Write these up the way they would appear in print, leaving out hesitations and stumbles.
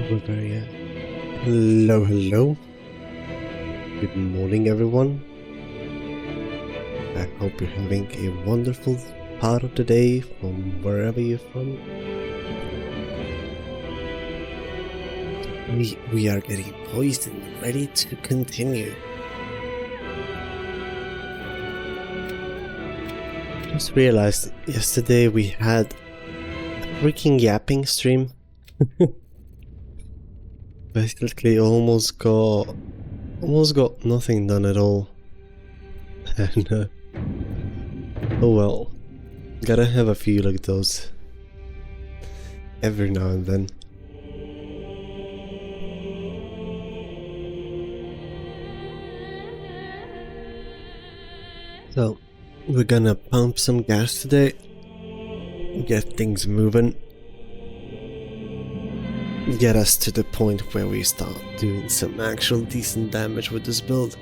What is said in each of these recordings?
We're very, hello. Good morning, everyone. I hope you're having a wonderful part of the day from wherever you're from. We are getting poised and ready to continue. Just realized yesterday we had a freaking yapping stream. Basically almost got nothing done at all. And oh well, gotta have a few like those every now and then. So we're gonna pump some gas today, get things moving, get us to the point where we start doing some actual decent damage with this build.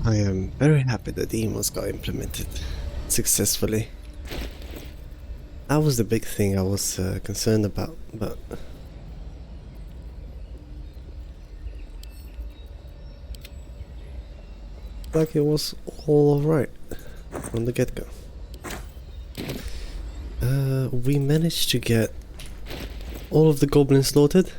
I am very happy that the emos got implemented successfully. That was the big thing I was concerned about, but like it was all alright from the get-go. We managed to get all of the goblins slaughtered.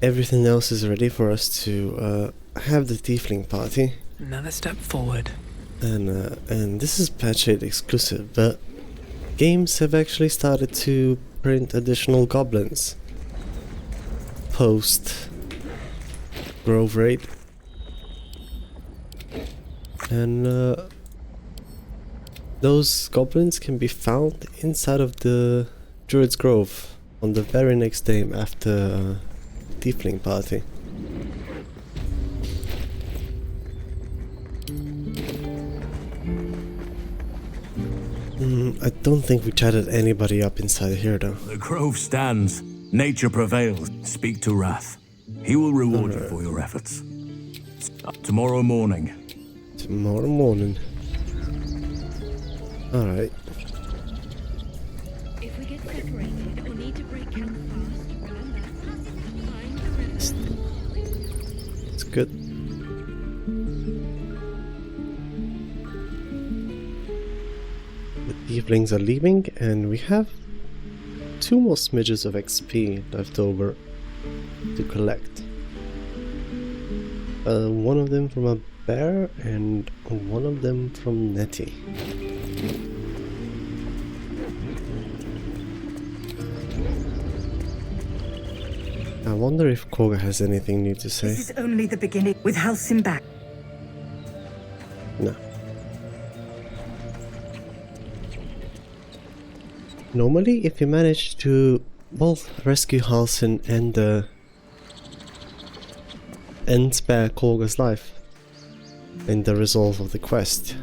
Everything else is ready for us to have the tiefling party. Another step forward. And this is patch 8 exclusive, but games have actually started to print additional goblins post Grove Raid. And those goblins can be found inside of the Druid's Grove on the very next day after tiefling party. I don't think we chatted anybody up inside here though. The grove stands. Nature prevails. Speak to Wrath. He will reward you for your efforts. Tomorrow morning. Tomorrow morning. Alright. If we get separated or need to break camp fast, remember, find the river. It's good. The tieflings are leaving and we have 2 more smidges of XP left over to collect. One of them from a bear and one of them from Nettie. I wonder if Koga has anything new to say. This is only the beginning. With Halcyon back. No. Normally, if you manage to both rescue Halcyon and spare Koga's life in the resolve of the quest,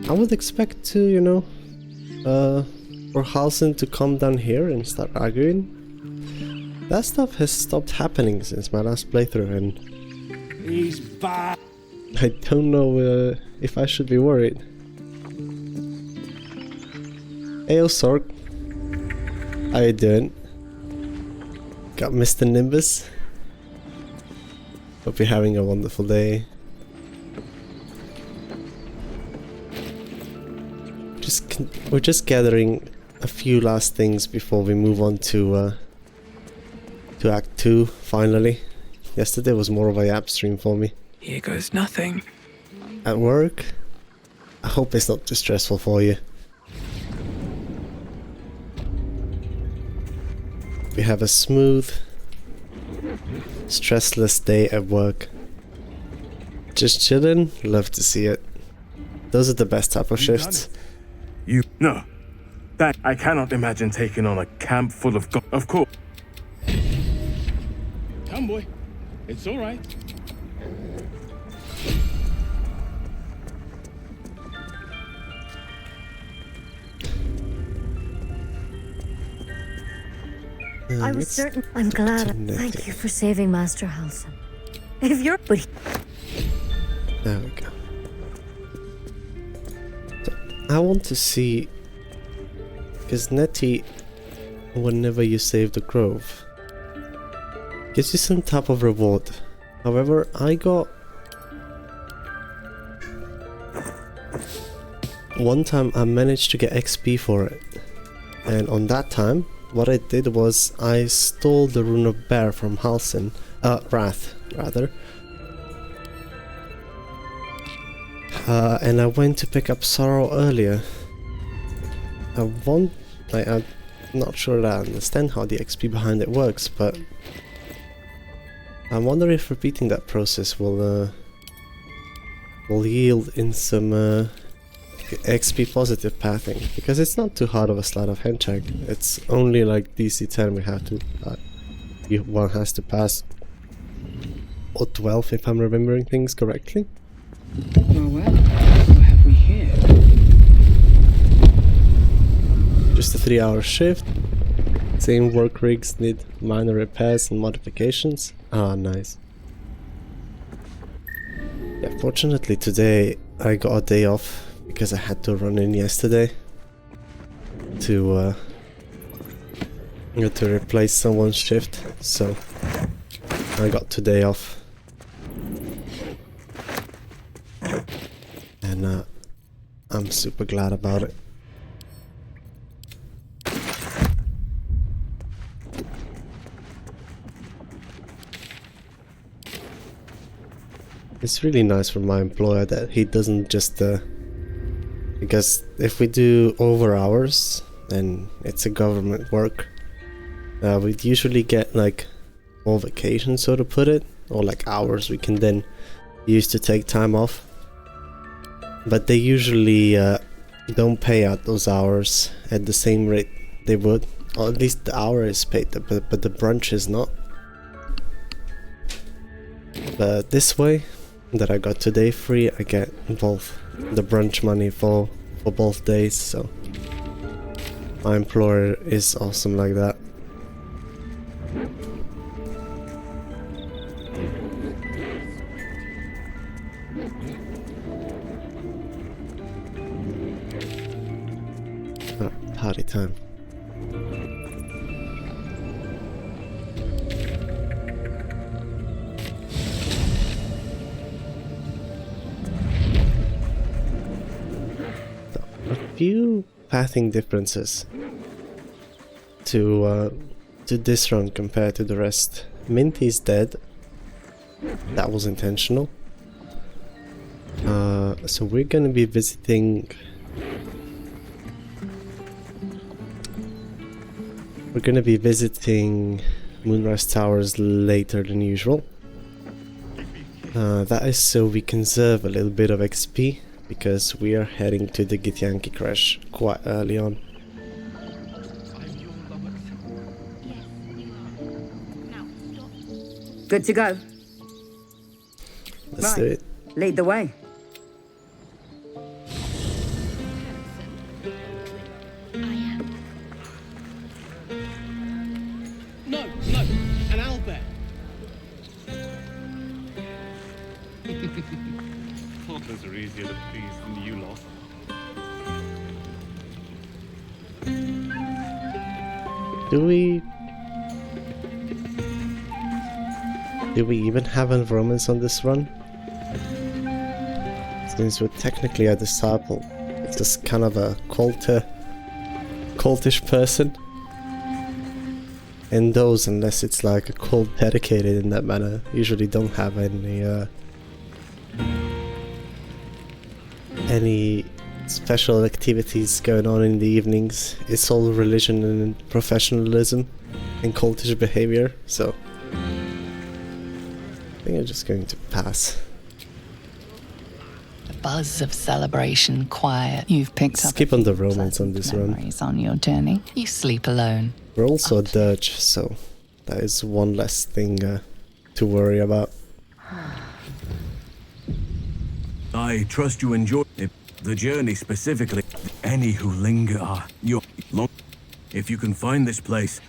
I would expect to, you know, for Halcyon to come down here and start arguing. That stuff has stopped happening since my last playthrough, and He's back. I don't know if I should be worried. Hey, Sorg. How you doing? Got Mr. Nimbus. Hope you're having a wonderful day. We're just gathering a few last things before we move on to Act 2, finally. Yesterday was more of a yap stream for me. Here goes nothing. At work? I hope it's not too stressful for you. We have a smooth, stressless day at work. Just chilling, love to see it. Those are the best type of shifts. You no. That I cannot imagine taking on a camp full of of course. Come, boy. It's all right. I was certain. I'm glad. Thank you for saving Master Halsin. If you're. But There we go. So, I want to see, because Nettie, whenever you save the grove, gives you some type of reward. However, I got one time I managed to get XP for it, and on that time what I did was I stole the Rune of Bear from Halsin, Wrath rather, and I went to pick up Sorrow earlier. I'm not sure that I understand how the XP behind it works, but I wonder if repeating that process will yield in some XP positive pathing, because it's not too hard of a sleight of hand check. It's only like DC 10 we have to one has to pass, or 12 if I'm remembering things correctly. Well, what have we here? Just a 3-hour shift. Same work rigs need minor repairs and modifications. Ah, nice. Yeah, fortunately today I got a day off because I had to run in yesterday to replace someone's shift, so I got today off, and I'm super glad about it. It's really nice for my employer that he doesn't just because if we do over hours and it's a government work, we'd usually get like more vacation, so to put it, or like hours we can then use to take time off, but they usually don't pay out those hours at the same rate they would, or at least the hour is paid, but the brunch is not. But this way that I got today free, I get both the brunch money for both days, so my employer is awesome like that. Party time. Few pathing differences to this run compared to the rest. Minty's dead. That was intentional. So we're gonna be visiting. We're gonna be visiting Moonrise Towers later than usual. That is so we conserve a little bit of XP, because we are heading to the Githyanki crash quite early on. good to go. Let's do it. Lead the way. No, an owlbear. Toddlers are easier to please than you lot. Do we even have a romance on this run? Since we're technically a disciple, it's just kind of a cultish person. And those, unless it's like a cult dedicated in that manner, usually don't have any special activities going on in the evenings. It's all religion and professionalism and cultish behavior, so I think I'm just going to pass. buzz of celebration quiet. You've picked up Skip a on the few romance on pleasant this run. memories on your journey. You sleep alone. We're also a dirge, so that is one less thing to worry about. I trust you enjoy it. The journey specifically. Any who linger are your long. If you can find this place,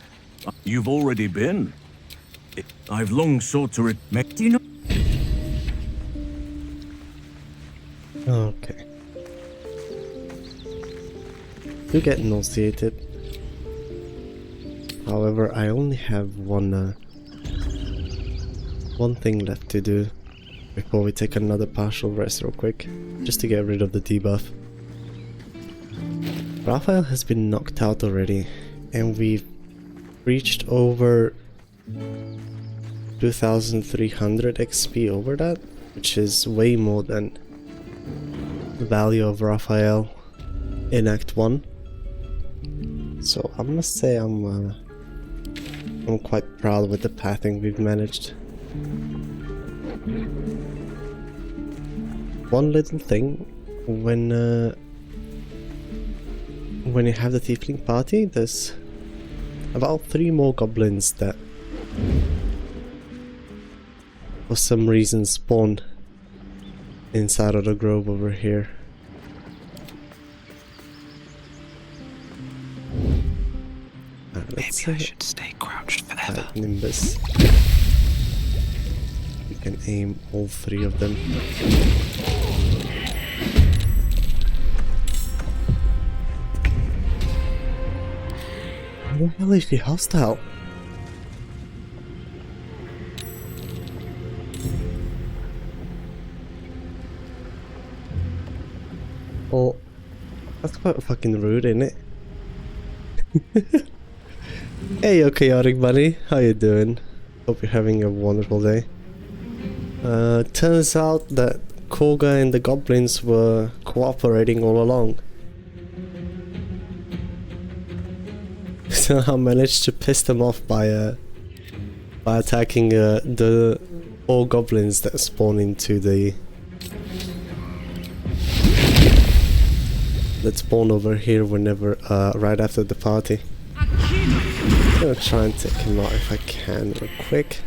you've already been. I've long sought to do you know? Okay. You get nauseated. However, I only have one thing left to do before we take another partial rest real quick, just to get rid of the debuff. Raphael has been knocked out already, and we've reached over 2300 XP over that, which is way more than the value of Raphael in Act 1. So I must say I'm quite proud with the pathing we've managed. One little thing, when you have the tiefling party, there's about 3 more goblins that for some reason spawn inside of the grove over here. Let's Maybe I should stay crouched forever. Nimbus. You can aim all 3 of them. Why the hell is she hostile? Oh, that's quite fucking rude, isn't it? Hey, yo, chaotic buddy, how you doing? Hope you're having a wonderful day. Turns out that Koga and the goblins were cooperating all along. So I managed to piss them off by attacking the 4 goblins that spawn into the that spawn over here whenever right after the party. I'm gonna try and take him out if I can real quick.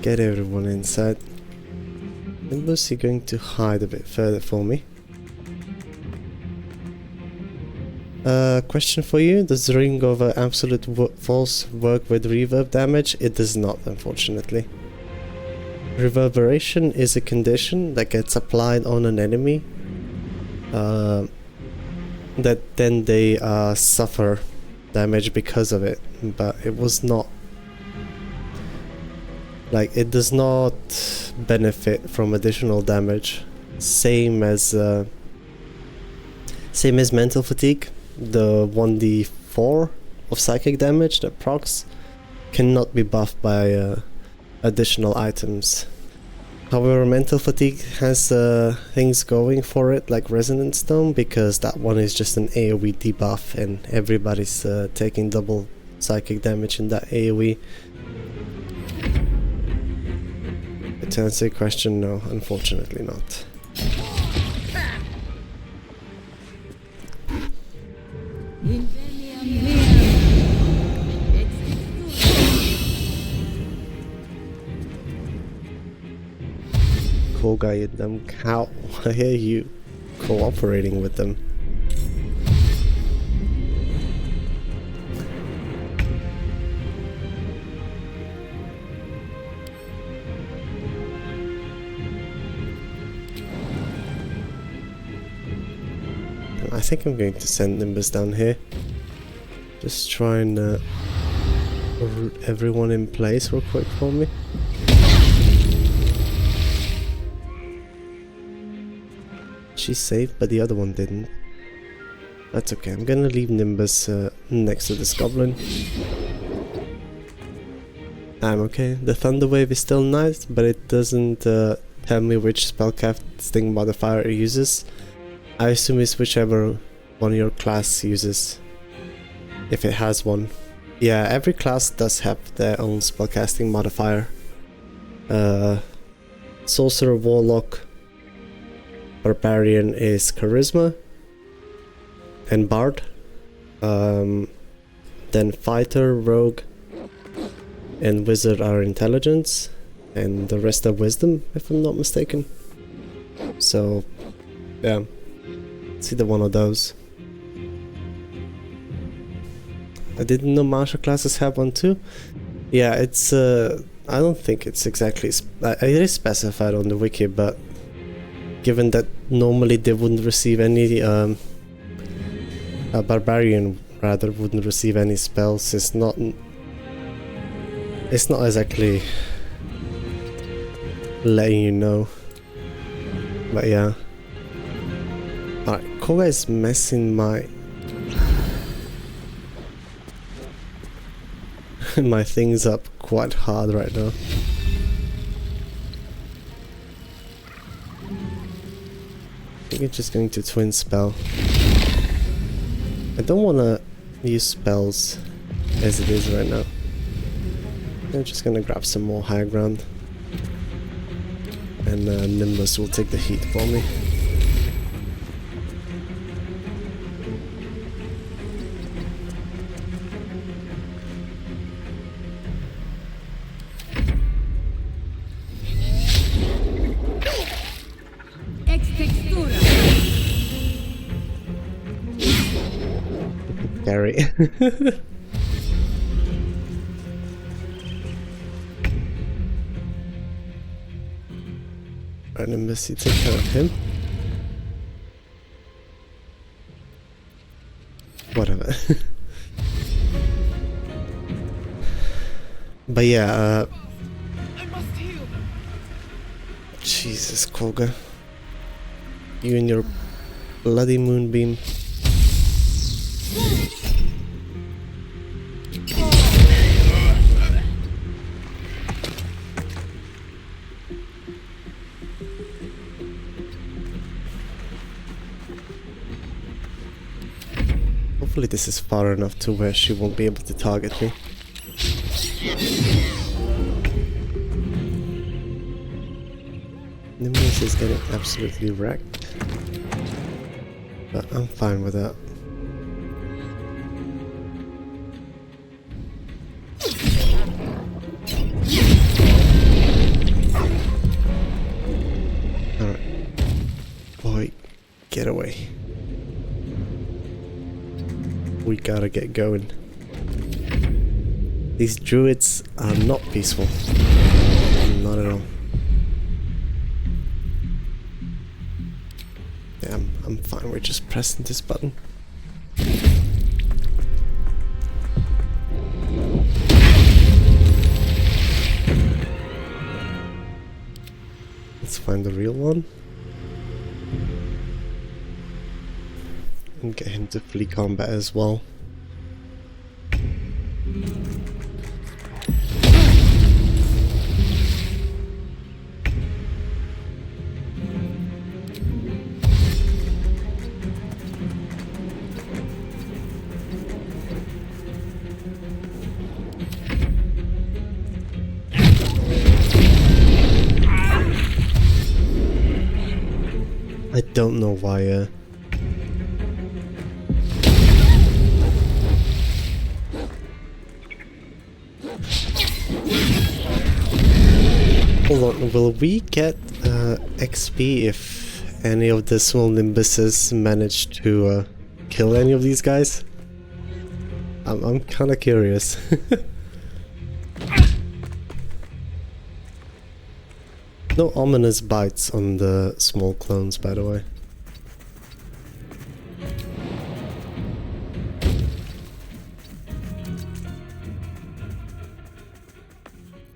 Get everyone inside. And Lucy going to hide a bit further for me. Question for you, does the Ring of Absolute Force work with reverb damage? It does not, unfortunately. Reverberation is a condition that gets applied on an enemy that then they suffer damage because of it, but it was not like, it does not benefit from additional damage, same as mental fatigue. The 1d4 of psychic damage that procs cannot be buffed by additional items. However, mental fatigue has things going for it, like Resonant Stone, because that one is just an AoE debuff and everybody's taking double psychic damage in that AoE. But to answer your question, no, unfortunately not. Cool guy in them. How are you cooperating with them? I think I'm going to send Nimbus down here. Just try and root everyone in place real quick for me. She's safe, but the other one didn't. That's okay, I'm gonna leave Nimbus next to this goblin. I'm okay. The Thunder Wave is still nice, but it doesn't tell me which spellcasting modifier it uses. I assume it's whichever one your class uses, if it has one. Yeah, every class does have their own spellcasting modifier. Sorcerer, Warlock, Barbarian is Charisma, and Bard. Then Fighter, Rogue, and Wizard are Intelligence, and the rest are Wisdom, if I'm not mistaken. So, yeah, it's either one of those. I didn't know martial classes have one too. Yeah, it's I don't think it's exactly it is specified on the wiki, but given that normally they wouldn't receive any a barbarian rather wouldn't receive any spells, it's not exactly letting you know. But yeah. Alright, Koga is messing my my things up quite hard right now. I think it's just going to twin spell. I don't want to use spells as it is right now. I'm just gonna grab some more high ground, and Nimbus will take the heat for me. Scary. Right, Nimbus, you take care of him. Whatever. But yeah, Jesus, Koga. You and your bloody moonbeam. Hopefully this is far enough to where she won't be able to target me. Nimbus is getting absolutely wrecked, but I'm fine with that. Alright. Boy, get away. We gotta get going. These druids are not peaceful. Not at all. Yeah, I'm fine. We're just pressing this button. Let's find the real one. And get him to flee combat as well. I don't know why hold on, will we get XP if any of the small nimbuses manage to kill any of these guys? I'm kinda curious. No ominous bites on the small clones, by the way.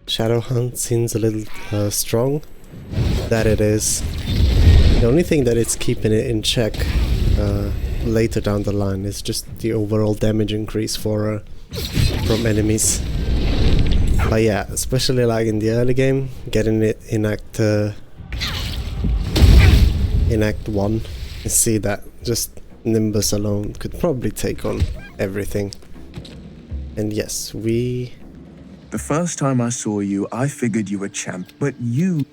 Shadow Hunt seems a little strong. That it is. The only thing that it's keeping it in check later down the line is just the overall damage increase for from enemies. But yeah, especially like in the early game, getting it in Act 1 I see that just Nimbus alone could probably take on everything. And yes, we... The first time I saw you, I figured you were champ, but you...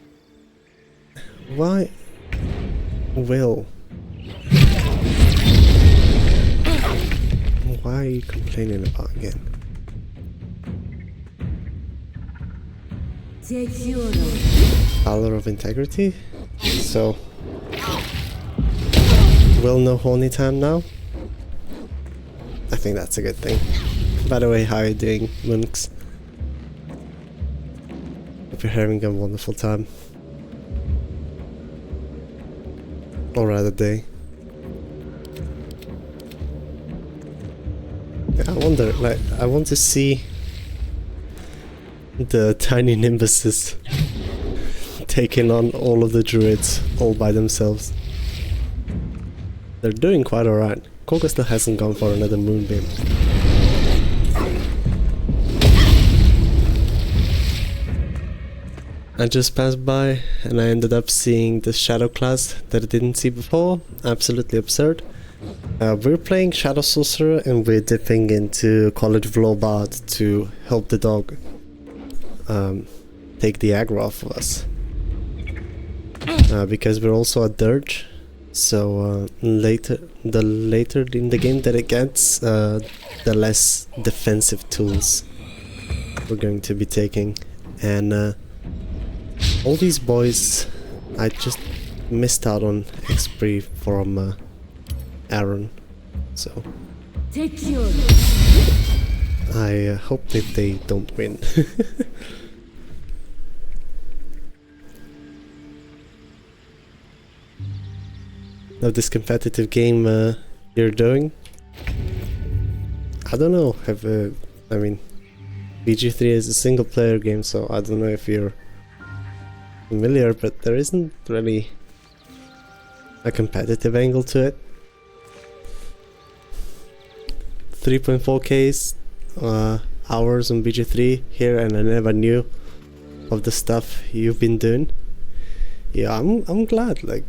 Why? Will? Why are you complaining about again? Valor of Integrity? So... Will no horny time now? I think that's a good thing. By the way, how are you doing, Munks? Hope you're having a wonderful time. Or rather day. Yeah, I wonder, like, I want to see the tiny nimbuses taking on all of the druids all by themselves. They're doing quite alright. Koga still hasn't gone for another moonbeam. I just passed by and I ended up seeing the shadow class that I didn't see before. Absolutely absurd. We're playing Shadow Sorcerer and we're dipping into College of Law Bard to help the dog take the aggro off of us. Because we're also a dirge, so later in the game that it gets, the less defensive tools we're going to be taking. And all these boys, I just missed out on XP from Aaron, so I hope that they don't win. Now this competitive game you're doing, I don't know, I mean, BG3 is a single player game, so I don't know if you're familiar, but there isn't really a competitive angle to it. 3.4k hours on BG3 here, and I never knew of the stuff you've been doing. Yeah, I'm glad. Like,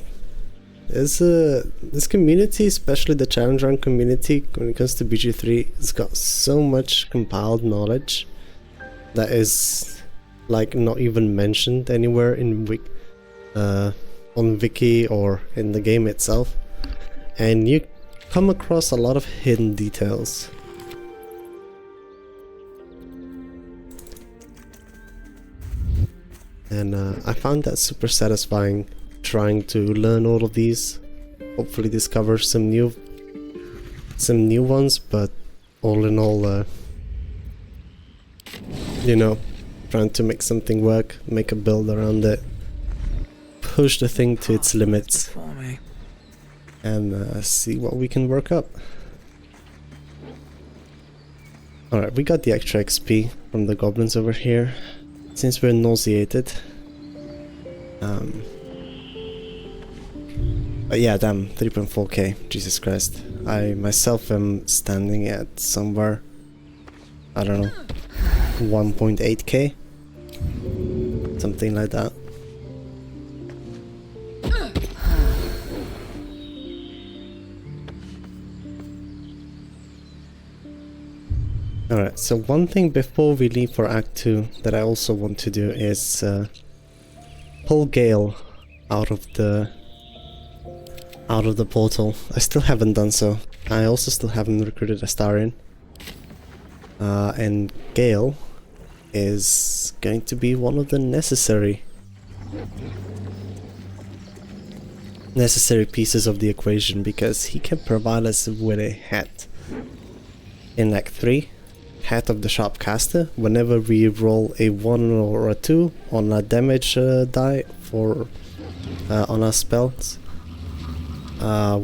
this community, especially the challenge run community, when it comes to BG3, has got so much compiled knowledge that is like not even mentioned anywhere in on Wiki or in the game itself, and you come across a lot of hidden details. And I found that super satisfying, trying to learn all of these, hopefully discover some new ones, but all in all, you know, trying to make something work, make a build around it, push the thing to its limits, and see what we can work up. Alright, we got the extra XP from the goblins over here, since we're nauseated. But yeah, damn, 3.4k, Jesus Christ. I myself am standing at somewhere, I don't know, 1.8k, something like that. Alright, so one thing before we leave for Act 2 that I also want to do is pull Gale out of the portal. I still haven't done so. I also still haven't recruited Astarion. And Gale is going to be one of the necessary pieces of the equation, because he can provide us with a hat in Act 3. Hat of the Sharpcaster. Whenever we roll a 1 or a 2 on a damage die for on our spells,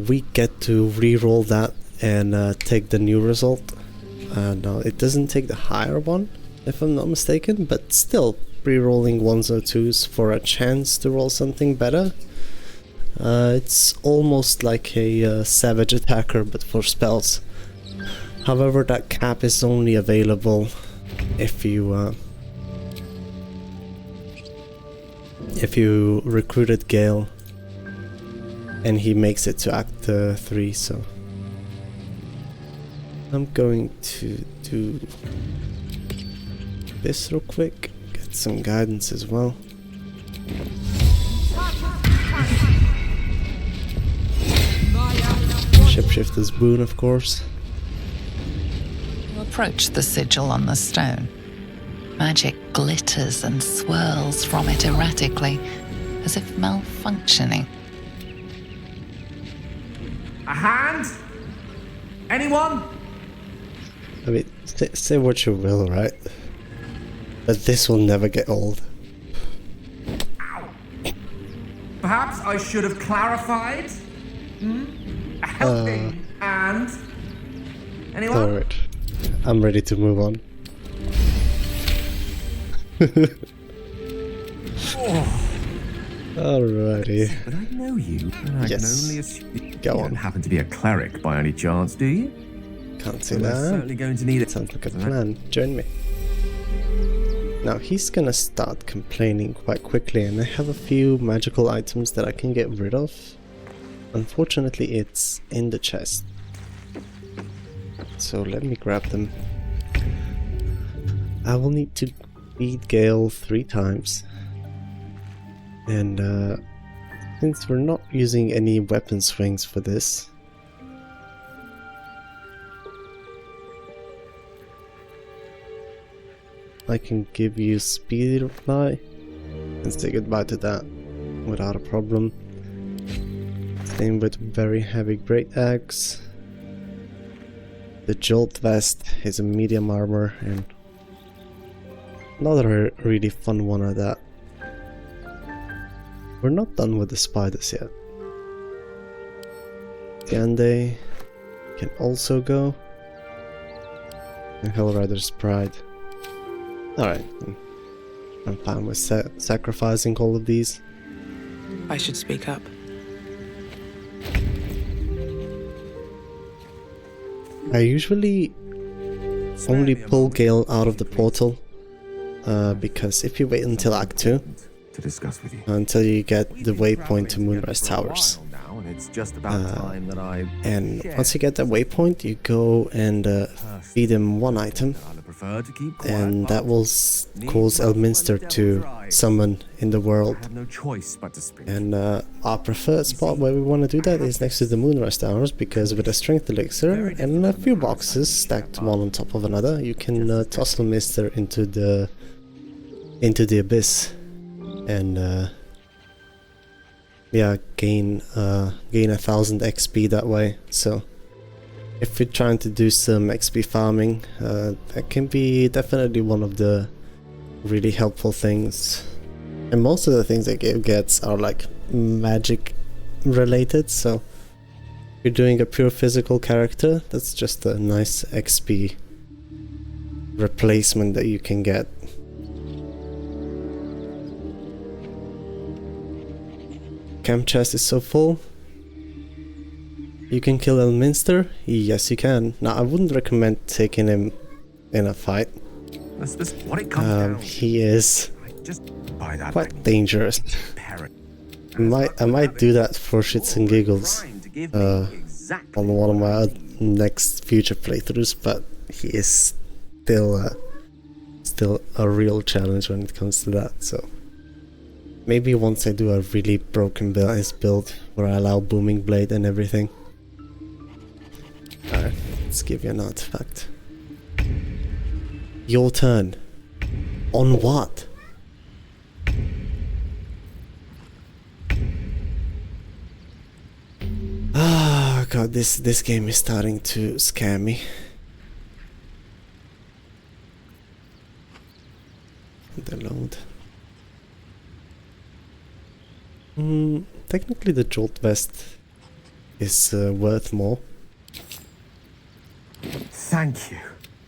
we get to re-roll that and take the new result. Now it doesn't take the higher one, if I'm not mistaken, but still, re-rolling 1s or 2s for a chance to roll something better. It's almost like a savage attacker, but for spells. However, that cap is only available if you recruited Gale and he makes it to Act 3, so I'm going to do this real quick, get some guidance as well. Shapeshifter's boon, of course. You approach the sigil on the stone. Magic glitters and swirls from it erratically, as if malfunctioning. A hand? Anyone? I mean, say what you will, right? But this will never get old. Perhaps I should have clarified? A helping hand? Anyone? Alright, I'm ready to move on. Alrighty. But I know you, and I Yes. can only assume you Go don't on. happen to be a cleric by any chance, do you? Can't see Well, we're that. certainly going to need it. Sounds like a plan. Join me. Now he's gonna start complaining quite quickly, and I have a few magical items that I can get rid of. Unfortunately, it's in the chest. So let me grab them. I will need to beat Gale 3 times. And since we're not using any weapon swings for this, I can give you speed reply and say goodbye to that without a problem. Same with very heavy great axe. The jolt vest is a medium armor and another really fun one at that. We're not done with the spiders yet. Gande can also go. And Hellrider's Pride. Alright, I'm fine with sacrificing all of these. I should speak up. I usually only pull Gale out of the portal, because if you wait until Act 2, To discuss with you. until you get the waypoint to Moonrise Towers, Now, and it's just about time that I and once you get that waypoint, you go and feed him one item, I'd prefer to keep quiet, and but that will cause Elminster to summon in the world. I have no choice but to speak. And our preferred spot where we want to do that is next to the Moonrise Towers, because with a strength elixir and a few boxes stacked one on top of another, you can toss Elminster into the abyss, and yeah, gain 1000 XP that way. So if you're trying to do some XP farming, that can be definitely one of the really helpful things. And most of the things that Gabe gets are like magic related, so if you're doing a pure physical character, that's just a nice XP replacement that you can get. Camp chest is so full. You can kill Elminster? Yes, you can. Now, I wouldn't recommend taking him in a fight. That's just what it comes down to. He is Just buy that quite dangerous. parrot. I might do that for shits and giggles on one of my next future playthroughs, but he is still a real challenge when it comes to that. So maybe once I do a really broken build where I allow Booming Blade and everything. Alright, let's give you an artifact. Your turn. On what? Ah, god, this game is starting to scare me. The load. Technically the Jolt Vest is worth more. Thank you.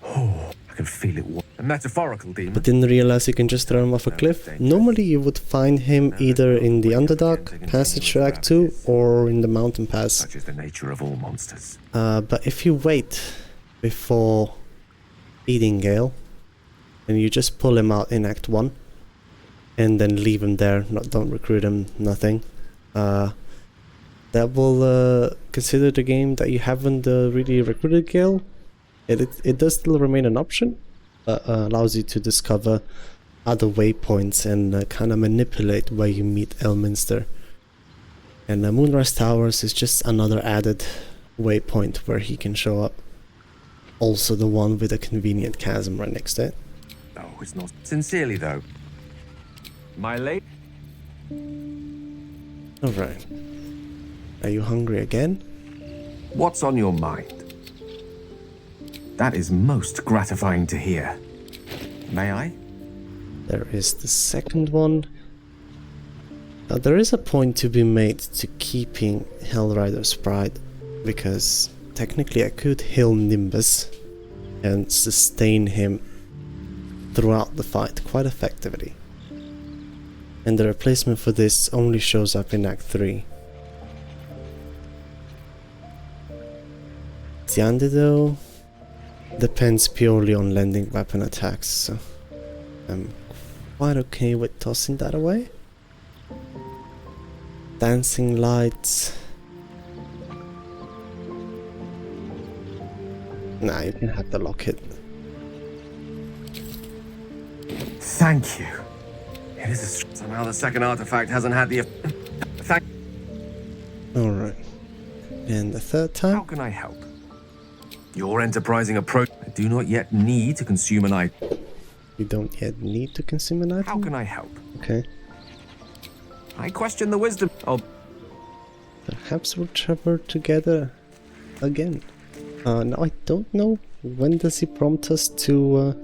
Oh, I can feel it. A metaphorical demon. But didn't realize you can just throw him off a cliff. Normally you would find him either in the Underdark Passage to Act 2 or in the Mountain Pass. Such is the nature of all monsters. But if you wait before feeding Gale, and you just pull him out in Act 1, and then leave him there, don't recruit him, nothing, that will consider the game that you haven't really recruited Gale. It does still remain an option, but allows you to discover other waypoints and kind of manipulate where you meet Elminster. And Moonrise Towers is just another added waypoint where he can show up. Also the one with a convenient chasm right next to it. Oh, it's not. Sincerely, though. My late. Alright. Are you hungry again? What's on your mind? That is most gratifying to hear. May I? There is the second one. Now there is a point to be made to keeping Hellrider's Pride, because technically I could heal Nimbus and sustain him throughout the fight quite effectively. And the replacement for this only shows up in Act 3. Tiande though depends purely on landing weapon attacks, so I'm quite okay with tossing that away. Dancing lights. Nah, you can have the locket. Thank you. It is somehow the second artifact hasn't had the. Thank. Alright. And the third time? How can I help? Your enterprising approach. I do not yet need to consume an item. You don't yet need to consume an item? How can I help? Okay. I question the wisdom of. Perhaps we'll travel together again. Now I don't know when does he prompt us to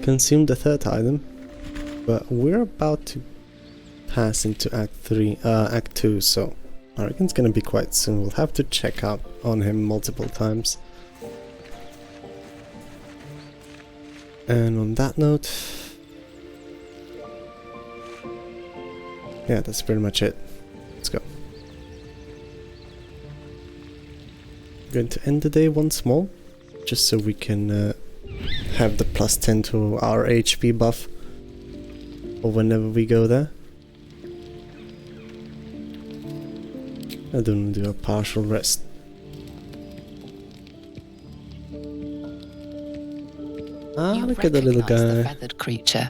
consume the third item, but we're about to pass into Act 2, so I reckon it's gonna be quite soon. We'll have to check out on him multiple times. And on that note, yeah, that's pretty much it. Let's go. Going to end the day once more, just so we can have the plus 10 to our HP buff or whenever we go there. I don't do a partial rest. Ah, You look at the little recognise the guy. feathered creature.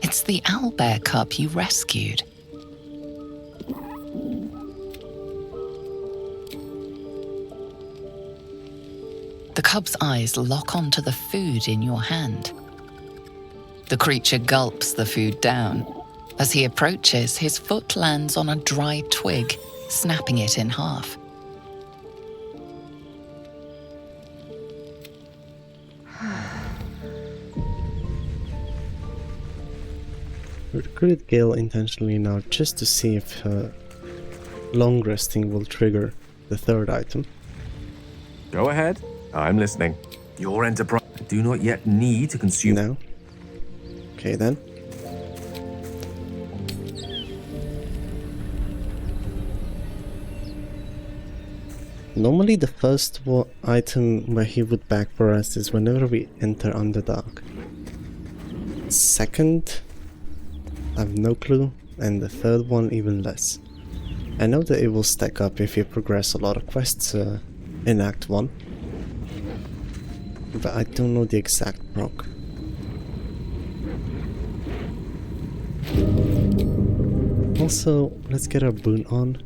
It's the owlbear cub you rescued. The cub's eyes lock onto the food in your hand. The creature gulps the food down. As he approaches, his foot lands on a dry twig, snapping it in half. We recruited Gale intentionally now just to see if her long resting will trigger the third item. Go ahead. I'm listening. Your enterprise. I do not yet need to consume. No. Okay then. Normally the first item where he would back for us is whenever we enter Underdark. Second, I have no clue, and the third one even less. I know that it will stack up if you progress a lot of quests in Act 1, but I don't know the exact proc. Also, let's get our boon on.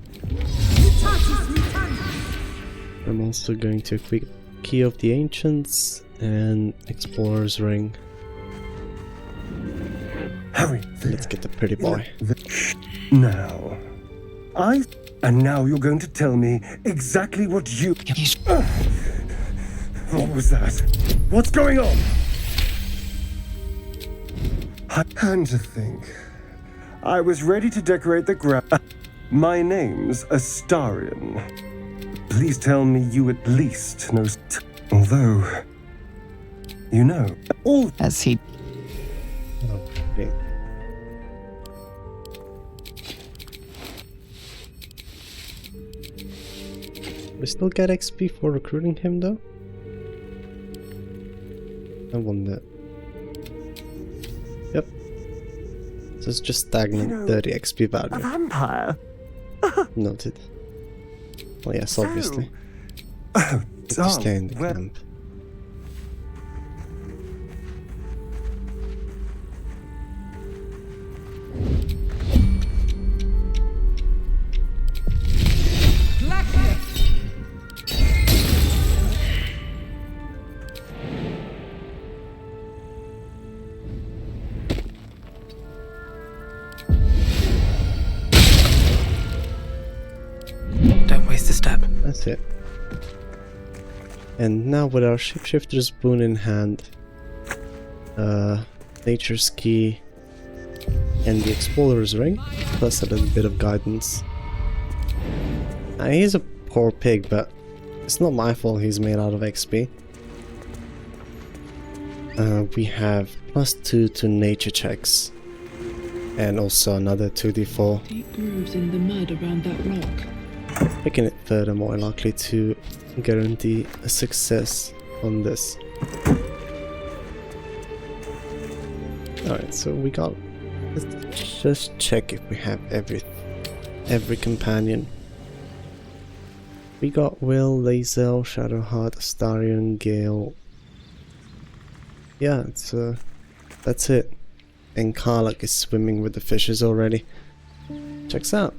I'm also going to equip Key of the Ancients and Explorer's Ring. Hurry. Let's get the pretty boy. Now. And now you're going to tell me exactly what you... What was that? What's going on? And to think. I was ready to decorate the ground. My name's Astarion. Please tell me you at least know... Although... You know... All... As he... Okay. We still get XP for recruiting him though? I wonder. Yep. So it's just stagnant 30 XP value. A vampire? Noted. Well, yes, obviously. Oh, To stay in the well, camp. Don't waste a step. That's it. And now with our shapeshifter's boon in hand, nature's key, and the explorer's ring, plus a little bit of guidance. He's a poor pig, but it's not my fault he's made out of XP. We have +2 to nature checks, and also another 2d4, Deep grooves in the mud around that rock. making it furthermore likely to guarantee a success on this. Alright, so we got... Let's just check if we have every companion. We got Will, Lae'zel, Shadowheart, Astarion, Gale. Yeah, it's that's it. And Karlach is swimming with the fishes already. Checks out.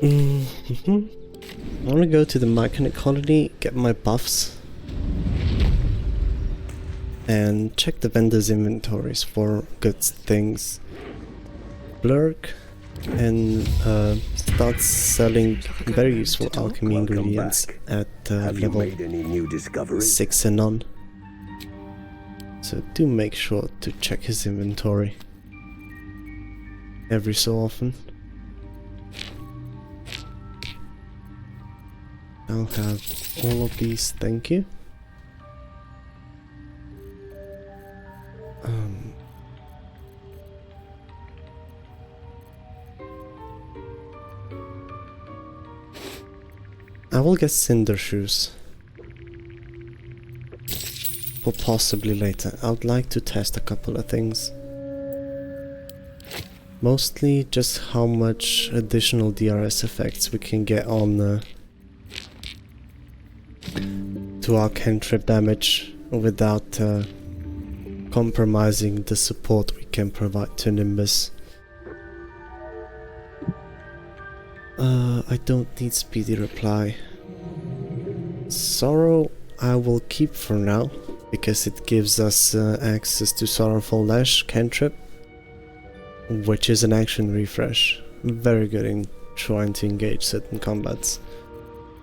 I want to go to the Myconic colony, get my buffs, and check the vendors' inventories for good things. Blurk, and start selling very useful alchemy ingredients at level 6 and on. So do make sure to check his inventory every so often. I'll have all of these, thank you. I will get cinder shoes. Or possibly later. I would like to test a couple of things. Mostly just how much additional DRS effects we can get on to our cantrip damage without compromising the support we can provide to Nimbus. I don't need speedy reply. Sorrow I will keep for now, because it gives us access to Sorrowful Lash cantrip, which is an action refresh. Very good in trying to engage certain combats.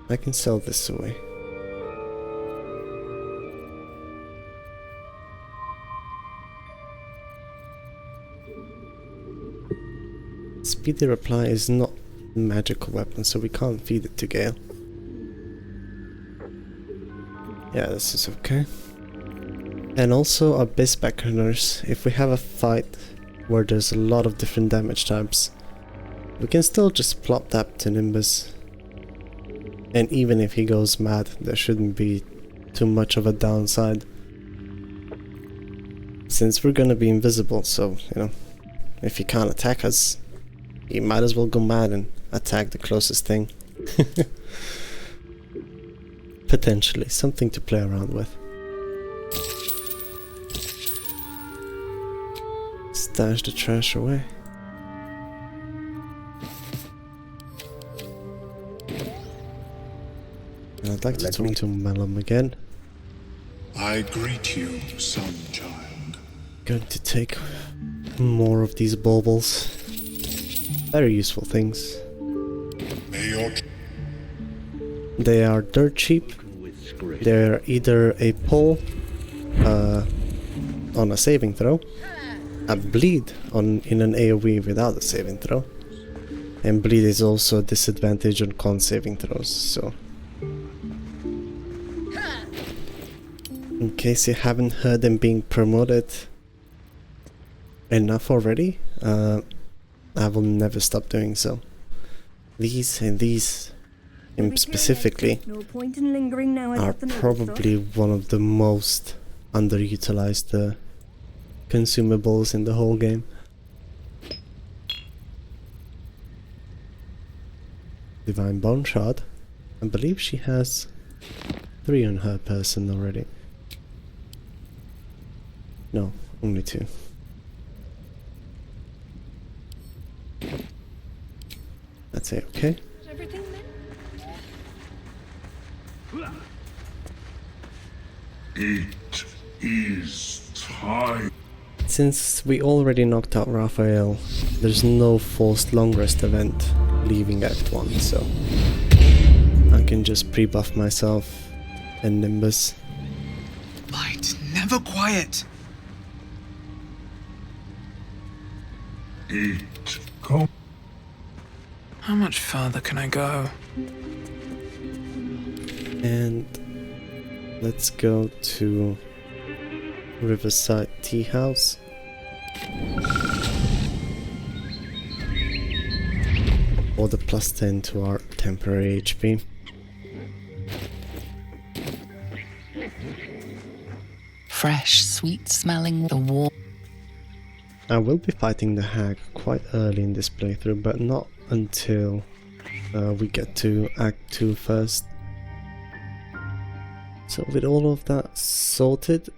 I can sell this away. Speedy reply is not a magical weapon, so we can't feed it to Gale. Yeah, this is okay. And also Abyss Beckoners. If we have a fight where there's a lot of different damage types, we can still just plop that to Nimbus. And even if he goes mad, there shouldn't be too much of a downside. Since we're gonna be invisible, so, you know, if he can't attack us, he might as well go mad and attack the closest thing. Potentially, something to play around with. Stash the trash away. And I'd like to talk to Malum again. I greet you, son child. Going to take more of these baubles. Very useful things. They are dirt cheap. They're either a pull on a saving throw, a bleed in an AoE without a saving throw, and bleed is also a disadvantage on con saving throws, so in case you haven't heard them being promoted enough already, I will never stop doing so. These and these specifically No point in lingering now. are probably one of the most underutilized consumables in the whole game. Divine Bone Shard. I believe she has 3 on her person already. No, only 2. That's it, okay? Is everything then? It is time. Since we already knocked out Raphael, there's no forced long rest event leaving Act 1, so I can just pre-buff myself and Nimbus. Light, never quiet. It come. How much further can I go? And let's go to Riverside Tea House. Or the plus 10 to our temporary HP. Fresh, sweet-smelling the wall. I will be fighting the hag quite early in this playthrough, but not until we get to Act 2 first. So with all of that sorted,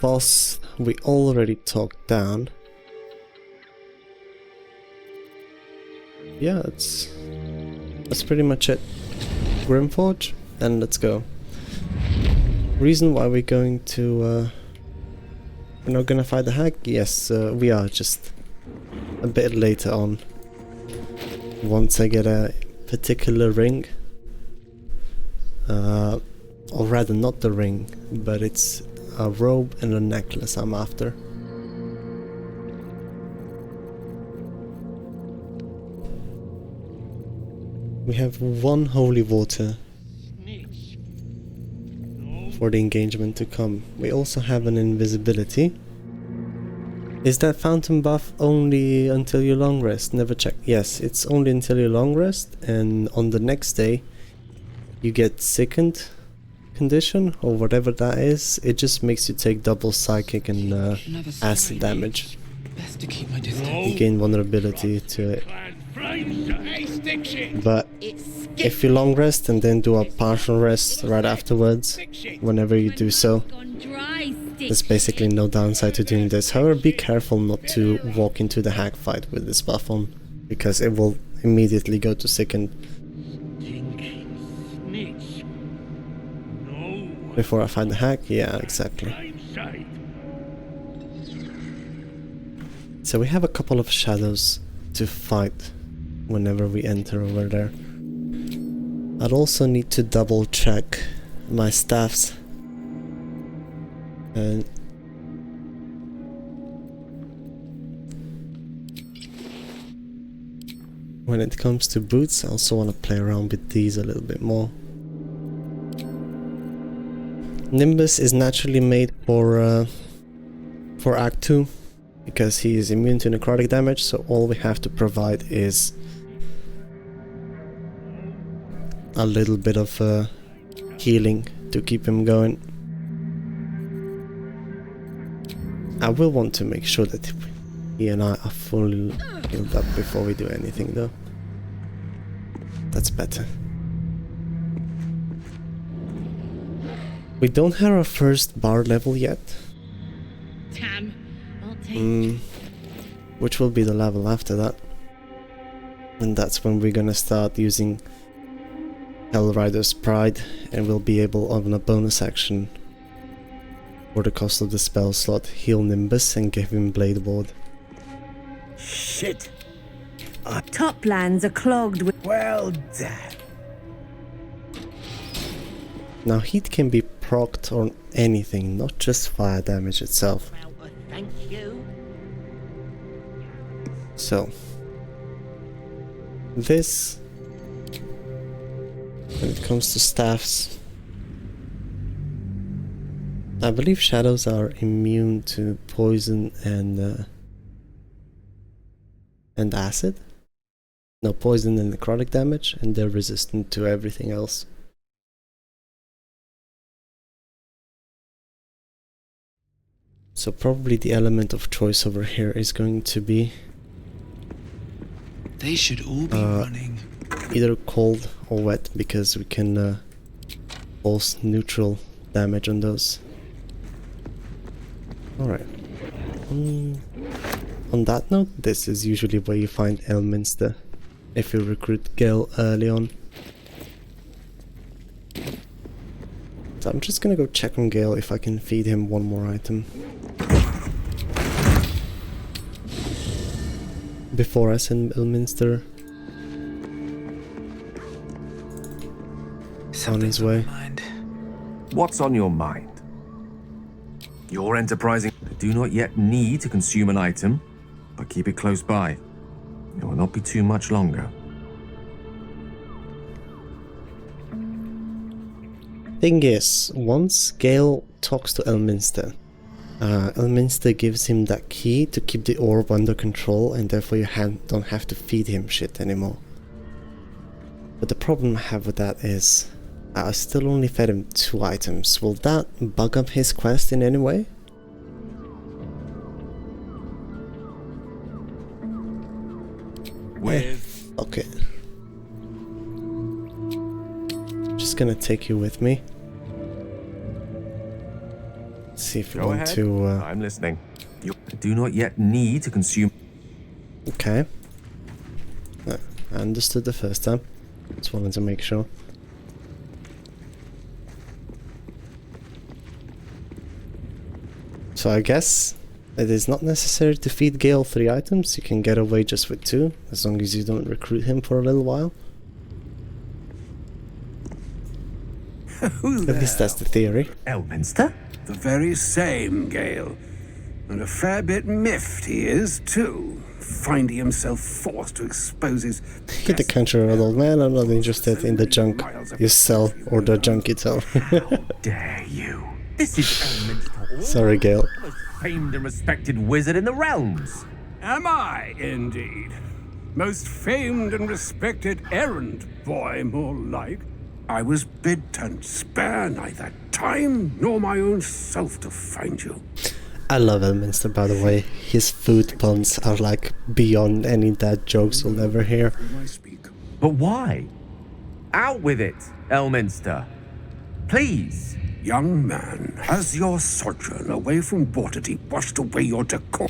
Voss we already talked down. Yeah, that's pretty much it. Grimforge, and let's go. Reason why we're going to we're not gonna fight the hag? Yes, we are, just a bit later on. Once I get a particular ring, or rather not the ring, but it's a robe and a necklace I'm after. We have 1 holy water for the engagement to come. We also have an invisibility. Is that fountain buff only until your long rest? Never check. Yes, it's only until your long rest, and on the next day you get sickened condition or whatever that is. It just makes you take double psychic and acid damage. Best to keep my distance. You gain vulnerability to it. But if you long rest and then do a partial rest right afterwards, whenever you do so, there's basically no downside to doing this. However, be careful not to walk into the hag fight with this buff on, because it will immediately go to sickened. Before I find the hag? Yeah, exactly. So we have a couple of shadows to fight whenever we enter over there. I'd also need to double check my staffs. And when it comes to boots, I also want to play around with these a little bit more. Nimbus is naturally made for Act 2 because he is immune to necrotic damage, so all we have to provide is a little bit of healing to keep him going. I will want to make sure that he and I are fully healed up before we do anything though. That's better. We don't have our first bar level yet. Tam, I'll take Which will be the level after that. And that's when we're gonna start using Hellrider's Pride, and we'll be able, on a bonus action, for the cost of the spell slot, heal Nimbus and give him Blade Ward. Shit. Top lands are clogged with... Well done. Now heat can be procced on anything, not just fire damage itself. Well, thank you. So, this, when it comes to staffs, I believe shadows are immune to poison and acid. No, poison and necrotic damage, and they're resistant to everything else. So probably the element of choice over here is going to be They should all be running. Either cold or wet, because we can cause neutral damage on those. Alright. On that note, this is usually where you find Elminster if you recruit Gale early on. So I'm just gonna go check on Gale if I can feed him one more item before I send Elminster on his way. What's on your mind? You're enterprising. Do not yet need to consume an item, but keep it close by. It will not be too much longer. Thing is, once Gale talks to Elminster, Elminster gives him that key to keep the orb under control, and therefore you don't have to feed him shit anymore. But the problem I have with that is, I still only fed him 2 items. Will that bug up his quest in any way? Okay. Just gonna take you with me. Let's see if we want to. I'm listening. You do not yet need to consume. Okay. I understood the first time. Just wanted to make sure. So I guess it is not necessary to feed Gale 3 items. You can get away just with 2, as long as you don't recruit him for a little while. At least that's the theory. Elminster? The very same, Gale. And a fair bit miffed he is, too, finding himself forced to expose his... Get the country road, old man. I'm not interested in the junk you sell or the junk you sell. Dare you? This is Elminster. Sorry, Gale. The most famed and respected wizard in the realms. Am I, indeed? Most famed and respected errand boy, more like. I was bid to spare neither time nor my own self to find you. I love Elminster, by the way. His food puns are like beyond any dad jokes you'll ever hear. But why? Out with it, Elminster. Please. Young man, has your sojourn away from Waterdeep washed away your decor?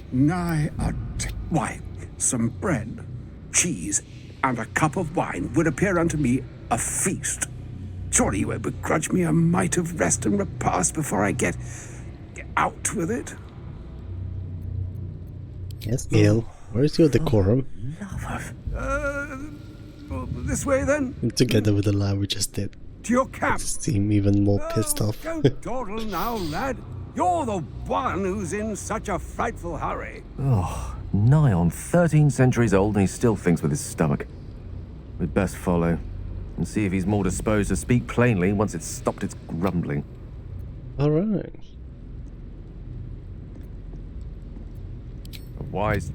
Why, some bread, cheese, and a cup of wine would appear unto me a feast. Surely you would begrudge me a mite of rest and repast before I get out with it? Yes, Gale. Where's your decorum? This way then? Together with the lie we just did. To your camp. Seem even more pissed off. Don't dawdle now, lad. You're the one who's in such a frightful hurry. Oh, nigh on 13 centuries old and he still thinks with his stomach. We'd best follow and see if he's more disposed to speak plainly once it's stopped its grumbling. Alright. A wise...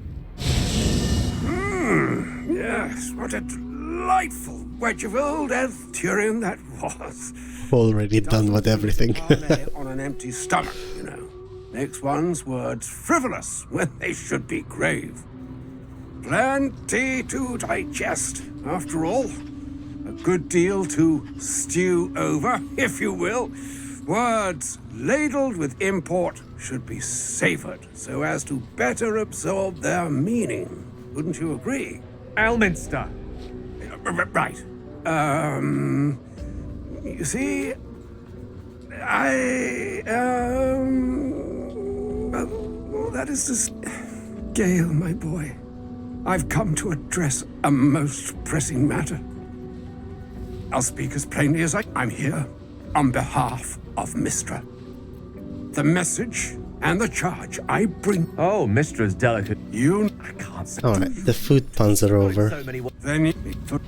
Yes, what a delightful wedge of old Arthurian that was. Already done with everything. On an empty stomach, you know. Makes one's words frivolous when they should be grave. Plenty to digest, after all. A good deal to stew over, if you will. Words ladled with import should be savoured so as to better absorb their meaning. Wouldn't you agree? Elminster! Right. You see, well, that is just... Gale, my boy, I've come to address a most pressing matter. I'll speak as plainly as I'm here on behalf of Mystra. The message and the charge I bring... Oh, Mistra's delicate. I can't say... Alright, the food puns are over. Then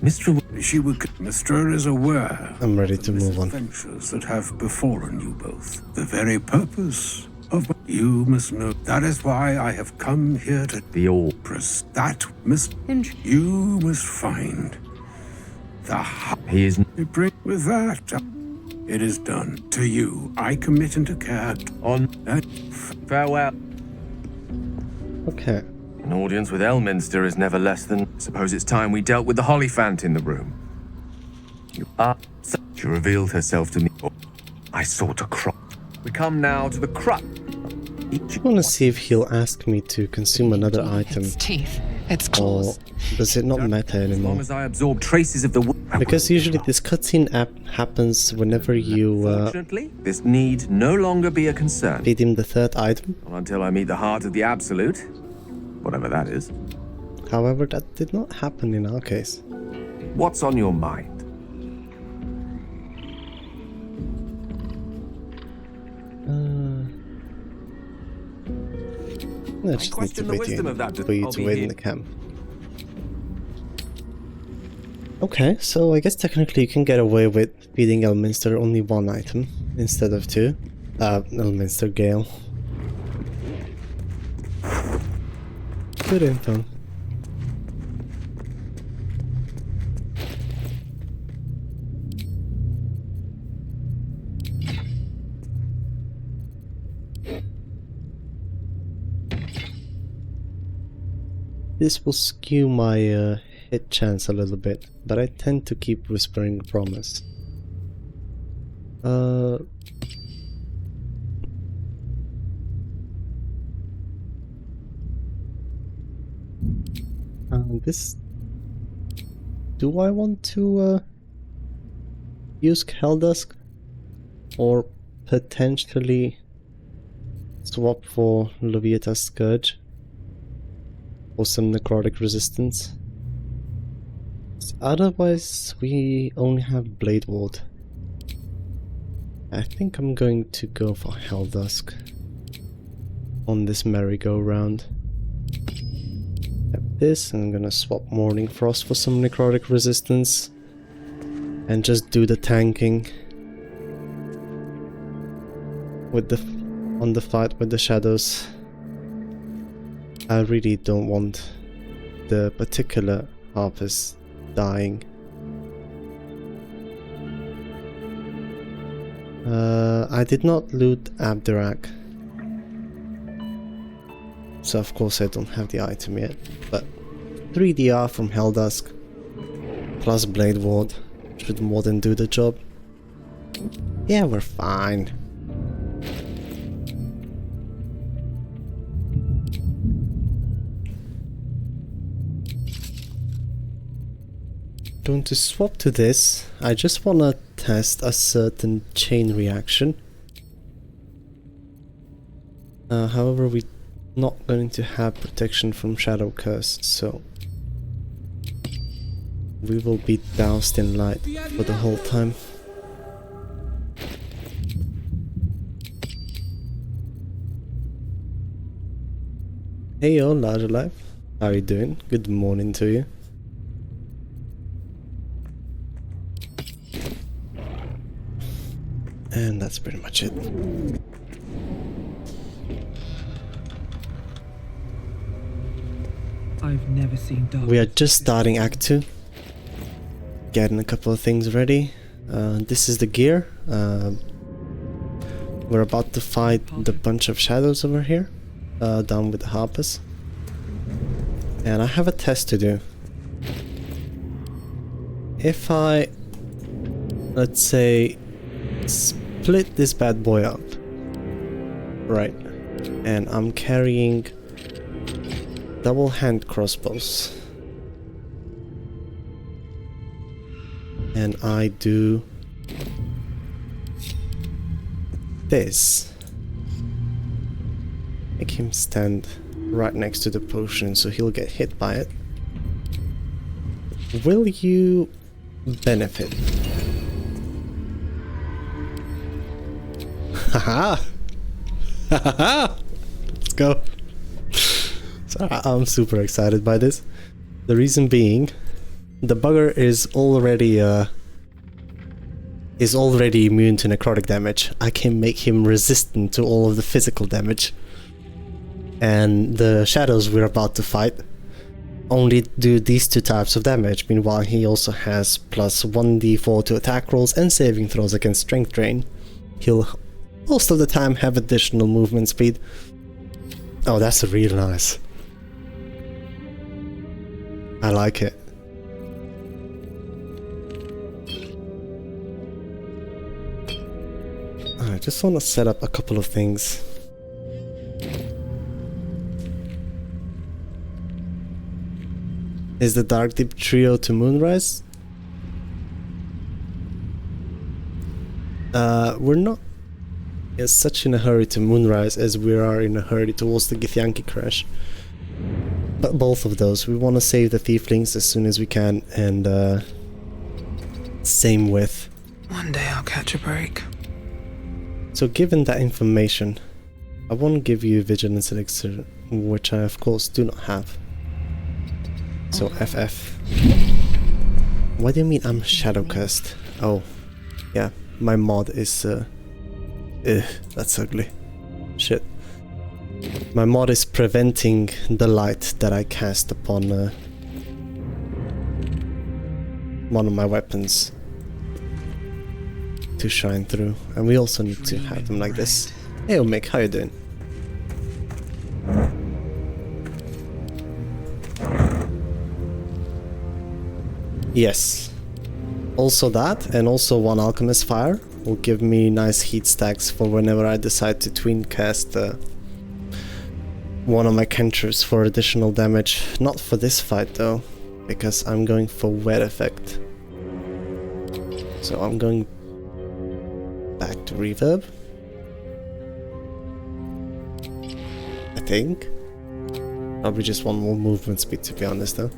Mystra... She would... Mystra is aware... I'm ready to move on. ...adventures that have befallen you both. The very purpose of... You must know. That is why I have come here to... The all... That must... You must find... The... He is... With that... It is done. To you, I commit into care... On... That... Farewell. Okay. An audience with Elminster is never less than... Suppose it's time we dealt with the Hollyphant in the room. She revealed herself to me. I sought a crop. We come now to the crux. I want to see if he'll ask me to consume another item. Its teeth, its Or claws. does it not matter As long anymore? as I absorb traces of the... Because usually this cutscene app happens whenever you Fortunately, this need no longer be a concern. feed him the third item. Not until I meet the heart of the Absolute. Whatever that is. However, that did not happen in our case. What's on your mind? I just need to question the wait wisdom of that. for you I'll to be wait in here. the camp. Okay, so I guess technically you can get away with feeding Elminster only one item instead of two. Elminster Gale. Good info. This will skew my hit chance a little bit, but I tend to keep whispering promise. This... Do I want to use Keldusk? Or potentially swap for Leviathan's Scourge? Or some necrotic resistance. Otherwise, we only have Blade Ward. I think I'm going to go for Helldusk on this merry-go-round. Have this, and I'm gonna swap Morning Frost for some necrotic resistance, and just do the tanking with the on the fight with the shadows. I really don't want the particular harpist dying. I did not loot Abderak, so of course I don't have the item yet, but 3DR from Helldusk plus Blade Ward should more than do the job. Yeah, we're fine. Going to swap to this. I just want to test a certain chain reaction. However, we're not going to have protection from Shadow Curse, so we will be doused in light for the whole time. Hey yo, Larger Life, how are you doing? Good morning to you. And that's pretty much it. I've never seen dark. We are just starting Act 2. Getting a couple of things ready. This is the gear. We're about to fight the bunch of shadows over here. Down with the harpers. And I have a test to do. If I, let's say, split this bad boy up, right, and I'm carrying double hand crossbows, and I do this, make him stand right next to the potion so he'll get hit by it, will you benefit? Haha! Haha! Let's go! So I'm super excited by this. The reason being, the bugger is already immune to necrotic damage. I can make him resistant to all of the physical damage. And the shadows we're about to fight only do these two types of damage. Meanwhile, he also has plus 1d4 to attack rolls and saving throws against strength drain. He'll most of the time have additional movement speed. Oh, that's real nice. I like it. I just want to set up a couple of things. Is the Dark Deep trio to Moonrise? We're not as such in a hurry to Moonrise as we are in a hurry towards the Githyanki crash. But both of those, we want to save the Thieflings as soon as we can, and same with. One day I'll catch a break. So given that information, I want to give you Vigilance Elixir, which I of course do not have. So FF. What do you mean I'm shadow cursed? Oh, yeah, my mod is that's ugly. Shit. My mod is preventing the light that I cast upon one of my weapons to shine through, and we also need to have them like this. Hey Mick, how you doing? Yes. Also that, and also one Alchemist Fire will give me nice heat stacks for whenever I decide to twin cast one of my cantrips for additional damage. Not for this fight though, because I'm going for wet effect. So I'm going back to reverb, I think. Probably just one more movement speed, to be honest though.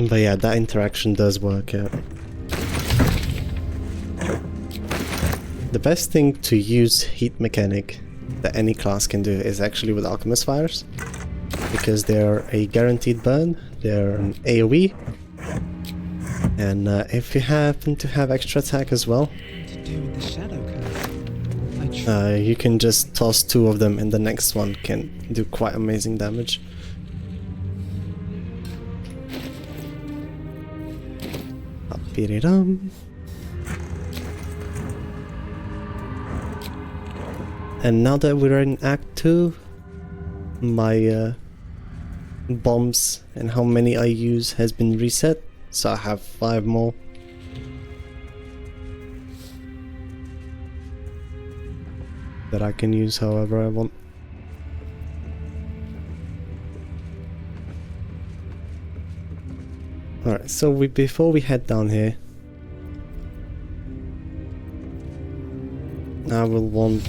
But yeah, that interaction does work out. The best thing to use heat mechanic that any class can do is actually with Alchemist Fires, because they're a guaranteed burn, they're an AoE, and if you happen to have extra attack as well, you can just toss two of them and the next one can do quite amazing damage. And now that we're in Act 2, my bombs and how many I use has been reset, so I have 5 more. That I can use however I want. Alright, so before we head down here, I will want...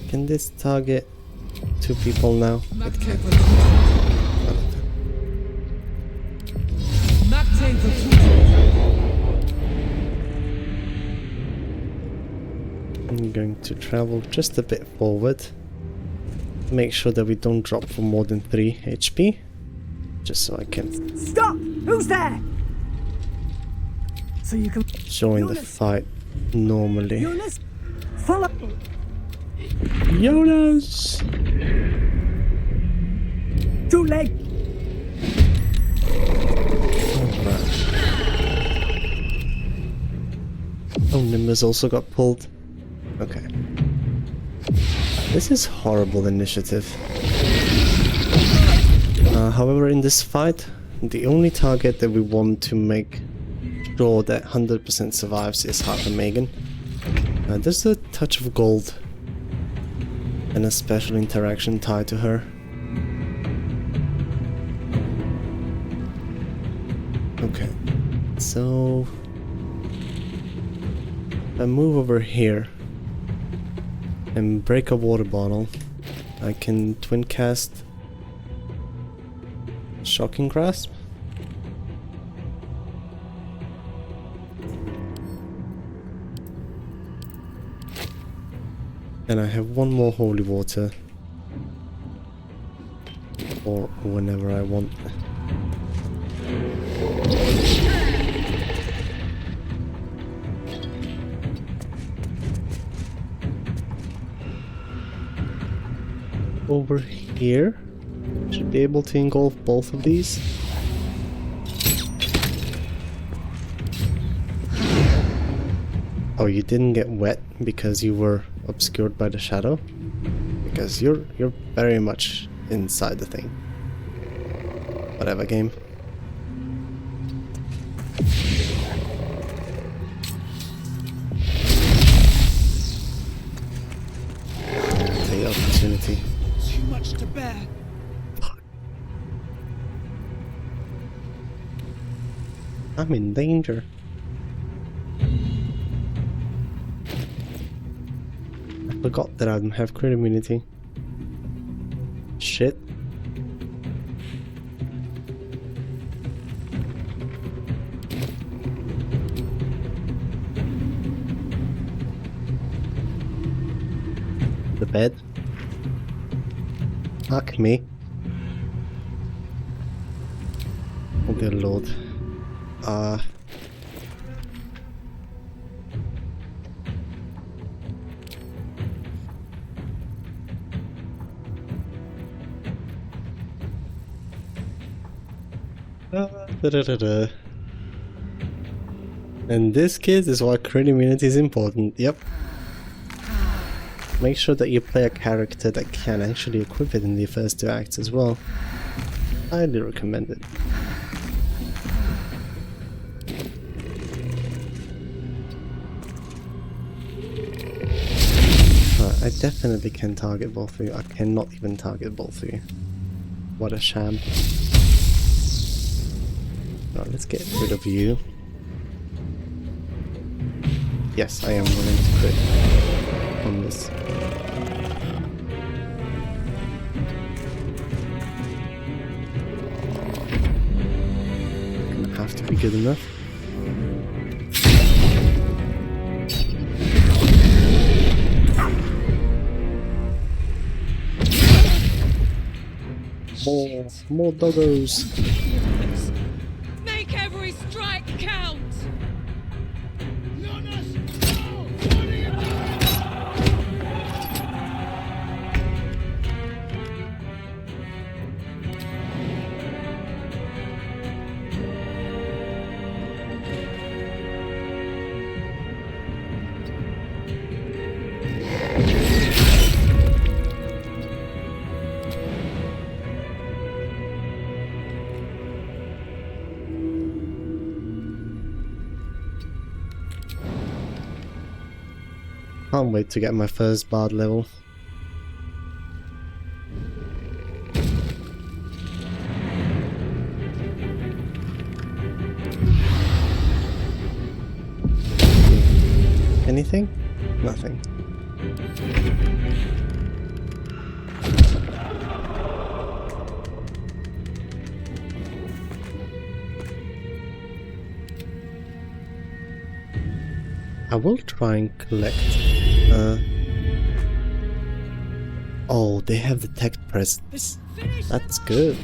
Can this target 2 people now? It can. I'm going to travel just a bit forward. Make sure that we don't drop for more than 3 HP. Just so I can... Stop! Who's there? So you can... join the fight normally. Jonas! Follow! Jonas! Too late! Oh, Nimbus also got pulled. Okay. This is horrible initiative. However, in this fight, the only target that we want to make sure that 100% survives is Harper Megan. There's a touch of gold and a special interaction tied to her. Okay, so if I move over here and break a water bottle, I can twin cast Shocking Grasp. And I have one more holy water for whenever I want. Over here, should be able to engulf both of these. Oh, you didn't get wet because you were obscured by the shadow? Because you're very much inside the thing. Whatever, game. The opportunity. Too much to bear. I'm in danger. I forgot that I don't have crit immunity. Shit. The bed. Fuck me. Oh dear lord. And this, kids, is why crit immunity is important. Yep. Make sure that you play a character that can actually equip it in the first 2 acts as well. Highly recommend it. I definitely can target both of you. I cannot even target both of you. What a sham. Right, let's get rid of you. Yes, I am willing to crit on this. Gonna have to be good enough. More doggos. Make every strike count! Can't wait to get my first bard level. Anything? Nothing. I will try and collect. Oh, they have the text presence. That's good.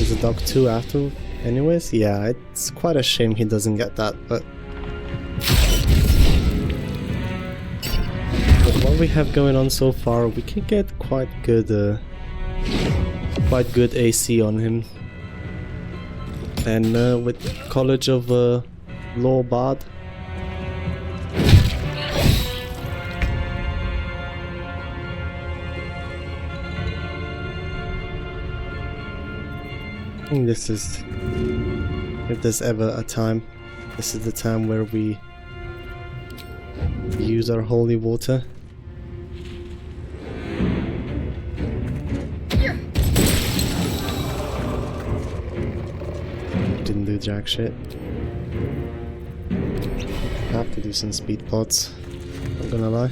Is the dog 2 after? Anyways, yeah, it's quite a shame he doesn't get that, but with what we have going on so far, we can get quite good AC on him. And with College of Law Bard, I think this is, if there's ever a time, this is the time where we use our holy water. Didn't do jack shit. Have to do some speed pods, not gonna lie.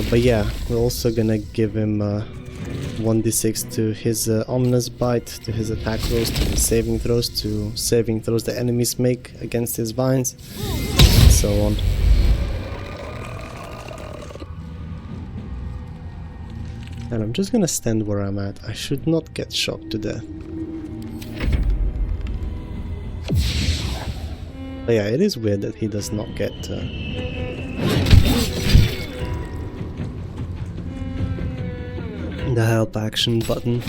But yeah, we're also gonna give him 1d6 to his ominous bite, to his attack rolls, to his saving throws, to saving throws the enemies make against his vines, and so on. And I'm just gonna stand where I'm at. I should not get shocked to death. But yeah, it is weird that he does not get the help action button.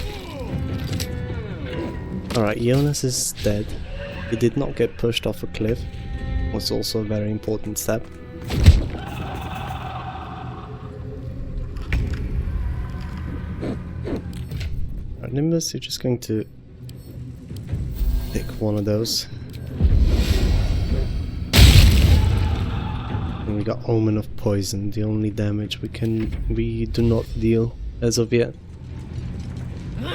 Alright, Jonas is dead. He did not get pushed off a cliff. Was also a very important step. Alright, Nimbus, you're just going to pick one of those. And we got Omen of Poison, the only damage we do not deal as of yet. I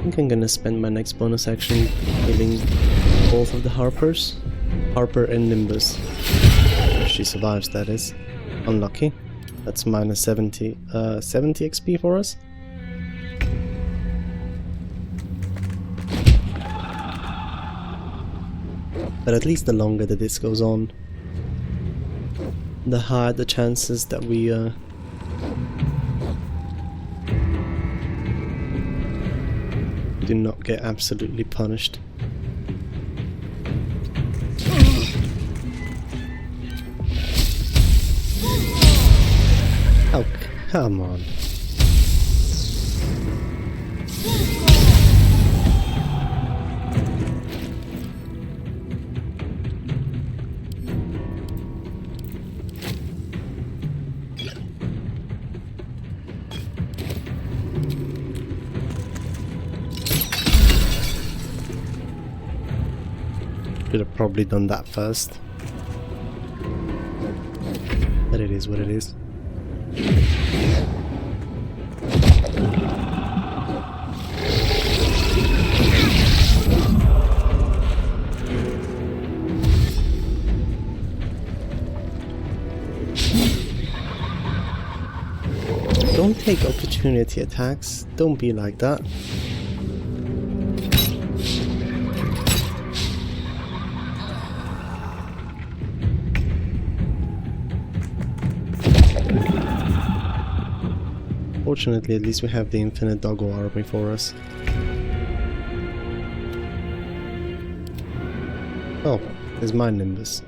think I'm gonna spend my next bonus action killing both of the Harpers. Harper and Nimbus. If she survives, that is. Unlucky. That's minus 70 XP for us. But at least the longer that this goes on, the higher the chances that we do not get absolutely punished. Oh, come on. Should have probably done that first. But it is what it is. Don't take opportunity attacks. Don't be like that. Fortunately, at least we have the infinite doggo army for us. Oh, there's my Nimbus.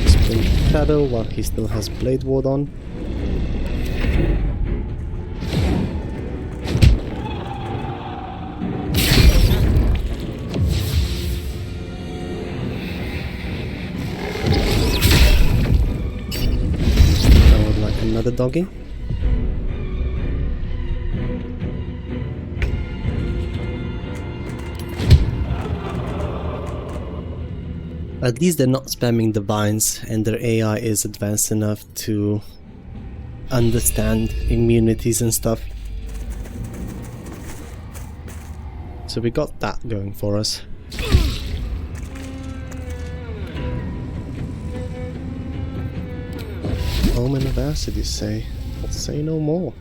Spin Shadow while he still has Blade Ward on. Another doggy. At least they're not spamming the vines and their AI is advanced enough to understand immunities and stuff. So we got that going for us. Omen of acid, you say? I'll say no more.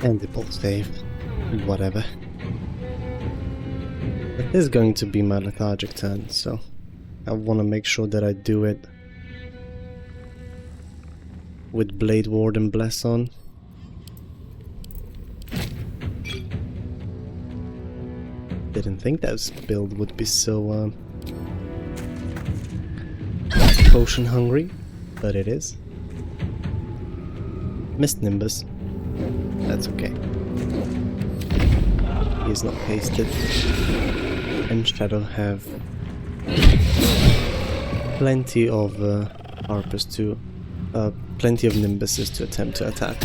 And the bolt save. Whatever. It is going to be my lethargic turn, so I want to make sure that I do it with Blade Ward and Bless on. Didn't think that build would be so potion hungry, but it is. Missed Nimbus. That's okay. He's not pasted. And Shadow have plenty of Harpers to, plenty of Nimbuses to attempt to attack.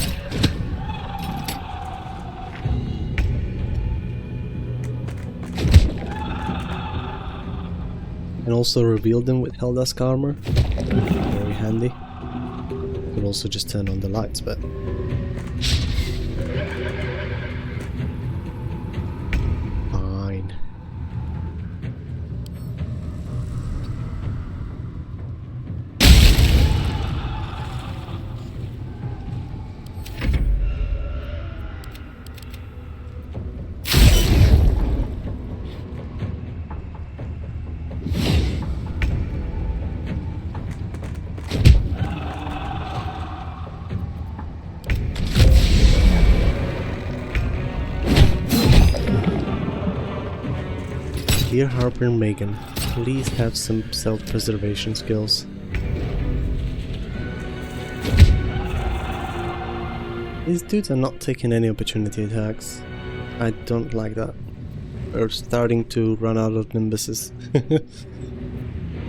and also reveal them with Helldusk armor. Very handy. Could also just turn on the lights, but fine. Dear Harper and Megan, please have some self-preservation skills. These dudes are not taking any opportunity attacks. I don't like that. We're starting to run out of nimbuses.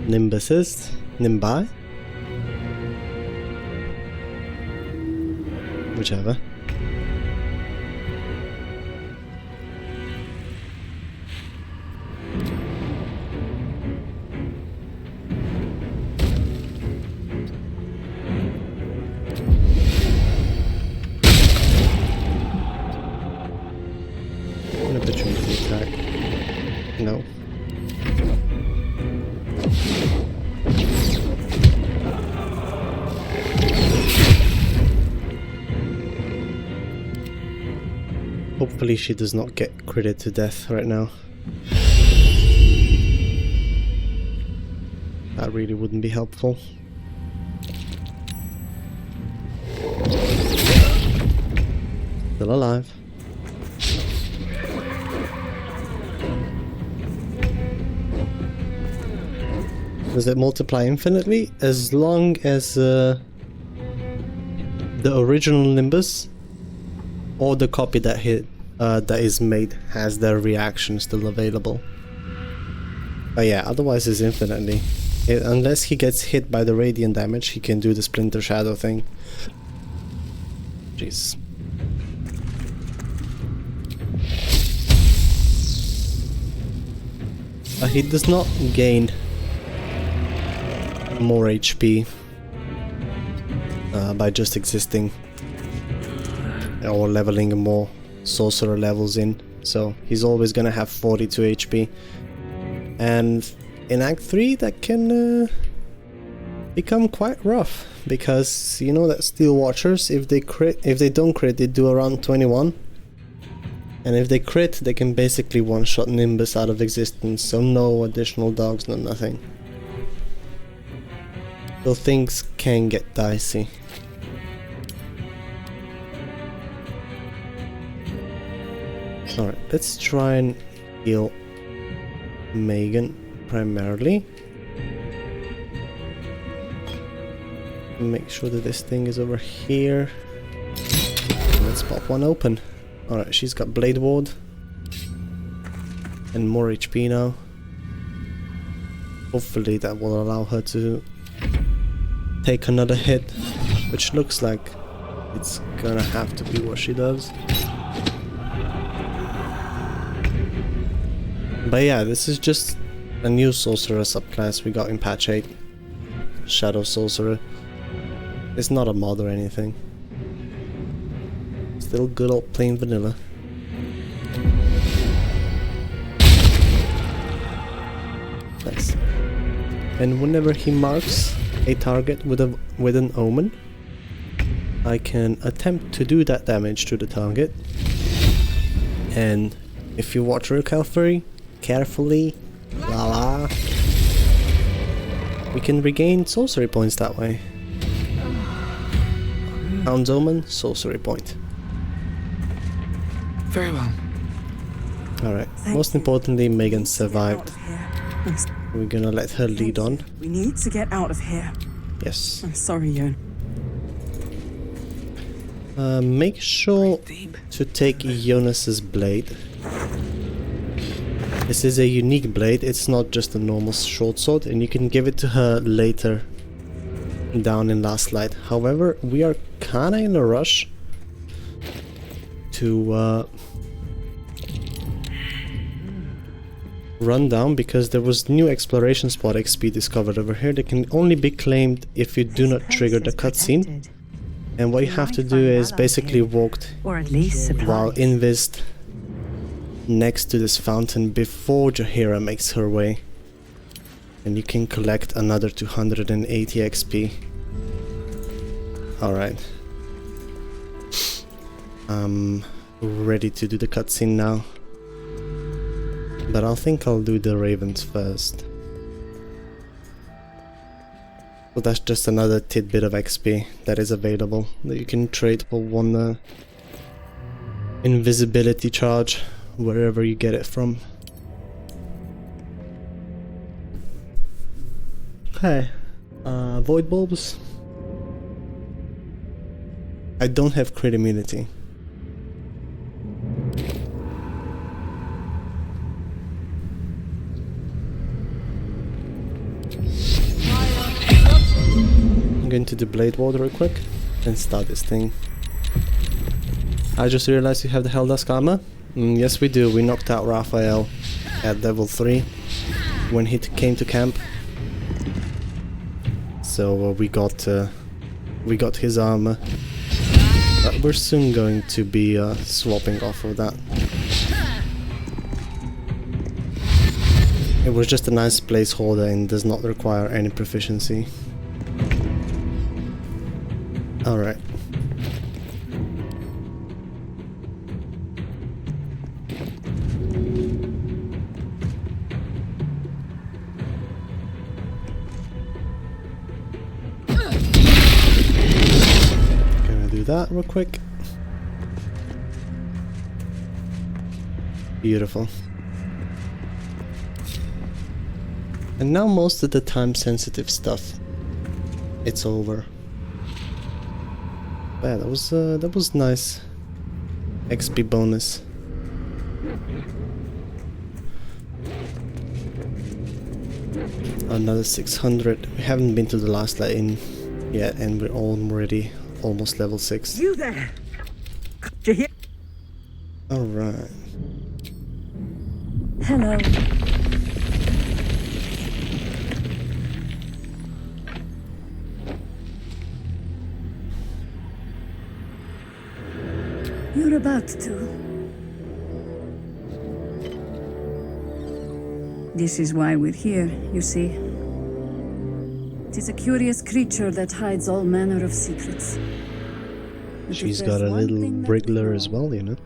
Nimbuses? Nimbi? Whichever. An opportunity attack. No. Hopefully she does not get critted to death right now. That really wouldn't be helpful. Still alive. Does it multiply infinitely? As long as the original Nimbus or the copy that is made has their reaction still available. But yeah, otherwise it's infinitely. Unless he gets hit by the radiant damage, he can do the Splinter Shadow thing. Jeez. But he does not gain more HP by just existing or leveling more sorcerer levels in, so he's always gonna have 42 HP, and in Act 3 that can become quite rough, because you know that Steel Watchers, if they don't crit, they do around 21, and if they crit they can basically one-shot Nimbus out of existence, so no additional dogs, no nothing. So things can get dicey. Alright, let's try and heal Megan primarily. Make sure that this thing is over here. And let's pop one open. Alright, she's got Blade Ward. And more HP now. Hopefully that will allow her to take another hit, which looks like it's gonna have to be what she does. But yeah, this is just a new sorcerer subclass we got in patch 8. Shadow Sorcerer. It's not a mod or anything. Still good old plain vanilla. Nice. And whenever he marks a target with an omen, I can attempt to do that damage to the target, and if you watch Rook carefully, we can regain sorcery points that way. Hound's Omen, sorcery point. Very well. Alright, most importantly, Megan survived. We're gonna let her lead on. We need to get out of here. Yes. I'm sorry, Yon. Make sure to take Jonas's blade. This is a unique blade, it's not just a normal short sword, and you can give it to her later down in Last Light. However, we are kinda in a rush to rundown because there was new exploration spot XP discovered over here that can only be claimed if you do not trigger the cutscene. And what you have to do is basically walk while invised next to this fountain before Jaheira makes her way. And you can collect another 280 XP. Alright. I'm ready to do the cutscene now. But I think I'll do the ravens first. So that's just another tidbit of XP that is available that you can trade for one invisibility charge wherever you get it from. Okay, void bulbs. I don't have crit immunity. I'm going to do blade ward real quick and start this thing. I just realized you have the Helldusk armor. Yes we do, we knocked out Raphael at level 3 when he came to camp. So we got his armor. But we're soon going to be swapping off of that. It was just a nice placeholder and does not require any proficiency. Alright. Gonna do that real quick. Beautiful. And now most of the time sensitive stuff, it's over. Yeah, that was nice. XP bonus. Another 600. We haven't been to the last inn yet, and we're already almost level 6. You there? Did you hear? All right. Hello. You're about to. This is why we're here, you see. It is a curious creature that hides all manner of secrets. And She's if got there's a one little thing that wriggler we as know, well, you know.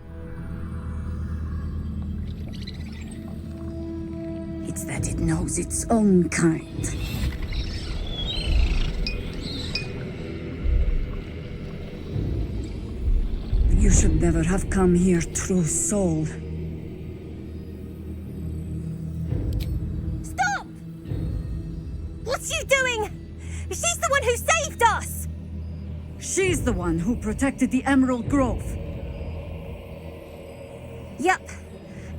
it's that it knows its own kind. You should never have come here, true soul. Stop! What's you doing? She's the one who saved us! She's the one who protected the Emerald Grove. Yup.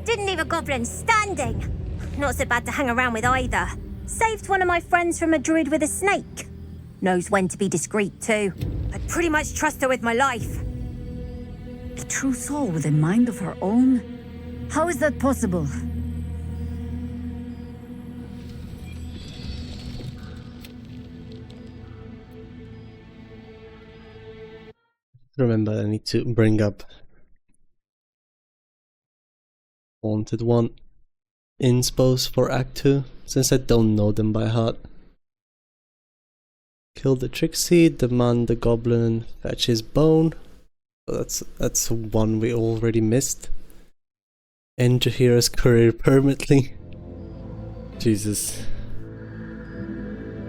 Didn't leave a goblin standing. Not so bad to hang around with either. Saved one of my friends from a druid with a snake. Knows when to be discreet too. I'd pretty much trust her with my life. A true soul with a mind of her own? How is that possible? Remember, I need to bring up Haunted One inspos for Act 2, since I don't know them by heart. Kill the Trixie, demand the goblin, fetch his bone. That's one we already missed. End Jaheira's career permanently. Jesus.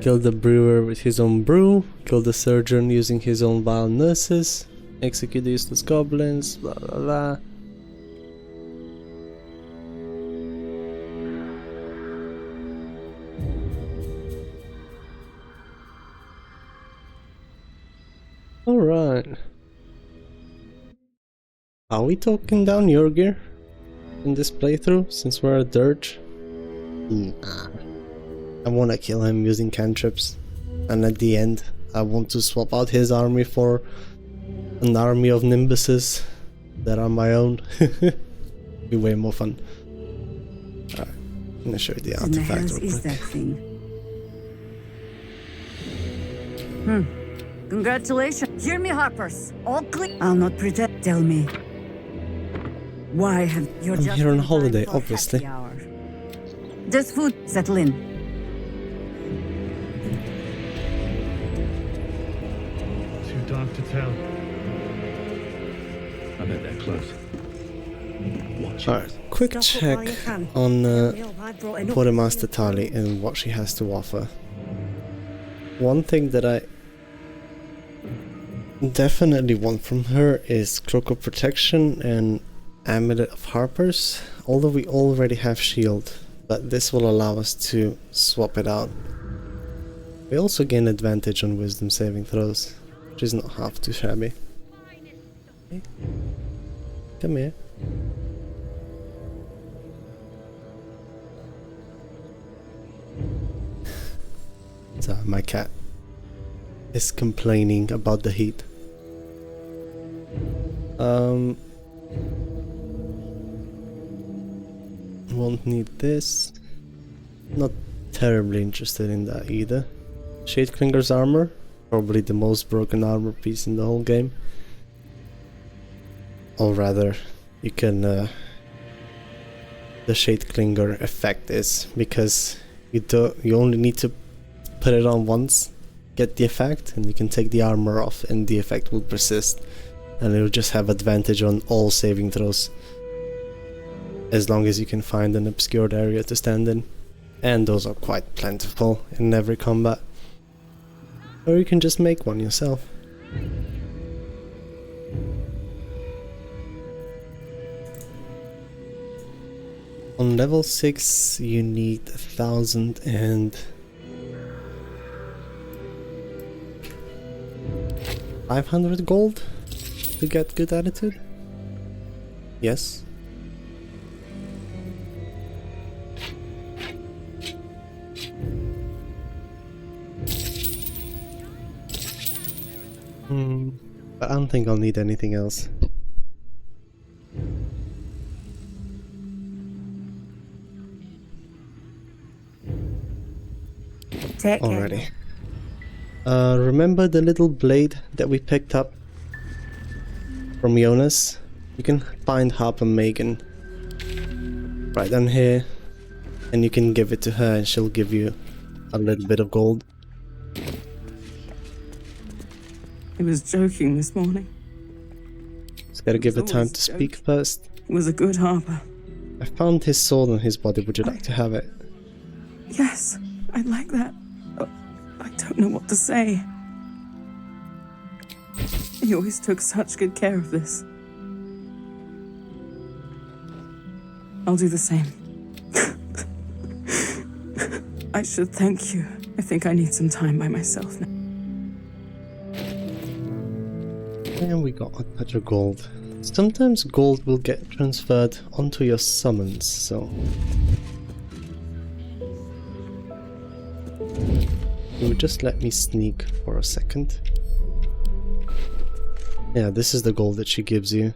Kill the brewer with his own brew. Kill the surgeon using his own vile nurses. Execute the useless goblins. Blah blah blah. Alright. Are we talking down your gear in this playthrough, since we're a dirge? Nah. I wanna kill him using cantrips, and at the end I want to swap out his army for an army of nimbuses that are my own. Be way more fun. Alright. I'm gonna show you the In the artifact hells real is quick. that thing? Congratulations. Hear me, Harpers. All clear. I'll not pretend. Tell me. Why have you I'm just here on in time holiday, for obviously. happy hour? Just food. Settle in. Too dark to tell. I bet they're close. Watch it. Alright, quick Stop it check while you can. on Well, I brought enough. Quartermaster Tali and what she has to offer. One thing that I definitely want from her is Cloak of Protection and Amulet of Harpers, although we already have Shield, but this will allow us to swap it out. We also gain advantage on Wisdom saving throws, which is not half too shabby. Come here. So my cat is complaining about the heat. Won't need this. Not terribly interested in that either. Shadeclinger's armor, probably the most broken armor piece in the whole game. Or rather, you can the Shadeclinger effect is because you only need to put it on once, get the effect, and you can take the armor off and the effect will persist, and it'll just have advantage on all saving throws as long as you can find an obscured area to stand in, and those are quite plentiful in every combat. Or you can just make one yourself. On level 6 you need 1,500 gold to get good attitude? Yes. But I don't think I'll need anything else. Take care. Already. Remember the little blade that we picked up from Jonas? You can find Harper Megan right down here, and you can give it to her and she'll give you a little bit of gold. He was joking this morning. Just gotta give it time to speak first. He was a good harper. I found his sword on his body, would you like to have it? Yes, I'd like that. I don't know what to say. He always took such good care of this. I'll do the same. I should thank you. I think I need some time by myself now. And we got a touch of gold. Sometimes gold will get transferred onto your summons, so... You would just let me sneak for a second. Yeah, this is the gold that she gives you.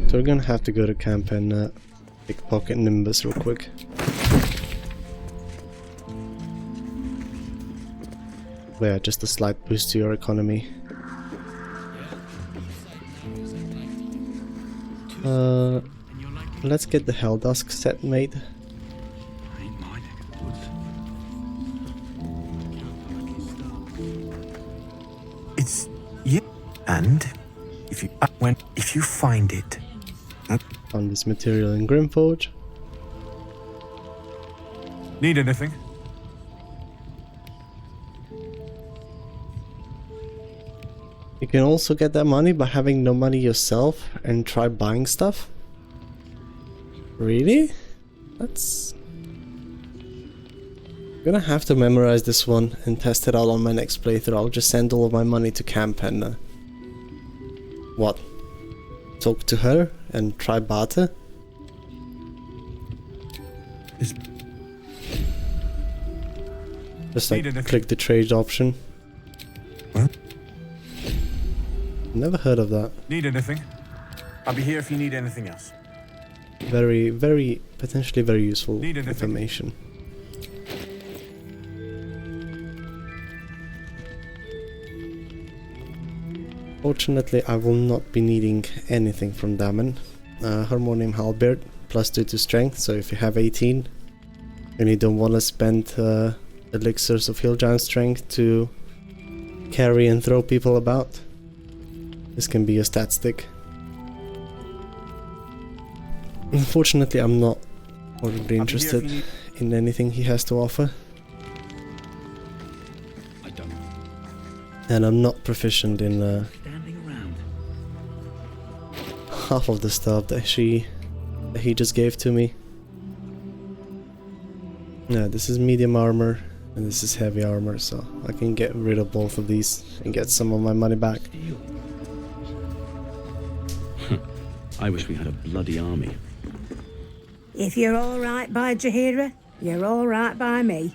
So we're gonna have to go to camp and pickpocket Nimbus real quick. Yeah, just a slight boost to your economy. Let's get the Helldusk set made. It's you, and if you find it. Found this material in Grimforge. Need anything? You can also get that money by having no money yourself and try buying stuff. Really? That's... I'm gonna have to memorize this one and test it out on my next playthrough. I'll just send all of my money to camp and... what? Talk to her and try barter? Just like click the trade option. Never heard of that. Need anything? I'll be here if you need anything else. very potentially very useful information. Fortunately, I will not be needing anything from Dammon. Harmonium Halberd, +2 to strength, so if you have 18 and you don't want to spend elixirs of Hill Giant strength to carry and throw people about, this can be a stat stick. Unfortunately, I'm not horribly interested in anything he has to offer. And I'm not proficient in half of the stuff that he just gave to me. Yeah, this is medium armor and this is heavy armor, so I can get rid of both of these and get some of my money back. I wish we had a bloody army. If you're all right by Jaheira, you're all right by me.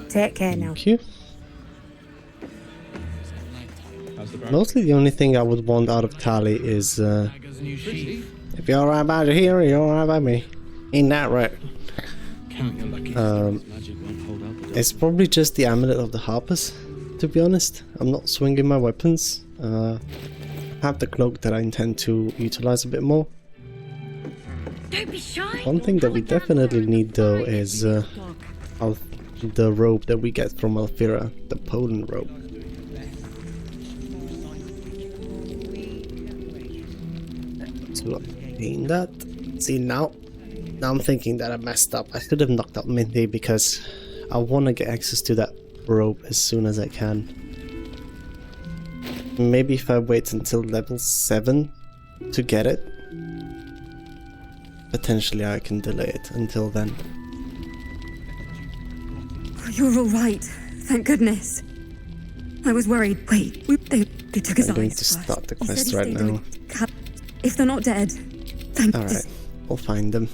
Take care now. Thank you. Mostly the only thing I would want out of Tali is if you're alright by here, you're alright by me. Ain't that right? It's probably just the Amulet of the Harpers, to be honest. I'm not swinging my weapons. I have the cloak that I intend to utilize a bit more. Don't be shy. One thing that we definitely need though is the robe that we get from Alfira, the Poland robe. To obtain that. See, now I'm thinking that I messed up. I should have knocked out Minty because I want to get access to that robe as soon as I can. Maybe if I wait until level 7 to get it, potentially I can delay it until then. You're all right. Thank goodness. I was worried. Wait, they took his eyes. I'm going to start the quest right now. If they're not dead, thank Alright, we'll find them.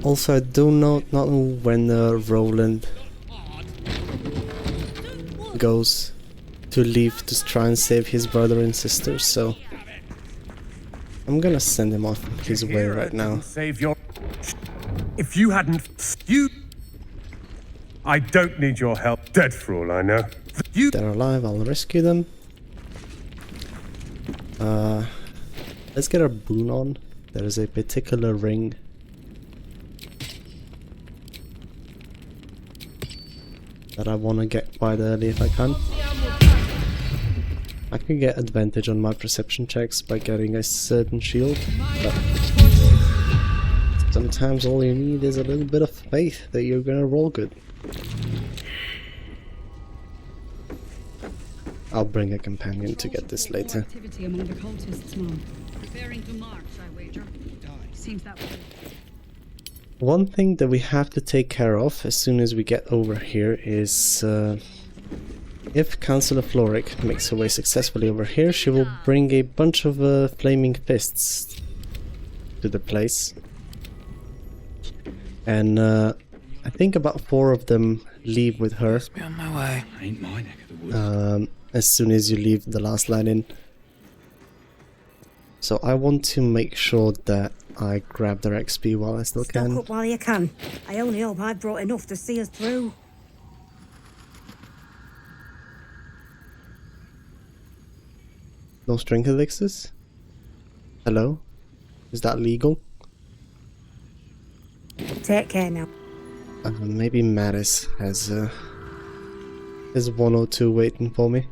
Also, I do not know when Roland goes to leave to try and save his brother and sister, so I'm gonna send him off his way right now. Save your... If you hadn't... I don't need your help. Dead for all I know. If they're alive, I'll rescue them. Let's get our boon on. There is a particular ring that I want to get quite early if I can. I can get advantage on my perception checks by getting a certain shield, but sometimes all you need is a little bit of faith that you're gonna roll good. I'll bring a companion to get this later. Activity among the cultists, Mom. Preparing to march, I wager. Seems that way. One thing that we have to take care of as soon as we get over here is if Councillor Floric makes her way successfully over here, she will bring a bunch of flaming fists to the place. And I think about 4 of them leave with her. Be on my way. Ain't my neck of the woods. As soon as you leave the last line in. So I want to make sure that I grab their XP while I still can. Stock up while you can. I only hope I brought enough to see us through. No strength elixirs? Hello? Is that legal? Take care now. Maybe Mattis has 1 or 2 waiting for me.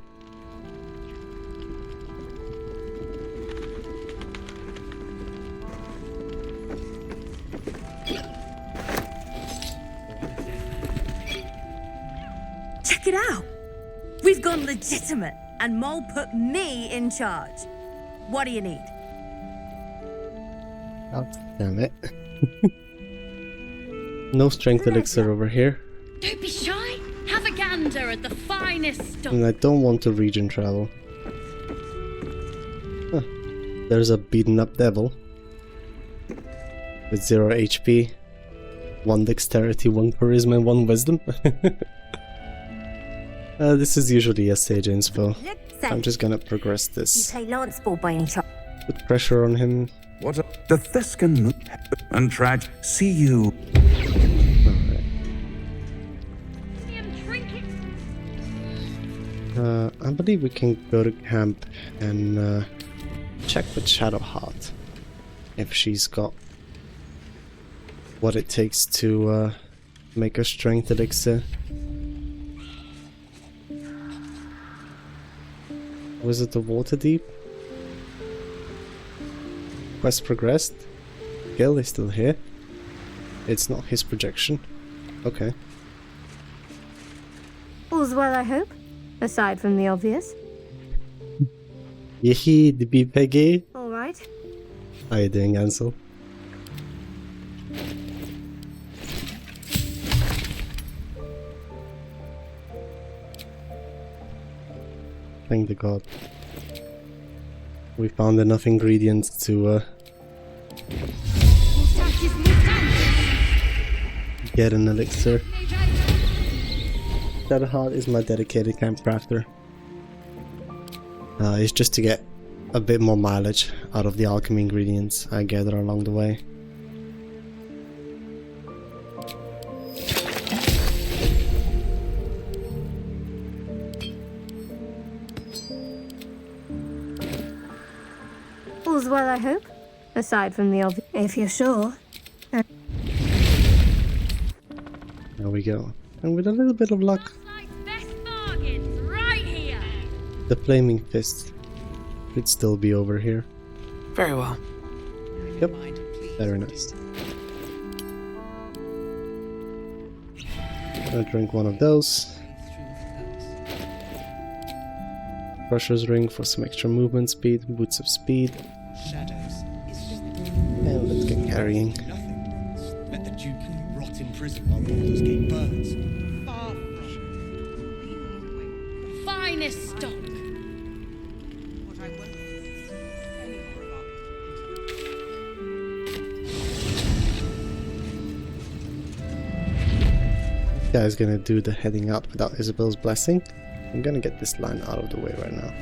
Check it out! We've gone legitimate, and Mole put me in charge. What do you need? Oh, damn it. No strength elixir over here. Don't be shy. Have a gander at the finest stock. And I don't want to region travel. There's a beaten up devil with 0 HP, 1 dexterity, 1 charisma, and 1 wisdom. This is usually a stage inspo. I'm just gonna progress You this. play lance ball by any chance? Put pressure on him. What a... The Thescan and Trag. See you. I believe we can go to camp and check with Shadowheart if she's got what it takes to make a strength elixir. Wizard of Waterdeep. Quest progressed. Gil is still here. It's not his projection. Okay. All's well, I hope. Aside from the obvious. Yehi, the bee Peggy. All right. How you doing, Ansel? Thank the god. We found enough ingredients to get an elixir. Shadowheart is my dedicated camp crafter. It's just to get a bit more mileage out of the alchemy ingredients I gather along the way. All's well, I hope. Aside from the obvious. If you're sure. There we go. And with a little bit of luck, the flaming fist could still be over here. Very well. Yep, very nice. I'll drink one of those. Crusher's ring for some extra movement speed, boots of speed. And let's get carrying. Let the Duke rot in prison while Baldur's Gate burns. Finest stock. This guy's gonna do the heading out without Isabel's blessing. I'm gonna get this line out of the way right now.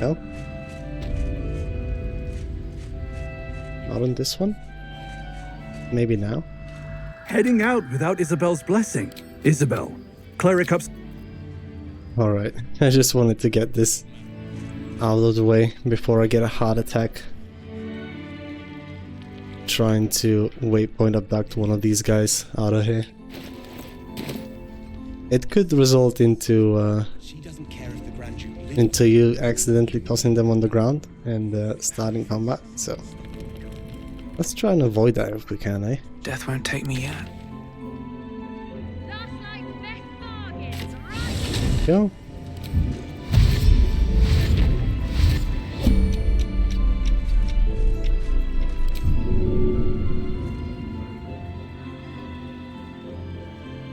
No? Not on this one? Maybe now? Heading out without Isabel's blessing. Isabel, cleric ups. Alright, I just wanted to get this out of the way before I get a heart attack. Trying to waypoint abduct one of these guys out of here. It could result into you accidentally tossing them on the ground and starting combat, so let's try and avoid that if we can, eh? Death won't take me yet. Go.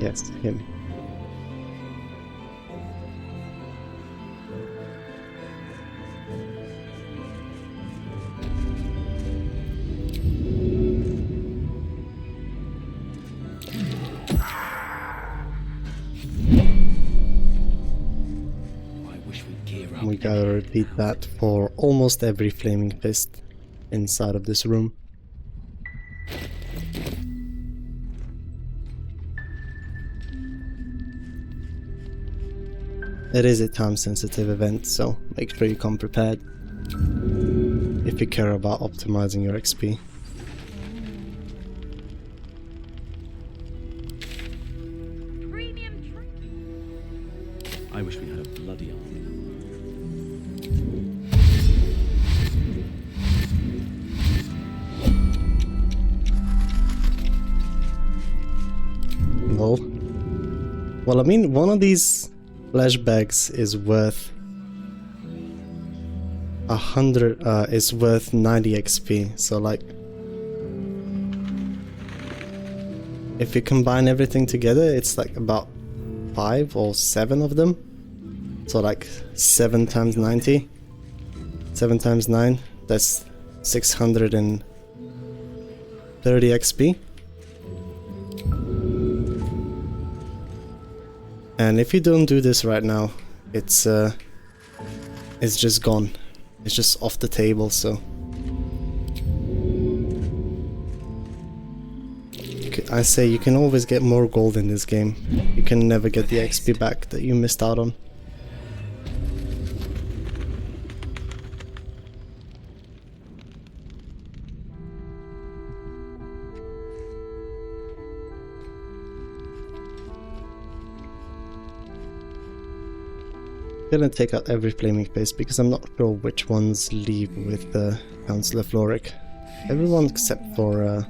Yes, hear me. We gotta repeat that for almost every flaming fist inside of this room. It is a time-sensitive event, so make sure you come prepared if you care about optimizing your XP. I wish we had a bloody army. Well, I mean, one of these flashbacks is worth 100. Is worth 90 XP. So, like, if you combine everything together, it's like about 5 or 7 of them. So, like 7 times 90, 7 times 9, That's 630 XP. And if you don't do this right now, it's just gone. It's just off the table, so I say you can always get more gold in this game. You can never get the XP back that you missed out on. I'm gonna take out every flaming face because I'm not sure which ones leave with Councillor Floric. Everyone except for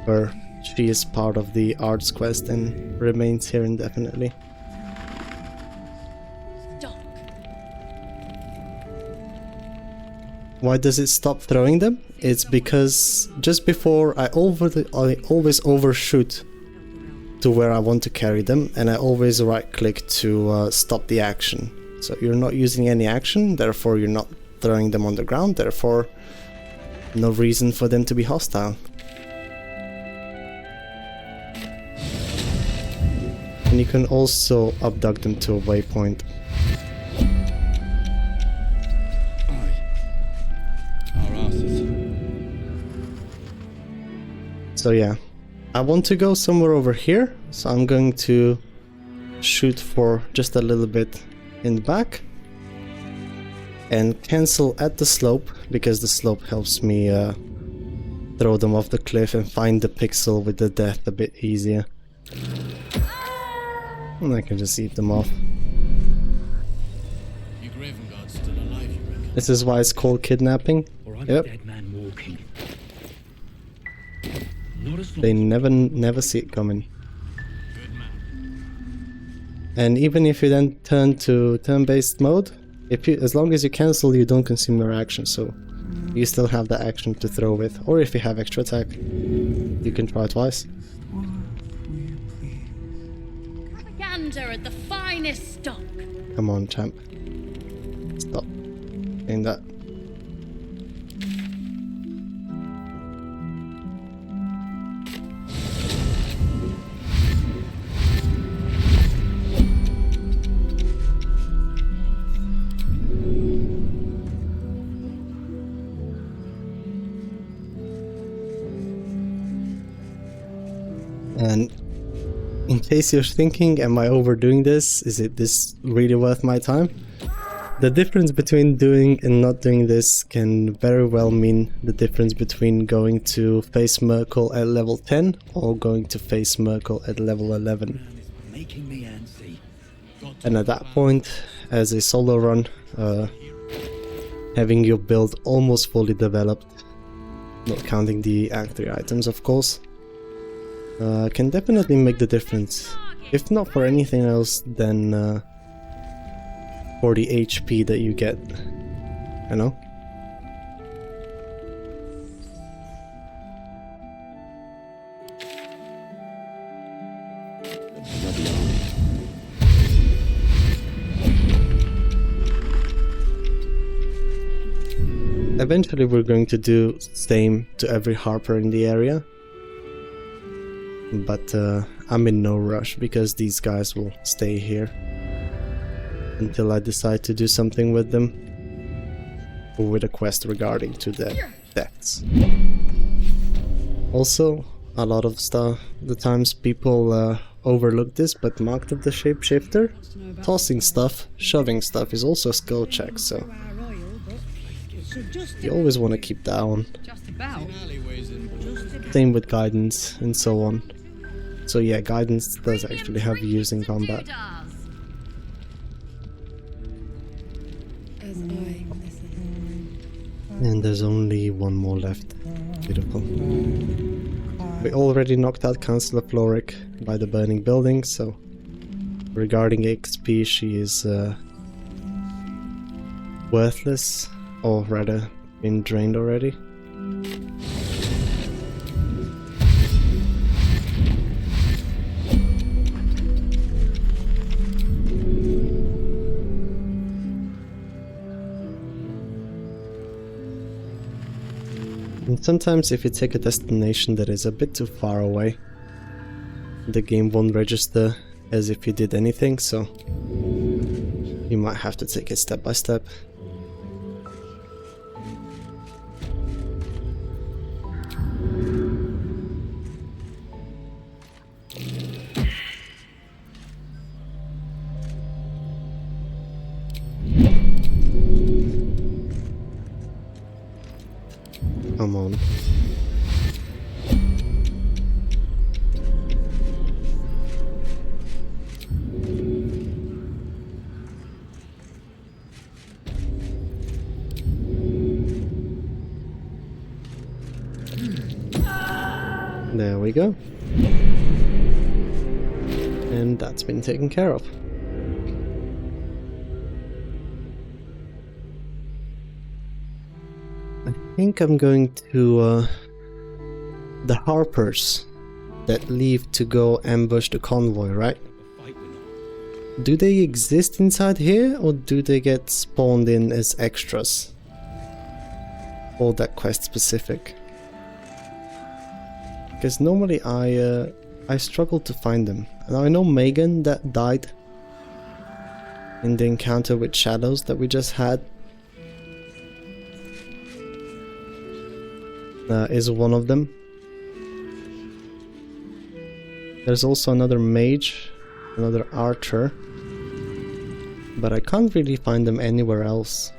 her. She is part of the arts quest and remains here indefinitely. Why does it stop throwing them? It's because just before I always overshoot to where I want to carry them, and I always right click to stop the action. So you're not using any action, therefore you're not throwing them on the ground, therefore no reason for them to be hostile. And you can also abduct them to a waypoint. So yeah, I want to go somewhere over here, so I'm going to shoot for just a little bit in the back and cancel at the slope, because the slope helps me throw them off the cliff and find the pixel with the death a bit easier. And I can just eat them off. This is why it's called kidnapping. Yep. They never see it coming. And even if you then turn to turn-based mode, as long as you cancel, you don't consume your action, so you still have the action to throw with. Or if you have extra attack, you can try twice. Propaganda at the finest stock. Come on, champ. Stop saying that. And in case you're thinking, am I overdoing this? Is this really worth my time? The difference between doing and not doing this can very well mean the difference between going to face Merkel at level 10 or going to face Merkel at level 11. And at that point, as a solo run, having your build almost fully developed, not counting the Act 3 items of course, can definitely make the difference, if not for anything else than for the HP that you get, you know? Eventually we're going to do same to every Harper in the area. But I'm in no rush because these guys will stay here until I decide to do something with them, or with a quest regarding to their deaths. Also, a lot of the times people overlook this, but Marked of the Shapeshifter, tossing stuff, shoving stuff is also a skill check, so you always want to keep that on. Same with guidance and so on. So yeah, guidance does actually have use in combat. And there's only one more left. Beautiful. We already knocked out Councillor Floric by the burning building, so regarding XP she is worthless, or rather been drained already. And sometimes if you take a destination that is a bit too far away, the game won't register as if you did anything, so you might have to take it step by step. Come on. There we go. And that's been taken care of. I think I'm going to the Harpers that leave to go ambush the convoy, right? Do they exist inside here, or do they get spawned in as extras? Or that quest specific? Because normally I struggle to find them. And I know Megan that died in the encounter with shadows that we just had is one of them. There's also another mage, another archer, but I can't really find them anywhere else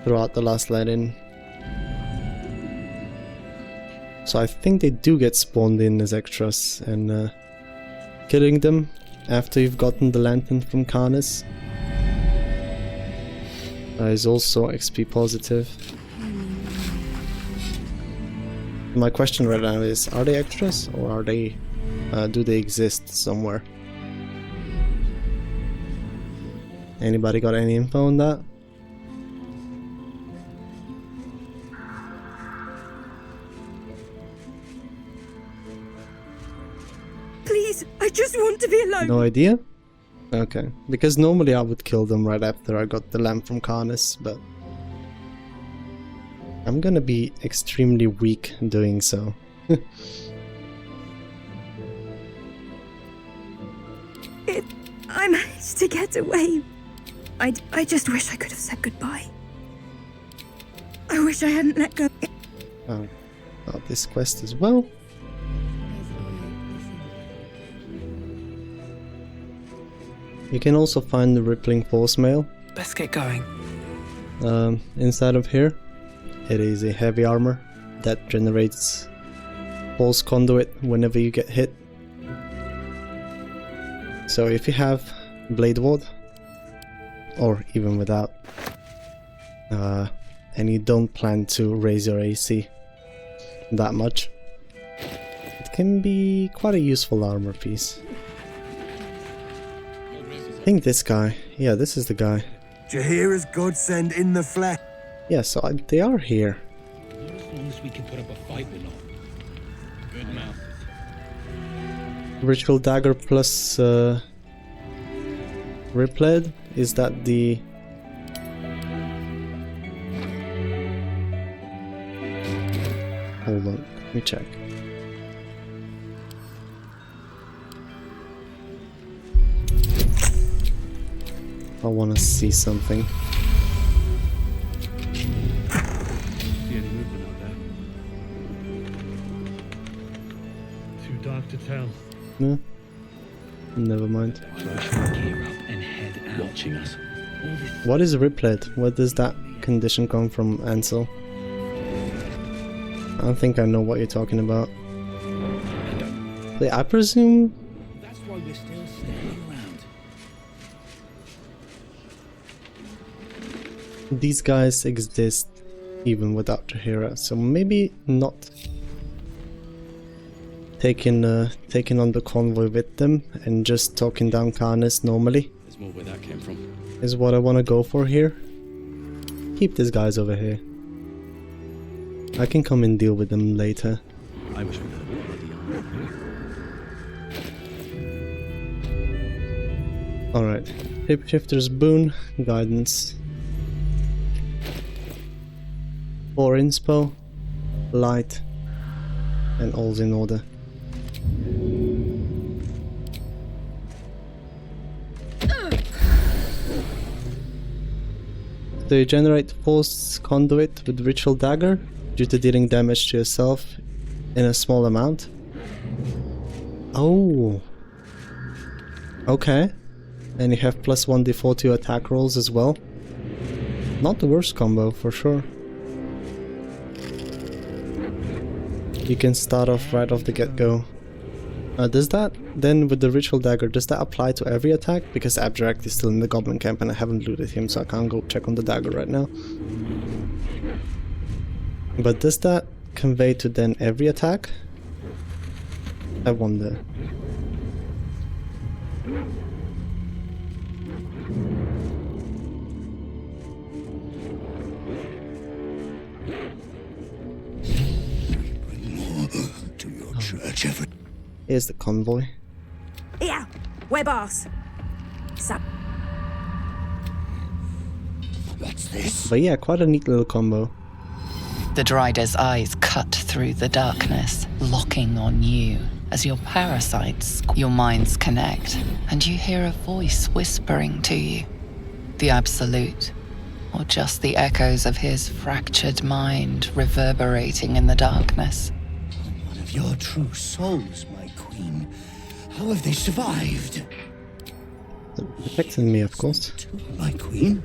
throughout the last let-in. So I think they do get spawned in as extras, and killing them after you've gotten the lantern from Canis is also XP positive. My question right now is, are they extras, or are they do they exist somewhere? Anybody got any info on that? Please, I just want to be alone. No idea? Okay, because normally I would kill them right after I got the lamp from Canis, but I'm gonna be extremely weak doing so. I managed to get away. I just wish I could have said goodbye. I wish I hadn't let go. Oh, got this quest as well. You can also find the Rippling Force Mail. Let's get going. Inside of here, it is a heavy armor that generates pulse conduit whenever you get hit. So if you have Blade Ward, or even without, and you don't plan to raise your AC that much, it can be quite a useful armor piece. I think this guy, yeah, this is the guy. Jaheira's godsend in the flesh. Yeah, so they are here. As long as we can put up a fight, we're not. Good mouth. Ritual Dagger plus Ripled, is that the... Hold on, let me check. I want to see something. See any movement out there? Too dark to tell. No? Never mind. Gear up and head out. Watching us. What is Ripled? Where does that condition come from, Ansel? I don't think I know what you're talking about. I presume... That's why we're still standing around. These guys exist even without Jaheira, so maybe not taking on the convoy with them and just talking down Canis normally. There's more where that came from. Is what I want to go for here. Keep these guys over here. I can come and deal with them later. I wish we had a bloody army. Alright. Shapeshifter's Boon, Guidance. 4 inspo, light, and all's in order. So you generate force conduit with ritual dagger due to dealing damage to yourself in a small amount. Oh. Okay. And you have plus 1d4 to your attack rolls as well. Not the worst combo for sure. You can start off right off the get-go. Does that, then with the ritual dagger, does that apply to every attack? Because Abject is still in the goblin camp and I haven't looted him, so I can't go check on the dagger right now. But does that convey to then every attack? I wonder. To your church every. Here's the convoy. Yeah, we're boss. So. What's this? But yeah, quite a neat little combo. The Drider's eyes cut through the darkness, locking on you. As your parasites, your minds connect, and you hear a voice whispering to you. The Absolute, or just the echoes of his fractured mind reverberating in the darkness. One of your true souls, my queen. How have they survived? Protecting me, of course. My queen?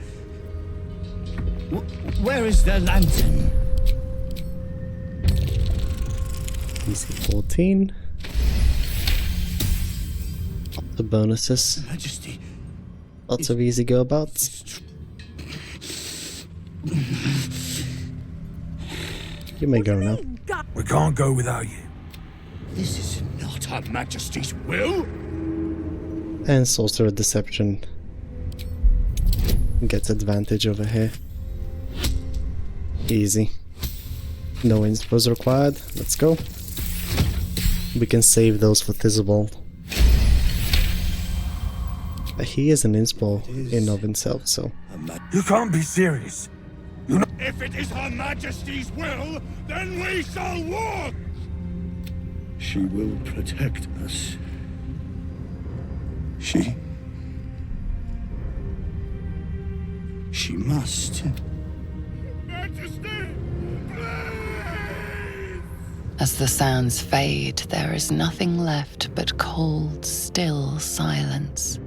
Where is their lantern? Easy 14. Lots of bonuses. Majesty. Lots of easy go abouts. You may go now. We can't go without you. This is not Her Majesty's will. And Sorcerer Deception gets advantage over here. Easy. No inspos required. Let's go. We can save those for Thizzlebolt. He is an inspo in of himself, so. You can't be serious. You know. If it is Her Majesty's will, then we shall walk. She will protect us. She must. Majesty, please! As the sounds fade, there is nothing left but cold, still silence.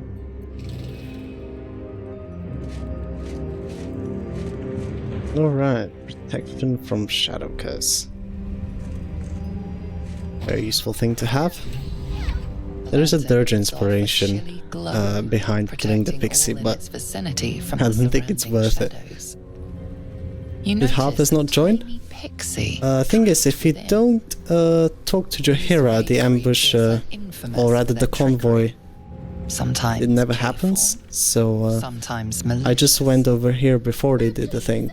Alright, protection from Shadow Curse. Very useful thing to have. There is a dirge inspiration behind killing the pixie, but I don't think it's worth it. Did Harper's not join? Thing is, if you don't talk to Jaheira, the ambush, or rather the convoy, it never happens. So I just went over here before they did the thing.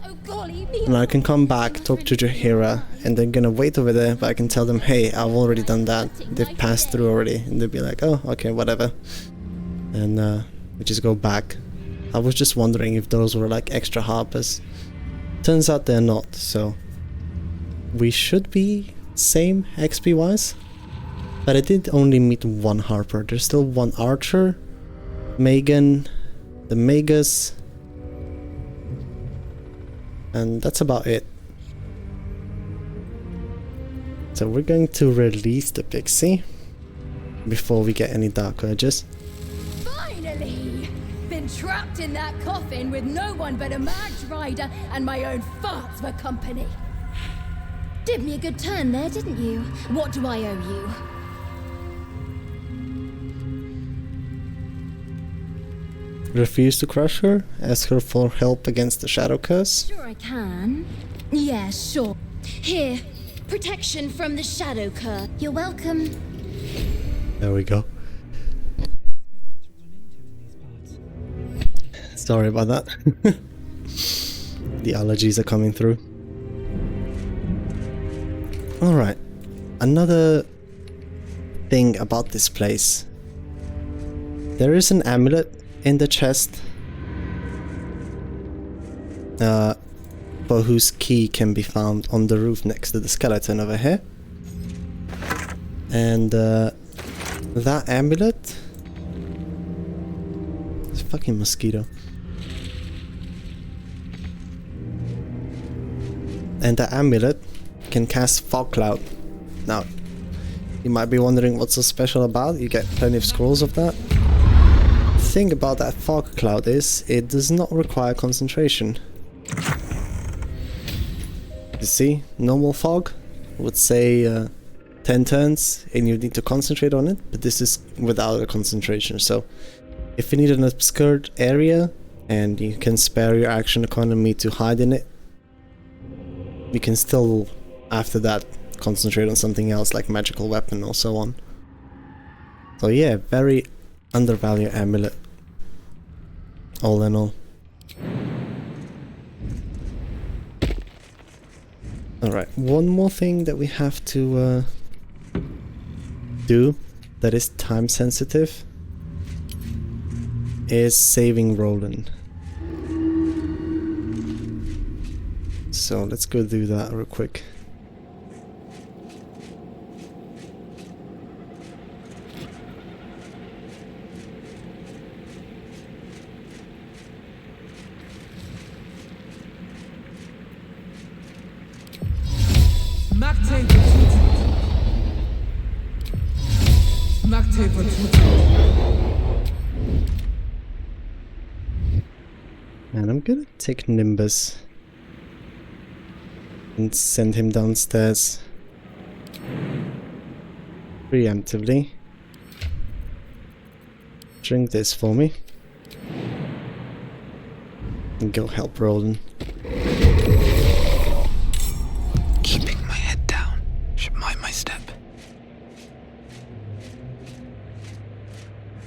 And I can come back, talk to Jaheira, and they're gonna wait over there, but I can tell them, hey, I've already done that. They've passed through already. And they'll be like, oh, okay, whatever. And we just go back. I was just wondering if those were like extra Harpers. Turns out they're not, so we should be same XP wise. But I did only meet one Harper. There's still one Archer, Megan, the Magus, and that's about it. So we're going to release the Pixie before we get any Dark Urges. Finally! Been trapped in that coffin with no one but a mad rider and my own farts for company. Did me a good turn there, didn't you? What do I owe you? Refuse to crush her? Ask her for help against the Shadow Curse? Sure I can. Yeah, sure. Here, protection from the Shadow Curse. You're welcome. There we go. Sorry about that. The allergies are coming through. Alright. Another thing about this place. There is an amulet in the chest. But example, whose key can be found on the roof next to the skeleton over here. And that amulet... It's a fucking mosquito. And the amulet can cast fog cloud. Now, you might be wondering what's so special about it. You get plenty of scrolls of that. The thing about that fog cloud is it does not require concentration. You see, normal fog would say 10 turns and you need to concentrate on it, but this is without a concentration. So if you need an obscured area and you can spare your action economy to hide in it, you can still, after that, concentrate on something else like magical weapon or so on. So yeah, very undervalued amulet, all in all. Alright, one more thing that we have to do that is time sensitive is saving Roland. So let's go do that real quick. And I'm gonna take Nimbus and send him downstairs preemptively. Drink this for me and go help Roland. Keeping my head down should mind my step.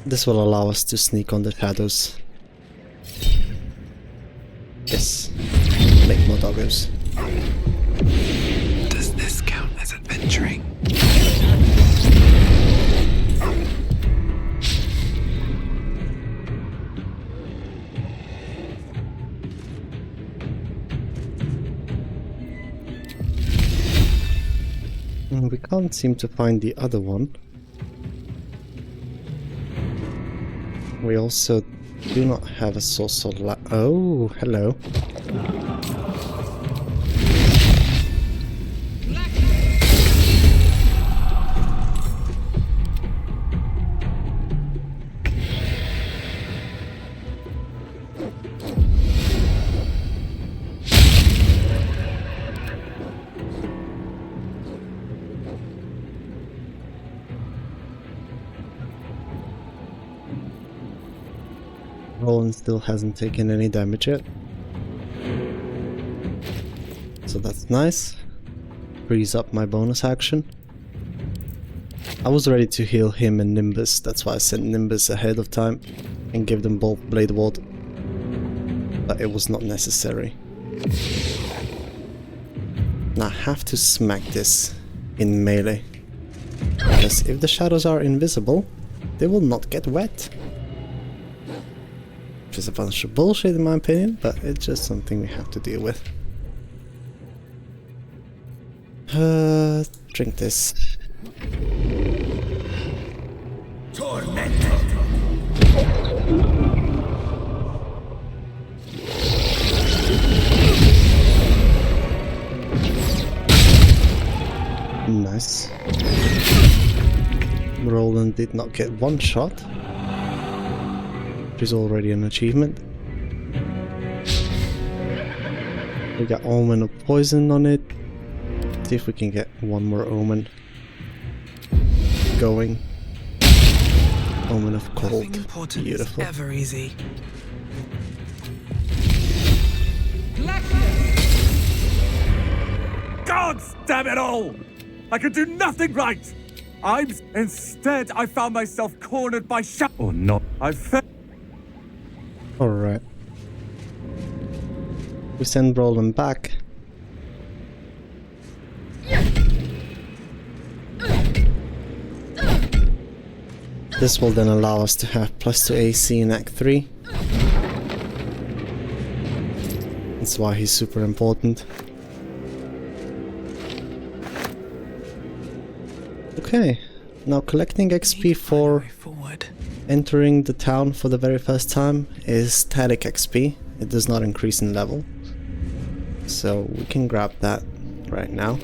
This will allow us to sneak on the shadows. Yes, make more doggos. Does this count as adventuring? We can't seem to find the other one. We also do not have a source of light. Oh, hello. Roland still hasn't taken any damage yet, so that's nice. Frees up my bonus action. I was ready to heal him and Nimbus, that's why I sent Nimbus ahead of time and give them both Blade Ward, but it was not necessary. Now I have to smack this in melee, because if the shadows are invisible, they will not get wet. Which is a bunch of bullshit in my opinion, but it's just something we have to deal with. Drink this. Nice. Roland did not get one shot, which is already an achievement. We got Omen of Poison on it. See if we can get one more Omen going. Omen of Cold. Beautiful. Ever easy. God damn it all! I could do nothing right! Instead, I found myself cornered by or not. Alright. We send Roland back. This will then allow us to have +2 AC in Act 3. That's why he's super important. Okay, now collecting XP for entering the town for the very first time is static XP. It does not increase in level. So we can grab that right now.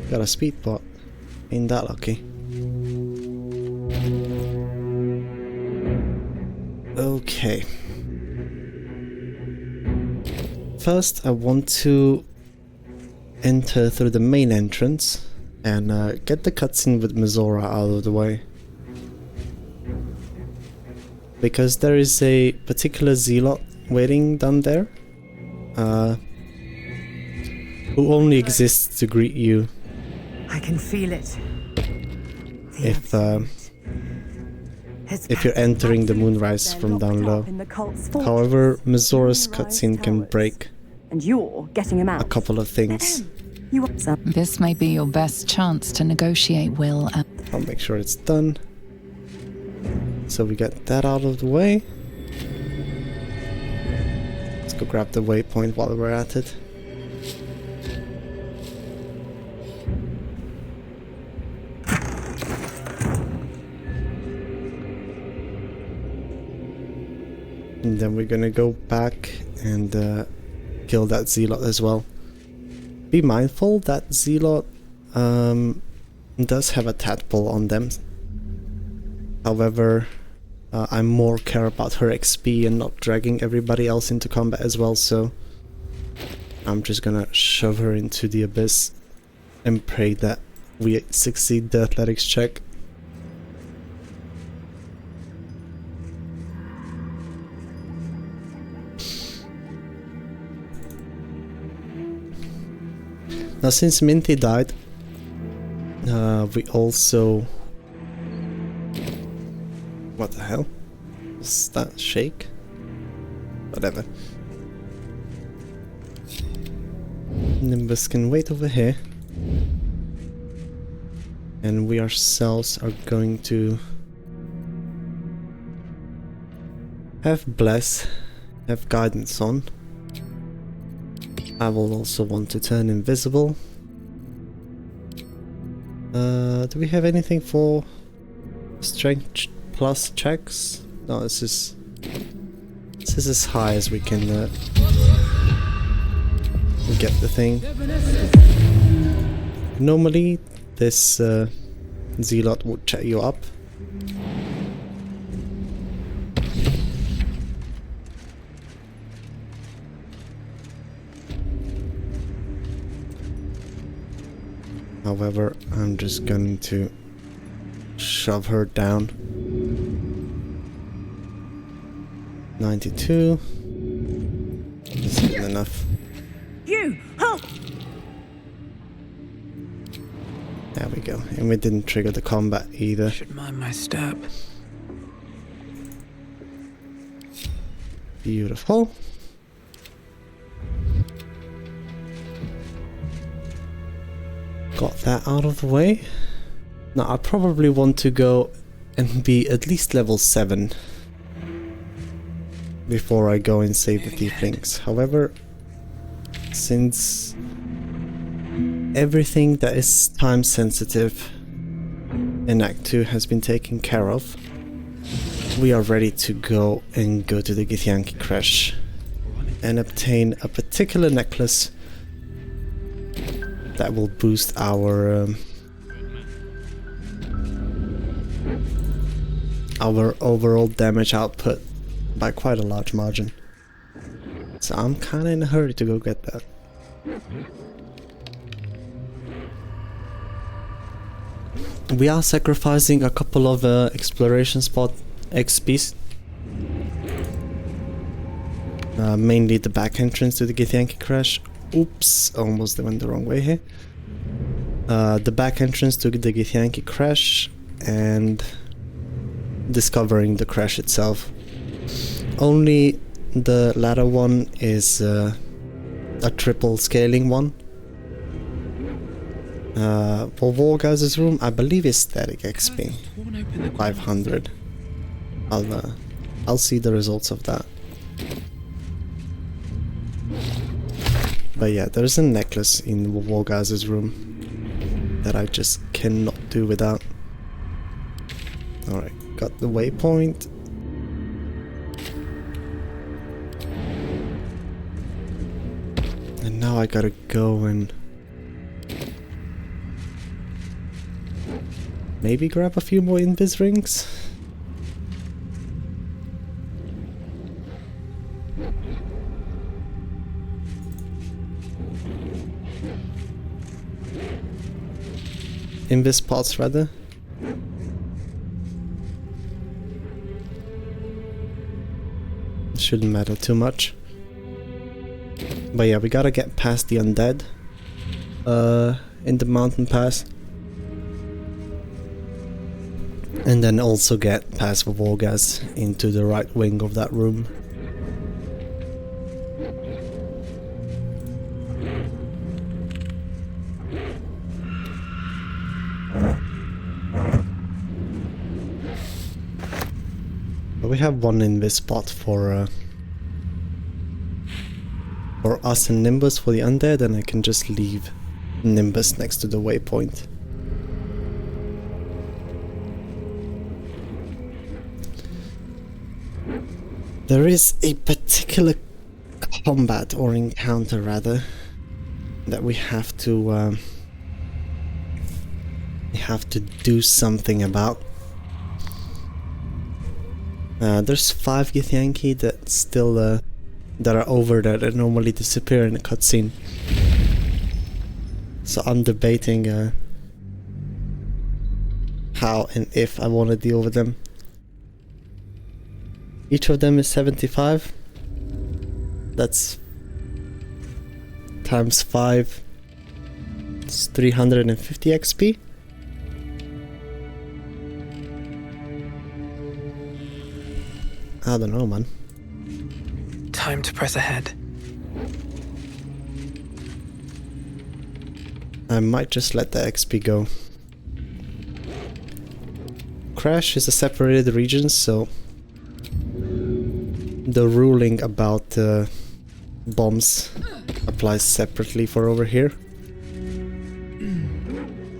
Got a speed bot. Ain't that lucky. Okay. First, I want to enter through the main entrance and get the cutscene with Mizora out of the way. Because there is a particular zealot waiting down there, who only exists to greet you. I can feel it. If you're entering the moonrise from down low. However, Mizora's cutscene can break and you're getting him out. a couple of things. This may be your best chance to negotiate, Will. I'll make sure it's done. So we get that out of the way. Let's go grab the waypoint while we're at it. And then we're gonna go back and kill that zealot as well. Be mindful that zealot does have a tadpole on them. However, I more care about her XP and not dragging everybody else into combat as well, so I'm just gonna shove her into the abyss and pray that we succeed the athletics check. Now, since Minty died, we also... What the hell? Is that shake? Whatever. Nimbus can wait over here. And we ourselves are going to have Bless, have Guidance on. I will also want to turn invisible. Do we have anything for strength plus checks? No, this is as high as we can get the thing. Normally this zealot would chat you up. However, I'm just going to shove her down. 92. This isn't enough. You halt! There we go. And we didn't trigger the combat either. Should mind my step. Beautiful. Got that out of the way. Now I probably want to go and be at least level 7 before I go and save the tieflings. However, since everything that is time sensitive in Act 2 has been taken care of, we are ready to go and go to the Githyanki Crash and obtain a particular necklace that will boost our overall damage output by quite a large margin. So I'm kinda in a hurry to go get that. We are sacrificing a couple of exploration spot XPs. Mainly the back entrance to the Githyanki Crash. Oops, almost went the wrong way here. The back entrance to the Githyanki Crash and discovering the crash itself. Only the latter one is a triple scaling one. For Vorgaz's room, I believe is static XP. 500. I'll I'll see the results of that. But yeah, there's a necklace in Volgaz's room that I just cannot do without. Alright, got the waypoint. And now I gotta go and maybe grab a few more invis rings. Invis pots rather. Shouldn't matter too much. But yeah, we gotta get past the undead in the mountain pass. And then also get past Volgaz into the right wing of that room. But we have one in this spot for us and Nimbus for the undead, and I can just leave Nimbus next to the waypoint. There is a particular combat or encounter rather that we have to do something about. There's 5 Githyanki that still that are over there that normally disappear in a cutscene. So I'm debating how and if I want to deal with them. Each of them is 75. That's times 5. It's 350 XP. I don't know, man. Time to press ahead. I might just let the XP go. Crash is a separated region, so the ruling about bombs applies separately for over here.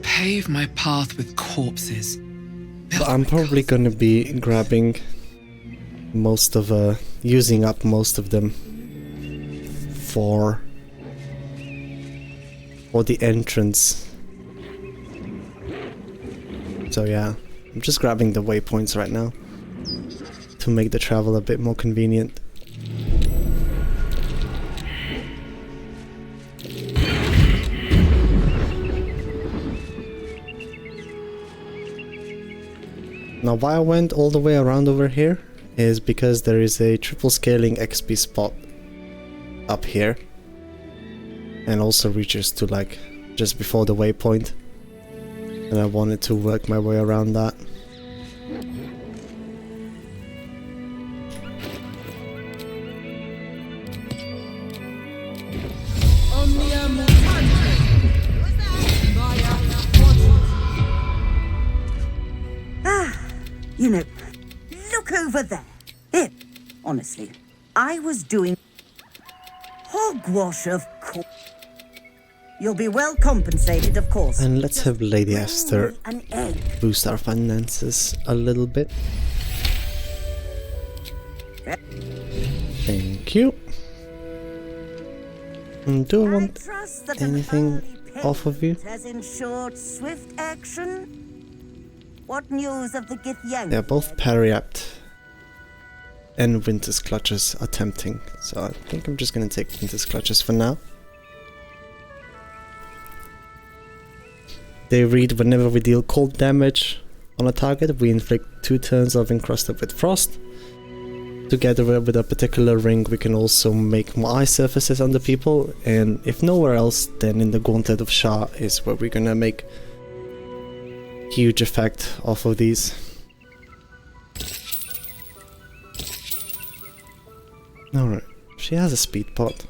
Pave my path with corpses. But I'm probably gonna be grabbing most of using up most of them for the entrance. So yeah, I'm just grabbing the waypoints right now to make the travel a bit more convenient. Now why I went all the way around over here is because there is a triple scaling XP spot up here, and also reaches to like just before the waypoint, and I wanted to work my way around that. You know, look over there. Here, honestly, I was doing hogwash, of course. You'll be well compensated, of course. And let's have Lady Esther An egg. boost our finances a little bit. Thank you. And do I want anything off of you? Has ensured swift action. What news of the Githyanki? They're both parry-apt and Winter's Clutches are tempting, so I think I'm just gonna take Winter's Clutches for now. They read whenever we deal cold damage on a target, we inflict 2 turns of encrusted with frost. Together with a particular ring, we can also make more ice surfaces on the people, and if nowhere else, then in the Gauntlet of Shah is where we're gonna make huge effect off of these. Alright, she has a speed pot.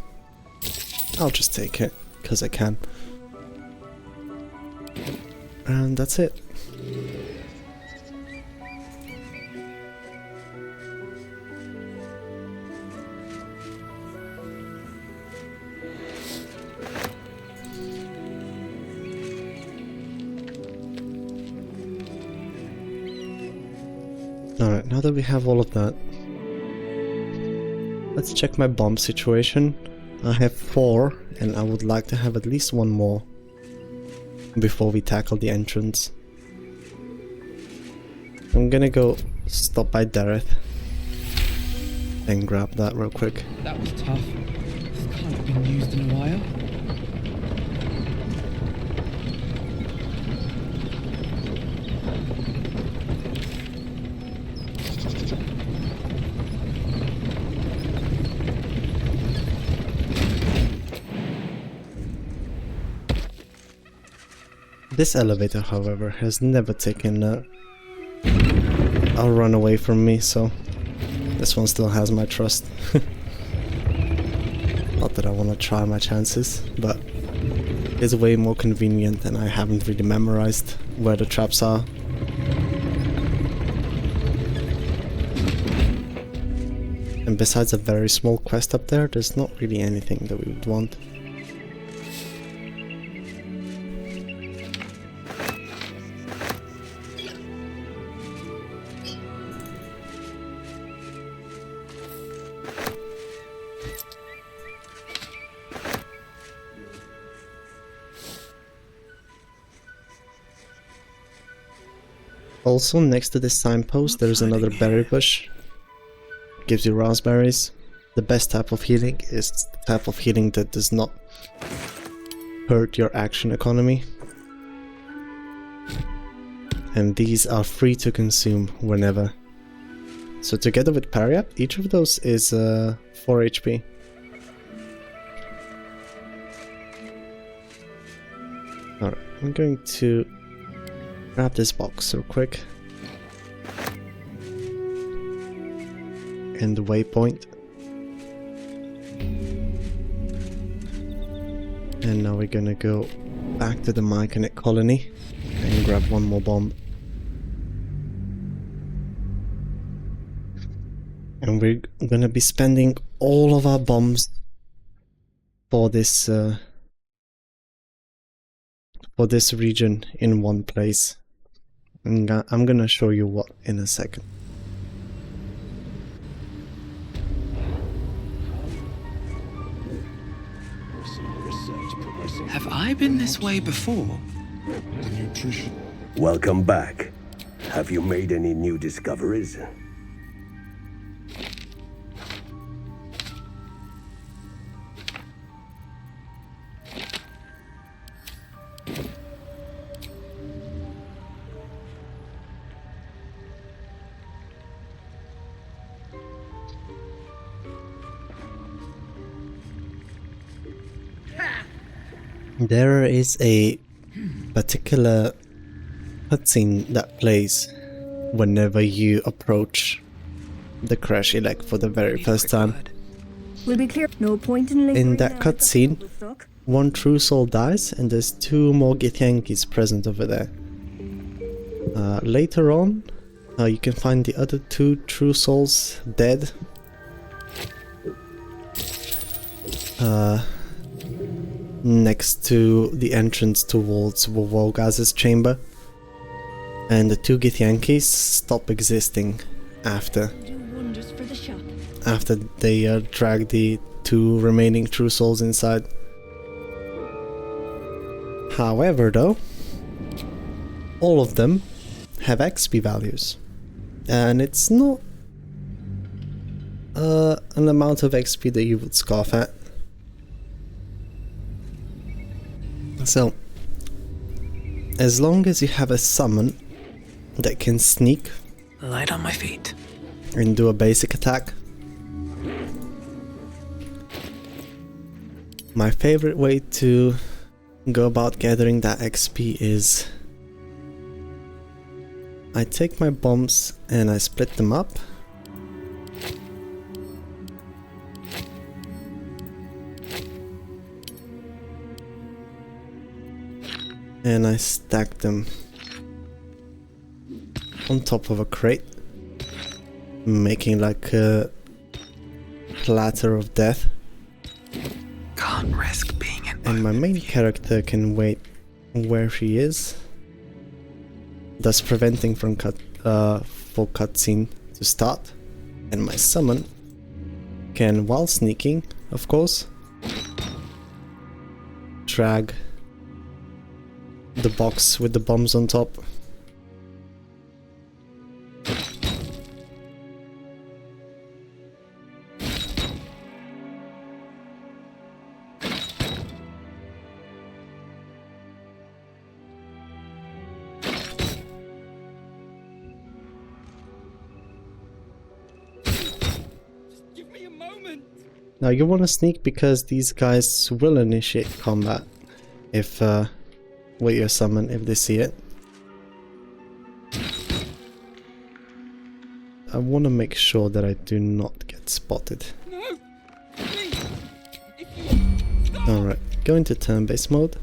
I'll just take it, because I can. And that's it. Alright, now that we have all of that, let's check my bomb situation. I have 4, and I would like to have at least 1 more before we tackle the entrance. I'm gonna go stop by Dareth and grab that real quick. That was tough. This can't have been used in a while. This elevator, however, has never taken a run away from me, so this one still has my trust. Not that I want to try my chances, but it's way more convenient and I haven't really memorized where the traps are. And besides a very small quest up there, there's not really anything that we would want. Also, next to this signpost, there's another berry bush. Gives you raspberries. The best type of healing is the type of healing that does not hurt your action economy. And these are free to consume whenever. So together with parry up, each of those is 4 HP. Alright, I'm going to grab this box real quick. And the waypoint. And now we're gonna go back to the Myconid colony and grab 1 more bomb. And we're gonna be spending all of our bombs for this region in one place. And I'm gonna show you what in a second. Have I been this way before? Welcome back. Have you made any new discoveries? There is a particular cutscene that plays whenever you approach the Crash Elect for the very first time. We'll be clear. No point in lingering. In that cutscene, 1 true soul dies and there's 2 more Githyankis present over there. Later on, you can find the other 2 true souls dead. Next to the entrance towards Wolgaz's chamber. And the 2 Githyankis stop existing after they drag the 2 remaining true souls inside. However though, all of them have XP values. And it's not an amount of XP that you would scoff at. So, as long as you have a summon that can sneak, Light on my feet, and do a basic attack, my favorite way to go about gathering that XP is I take my bombs and I split them up. And I stack them on top of a crate, making like a platter of death. Can't risk being in. And my main character can wait where she is, thus preventing from for cutscene to start, and my summon can, while sneaking, of course, drag the box with the bombs on top. Now you want to sneak because these guys will initiate combat if with your summon if they see it. I want to make sure that I do not get spotted. Alright, go into turn-based mode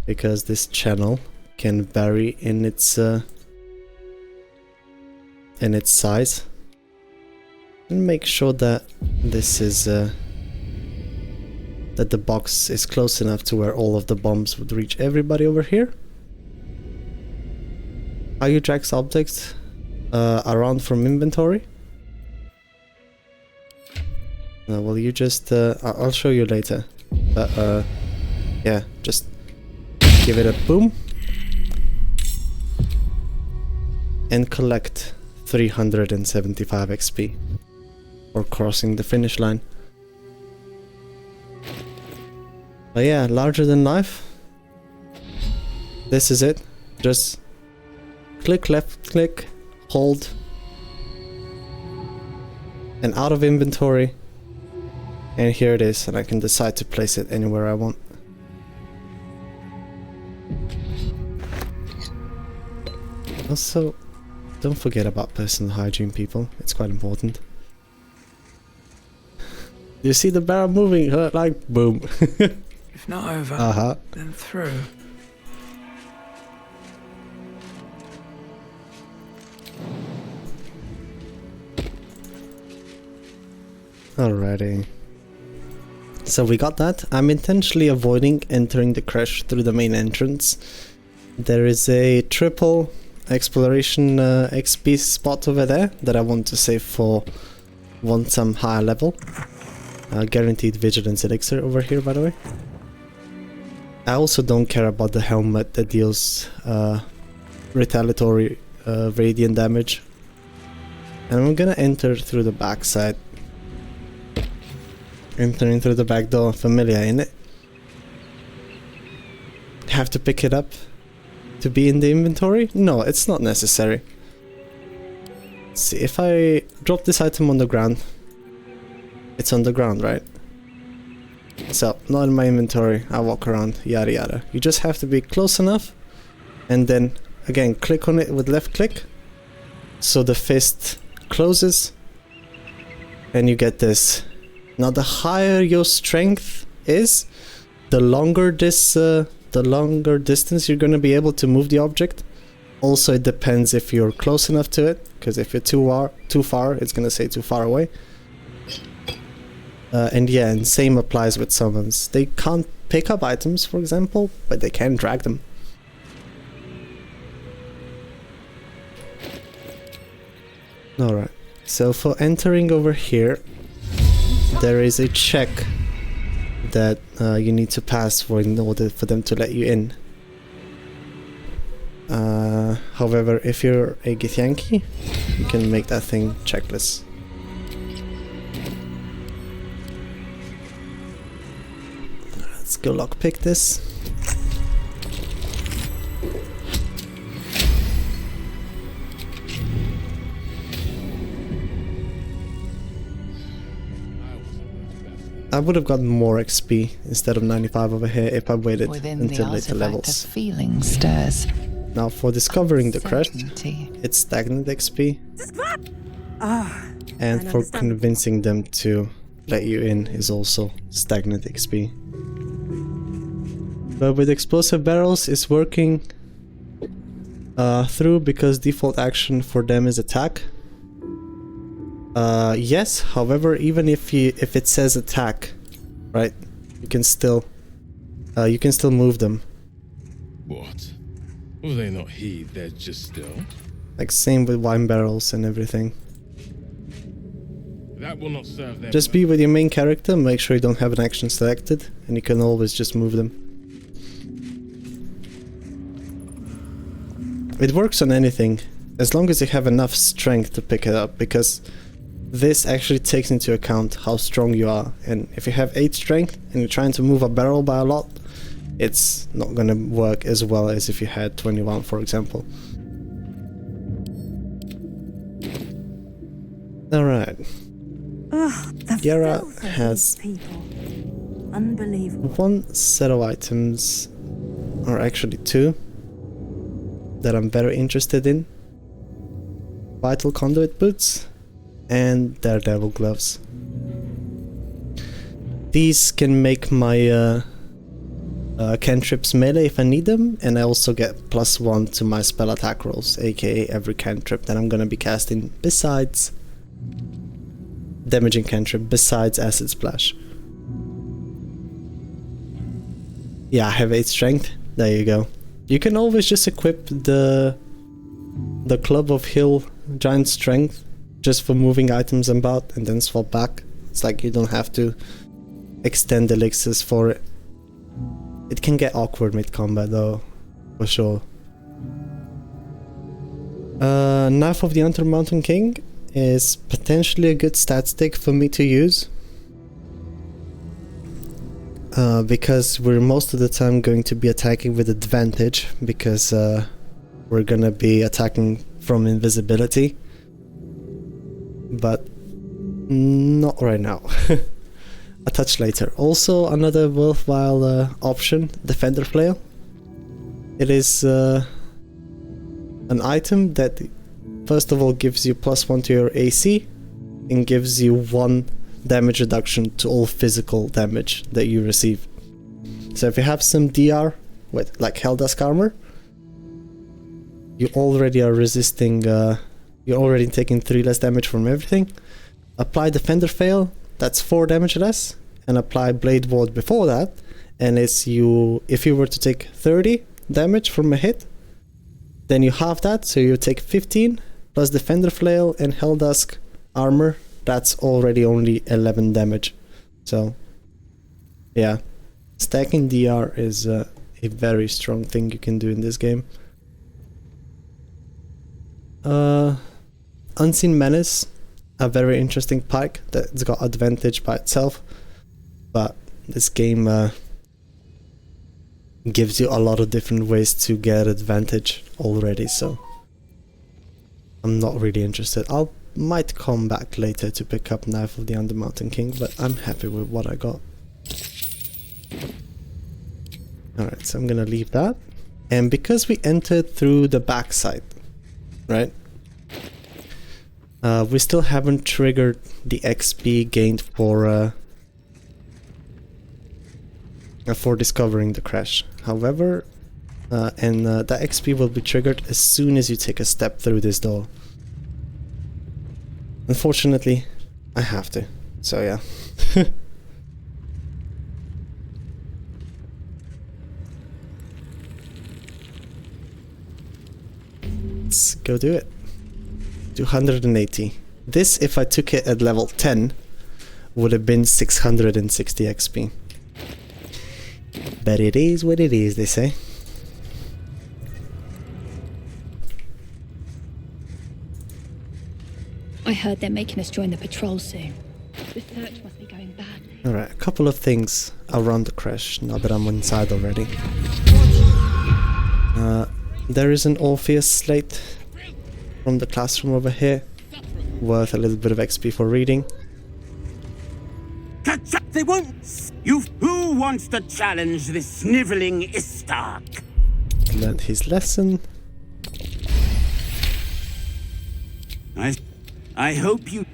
because this channel can vary in its size. And make sure that this is that the box is close enough to where all of the bombs would reach everybody over here. How you drag objects around from inventory? Well, you just I'll show you later. But yeah, just give it a boom and collect 375 XP. Or crossing the finish line. But yeah, larger than life. This is it. Just click, left click, hold, and out of inventory. And here it is, and I can decide to place it anywhere I want. Also, don't forget about personal hygiene, people. It's quite important. You see the barrel moving, like boom. If not over, then through. Alrighty. So we got that. I'm intentionally avoiding entering the crash through the main entrance. There is a triple exploration XP spot over there that I want to save for once I'm higher level. Guaranteed vigilance elixir over here, by the way. I also don't care about the helmet that deals retaliatory radiant damage. And I'm gonna enter through the back side. Entering through the back door, familiar, innit? Have to pick it up to be in the inventory? No, it's not necessary. Let's see, if I drop this item on the ground, it's on the ground, right? So, not in my inventory, I walk around, yada yada. You just have to be close enough, and then, again, click on it with left click, so the fist closes, and you get this. Now, the higher your strength is, the longer distance you're gonna be able to move the object. Also, it depends if you're close enough to it, because if you're too far, it's gonna say too far away. And yeah, and same applies with summons. They can't pick up items, for example, but they can drag them. Alright, so for entering over here, there is a check that you need to pass in order for them to let you in. However, if you're a Githyanki, you can make that thing checkless. Let's go lockpick this. I would have gotten more XP instead of 95 over here if I waited until later levels. Feeling stirs. Now for discovering the crash, it's stagnant XP. And for convincing them to let you in is also stagnant XP. But with explosive barrels, it's working through because default action for them is attack. Yes, however, even if it says attack, right, you can still move them. What? Will they not heed their just still? Like same with wine barrels and everything. That will not serve their Just be with your main character, make sure you don't have an action selected, and you can always just move them. It works on anything, as long as you have enough strength to pick it up, because this actually takes into account how strong you are, and if you have 8 strength and you're trying to move a barrel by a lot, it's not gonna work as well as if you had 21, for example. Alright. Yara has unbelievable. 1 set of items, or actually 2, that I'm very interested in. Vital Conduit Boots and Daredevil Gloves. These can make my cantrips melee if I need them, and I also get +1 to my spell attack rolls, aka every cantrip that I'm gonna be casting besides damaging cantrip, besides Acid Splash. Yeah, I have 8 strength, there you go. You can always just equip the Club of Hill Giant Strength just for moving items about and then swap back. It's like you don't have to extend elixirs for it. It can get awkward mid-combat though, for sure. Knife of the Undermountain King is potentially a good stat stick for me to use. Because we're most of the time going to be attacking with advantage, because we're gonna be attacking from invisibility. But not right now. A touch later. Also another worthwhile option, Defender Flail. It is an item that first of all gives you +1 to your AC and gives you 1 damage reduction to all physical damage that you receive. So if you have some DR with like Helldusk armor, you already are resisting, you're already taking 3 less damage from everything. Apply Defender Fail, that's 4 damage less, and apply Blade Ward before that, and it's if you were to take 30 damage from a hit, then you halve that, so you take 15 plus Defender Flail and Helldusk armor, that's already only 11 damage. So yeah, stacking DR is a very strong thing you can do in this game. Unseen Menace, a very interesting pike that's got advantage by itself, but this game gives you a lot of different ways to get advantage already, so I'm not really interested. I might come back later to pick up Knife of the Undermountain King, but I'm happy with what I got. Alright, so I'm gonna leave that. And because we entered through the backside, right? We still haven't triggered the XP gained for discovering the crash. However, that XP will be triggered as soon as you take a step through this door. Unfortunately, I have to. So yeah. Let's go do it. 280. This, if I took it at level 10, would have been 660 XP. But it is what it is, they say. I heard they're making us join the patrol soon. The search must be going badly. Alright, a couple of things around the crash, now that I'm inside already. There is an Orpheus slate from the classroom over here, worth a little bit of XP for reading. They won't. Who wants to challenge this sniveling Istark? Learned his lesson. I hope you.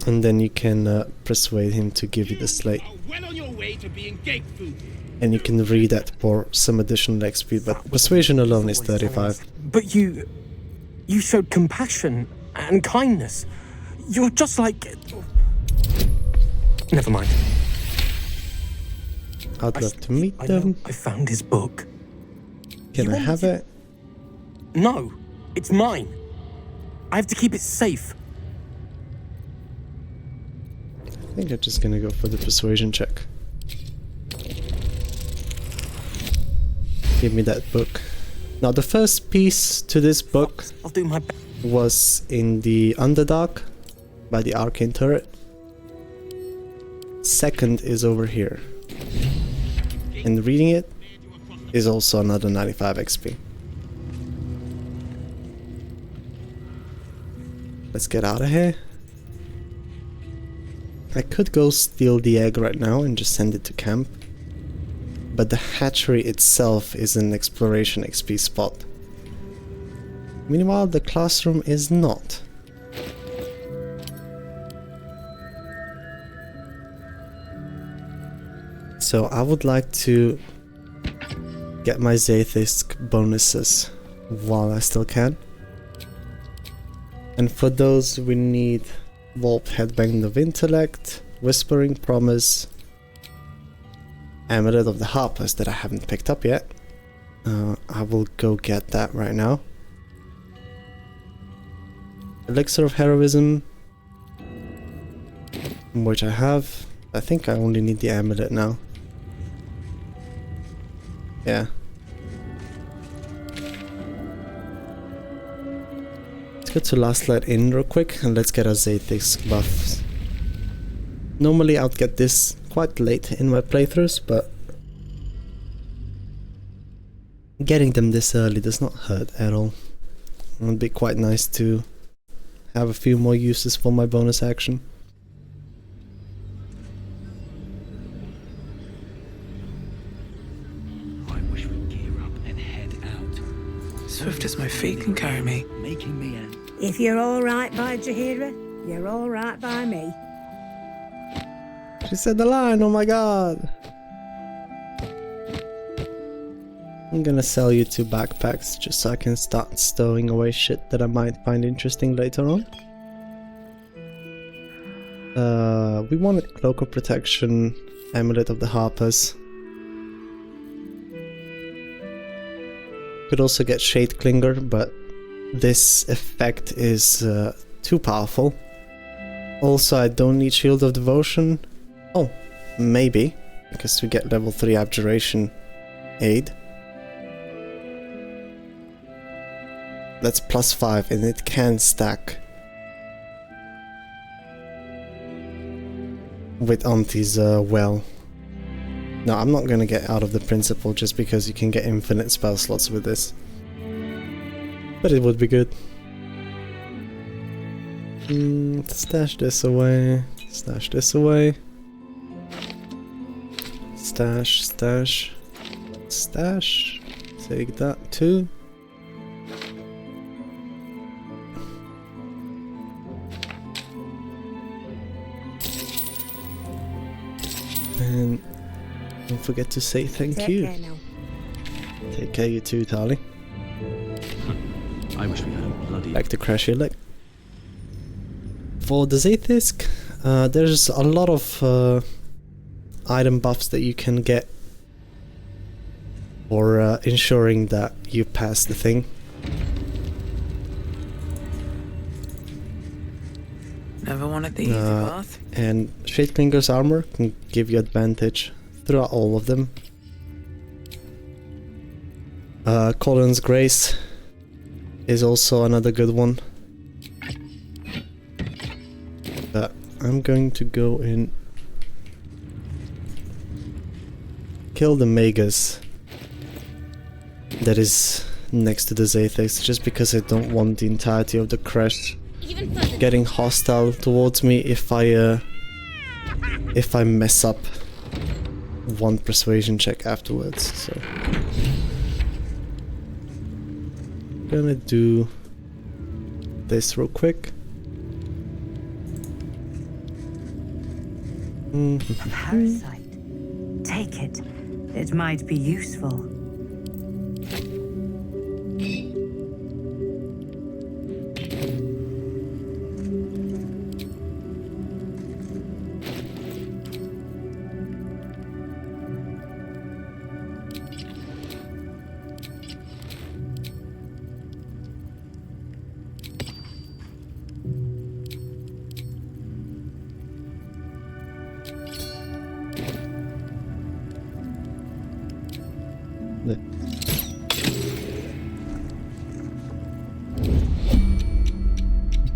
And then you can persuade him to give you the slate. Well on your way to being gate food. And you can read that for some additional XP, but persuasion alone is 35. But you showed compassion and kindness. You're just like... Never mind. I'd love to meet them. I found his book. Can I have it? No, It's mine. I have to keep it safe. I think I'm just gonna go for the persuasion check. Give me that book. Now the first piece to this book I'll do my best. was in the Underdark by the Arcane Turret. Second is over here. And reading it is also another 95 XP. Let's get out of here. I could go steal the egg right now and just send it to camp. But the hatchery itself is an exploration XP spot. Meanwhile, the classroom is not. So I would like to get my Zaithisk bonuses while I still can. And for those we need Volp Headbang of Intellect, Whispering Promise, Amulet of the Harpers that I haven't picked up yet. I will go get that right now. Elixir of Heroism, which I have. I think I only need the amulet now. Yeah. Let's go to Last Light Inn real quick and let's get our Zaithisk buffs. Normally I'd get this quite late in my playthroughs, but getting them this early does not hurt at all. It would be quite nice to have a few more uses for my bonus action. I wish we'd gear up and head out. Swift as my feet can carry me. Making me end. If you're all right by Jaheira, you're all right by me. She said the line, oh my god! I'm gonna sell you 2 backpacks just so I can start stowing away shit that I might find interesting later on. We wanted Cloak of Protection, Amulet of the Harpers. Could also get Shade Clinger, but this effect is too powerful. Also, I don't need Shield of Devotion. Oh, maybe, because we get level 3 Abjuration aid. That's +5 and it can stack with Auntie's well. No, I'm not gonna get out of the principle just because you can get infinite spell slots with this. But it would be good. Stash this away. Stash this away. Stash, stash, stash. Take that too. And don't forget to say thank you. Take care now. Take care, you too, Tali. I wish we had a bloody... Back to crash your leg. For the Zaithisk, there's a lot of item buffs that you can get for ensuring that you pass the thing. Never wanted the easy path. And Shadeclinger's armor can give you advantage throughout all of them. Colin's Grace is also another good one. But I'm going to go and kill the Magus that is next to the Zaithix, just because I don't want the entirety of the crash getting hostile towards me if I mess up one persuasion check afterwards. So gonna do this real quick. A parasite. Take it. It might be useful.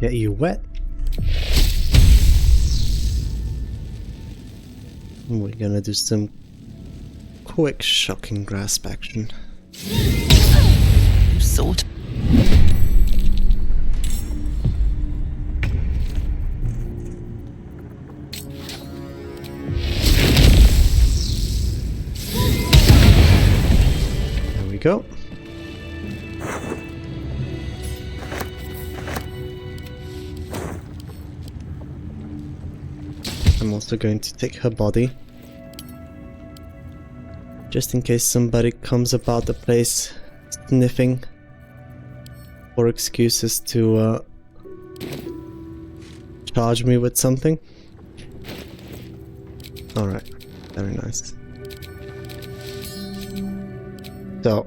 Get you wet. We're gonna do some quick shocking grasp action. Sort. There we go. I'm also going to take her body, just in case somebody comes about the place sniffing for excuses to charge me with something. Alright, very nice. So,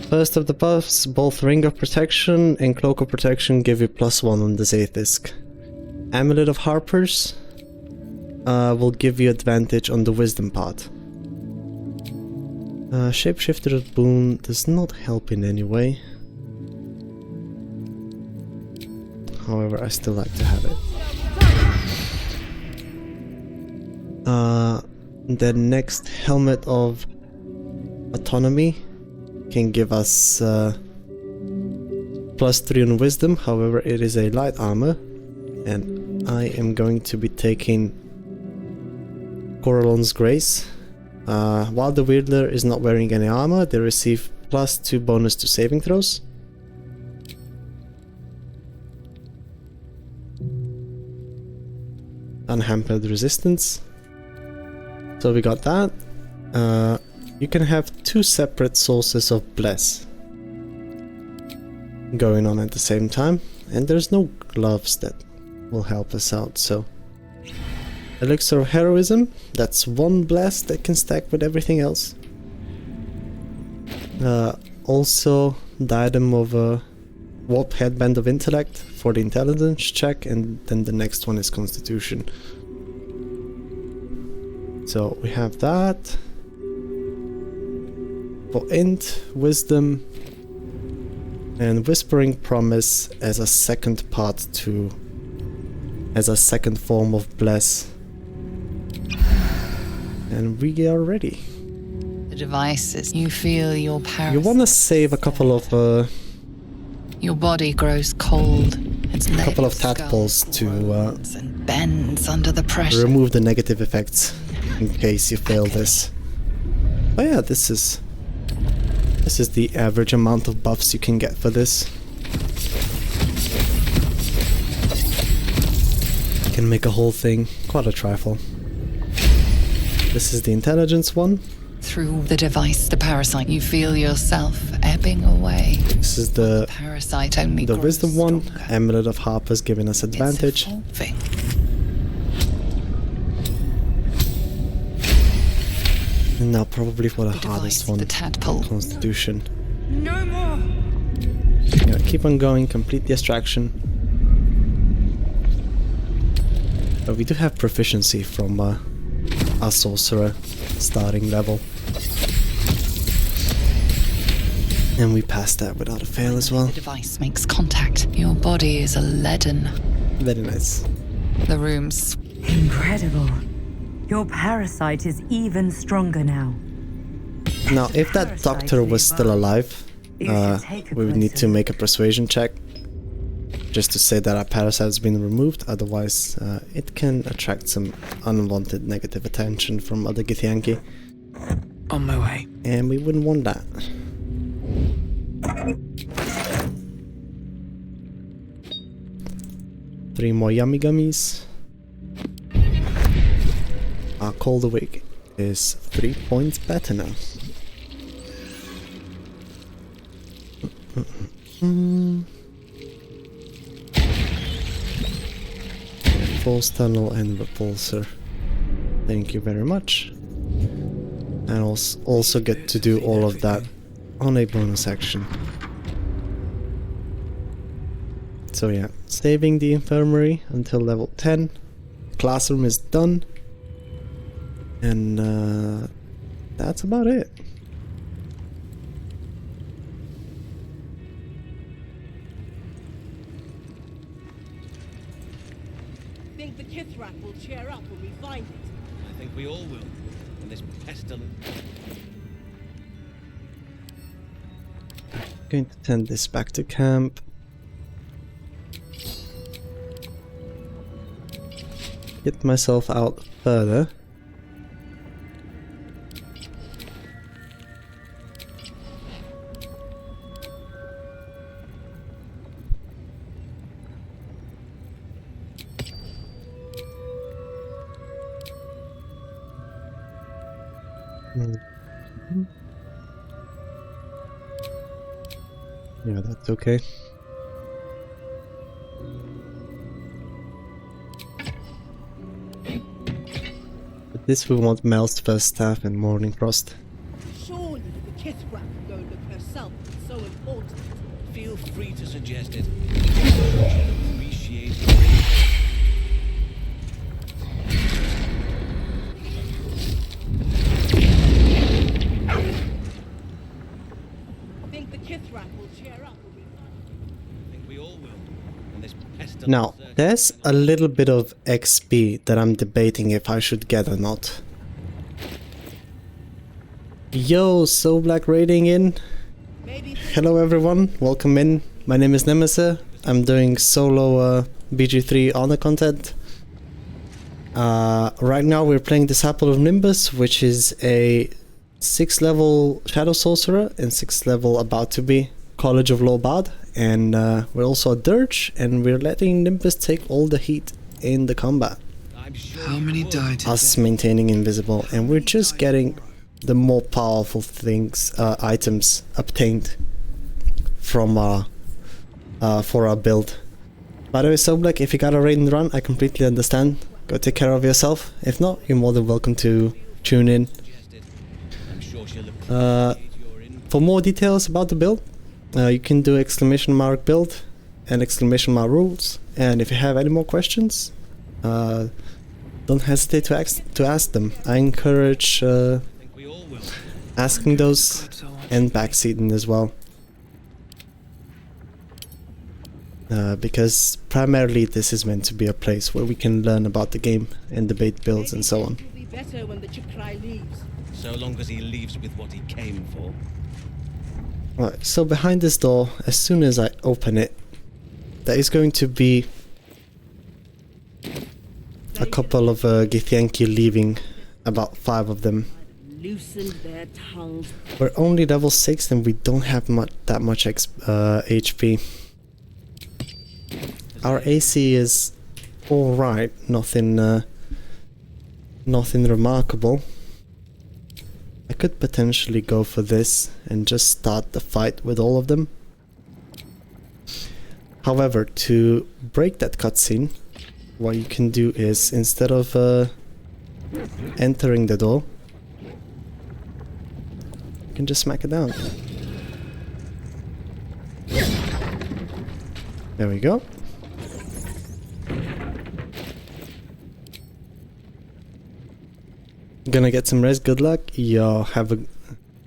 first of the buffs, both Ring of Protection and Cloak of Protection give you +1 on the Zaith'isk. Amulet of Harpers will give you advantage on the Wisdom part. Shapeshifter's Boon does not help in any way. However, I still like to have it. The next Helmet of Autonomy can give us +3 on Wisdom. However, it is a light armor, and I am going to be taking Corellon's Grace. While the Wielder is not wearing any armor, they receive +2 bonus to saving throws. Unhampered resistance. So we got that. You can have 2 separate sources of Bless going on at the same time, and there's no gloves that will help us out, so... Elixir of Heroism, that's 1 Bless that can stack with everything else. Also, Diadem of Warp Headband of Intellect for the Intelligence check, and then the next one is Constitution. So we have that. For Int, Wisdom, and Whispering Promise as a second part to... as a second form of Bless. And we are ready. The devices. You feel your power. You want to save a couple of your body grows cold. It's a couple of tadpoles to and bends under the pressure. remove the negative effects in case you fail this. But yeah, this is the average amount of buffs you can get for this. You can make a whole thing quite a trifle. This is the intelligence one. Through the device, the parasite, you feel yourself ebbing away. This is the parasite only the grows wisdom one. stronger. Amulet of Harpers giving us advantage. And now probably for the hardest one, the tadpole. Constitution. No more. Yeah, keep on going, complete the extraction. But we do have proficiency from our sorcerer starting level. And we passed that without a fail as well. The device makes contact. Your body is a leaden. Very nice. The room's Incredible. Your parasite is even stronger now. Now, if that doctor was still alive, we would need to make a persuasion check just to say that our parasite has been removed. Otherwise, it can attract some unwanted negative attention from other Githyanki. On my way. And we wouldn't want that. Three more yummy gummies. Our cold awake is 3 points better now. False tunnel and repulsor. Thank you very much. And also get to do all of that on a bonus action. So yeah, saving the infirmary until level 10. Classroom is done. And that's about it. think the Kithrak will cheer up when we find it? I think we all will. When this pestilence... Going to send this back to camp. Get myself out further. Yeah, that's okay. But this we want Mel's first staff and Morning Frost. Surely the Kithrak can go look herself. It's so important. Feel free to suggest it. She'll appreciate it. Think the Kithrak will cheer up when we find it? I think we all will. When this pestilence... Now, there's a little bit of XP that I'm debating if I should get or not. Yo, So Black raiding in. Hello everyone, welcome in. My name is Nemesis. I'm doing solo BG3 honor content. Right now we're playing Disciple of Nimbus, which is a 6th level Shadow Sorcerer and 6th level about to be College of Lobad. And we're also a Dirge, and we're letting Nimbus take all the heat in the combat. How many died today? Us maintaining invisible, and we're just getting the more powerful things, items obtained from for our build. By the way, So Black, if you got a raid and run, I completely understand. Go take care of yourself. If not, you're more than welcome to tune in. For more details about the build, you can do !mark build and !mark rules. And if you have any more questions, don't hesitate to ask them. I encourage asking those and backseating as well. Because primarily this is meant to be a place where we can learn about the game and debate builds and so on. It'll be better when the Chikrai leaves. So long as he leaves with what he came for. Right, so behind this door, as soon as I open it, there is going to be a couple of Githyanki leaving, about 5 of them. Loosened their tongues. We're only level 6 and we don't have that much HP. Our AC is alright, nothing remarkable. I could potentially go for this and just start the fight with all of them. However, to break that cutscene, what you can do is, instead of entering the door, you can just smack it down. There we go. Gonna get some rest, good luck. Yo, have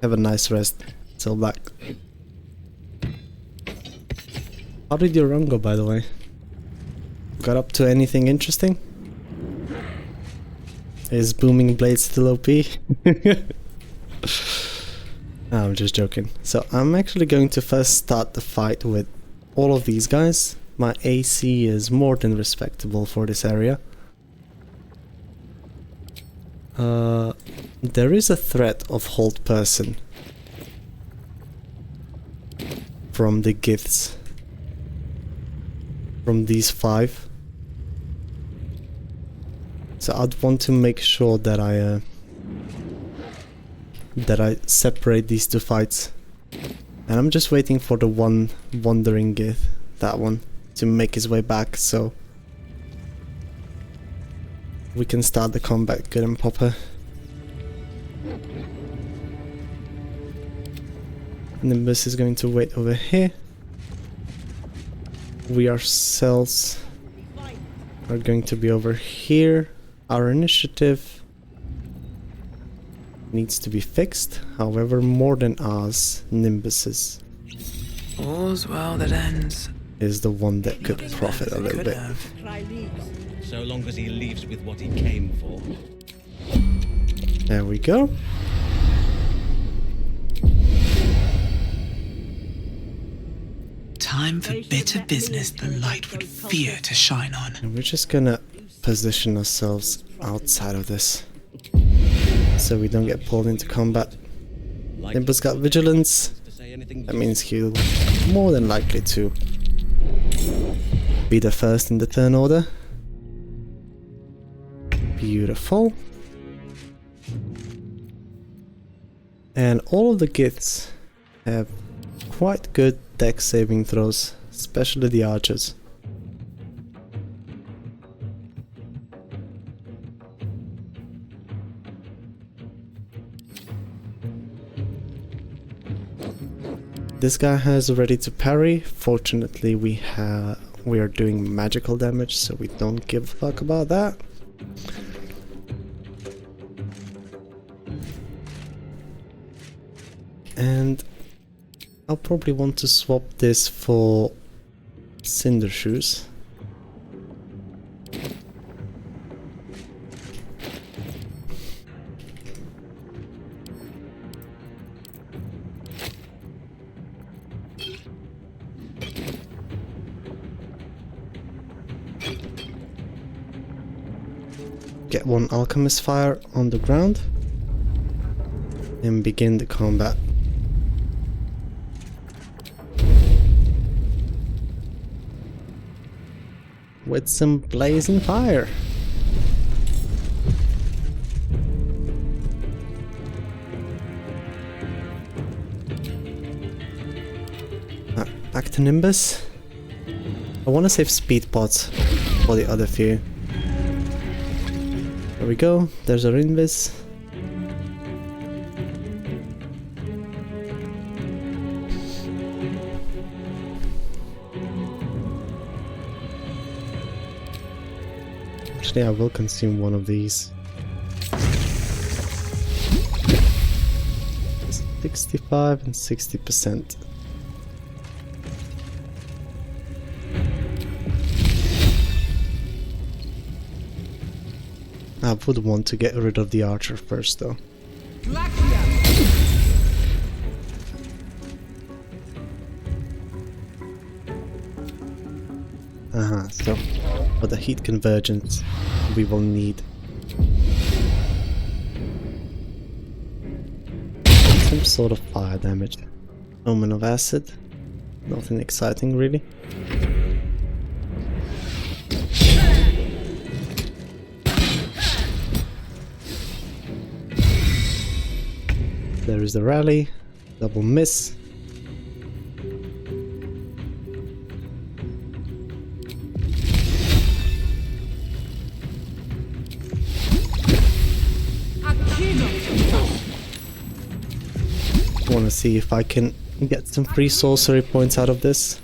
a nice rest, So Black. How did your run go, by the way? Got up to anything interesting? Is Booming Blade still OP? No, I'm just joking. So I'm actually going to first start the fight with all of these guys. My AC is more than respectable for this area. There is a threat of hold person from the gifts from these 5. So I'd want to make sure that I separate these 2 fights. And I'm just waiting for the one wandering gith, that one, to make his way back, so we can start the combat good and proper. Nimbus is going to wait over here. We ourselves are going to be over here. Our initiative needs to be fixed, however, more than ours, Nimbus's All's well that ends. is the one that could profit a little bit. So long as he leaves with what he came for. There we go. Time for bitter business the light would fear to shine on. And we're just gonna position ourselves outside of this, so we don't get pulled into combat. Nimbus got vigilance. That means he'll more than likely to be the first in the turn order. Beautiful. And all of the Giths have quite good dex saving throws, especially the archers. This guy has ready to parry. Fortunately, we are doing magical damage, so we don't give a fuck about that. And I'll probably want to swap this for Cinder Shoes. Get one Alchemist Fire on the ground and begin the combat. With some blazing fire. Back to Nimbus. I want to save speed pots for the other few. There we go, there's our invis. Actually, I will consume one of these. 65 and 60%. I would want to get rid of the archer first, though. So for the heat convergence, we will need some sort of fire damage. Omen of acid, nothing exciting really. There is the rally, double miss. Want to see if I can get some free sorcery points out of this.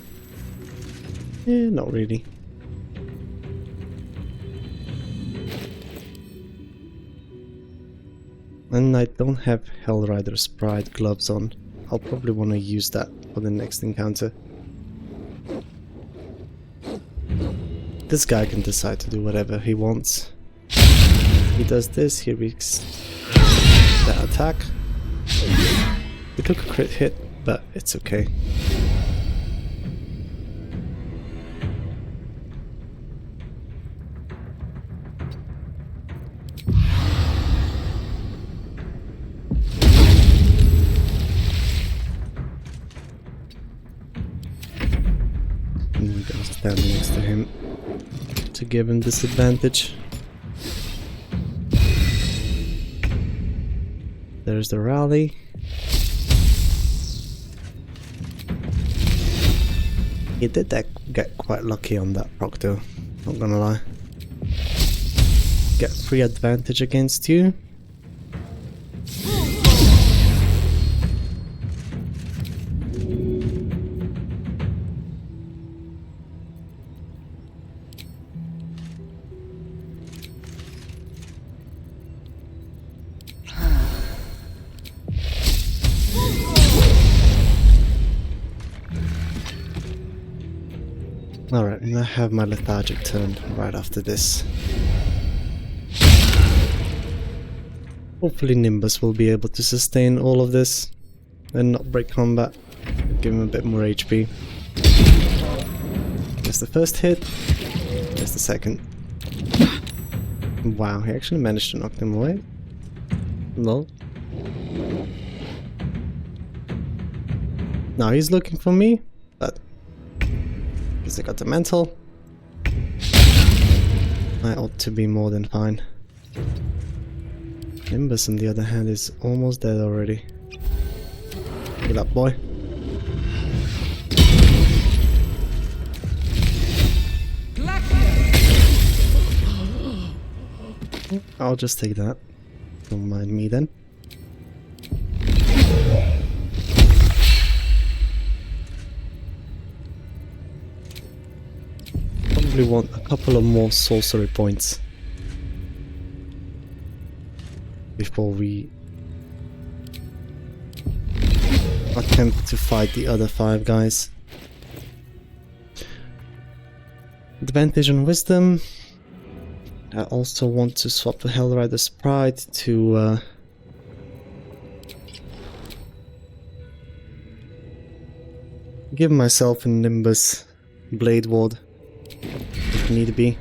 Not really. And I don't have Hellrider's Pride gloves on. I'll probably want to use that for the next encounter. This guy can decide to do whatever he wants. He does this, he risks that attack. We took a crit hit, but it's okay. I'm gonna stand next to him to give him disadvantage. There's the rally. He did get quite lucky on that proc though, not gonna lie. Get free advantage against you. Alright, and I have my lethargic turn right after this. Hopefully Nimbus will be able to sustain all of this and not break combat. Give him a bit more HP. There's the first hit. There's the second. Wow, he actually managed to knock them away. No. Now he's looking for me, but because I got the mental, I ought to be more than fine. Nimbus, on the other hand, is almost dead already. Get up, boy. I'll just take that. Don't mind me then. Probably want a couple of more sorcery points before we attempt to fight the other 5 guys. Advantage on wisdom. I also want to swap the Hellrider Sprite to give myself a Nimbus Blade Ward if need be.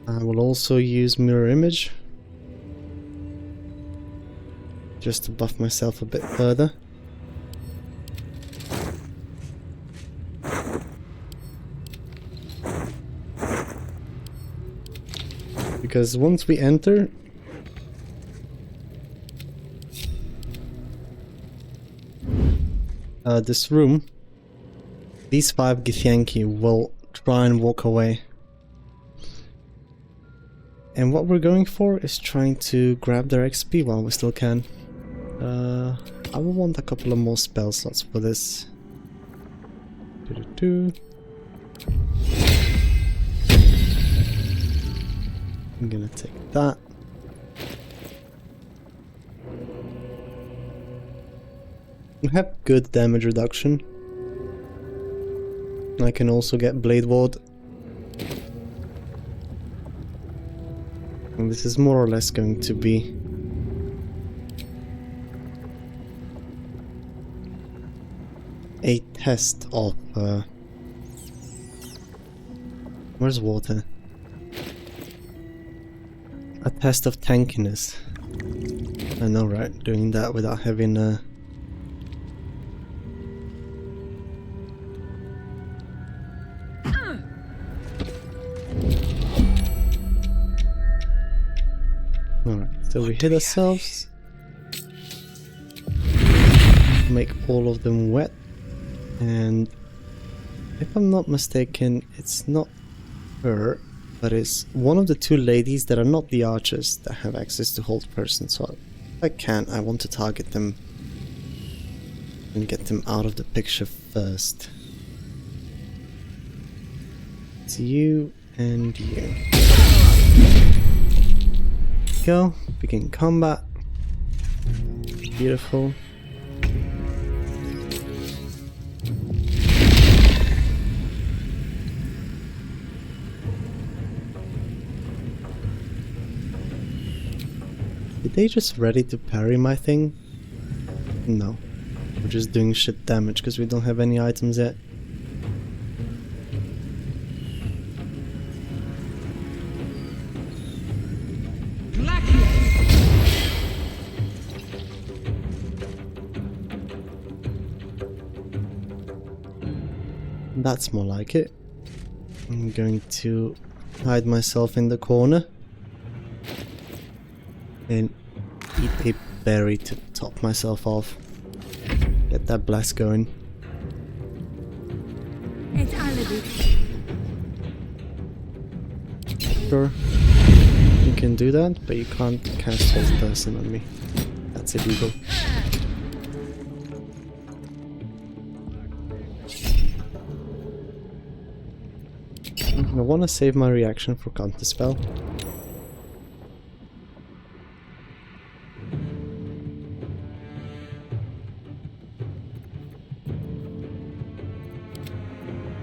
I will also use Mirror Image just to buff myself a bit further. Because once we enter, this room, these 5 Githyanki will try and walk away. And what we're going for is trying to grab their XP while we still can. I will want a couple of more spell slots for this. I'm gonna take that. We have good damage reduction. I can also get Blade Ward. And this is more or less going to be a test of where's water? A test of tankiness. I know, right? Doing that without having a Alright, so we hit ourselves, make all of them wet, and if I'm not mistaken, it's not her, but it's one of the 2 ladies that are not the archers that have access to hold person, so if I can, I want to target them and get them out of the picture first. It's you and you. Go, begin combat. Beautiful. Did they just ready to parry my thing? No. We're just doing shit damage because we don't have any items yet. That's more like it. I'm going to hide myself in the corner and eat a berry to top myself off. Get that blast going. It's alibi. Sure, you can do that, but you can't cast hold person on me. That's illegal. I want to save my reaction for counterspell.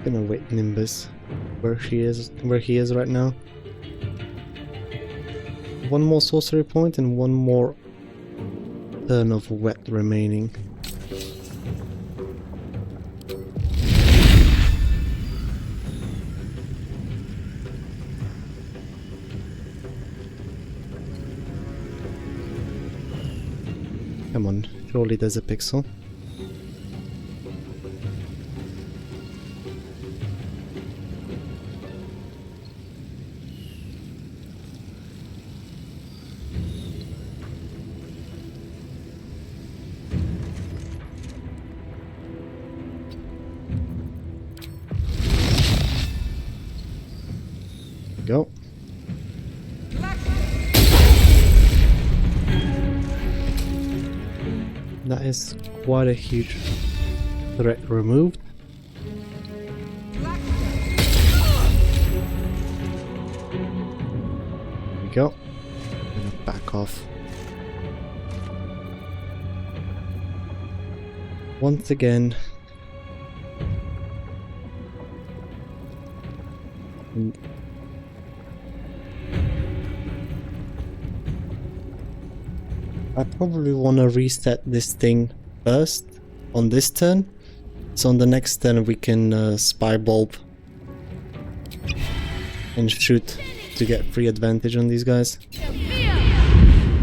Gonna wait Nimbus where he is right now. One more sorcery point and one more turn of wet remaining. Come on, surely there's a pixel. Go. That is quite a huge threat removed. There we go. I'm gonna back off. Once again. I probably want to reset this thing first on this turn, so on the next turn we can spy bulb and shoot to get free advantage on these guys.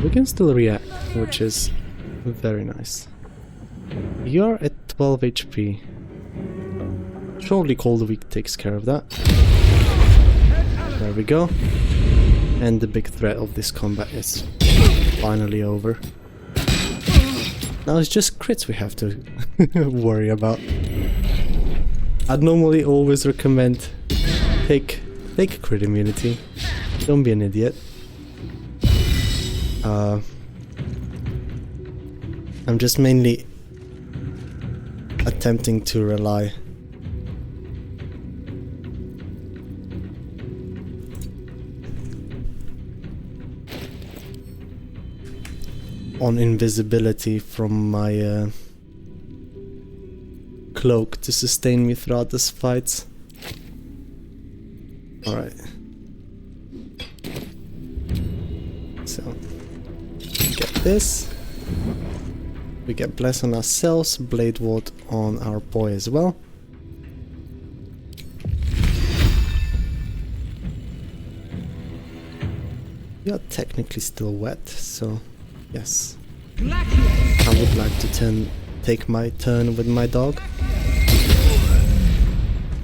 We can still react, which is very nice. You're at 12 HP. Surely Cold Weak takes care of that. There we go. And the big threat of this combat is finally over. Now it's just crits we have to worry about. I'd normally always recommend take crit immunity. Don't be an idiot. I'm just mainly attempting to rely on invisibility from my cloak to sustain me throughout this fight. Alright. So, get this. We get Bless on ourselves, Blade Ward on our boy as well. We are technically still wet, so yes. I would like to take my turn with my dog.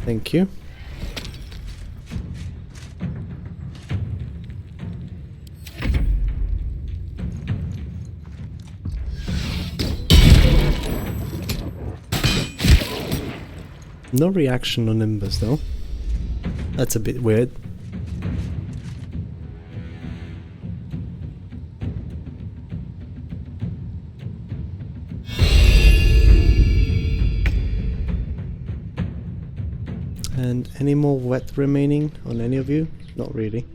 Thank you. No reaction on Nimbus though. That's a bit weird. And any more wet remaining on any of you? Not really.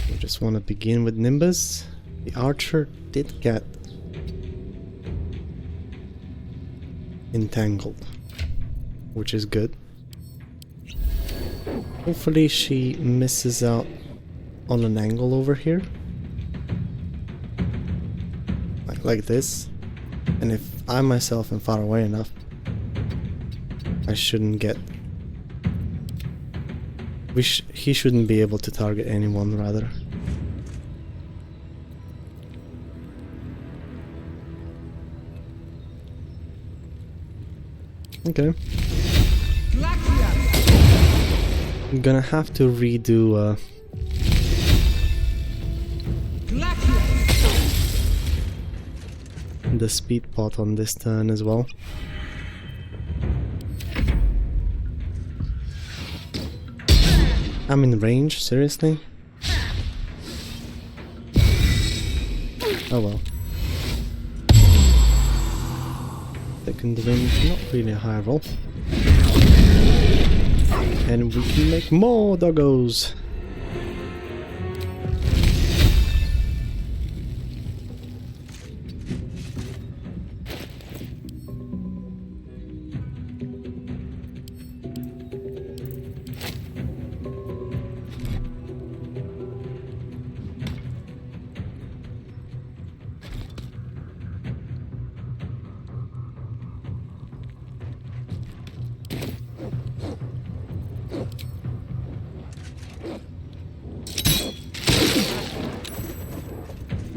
We just want to begin with Nimbus. The archer did get entangled, which is good. Hopefully she misses out on an angle over here, like this, and if I myself am far away enough, I shouldn't get he shouldn't be able to target anyone, rather. Okay, I'm gonna have to redo the speed pot on this turn as well. I'm in range, seriously? Oh well. Second wind, not really a high roll. And we can make more doggos.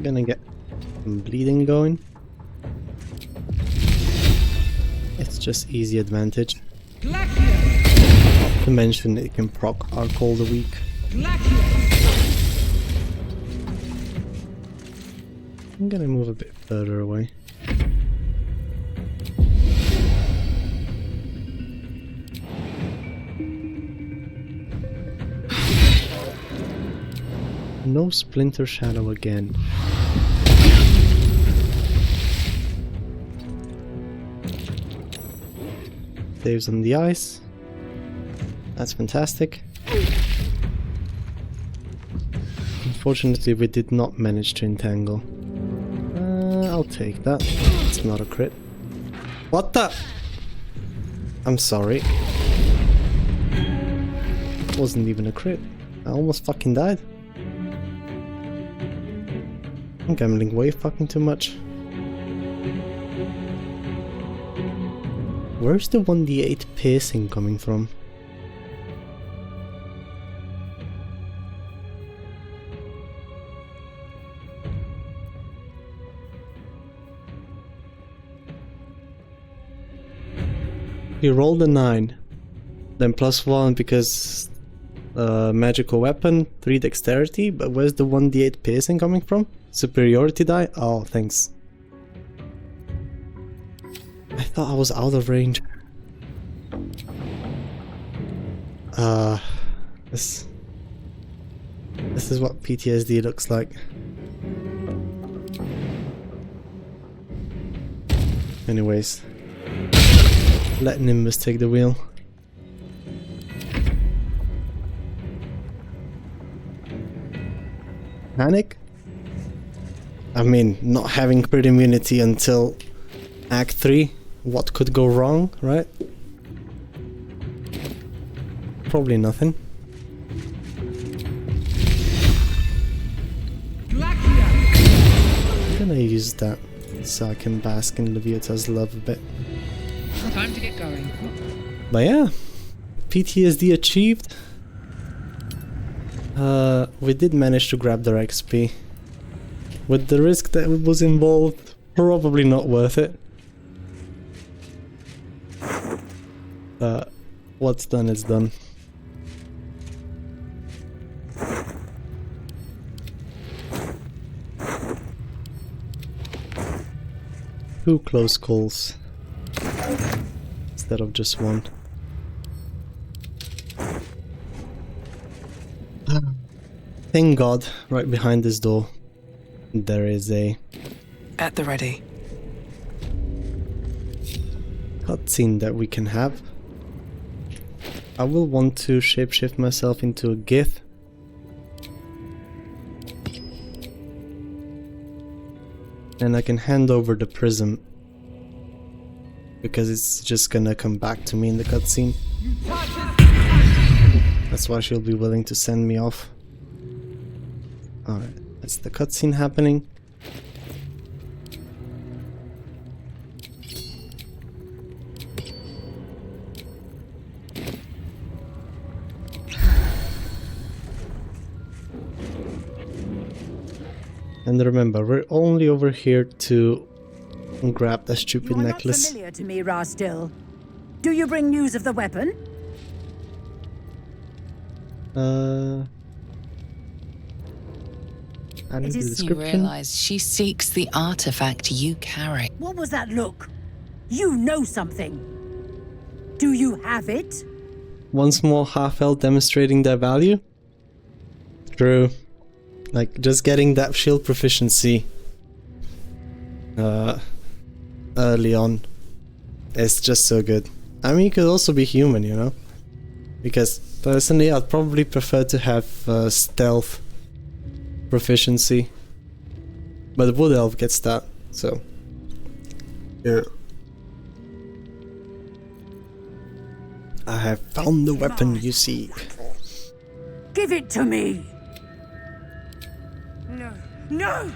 gonna get some bleeding going. It's just easy advantage. Not to mention it can proc our cold a week. I'm gonna move a bit further away. No Splinter Shadow again. Saves on the ice. That's fantastic. Unfortunately, we did not manage to entangle. I'll take that. It's not a crit. What the? I'm sorry. It wasn't even a crit. I almost fucking died. I'm gambling way fucking too much. Where's the 1d8 piercing coming from? He rolled a 9, then +1 because magical weapon, 3 dexterity, but where's the 1d8 piercing coming from? Superiority die? Oh, thanks. I thought I was out of range. This is what PTSD looks like. Anyways, let Nimbus take the wheel. Panic? I mean, not having crit immunity until Act 3. What could go wrong, right? Probably nothing. I'm gonna use that so I can bask in Leviathan's love a bit. Time to get going. But yeah, PTSD achieved. We did manage to grab their XP. With the risk that was involved, probably not worth it. What's done is done. Two close calls instead of just one. Thank God, right behind this door there is a At the ready. cutscene that we can have. I will want to shapeshift myself into a Gith. And I can hand over the prism because it's just gonna come back to me in the cutscene. That's why she'll be willing to send me off. Alright, that's the cutscene happening. And remember, we're only over here to grab the stupid necklace. Not familiar to me, Rastil. Do you bring news of the weapon? I need the You description. realize she seeks the artifact you carry. What was that look? You know something. Do you have it? Once more, half-elf demonstrating their value. True. Like, just getting that shield proficiency early on is just so good. I mean, you could also be human, you know? Because, personally, I'd probably prefer to have stealth proficiency. But the Wood Elf gets that, so... yeah. I have found the weapon you seek. Give it to me! No. No!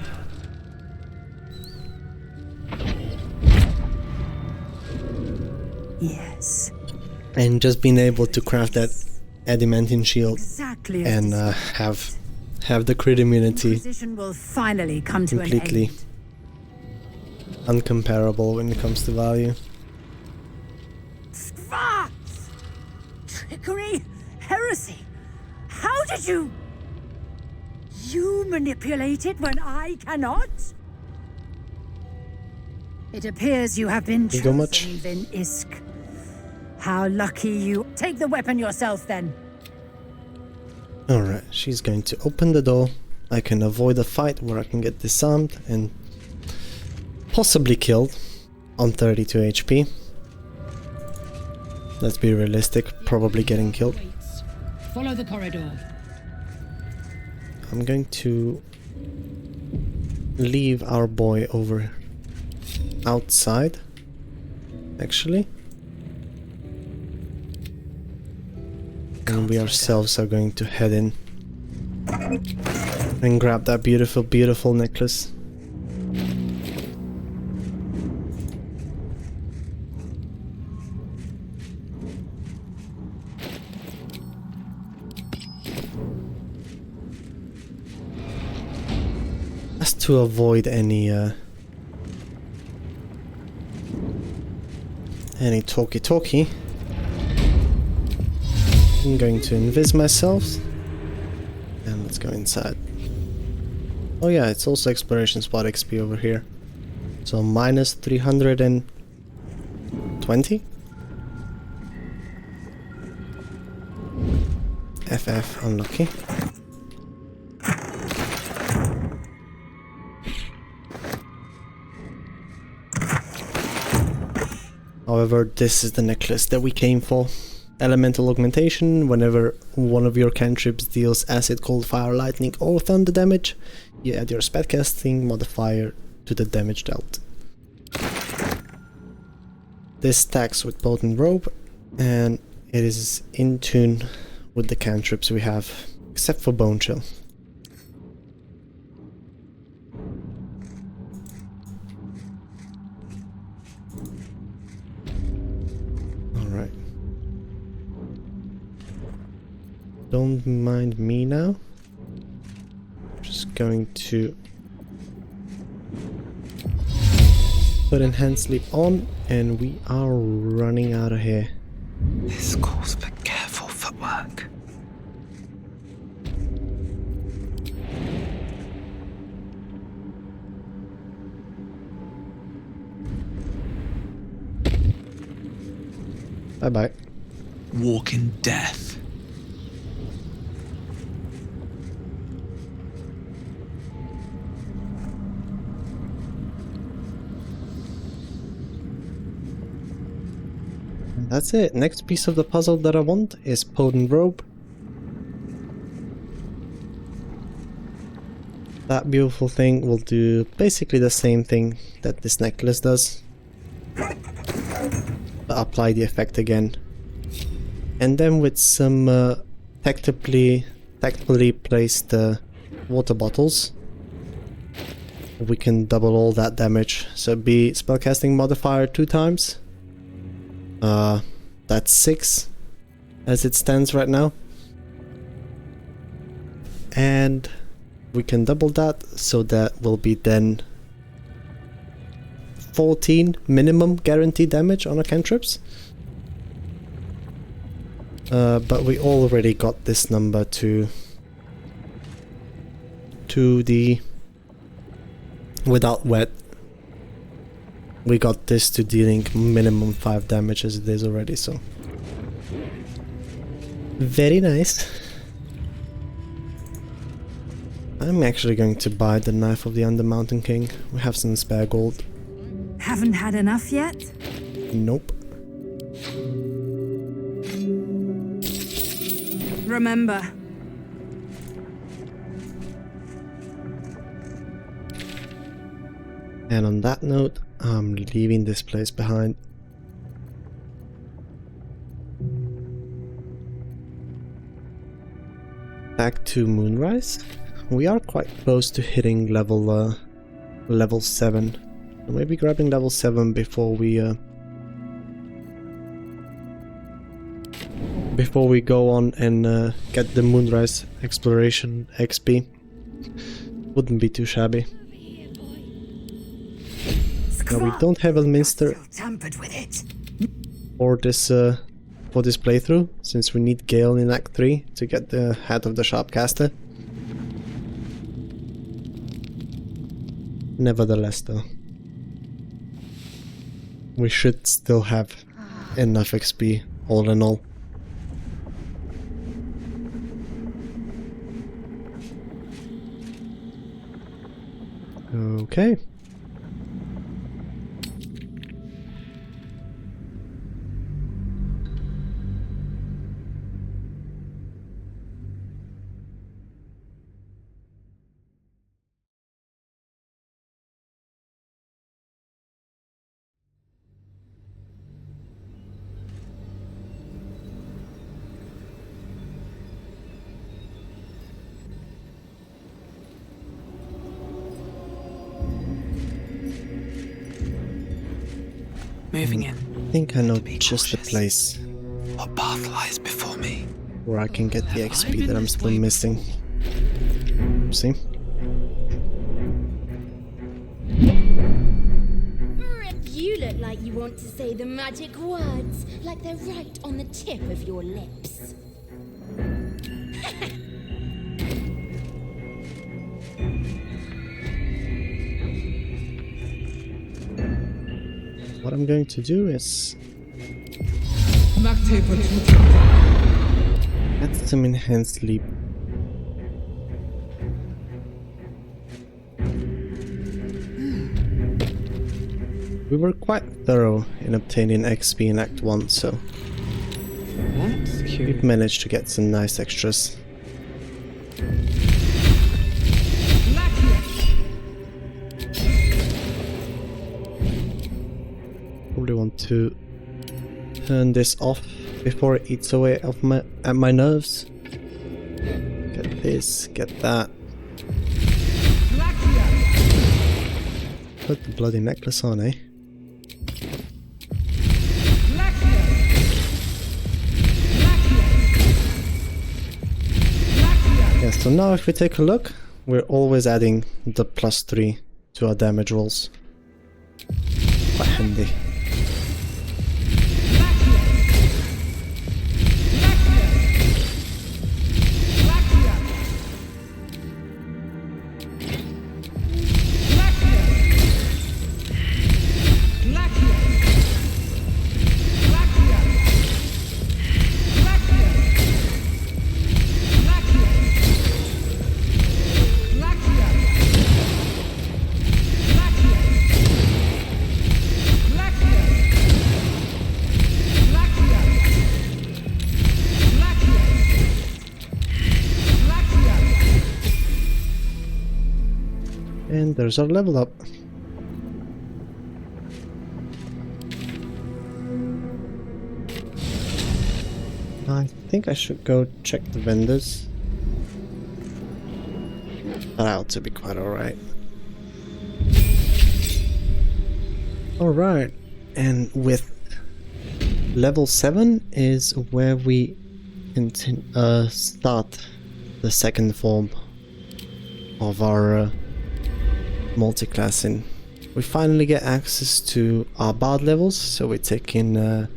Yes. And just being able to craft that adamantine shield Exactly. and have have the crit immunity. Inquisition will finally come to Completely an end. uncomparable when it comes to value. Farts! Trickery! Heresy! How did you... You manipulate it when I cannot? It appears you have been You go much? chosen, Vin Isk. How lucky you... Take the weapon yourself, then. Alright, she's going to open the door. I can avoid a fight where I can get disarmed and possibly killed on 32 HP. Let's be realistic, probably getting killed. Follow the corridor. I'm going to leave our boy over outside, actually. And we ourselves are going to head in and grab that beautiful, beautiful necklace. Just to avoid any talkie-talkie, I'm going to invis myself and let's go inside. Oh yeah, it's also exploration spot XP over here. So minus 320. FF unlucky. However, this is the necklace that we came for. Elemental augmentation. Whenever one of your cantrips deals acid, cold, fire, lightning or thunder damage, you add your spellcasting modifier to the damage dealt. This stacks with potent robe and it is in tune with the cantrips we have, except for bone chill. Alright. Don't mind me now. Just going to put enhanced sleep on and we are running out of here. This calls for careful footwork. Bye bye. Walk in death. That's it. Next piece of the puzzle that I want is potent robe. That beautiful thing will do basically the same thing that this necklace does, but apply the effect again. And then with some tactically placed water bottles, we can double all that damage. So be spellcasting modifier 2 times. That's 6 as it stands right now, and we can double that, so that will be then 14 minimum guaranteed damage on our cantrips. But we already got this number to the without wet. We got this to dealing minimum 5 damage as it is already, so very nice. I'm actually going to buy the Knife of the Undermountain King. We have some spare gold. Haven't had enough yet? Nope. Remember. And on that note, I'm leaving this place behind. Back to Moonrise. We are quite close to hitting level 7. So maybe grabbing level 7 before we before we go on and get the Moonrise Exploration XP. Wouldn't be too shabby. Now we don't have Elminster Tampered with it. for this playthrough, since we need Gale in Act 3 to get the head of the Sharpcaster. Nevertheless though, we should still have enough XP all in all. Okay. Moving in. I think I know just the place What path lies before me? where I can get the XP that I'm still missing. See? You look like you want to say the magic words, like they're right on the tip of your lips. What I'm going to do is get some enhanced sleep. We were quite thorough in obtaining XP in Act 1, so we've managed to get some nice extras. Probably want to turn this off before it eats away at my nerves. Get this, get that. Put the bloody necklace on, eh? Yeah, so now if we take a look, we're always adding the +3 to our damage rolls. Quite handy. And there's our level up. I think I should go check the vendors. That ought to be quite alright. Alright, and with level 7 is where we start the second form of our multi-classing. We finally get access to our bard levels, so we take in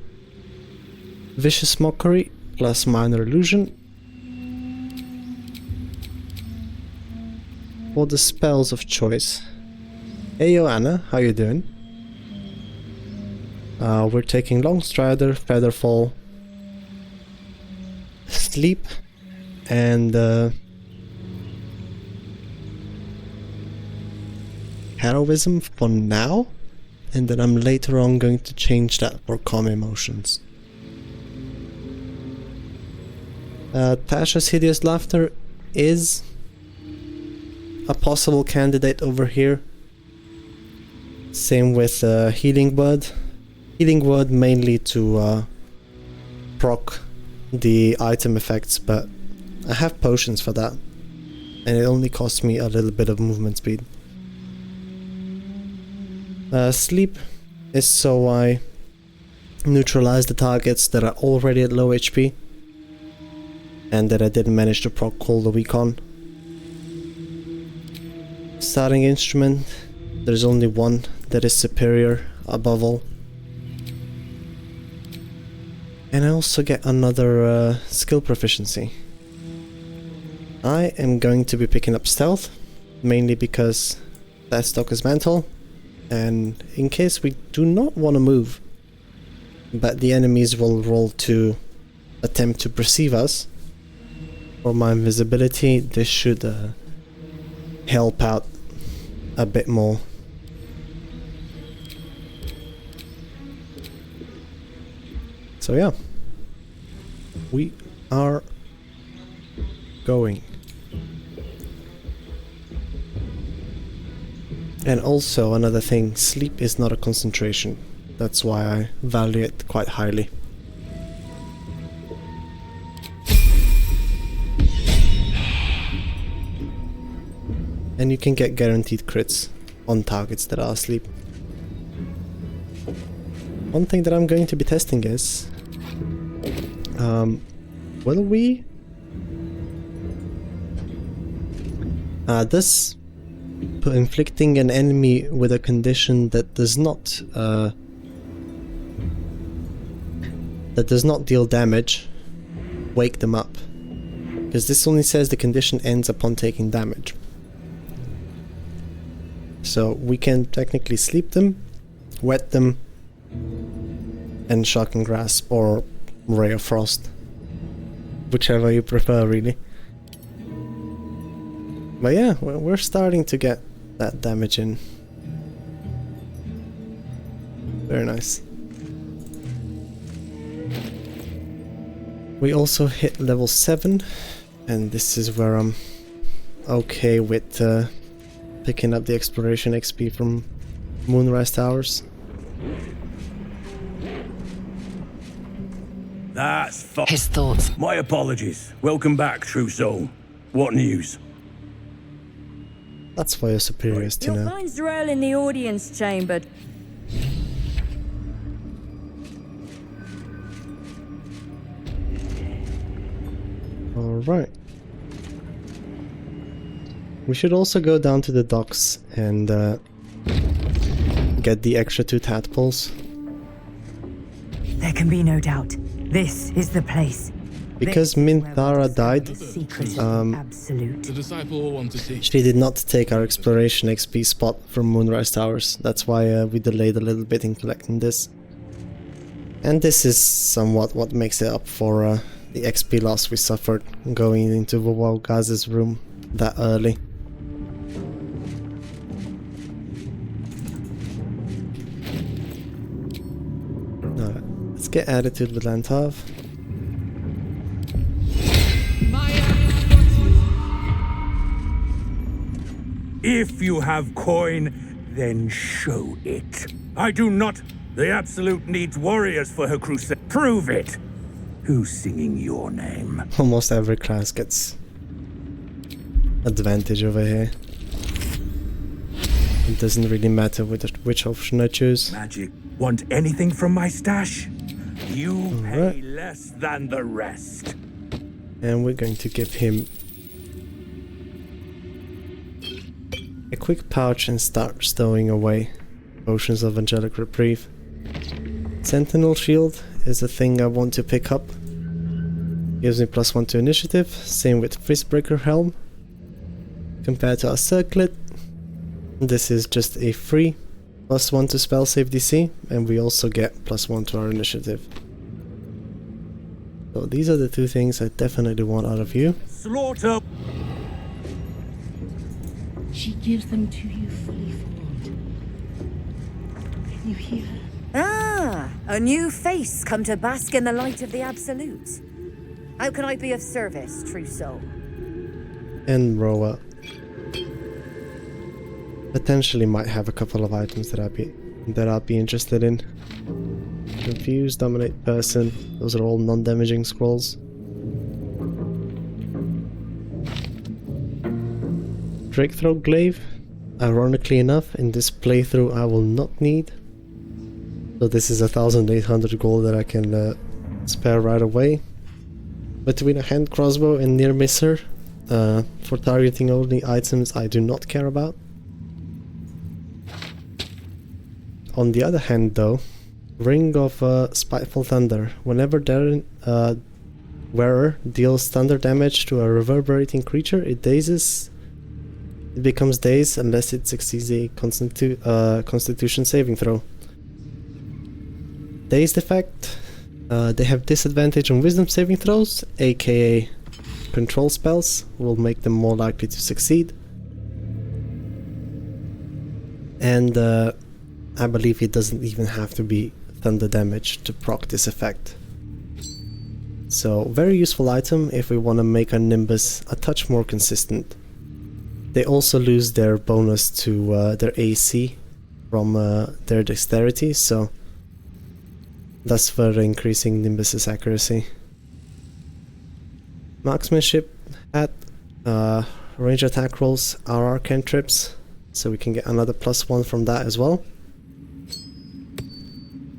Vicious Mockery plus Minor Illusion. For the spells of choice. Hey Joanna, how you doing? We're taking Longstrider, Featherfall, Sleep, and Heroism for now, and then I'm later on going to change that for Calm Emotions. Tasha's Hideous Laughter is a possible candidate over here. Same with Healing Word. Healing Word mainly to proc the item effects, but I have potions for that, and it only costs me a little bit of movement speed. Sleep is so I neutralize the targets that are already at low HP, and that I didn't manage to proc call the week on. Starting instrument, there's only one that is superior above all. And I also get another skill proficiency. I am going to be picking up stealth, mainly because that stock is mental, and in case we do not want to move, but the enemies will roll to attempt to perceive us. For my invisibility, this should help out a bit more. So yeah, we are going. And also another thing, sleep is not a concentration. That's why I value it quite highly. And you can get guaranteed crits on targets that are asleep. One thing that I'm going to be testing is, will we... does inflicting an enemy with a condition that does not deal damage wake them up? Because this only says the condition ends upon taking damage. So we can technically sleep them, wet them, and shock and grasp, or ray of frost, whichever you prefer really. But yeah, we're starting to get that damage in. Very nice. We also hit level 7, and this is where I'm okay with picking up the exploration XP from Moonrise Towers. That's his thoughts. My apologies. Welcome back, true soul. What news? That's for your superiors to You'll know. find Zrael in the audience chamber. Alright. We should also go down to the docks and get the extra 2 tadpoles. There can be no doubt. This is the place. Because Minthara died, Absolute. The disciple will want to see. she did not take our exploration XP spot from Moonrise Towers. That's why we delayed a little bit in collecting this. And this is somewhat what makes it up for the XP loss we suffered going into Wawgaz's room that early. Alright, let's get Attitude with Lantav. If you have coin, then show it. I do not. The Absolute needs warriors for her crusade. Prove it. Who's singing your name? Almost every class gets advantage over here. It doesn't really matter which option I choose. Magic. Want anything from my stash? You pay less than the rest. And we're going to give him a quick pouch and start stowing away potions of angelic reprieve. Sentinel shield is a thing I want to pick up. Gives me +1 to initiative, same with Fistbreaker helm. Compared to our circlet, this is just a free +1 to spell save DC, and we also get +1 to our initiative. So these are the 2 things I definitely want out of you. Slaughter! She gives them to you fully formed. Can you hear her? Ah, a new face come to bask in the light of the Absolute. How can I be of service, true soul? And Roa. Potentially might have a couple of items that I'll be interested in. Confuse, Dominate Person, those are all non-damaging scrolls. Drakethroat Glaive, ironically enough, in this playthrough I will not need. So this is 1,800 gold that I can spare right away. Between a hand crossbow and near misser, for targeting only items I do not care about. On the other hand though, Ring of Spiteful Thunder. Whenever their wearer deals thunder damage to a reverberating creature, it becomes dazed unless it succeeds a Constitution saving throw. Dazed effect. They have disadvantage on Wisdom saving throws, aka control spells will make them more likely to succeed. And I believe it doesn't even have to be thunder damage to proc this effect. So very useful item if we want to make our nimbus a touch more consistent. They also lose their bonus to their AC from their dexterity, so thus further increasing nimbus's accuracy. Marksmanship hat, range attack rolls are our cantrips, so we can get another +1 from that as well.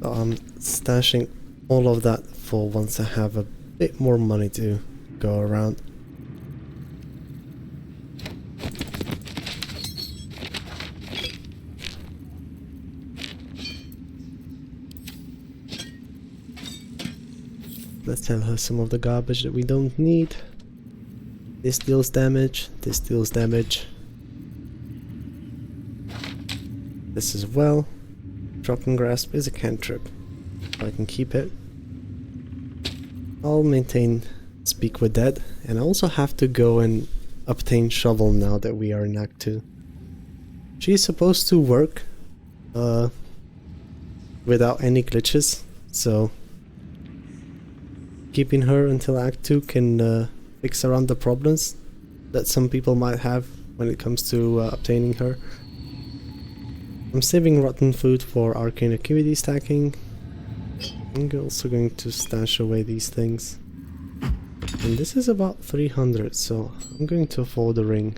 So I'm stashing all of that for once I have a bit more money to go around. Let's tell her some of the garbage that we don't need. This deals damage, this deals damage. This as well. Shocking Grasp is a cantrip. I can keep it. I'll maintain Speak with Dead, and I also have to go and obtain Shovel now that we are in Act 2. She's supposed to work without any glitches, so keeping her until Act 2 can fix around the problems that some people might have when it comes to obtaining her. I'm saving rotten food for arcane acuity stacking. I'm also going to stash away these things. And this is about 300, so I'm going to afford the ring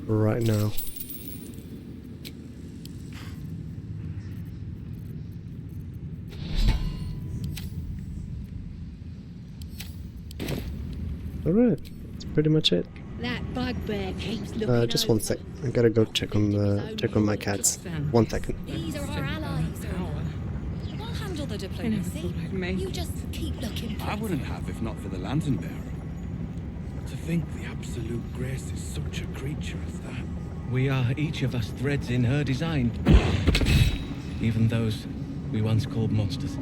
right now. Alright, that's pretty much it. That bugbear keeps looking Just one sec. I gotta go check on my cats. 1 second. These are our allies. We'll handle the diplomacy. You just keep looking. I wouldn't have if not for the lantern bearer. To think the absolute grace is such a creature as that. We are each of us threads in her design. Even those we once called monsters.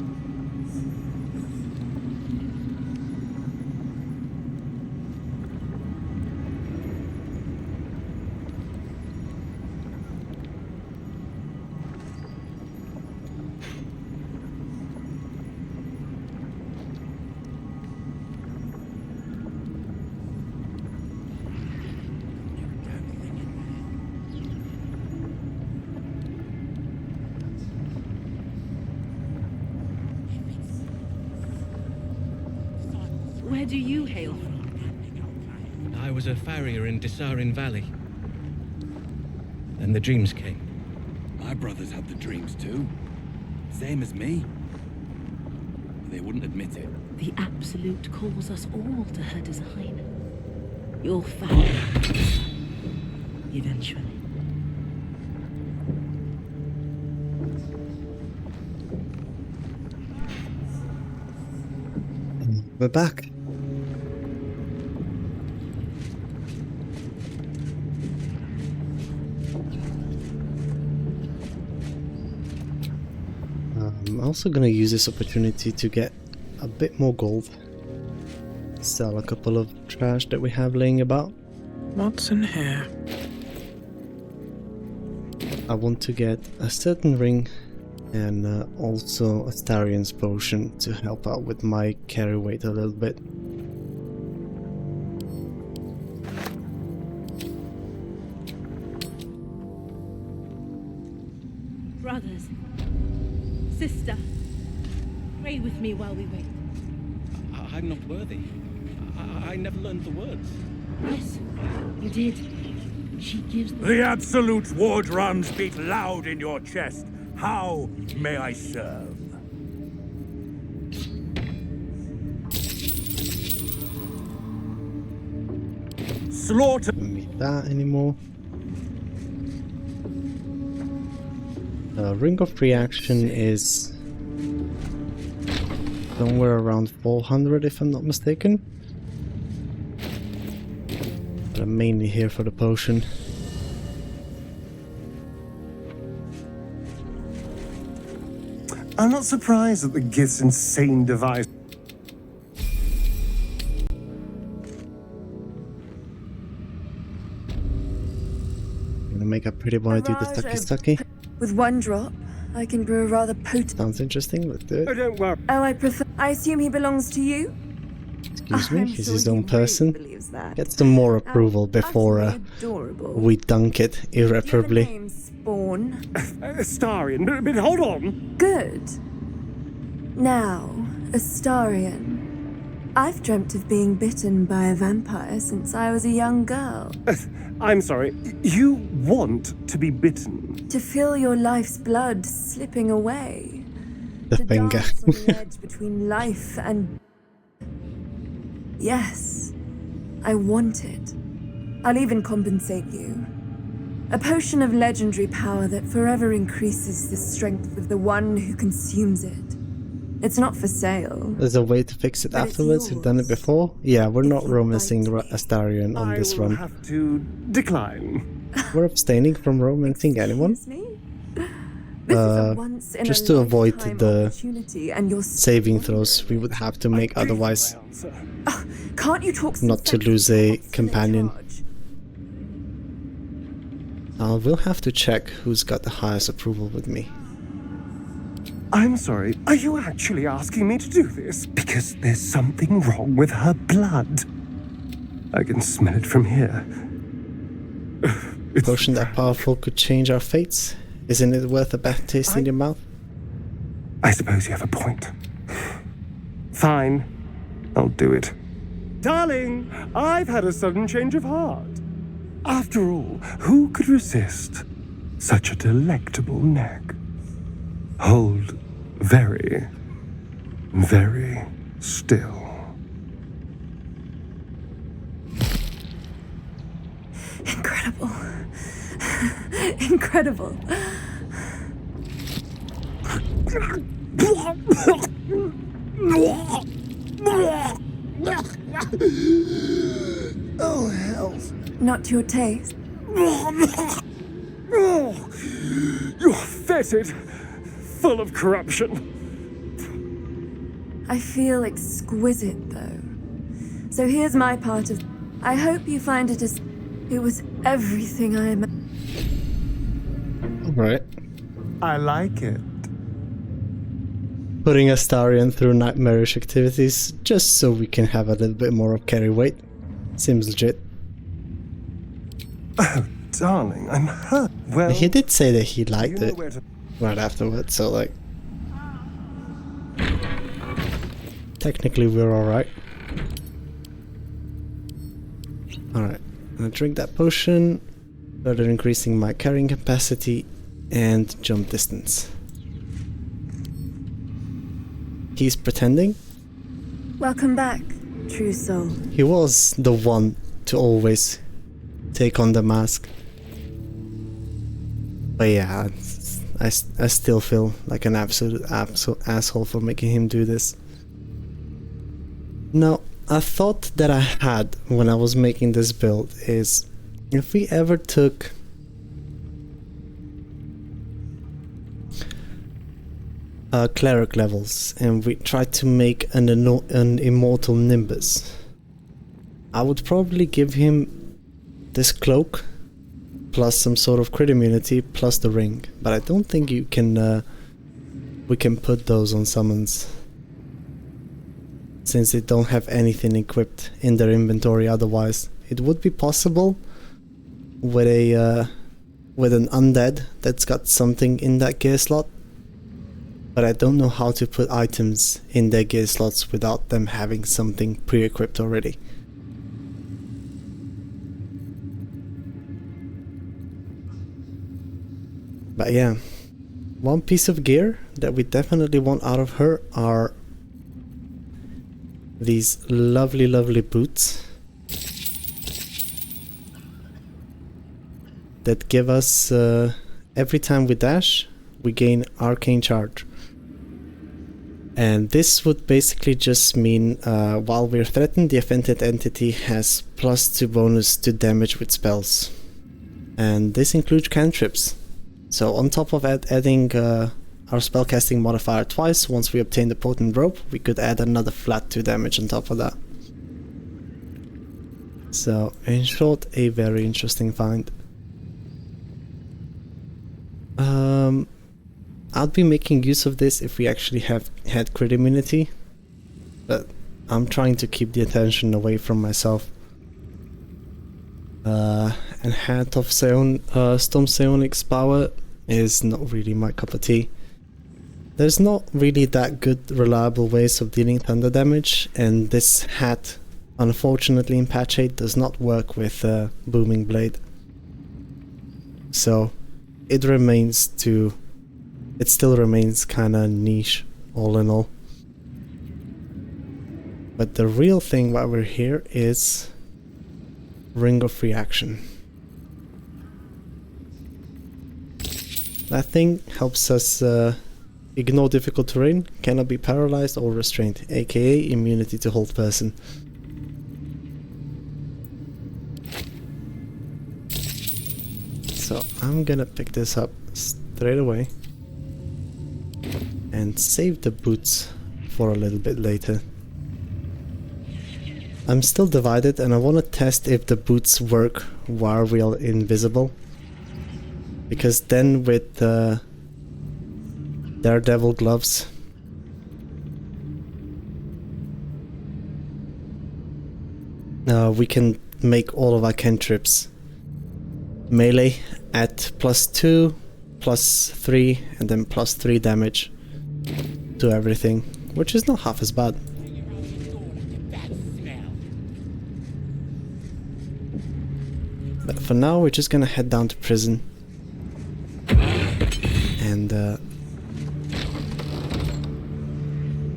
Where do you hail from? I was a farrier in Desarin Valley. Then the dreams came. My brothers had the dreams too. Same as me. They wouldn't admit it. The Absolute calls us all to her design. Your family. Eventually. We're back. I'm also gonna use this opportunity to get a bit more gold. Sell a couple of trash that we have laying about. What's in here? I want to get a certain ring and also a Starian's potion to help out with my carry weight a little bit. Brothers, sister, pray with me while we wait. I'm not worthy. I never learned the words. Yes, you did. She gives The Absolute's war drums beat loud in your chest. How may I serve? slaughter. Don't need that anymore. Ring of Reaction is somewhere around 400 if I'm not mistaken. But I'm mainly here for the potion. I'm not surprised at the Gith's insane device. Gonna make a pretty boy do the stucky. With one drop, I can brew a rather potent. Sounds interesting, let's do it. Oh, don't worry. Oh, I assume he belongs to you? Excuse me, I'm he's sure his he own really person. believes that. Get some more approval before Adorable. we dunk it irreparably. Spawn. Astarion, but hold on. Good. Now, Astarion. I've dreamt of being bitten by a vampire since I was a young girl. I'm sorry, you want to be bitten? To feel your life's blood slipping away. The to finger. dance on the edge between life and... Yes, I want it. I'll even compensate you. A potion of legendary power that forever increases the strength of the one who consumes it. It's not for sale. There's a way to fix it But it's afterwards. We've done it before. Yeah, we're not romancing Astarion on this I will run. have to decline. We're abstaining from romancing anyone. Just to avoid the saving throws we would have to make otherwise. Can't you talk Not to lose a companion. We'll have to check who's got the highest approval with me. I'm sorry, are you actually asking me to do this? Because there's something wrong with her blood. I can smell it from here. A potion that powerful could change our fates. Isn't it worth a bad taste in your mouth? I suppose you have a point. Fine, I'll do it. Darling, I've had a sudden change of heart. After all, who could resist such a delectable neck? Hold very, very still. Incredible. Incredible. Oh, hell. Not your taste. You're fetid, full of corruption. I feel exquisite, though. So here's my part of... I hope you find it as... It was everything I imagined. Alright. I like it. Putting Astarion through nightmarish activities just so we can have a little bit more of carry weight. Seems legit. Oh, darling, I'm hurt. Well, he did say that he liked you know it where to... right afterwards, so like... Technically we're alright. Alright, I'm gonna drink that potion, further increasing my carrying capacity and jump distance. He's pretending? Welcome back, true soul. He was the one to always take on the mask. But yeah, I still feel like an absolute asshole for making him do this. Now, a thought that I had when I was making this build is if we ever took cleric levels and we tried to make an immortal nimbus, I would probably give him this cloak plus some sort of crit immunity plus the ring, but I don't think you can we can put those on summons since they don't have anything equipped in their inventory otherwise. It would be possible with a with an undead that's got something in that gear slot, but I don't know how to put items in their gear slots without them having something pre-equipped already. But yeah, one piece of gear that we definitely want out of her are these lovely boots. that give us, every time we dash, we gain arcane charge. And this would basically just mean while we're threatened, the offended entity has +2 bonus to damage with spells. And this includes cantrips. So on top of adding our spellcasting modifier twice, once we obtain the potent rope, we could add another flat 2 damage on top of that. So in short, a very interesting find. I'd be making use of this if we actually had crit immunity, but I'm trying to keep the attention away from myself. And Hat of Storm Psionic's power is not really my cup of tea. There's not really that good reliable ways of dealing thunder damage, and this hat, unfortunately in patch 8, does not work with Booming Blade. So it still remains kinda niche, all in all. But the real thing why we're here is Ring of Reaction. That thing helps us ignore difficult terrain, cannot be paralyzed or restrained, aka immunity to hold person. So I'm gonna pick this up straight away and save the boots for a little bit later. I'm still divided and I want to test if the boots work while we're invisible, because then with Daredevil gloves we can make all of our cantrips melee at +2, +3 and then +3 damage to everything, which is not half as bad. But for now we're just gonna head down to prison and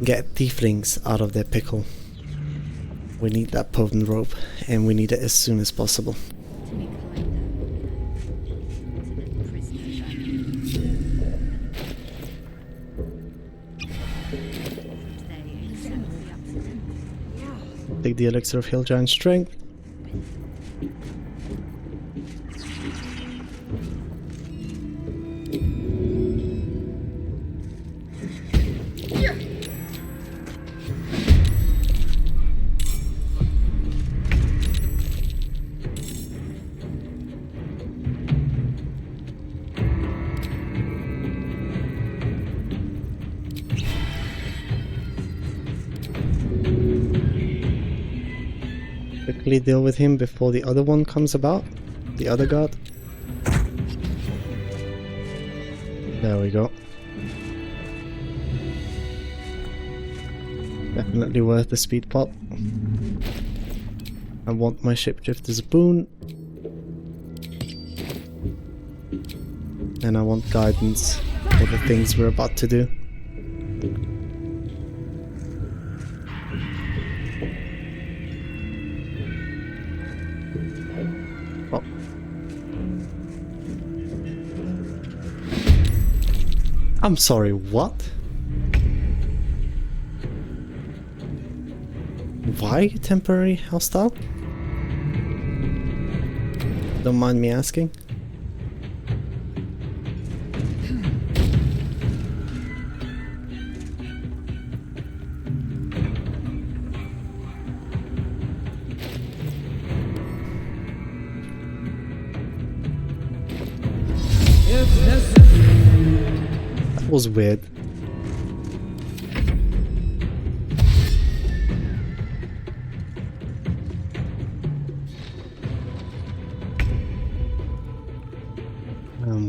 get tieflings out of their pickle. We need that potent rope and we need it as soon as possible. Take the elixir of Hill Giant Strength. Quickly deal with him before the other one comes about, the other guard. There we go. Definitely worth the speed pop. I want my shapeshifter's boon. And I want guidance for the things we're about to do. Oh. I'm sorry, what? Why are you temporary hostile? Don't mind me asking. That was weird.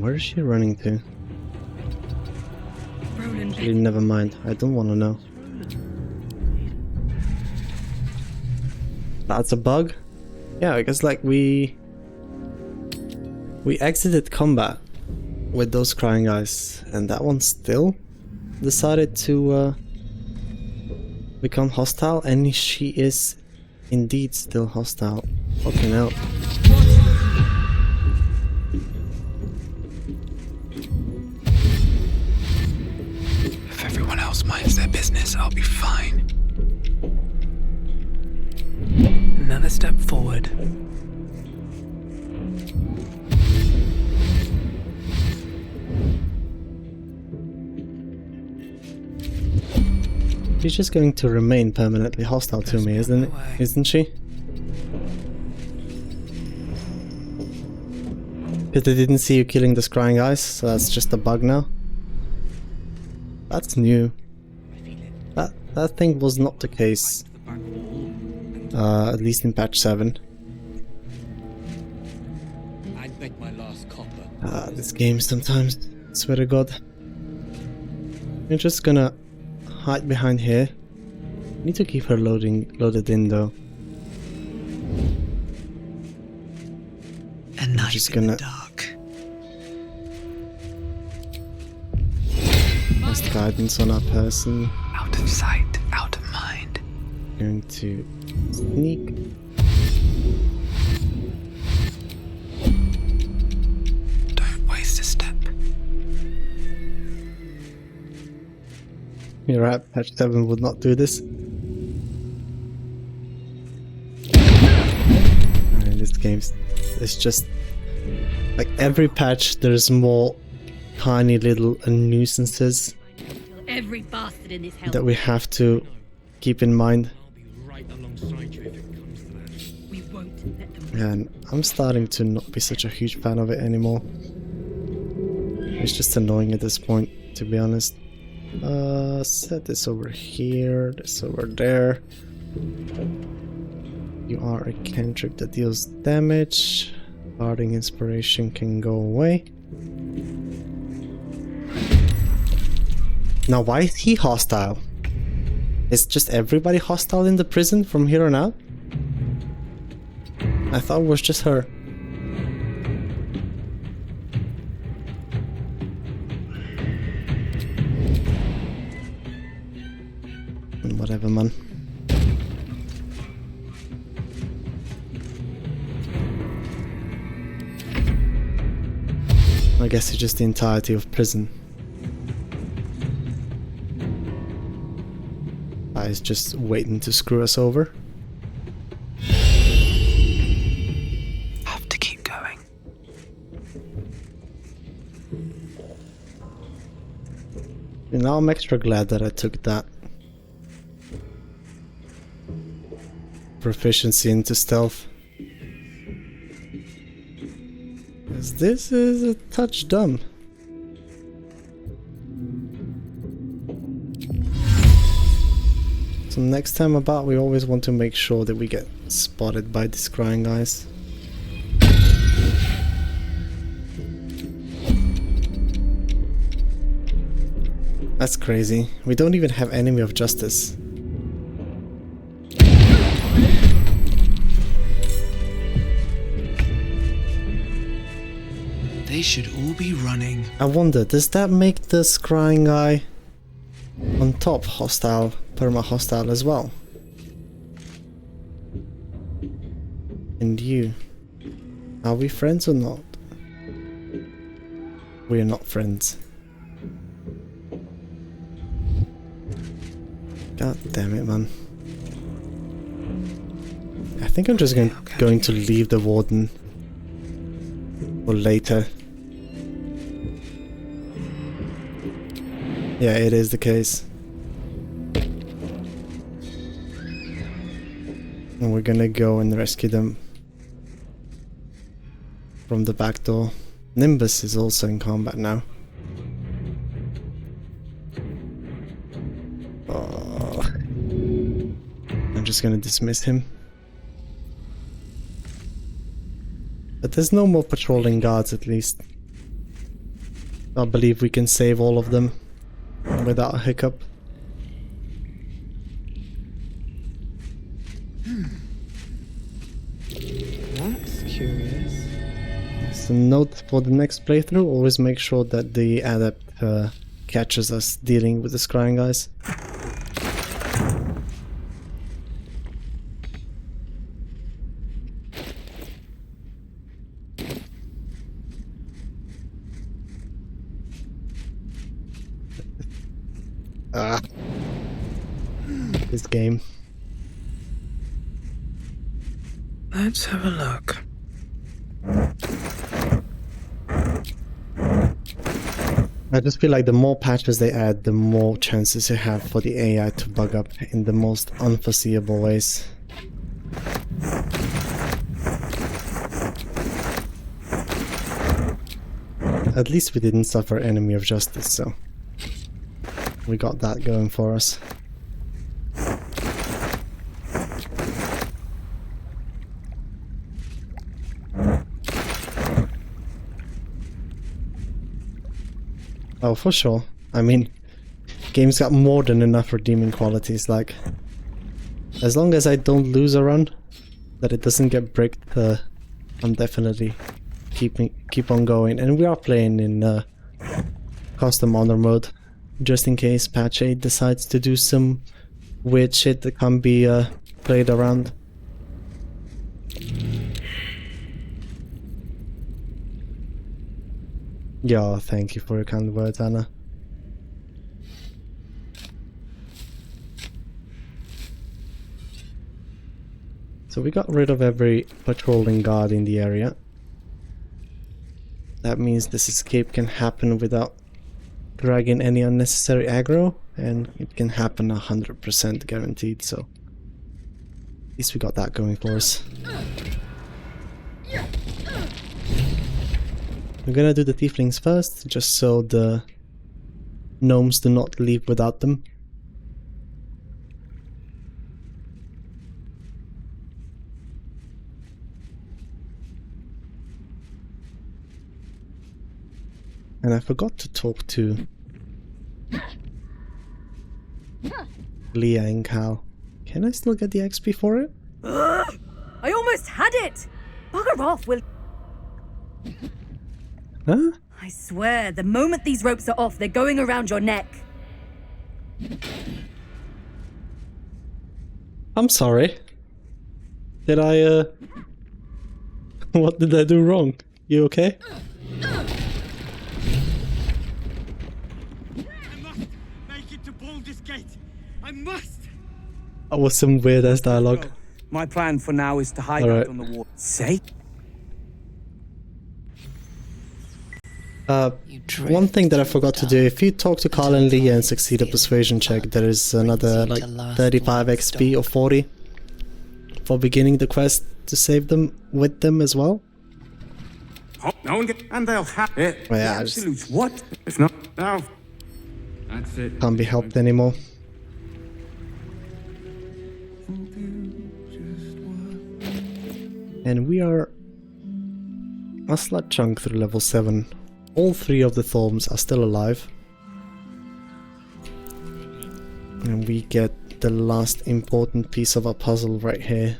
Where is she running to? Actually, never mind. I don't want to know. That's a bug? Yeah, I guess like we exited combat with those crying eyes, and that one still decided to become hostile, and she is indeed still hostile. Fucking hell. I'll be fine. Another step forward. She's just going to remain permanently hostile to me, isn't she? Because they didn't see you killing the scrying eyes, so that's just a bug now. That's new. That thing was not the case. At least in patch 7. I'd bet my last copper. This game sometimes, swear to God. I'm just gonna hide behind here. Need to keep her loaded in though. A knife just in gonna the dark. cast guidance on our person. Out of sight, out of mind. Going to sneak. Don't waste a step. You're right, patch 7 would not do this. In this game, it's just like every patch there's more tiny little nuisances Every bastard in this hell. that we have to keep in mind. We won't let them. And I'm starting to not be such a huge fan of it anymore. It's just annoying at this point, to be honest. Set this over here, this over there. You are a cantrip that deals damage. Guarding inspiration can go away. Now why is he hostile? Is just everybody hostile in the prison from here on out? I thought it was just her. Whatever, man. I guess it's just the entirety of prison. Is just waiting to screw us over. Have to keep going. And now I'm extra glad that I took that proficiency into stealth. Because this is a touch dumb. So next time about, we always want to make sure that we get spotted by the scrying eyes. That's crazy. We don't even have enemy of justice. They should all be running. I wonder, does that make the scrying eye on top hostile, perma-hostile as well? And you? Are we friends or not? We are not friends. God damn it, man. I think I'm just going to leave the warden for later. Yeah, it is the case. And we're gonna go and rescue them from the back door. Nimbus is also in combat now. Oh. I'm just gonna dismiss him. But there's no more patrolling guards, at least. I believe we can save all of them without a hiccup. That's curious. So note for the next playthrough, always make sure that the adept catches us dealing with the scrying guys. this game. Let's have a look. I just feel like the more patches they add, the more chances you have for the AI to bug up in the most unforeseeable ways. At least we didn't suffer enemy of justice, so we got that going for us. Oh, for sure. I mean, game's got more than enough redeeming qualities, like, as long as I don't lose a run, that it doesn't get bricked, I'm definitely keep on going. And we are playing in custom honor mode, just in case patch 8 decides to do some weird shit that can't be played around. Yeah, thank you for your kind words, Anna. So we got rid of every patrolling guard in the area. That means this escape can happen without dragging any unnecessary aggro, and it can happen 100% guaranteed, so at least we got that going for us. We're gonna do the tieflings first, just so the gnomes do not leave without them. And I forgot to talk to Leah and Cal. Can I still get the XP for it? Ugh, I almost had it! Bugger off, Will. Huh? I swear, the moment these ropes are off, they're going around your neck. I'm sorry. Did I, what did I do wrong? You okay? I must make it to Baldur's Gate. I must. That was some weird ass dialogue. My plan for now is to hide out on the wall. Say? One thing that I forgot to do, if you talk to Carl and Leah and succeed a persuasion check, there is another like 35 XP or 40 for beginning the quest to save them with them as well. Oh, no one get, and they'll have it. Oh, yeah, Absolute what? If not, now. That's it. Can't be helped anymore. And we are a slight chunk through level 7. All 3 of the Thorms are still alive. And we get the last important piece of our puzzle right here.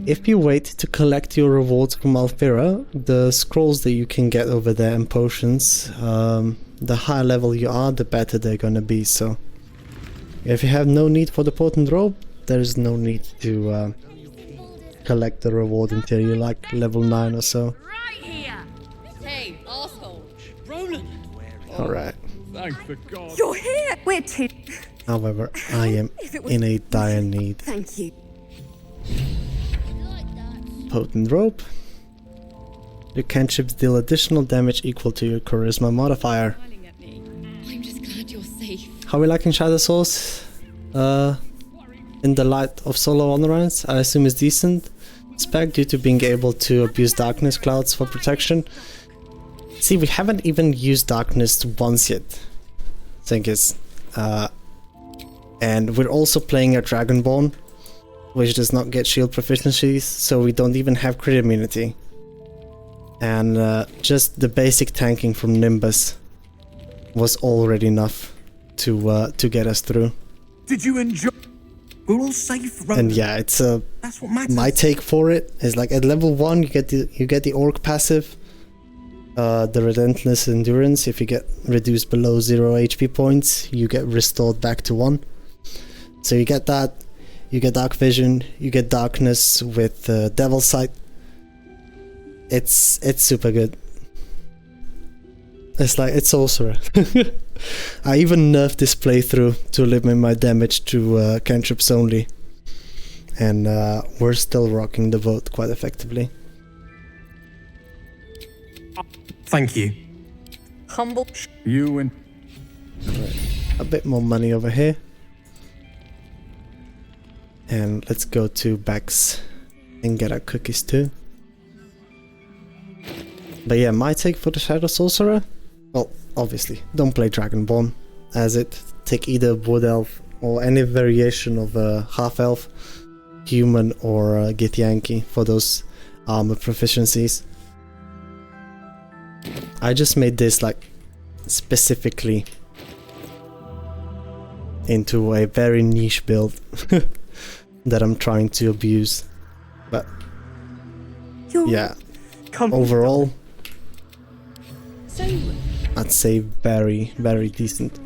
If you wait to collect your rewards from Alfira, the scrolls that you can get over there and potions, the higher level you are, the better they're gonna be. So if you have no need for the potent robe, there is no need to collect the reward until you're like level 9 or so. Right here. Hey, asshole. Roland. Alright. Thank the God. You're here. We're two. However, I am in a dire need. Thank you. Potent rope. Your cantrips deal additional damage equal to your charisma modifier. I'm just glad you're safe. How are we liking Shadow Souls? In the light of solo honorance, I assume is decent. Spec due to being able to abuse darkness clouds for protection. See, we haven't even used darkness once yet. Thing is, and we're also playing a Dragonborn, which does not get shield proficiencies, so we don't even have crit immunity. And just the basic tanking from Nimbus was already enough to get us through. Did you enjoy? We're all safe, Roland. And yeah, it's That's what matters. my take for it is like at level 1 you get the orc passive, the relentless endurance. If you get reduced below 0 HP points, you get restored back to 1. So you get that. You get dark vision. You get darkness with Devil's Sight. It's super good. It's like, it's sorcerer. I even nerfed this playthrough to limit my damage to cantrips only. And we're still rocking the vote quite effectively. Thank you. Humble. You and... Right. A bit more money over here. And let's go to Bex and get our cookies too. But yeah, my take for the Shadow Sorcerer? Well, obviously, don't play Dragonborn as it. Take either Wood Elf or any variation of Half Elf, Human or Githyanki for those armor proficiencies. I just made this like specifically into a very niche build that I'm trying to abuse. But yeah, overall, So, I'd say very, very decent.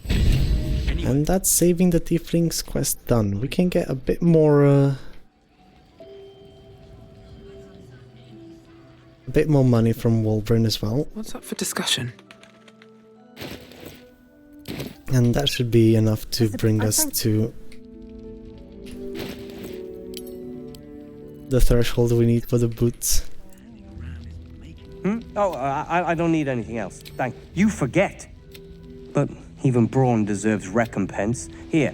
And that's saving the Tieflings quest done. We can get a bit more money from Wolverine as well. What's up for discussion? And that should be enough to bring us to the threshold we need for the boots. Oh, I don't need anything else. Thank you. Forget. But even Brawn deserves recompense. Here,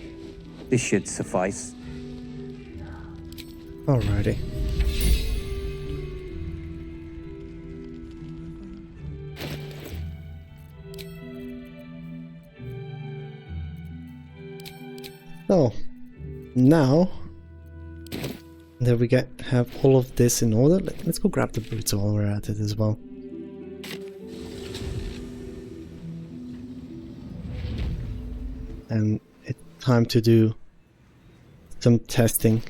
this should suffice. Alrighty. So, now that we have all of this in order, let's go grab the boots while we're at it as well. And it's time to do some testing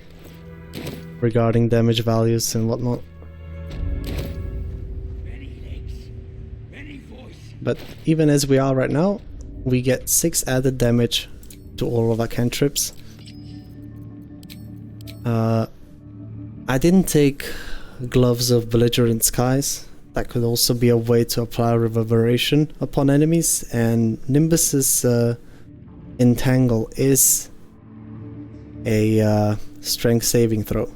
regarding damage values and whatnot. But even as we are right now, we get 6 added damage to all of our cantrips. I didn't take Gloves of Belligerent Skies. That could also be a way to apply reverberation upon enemies, and Nimbus's Entangle is a strength saving throw.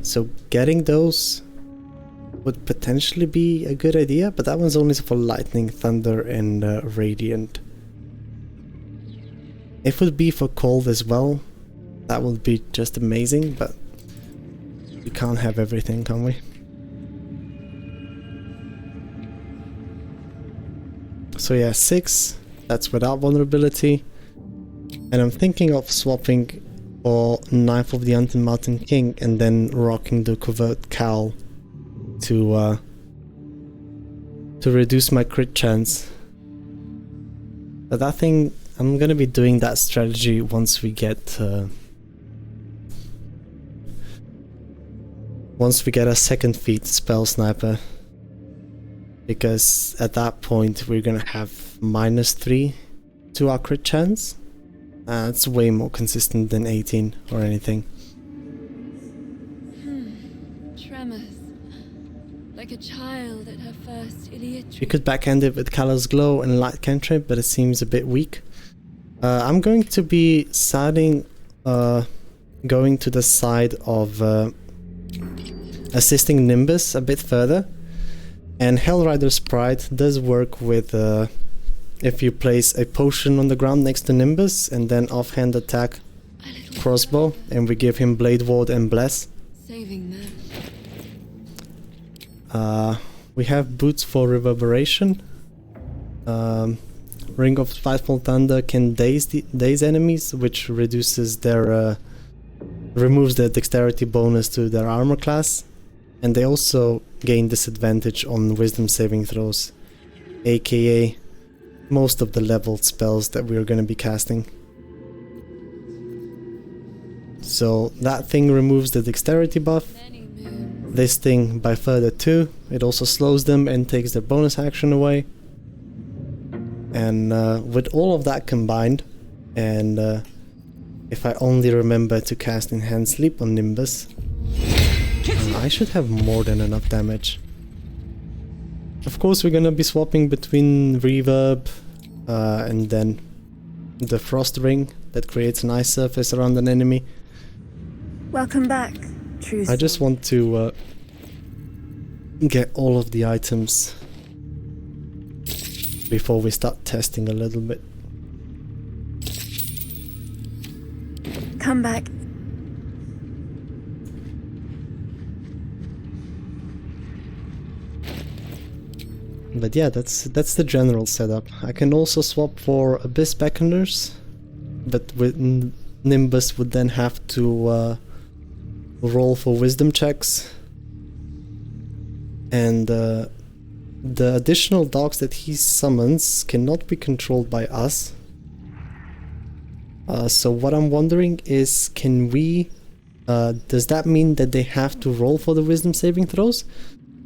So getting those would potentially be a good idea, but that one's only for Lightning, Thunder and Radiant. If it would be for Cold as well, that would be just amazing, but we can't have everything, can we? So yeah, 6, that's without vulnerability. And I'm thinking of swapping for Knife of the Undead Mountain King and then rocking the Covert Cowl to reduce my crit chance. But that thing, I'm gonna be doing that strategy once we get a second feat spell sniper, because at that point we're gonna have -3 to our crit chance. It's way more consistent than 18 or anything. Tremors. Like a child at her first idiotry. You could backhand it with Callous Glow and Light Cantrip, but it seems a bit weak. I'm going to be siding, going to the side of assisting Nimbus a bit further. And Hellrider's Pride does work with if you place a potion on the ground next to Nimbus and then offhand attack crossbow, and we give him Blade Ward and Bless. Saving them. We have boots for reverberation. Ring of Spiteful Thunder can daze enemies, which reduces their removes the dexterity bonus to their armor class, and they also gain disadvantage on wisdom saving throws, aka most of the leveled spells that we're going to be casting. So that thing removes the dexterity buff. This thing by further 2, it also slows them and takes their bonus action away. And with all of that combined, and if I only remember to cast Enhanced Sleep on Nimbus, I should have more than enough damage. Of course, we're gonna be swapping between reverb and then the frost ring that creates an ice surface around an enemy. Welcome back, true. I just want to get all of the items before we start testing a little bit. Come back. But yeah, that's the general setup. I can also swap for Abyss Beckoners, but with Nimbus would then have to roll for wisdom checks. And the additional dogs that he summons cannot be controlled by us. So what I'm wondering is, can we... does that mean that they have to roll for the wisdom saving throws?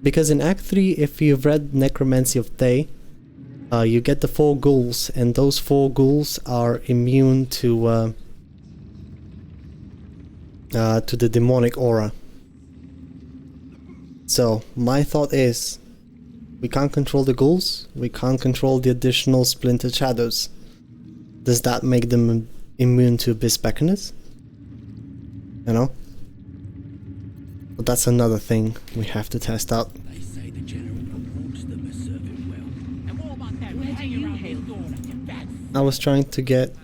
Because in Act 3, if you've read Necromancy of Thay, you get the 4 ghouls, and those 4 ghouls are immune to the demonic aura. So, my thought is, we can't control the ghouls, we can't control the additional splintered shadows. Does that make them immune to Abyss Beckoners? You know? But that's another thing we have to test out. They say the general rewards them as serving well. And what about that? Where do you hail? I was trying to get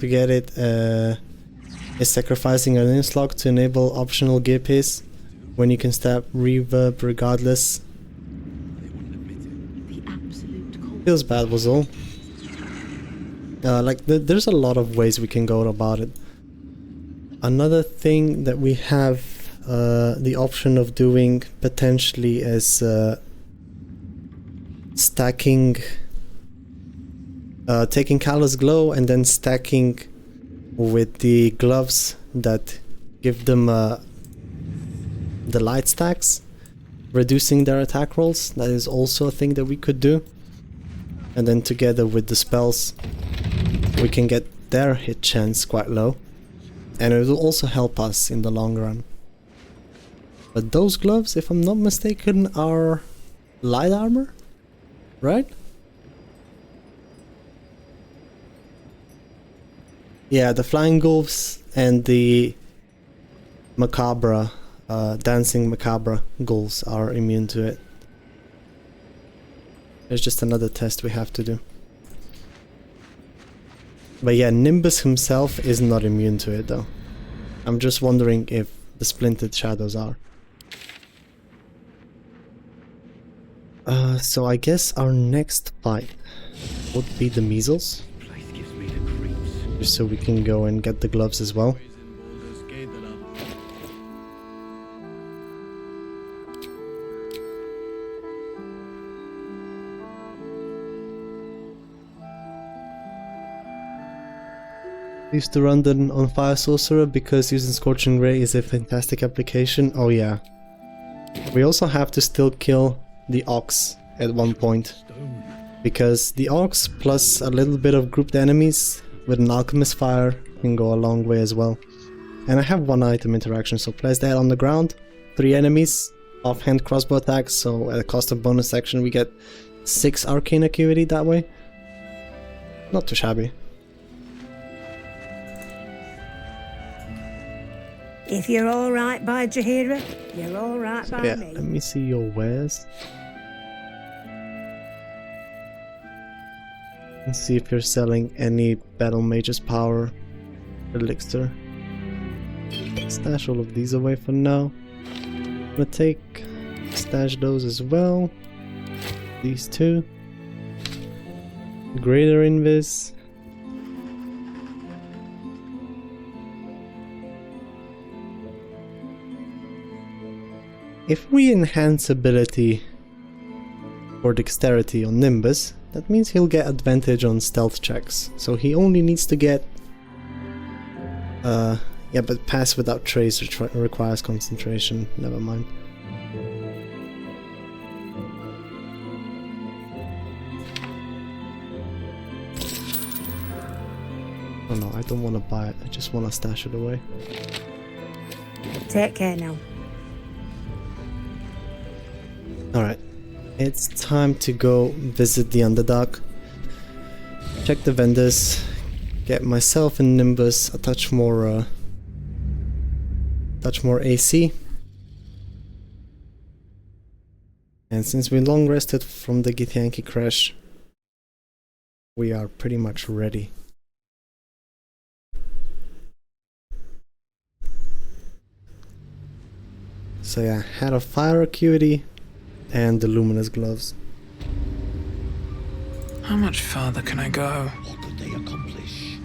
it is sacrificing an inslog to enable optional gear piece when you can stab reverb regardless. Feels bad was all. There's a lot of ways we can go about it. Another thing that we have the option of doing potentially is stacking, taking Callous Glow and then stacking with the gloves that give them the light stacks, reducing their attack rolls. That is also a thing that we could do. And then together with the spells, we can get their hit chance quite low. And it will also help us in the long run. But those gloves, if I'm not mistaken, are light armor, right? Yeah, the flying gloves and the macabre, dancing macabre ghouls are immune to it. There's just another test we have to do. But yeah, Nimbus himself is not immune to it though. I'm just wondering if the splintered shadows are. So I guess our next fight would be the measles. Just so we can go and get the gloves as well. Used to run them on Fire Sorcerer because using Scorching Ray is a fantastic application. Oh yeah. We also have to still kill the Ox at one point. Because the Ox plus a little bit of grouped enemies with an Alchemist Fire can go a long way as well. And I have 1 item interaction, so place that on the ground. 3 enemies, offhand crossbow attacks, so at a cost of bonus action we get 6 arcane acuity that way. Not too shabby. If you're alright by Jaheira, you're alright by Yeah, me. let me see your wares. And see if you're selling any Battle Mage's Power elixir. Stash all of these away for now. I'm gonna stash those as well. These 2. Greater Invis. If we enhance ability or dexterity on Nimbus, that means he'll get advantage on stealth checks. So he only needs to get... yeah, but pass without trace requires concentration. Never mind. Oh no, I don't want to buy it. I just want to stash it away. Take care now. Alright. It's time to go visit the Underdark, check the vendors, get myself and Nimbus a touch more AC. And since we long rested from the Githyanki crash, we are pretty much ready. So yeah, Hat of Fire Acuity and the Luminous Gloves. How much farther can I go? What could they accomplish?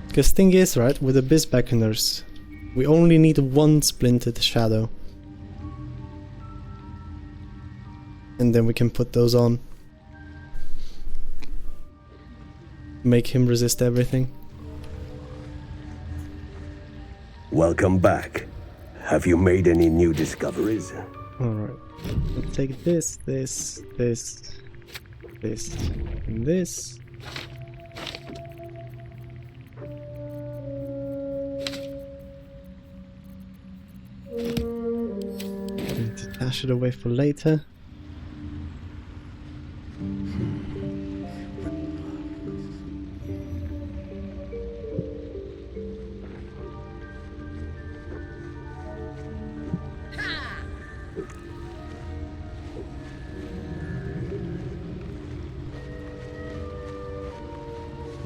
Because thing is, right, with the Biz Beckoners, we only need one Splintered Shadow. And then we can put those on. Make him resist everything. Welcome back. Have you made any new discoveries? Alright. We'll take this, this, this, this, and this. Need to dash it away for later.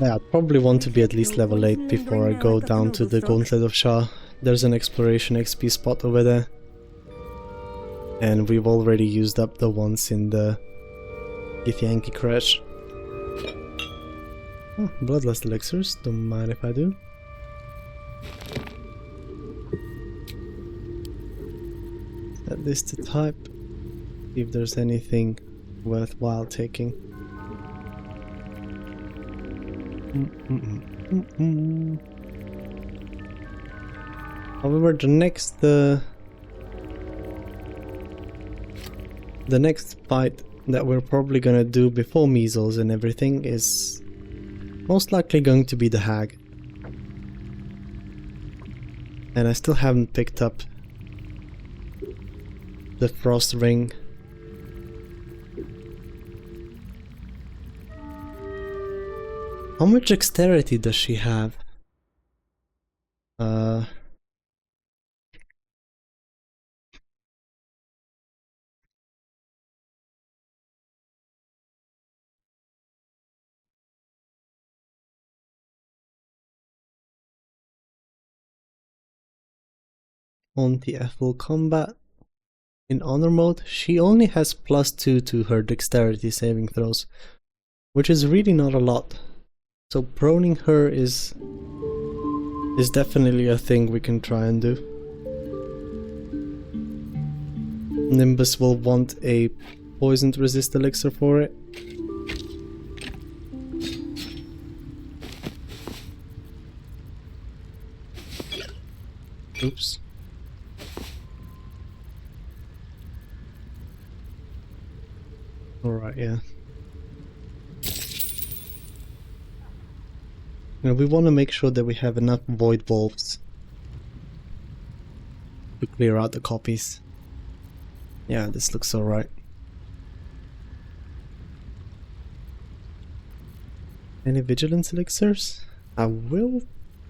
Yeah, I'd probably want to be at least level 8 before I go down to the Gauntlet of Shah. There's an exploration XP spot over there. And we've already used up the ones in the Githyanki crash. Oh, Bloodlust elixirs, don't mind if I do. Set this to type. See if there's anything worthwhile taking. However, the next fight that we're probably gonna do before measles and everything is most likely going to be the Hag. And I still haven't picked up the Frost Ring. How much dexterity does she have? On the full combat. In honor mode, she only has +2 to her dexterity saving throws, which is really not a lot. So proning her is definitely a thing we can try and do. Nimbus will want a poisoned resist elixir for it. Oops. Alright, yeah. You know, we want to make sure that we have enough void wolves to clear out the copies. Yeah, this looks alright. Any vigilance elixirs? I will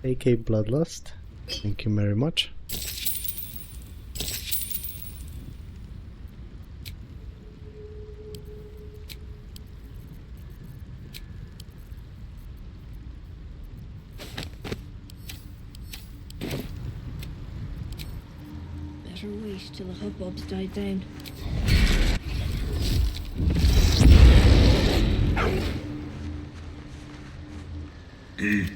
take a bloodlust. Thank you very much. Better wait till the hubbub's died down. Eat.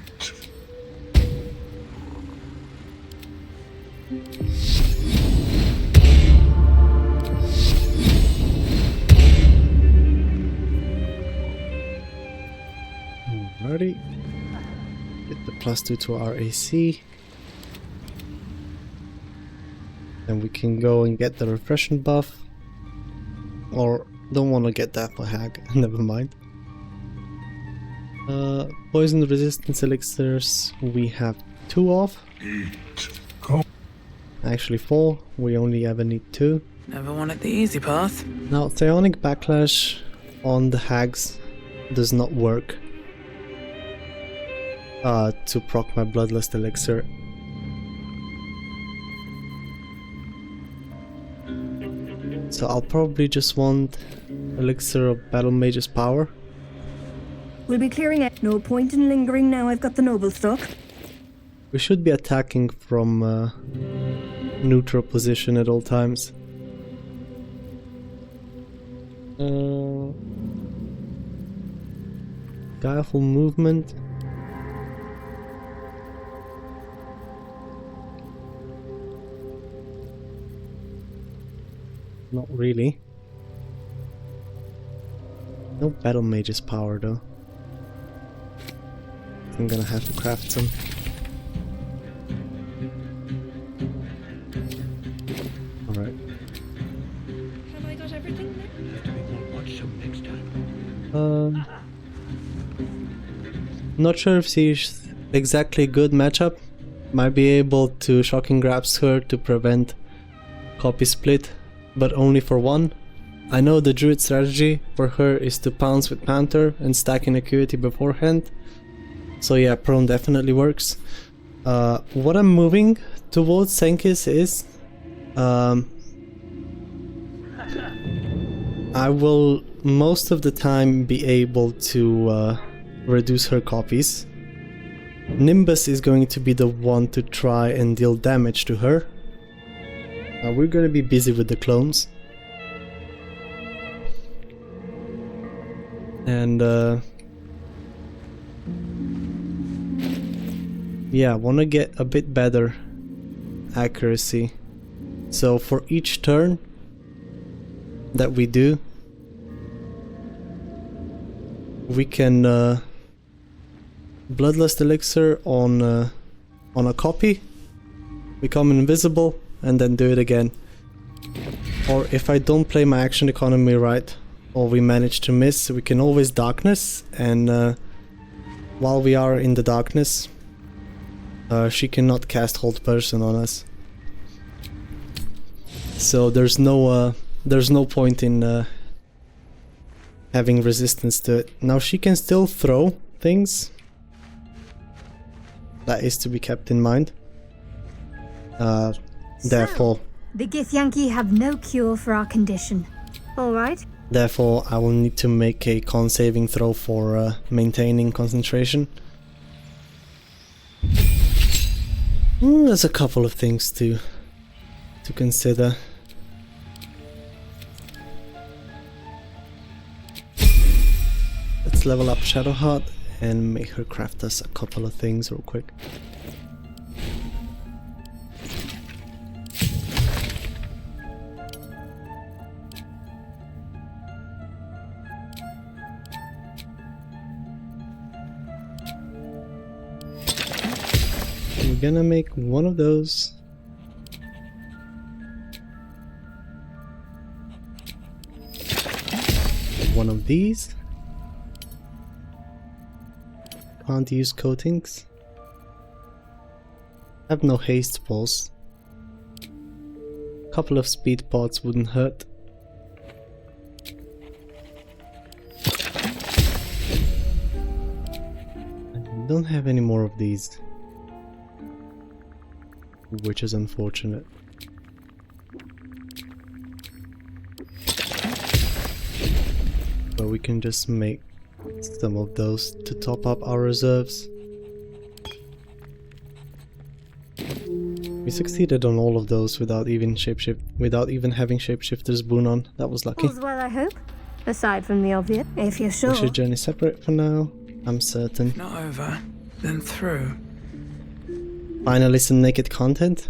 Alrighty. Get the +2 to our AC. Then we can go and get the refreshment buff. Or don't want to get that for Hag, never mind. Poison resistance elixirs we have 2 of. Eat. Go. Actually 4, we only ever need 2. Never wanted the easy path. Now, Psionic Backlash on the hags does not work to proc my Bloodlust Elixir. So I'll probably just want Elixir of Battle Mage's Power. We'll be clearing it. No point in lingering now I've got the noble stock. We should be attacking from neutral position at all times. Guileful movement. Not really. No Battle Mage's Power though. I'm gonna have to craft some. Alright. Have I got everything Not sure if she's exactly a good matchup. Might be able to shocking grabs her to prevent copy split, but only for one. I know the druid strategy for her is to pounce with Panther and stack in acuity beforehand. So yeah, prone definitely works. What I'm moving towards Senkis is I will most of the time be able to reduce her copies. Nimbus is going to be the one to try and deal damage to her. We're going to be busy with the clones. And yeah, I want to get a bit better accuracy. So for each turn that we do, we can Bloodlust Elixir on a copy, become invisible, and then do it again. Or if I don't play my action economy right, or we manage to miss, we can always Darkness, and while we are in the darkness, she cannot cast Hold Person on us. So there's no point in having resistance to it. Now she can still throw things. That is to be kept in mind. Therefore, The Githyanki have no cure for our condition. Alright. Therefore, I will need to make a con saving throw for maintaining concentration. There's a couple of things to consider. Let's level up Shadowheart and make her craft us a couple of things real quick. We're gonna make one of those. One of these. Can't use coatings. Have no haste pulse. Couple of speed pods wouldn't hurt. And we don't have any more of these, which is unfortunate. But we can just make some of those to top up our reserves. We succeeded on all of those without even having Shapeshifter's boon on. That was lucky. All's well, I hope. Aside from the obvious, if you're sure. We should journey separate for now, I'm certain. Not over, then through. Finally some naked content.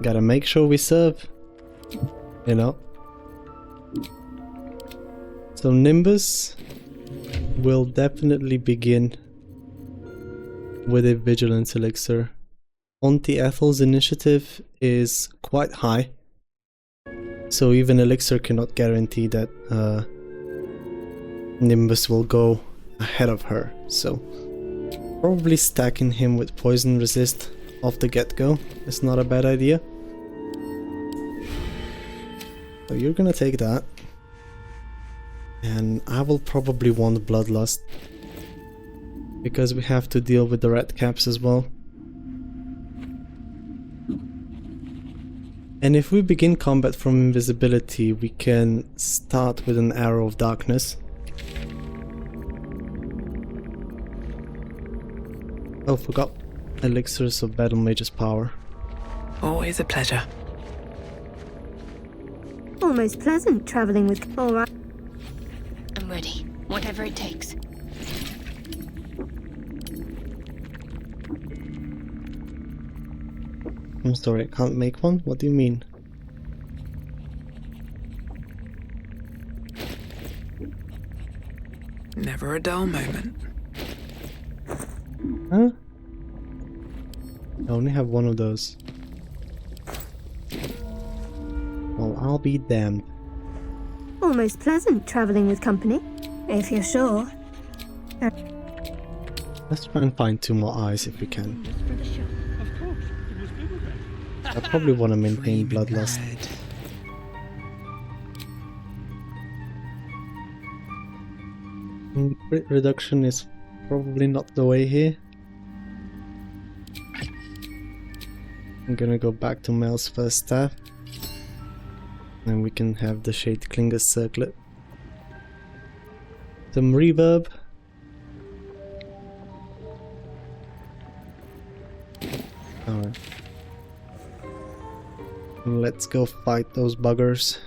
Gotta make sure we serve, you know. So Nimbus will definitely begin with a Vigilance Elixir. Auntie Ethel's initiative is quite high, so even Elixir cannot guarantee that Nimbus will go ahead of her, so probably stacking him with Poison Resist off the get-go. It's not a bad idea. So you're gonna take that. And I will probably want Bloodlust, because we have to deal with the red caps as well. And if we begin combat from invisibility, we can start with an Arrow of Darkness. Oh, forgot. Elixirs of Battle Mage's Power. Always a pleasure. Almost pleasant traveling with... Alright. I'm ready. Whatever it takes. I'm sorry, I can't make one? What do you mean? Never a dull moment. Huh? I only have one of those. Well, I'll be damned. Almost pleasant traveling with company, if you're sure. Let's try and find 2 more eyes if we can. I probably want to maintain Bloodlust. Crit reduction is probably not the way here. I'm gonna go back to Mel's first staff. And we can have the Shade Clinger Circlet. Some reverb. Alright. Let's go fight those buggers.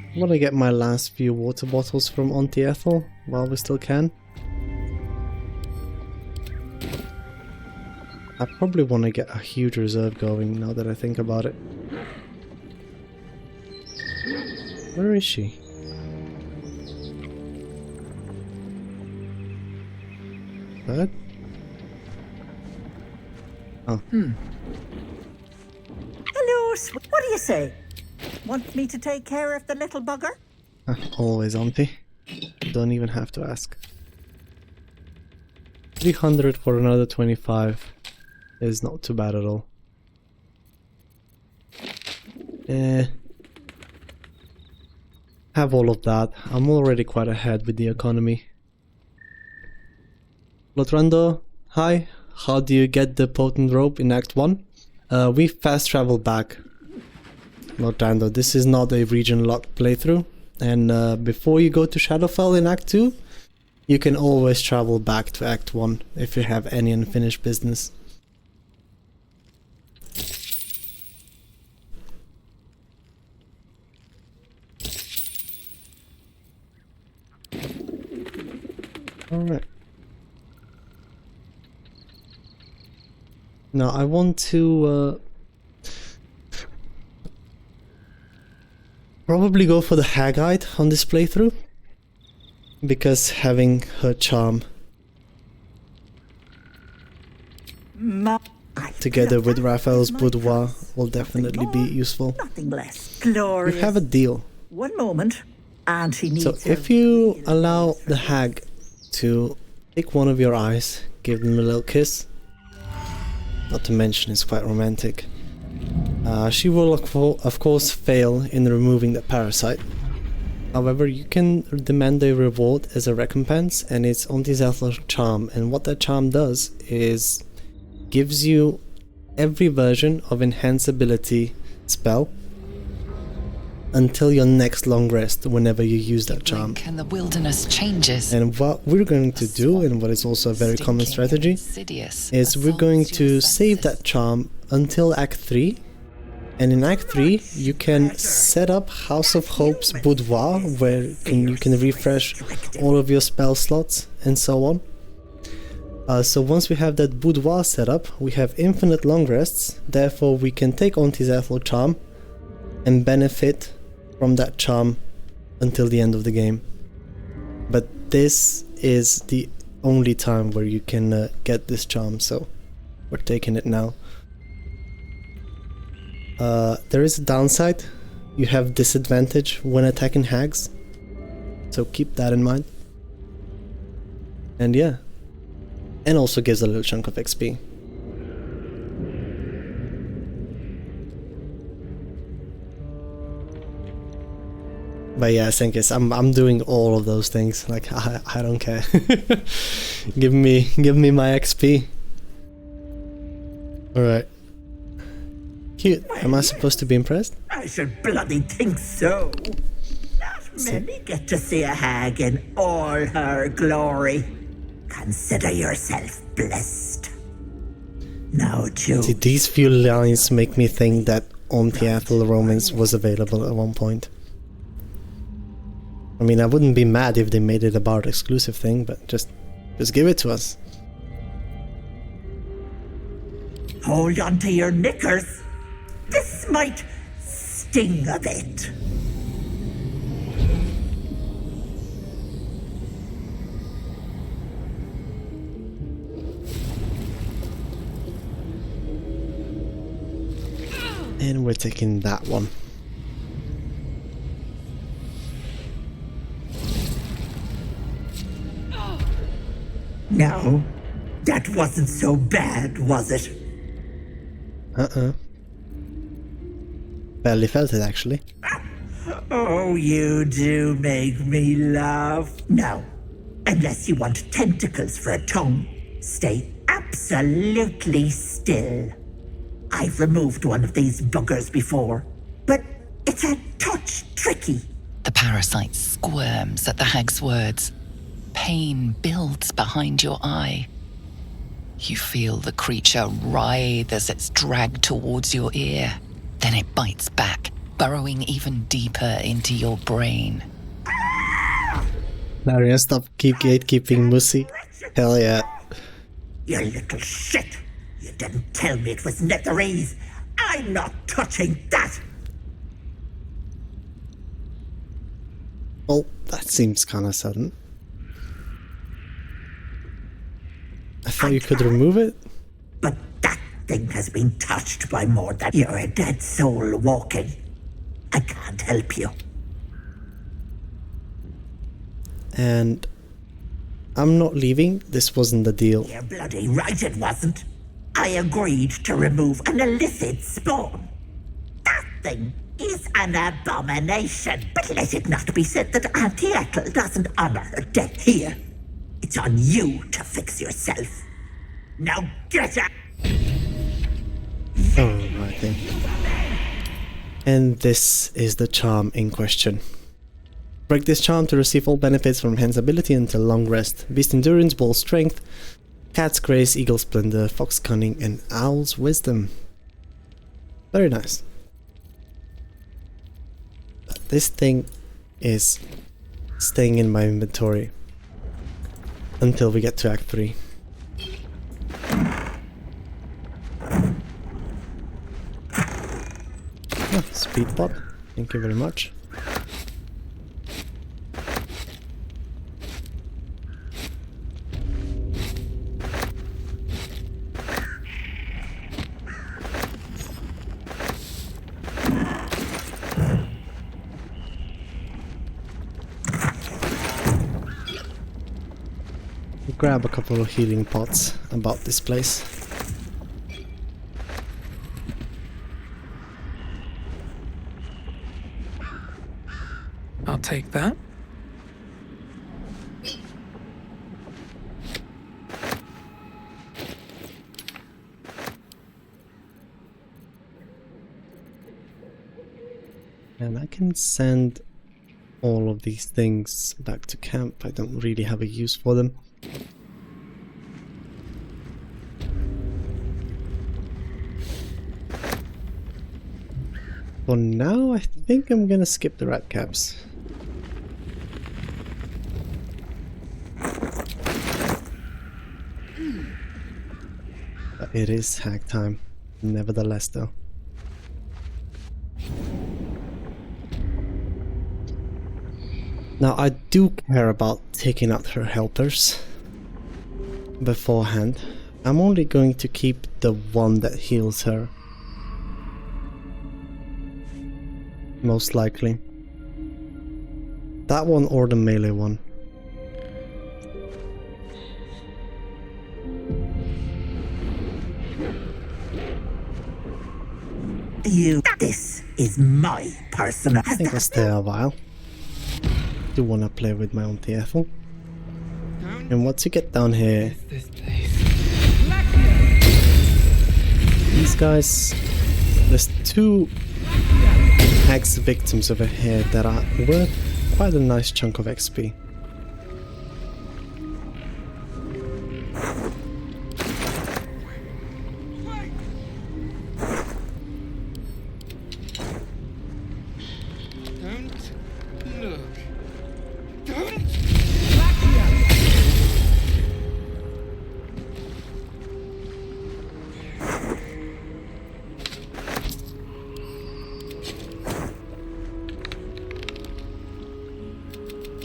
I want to get my last few water bottles from Auntie Ethel while we still can. I probably want to get a huge reserve going now that I think about it. Where is she? Bird? Oh. Hello, what do you say? Want me to take care of the little bugger? Always, Auntie. Don't even have to ask. 300 for another 25 is not too bad at all. Have all of that. I'm already quite ahead with the economy. Lotrando, hi. How do you get the potent rope in Act 1? We fast travel back. Lotrando, this is not a region locked playthrough, and before you go to Shadowfell in Act 2, you can always travel back to Act 1 if you have any unfinished business. Alright. Now I want to probably go for the Haggite on this playthrough, because having her charm together with Raphael's boudoir will definitely be useful. Nothing less glorious. We have a deal. One moment, and she needs. So if you allow the hag to take one of your eyes, give them a little kiss, not to mention it's quite romantic, she will of course fail in removing the parasite. However, you can demand a reward as a recompense, and it's Auntie's Ethel charm, and what that charm does is gives you every version of enhance ability spell until your next long rest whenever you use that charm. And the wilderness changes. And what we're going to do, and what is also a very common strategy, is we're going to save that charm until Act 3. And in Act 3, you can set up House of Hope's boudoir, where you can refresh all of your spell slots and so on. So once we have that boudoir set up, we have infinite long rests, therefore we can take Auntie's Ethel charm and benefit from that charm until the end of the game. But this is the only time where you can get this charm, so We're taking it now. There is a downside. You have disadvantage when attacking hags, so keep that in mind. And yeah, and also gives a little chunk of XP. But yeah, I think I'm doing all of those things. Like I don't care. give me my XP. All right. Cute. Am I supposed to be impressed? I should bloody think so. Not many get to see a hag in all her glory. Consider yourself blessed. Now, Jude. See, these few lines make me think that Omtiathel Romance was available at one point. I mean, I wouldn't be mad if they made it a Bard exclusive thing, but just give it to us. Hold on to your knickers. This might sting a bit. And we're taking that one. No, that wasn't so bad, was it? Barely felt it, actually. Oh, you do make me laugh. No, unless you want tentacles for a tongue, stay absolutely still. I've removed one of these buggers before, but it's a touch tricky. The parasite squirms at the hag's words. Pain builds behind your eye. You feel the creature writhe as it's dragged towards your ear. Then it bites back, burrowing even deeper into your brain. Larian, stop gatekeeping, Mussy. Hell yeah. You little shit! You didn't tell me it was Netherese. I'm not touching that! Well, that seems kinda sudden. I thought you could remove it? But that thing has been touched by more than you're a dead soul walking. I can't help you. And I'm not leaving. This wasn't the deal. You're bloody right it wasn't. I agreed to remove an illicit spawn. That thing is an abomination. But let it not be said that Auntie Ethel doesn't honor her death here. It's on you to fix yourself. Now get out! Alrighty. And this is the charm in question. Break this charm to receive all benefits from Hen's ability until long rest. Beast Endurance, Bull Strength, Cat's Grace, Eagle Splendor, Fox Cunning, and Owl's Wisdom. Very nice. This thing is staying in my inventory until we get to Act 3. Oh, speed bot. Thank you very much. Grab a couple of healing pots about this place. I'll take that. And I can send all of these things back to camp. I don't really have a use for them. For now, I think I'm gonna skip the rat caps. But it is hack time, nevertheless though. Now I do care about taking out her helpers beforehand, I'm only going to keep the one that heals her. Most likely. That one or the melee one. This is my personal... I think I'll stay a while. Do want to play with my own Ethel. And once you get down here... These guys... There's 2 Hex victims over here that are worth quite a nice chunk of XP.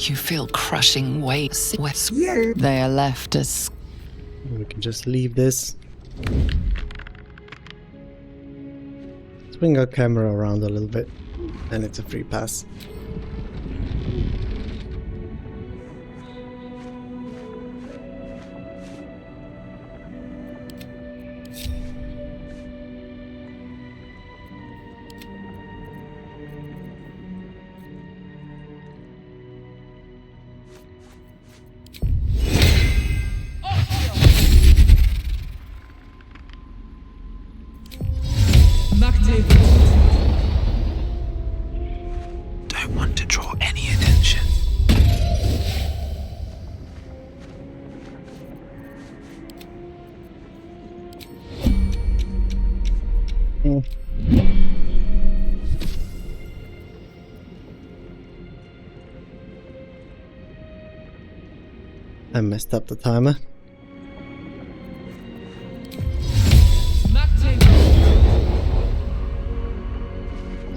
You feel crushing waves. They are left as... We can just leave this. Swing our camera around a little bit, and it's a free pass. Don't want to draw any attention. I messed up the timer. Let's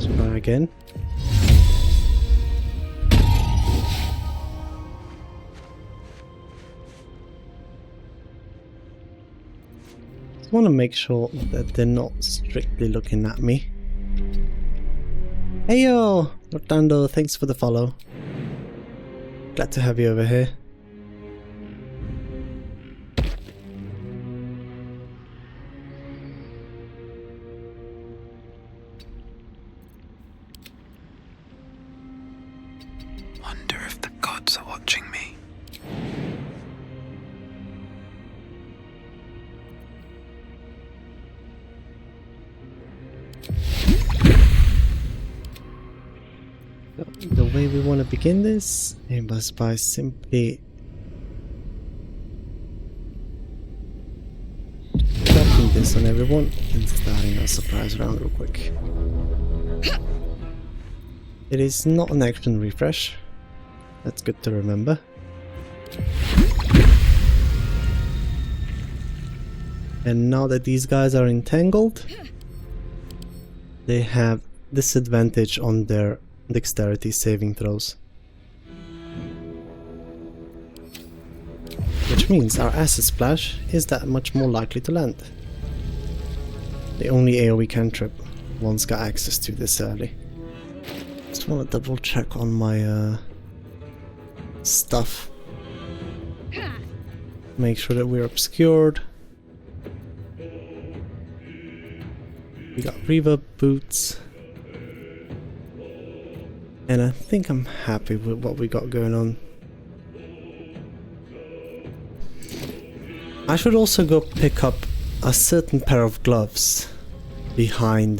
try again. Just want to make sure that they're not strictly looking at me. Hey yo, Rotando, thanks for the follow. Glad to have you over here. Wonder if the gods are watching me. The way we want to begin this was by simply dropping this on everyone and starting a surprise round real quick. It is not an action refresh. That's good to remember. And now that these guys are entangled, they have disadvantage on their dexterity saving throws. Which means our acid splash is that much more likely to land. The only AoE cantrip one's got access to this early. Just want to double check on my stuff. Make sure that we're obscured. We got reverb boots. And I think I'm happy with what we got going on. I should also go pick up a certain pair of gloves behind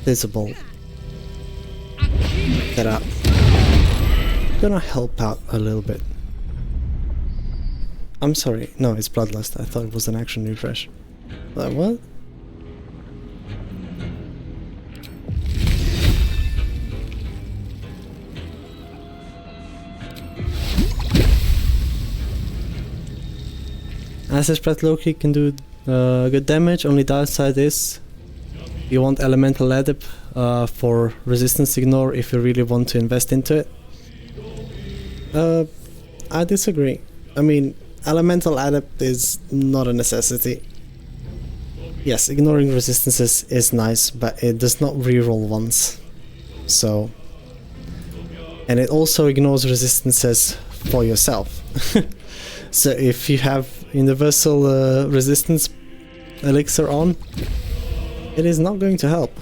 visible that are gonna help out a little bit. I'm sorry, no, it's Bloodlust. I thought it was an action refresh. Like, what? Acid Spread Loki can do good damage. Only downside is you want Elemental Adip for Resistance Ignore if you really want to invest into it. I disagree. I mean, Elemental Adept is not a necessity. Yes, ignoring resistances is nice, but it does not reroll once. So... And it also ignores resistances for yourself. So if you have Universal Resistance Elixir on, it is not going to help.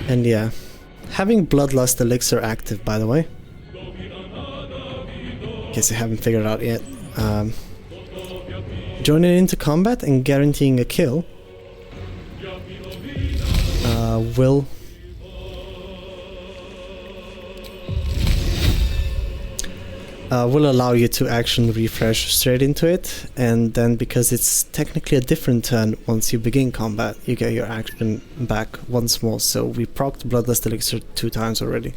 And yeah, having Bloodlust Elixir active, by the way, in case you haven't figured out yet, joining into combat and guaranteeing a kill will allow you to action refresh straight into it, and then because it's technically a different turn once you begin combat, you get your action back once more. So we procced Bloodlust Elixir 2 times already.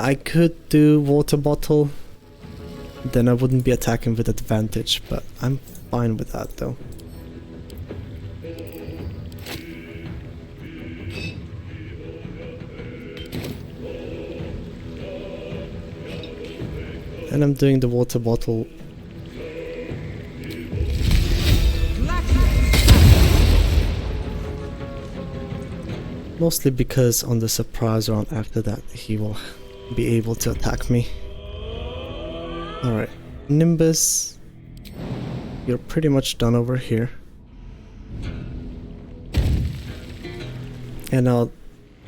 I could do Water Bottle, then I wouldn't be attacking with advantage, but I'm fine with that though. And I'm doing the Water Bottle mostly because on the surprise round after that he will be able to attack me. Alright, Nimbus, you're pretty much done over here. And now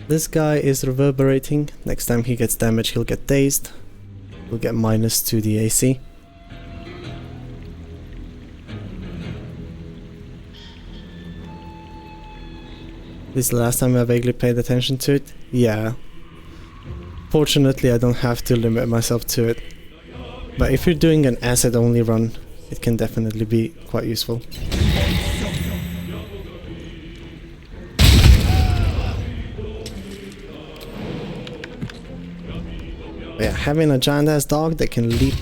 this guy is reverberating. Next time he gets damage he'll get dazed. We'll get minus to the AC. This is the last time I vaguely paid attention to it? Yeah. Fortunately I don't have to limit myself to it. But if you're doing an acid only run, it can definitely be quite useful. But yeah, having a giant ass dog that can leap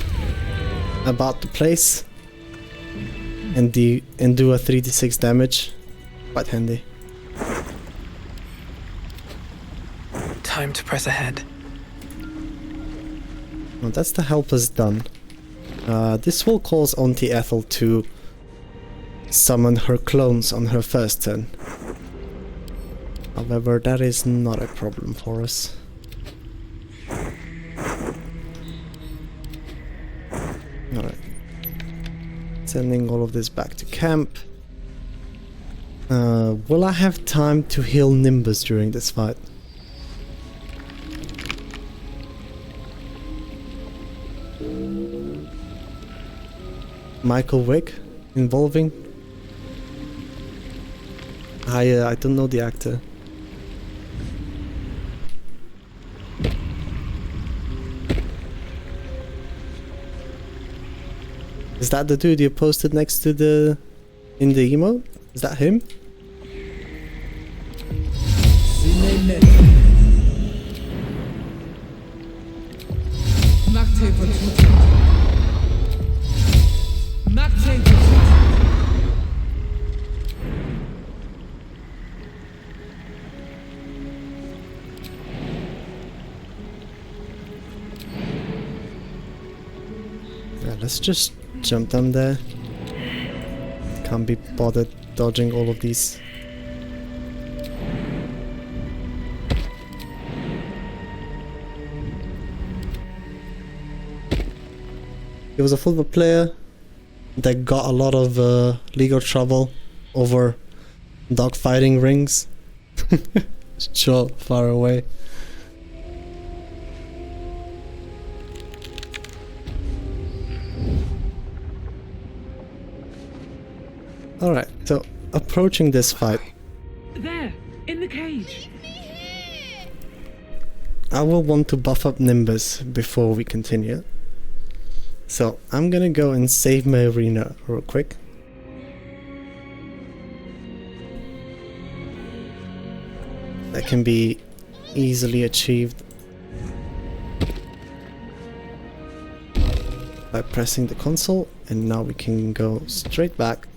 about the place and do a 3d6 damage, quite handy. Time to press ahead. Well, that's the helpers done. This will cause Auntie Ethel to summon her clones on her first turn. However, that is not a problem for us. Alright. Sending all of this back to camp. Will I have time to heal Nimbus during this fight? Michael Wick involving? I don't know the actor. Is that the dude you posted next to the... in the emote? Is that him? Yeah, let's just jump down there. Can't be bothered dodging all of these. He was a football player that got a lot of legal trouble over dogfighting rings. Sure, far away. Alright, so approaching this fight. There, in the cage. I will want to buff up Nimbus before we continue. So I'm gonna go and save my arena real quick. That can be easily achieved. by pressing the console, and now we can go straight back.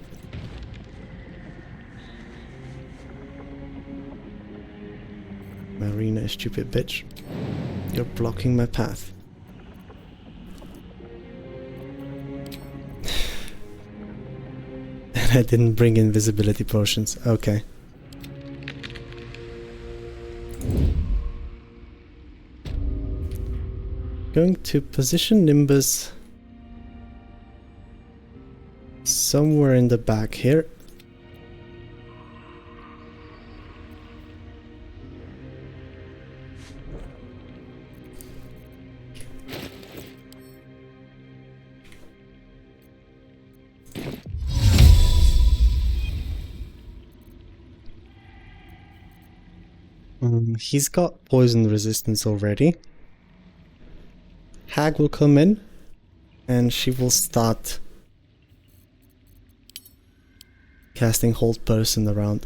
Marina, stupid bitch. You're blocking my path. And I didn't bring invisibility potions. Okay. Going to position Nimbus somewhere in the back here. He's got poison resistance already. Hag will come in and she will start casting Hold Person around.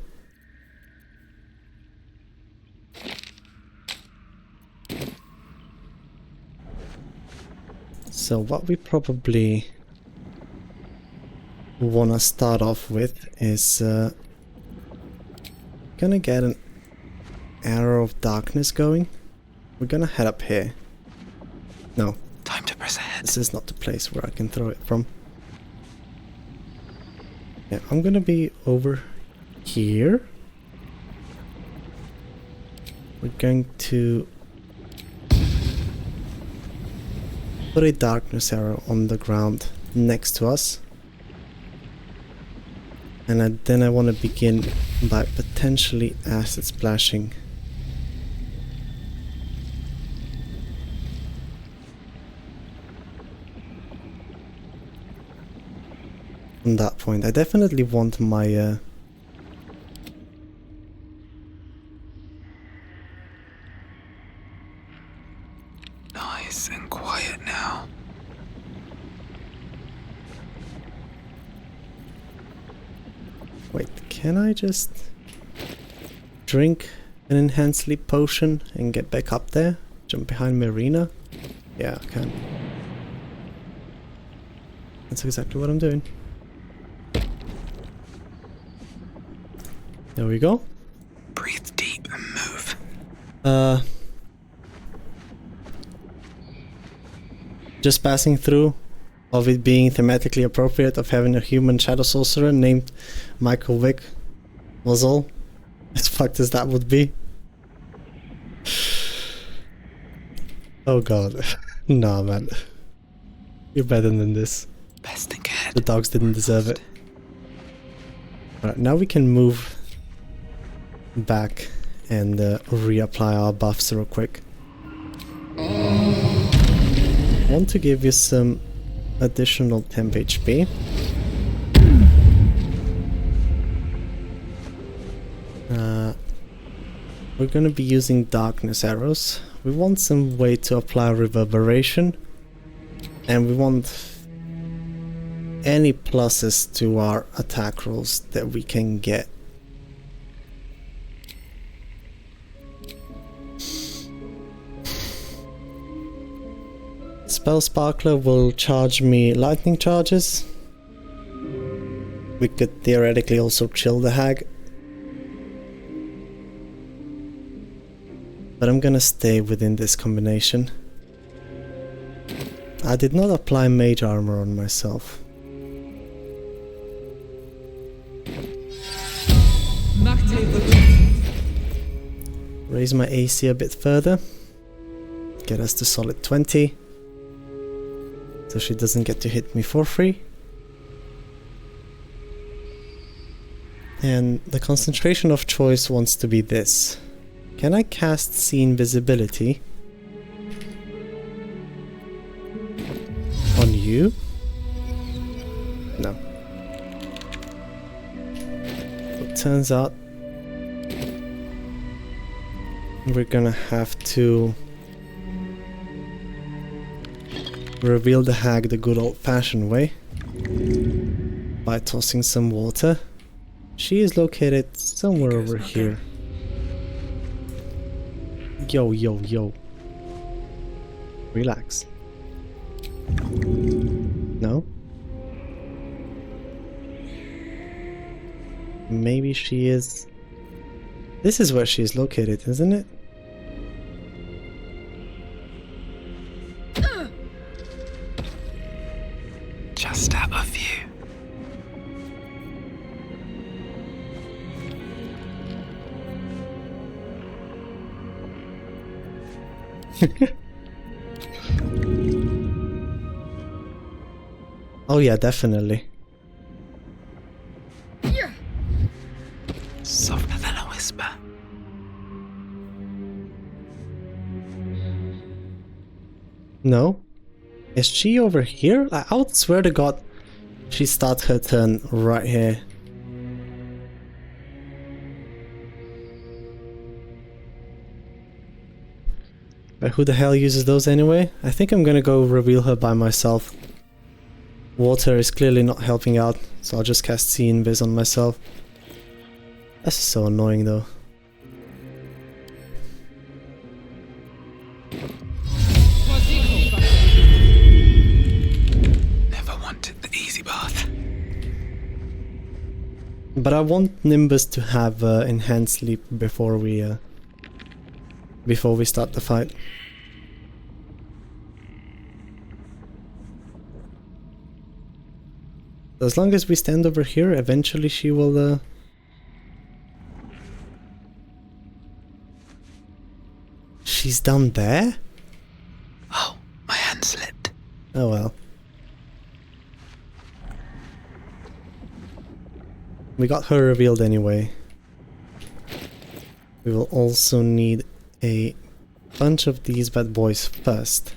So what we probably wanna start off with is gonna get an Arrow of Darkness going. We're gonna head up here. No. Time to press ahead. This is not the place where I can throw it from. Yeah, I'm gonna be over here. We're going to put a darkness arrow on the ground next to us. And then I want to begin by potentially acid splashing. On that point, I definitely want my nice and quiet now. Wait, can I just drink an enhanced sleep potion and get back up there? Jump behind Marina? Yeah, I can. That's exactly what I'm doing. There we go. Breathe deep and move. Just passing through of it being thematically appropriate of having a human shadow sorcerer named Michael Vick was all. As fucked as that would be. Oh god. Nah, man. You're better than this. Best think ahead. The dogs didn't deserve it. Alright, now we can move back and reapply our buffs real quick. I want to give you some additional temp HP. We're gonna be using darkness arrows. We want some way to apply reverberation, and we want any pluses to our attack rolls that we can get. Spell Sparkler will charge me lightning charges. We could theoretically also chill the hag. But I'm gonna stay within this combination. I did not apply mage armor on myself. Raise my AC a bit further. Get us to solid 20. So she doesn't get to hit me for free. And the concentration of choice wants to be this. Can I cast See Invisibility on you? No. It turns out we're gonna have to reveal the hag the good old-fashioned way by tossing some water. She is located somewhere over here. Yo, yo, yo. Relax. No? Maybe she is... This is where she is located, isn't it? Just out of view. Oh yeah, definitely. Softer than a whisper. No? Is she over here? I would swear to God she starts her turn right here. But who the hell uses those anyway? I think I'm gonna go reveal her by myself. Water is clearly not helping out, so I'll just cast See Invis on myself. That's so annoying though. Never wanted the easy path. But I want Nimbus to have enhanced sleep before we start the fight. As long as we stand over here, eventually she will She's down there? Oh, my hand slipped. Oh well. We got her revealed anyway. We will also need a bunch of these bad boys first.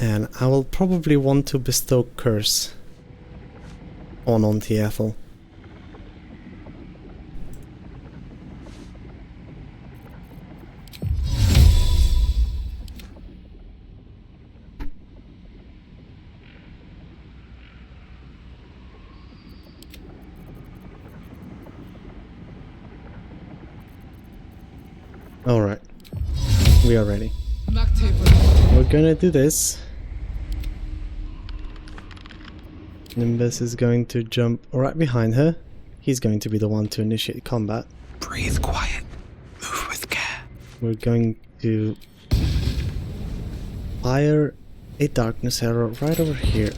And I will probably want to bestow Curse on Auntie Ethel. Alright, we are ready. We're gonna do this. Nimbus is going to jump right behind her. He's going to be the one to initiate combat. Breathe quiet. Move with care. We're going to fire a darkness arrow right over here.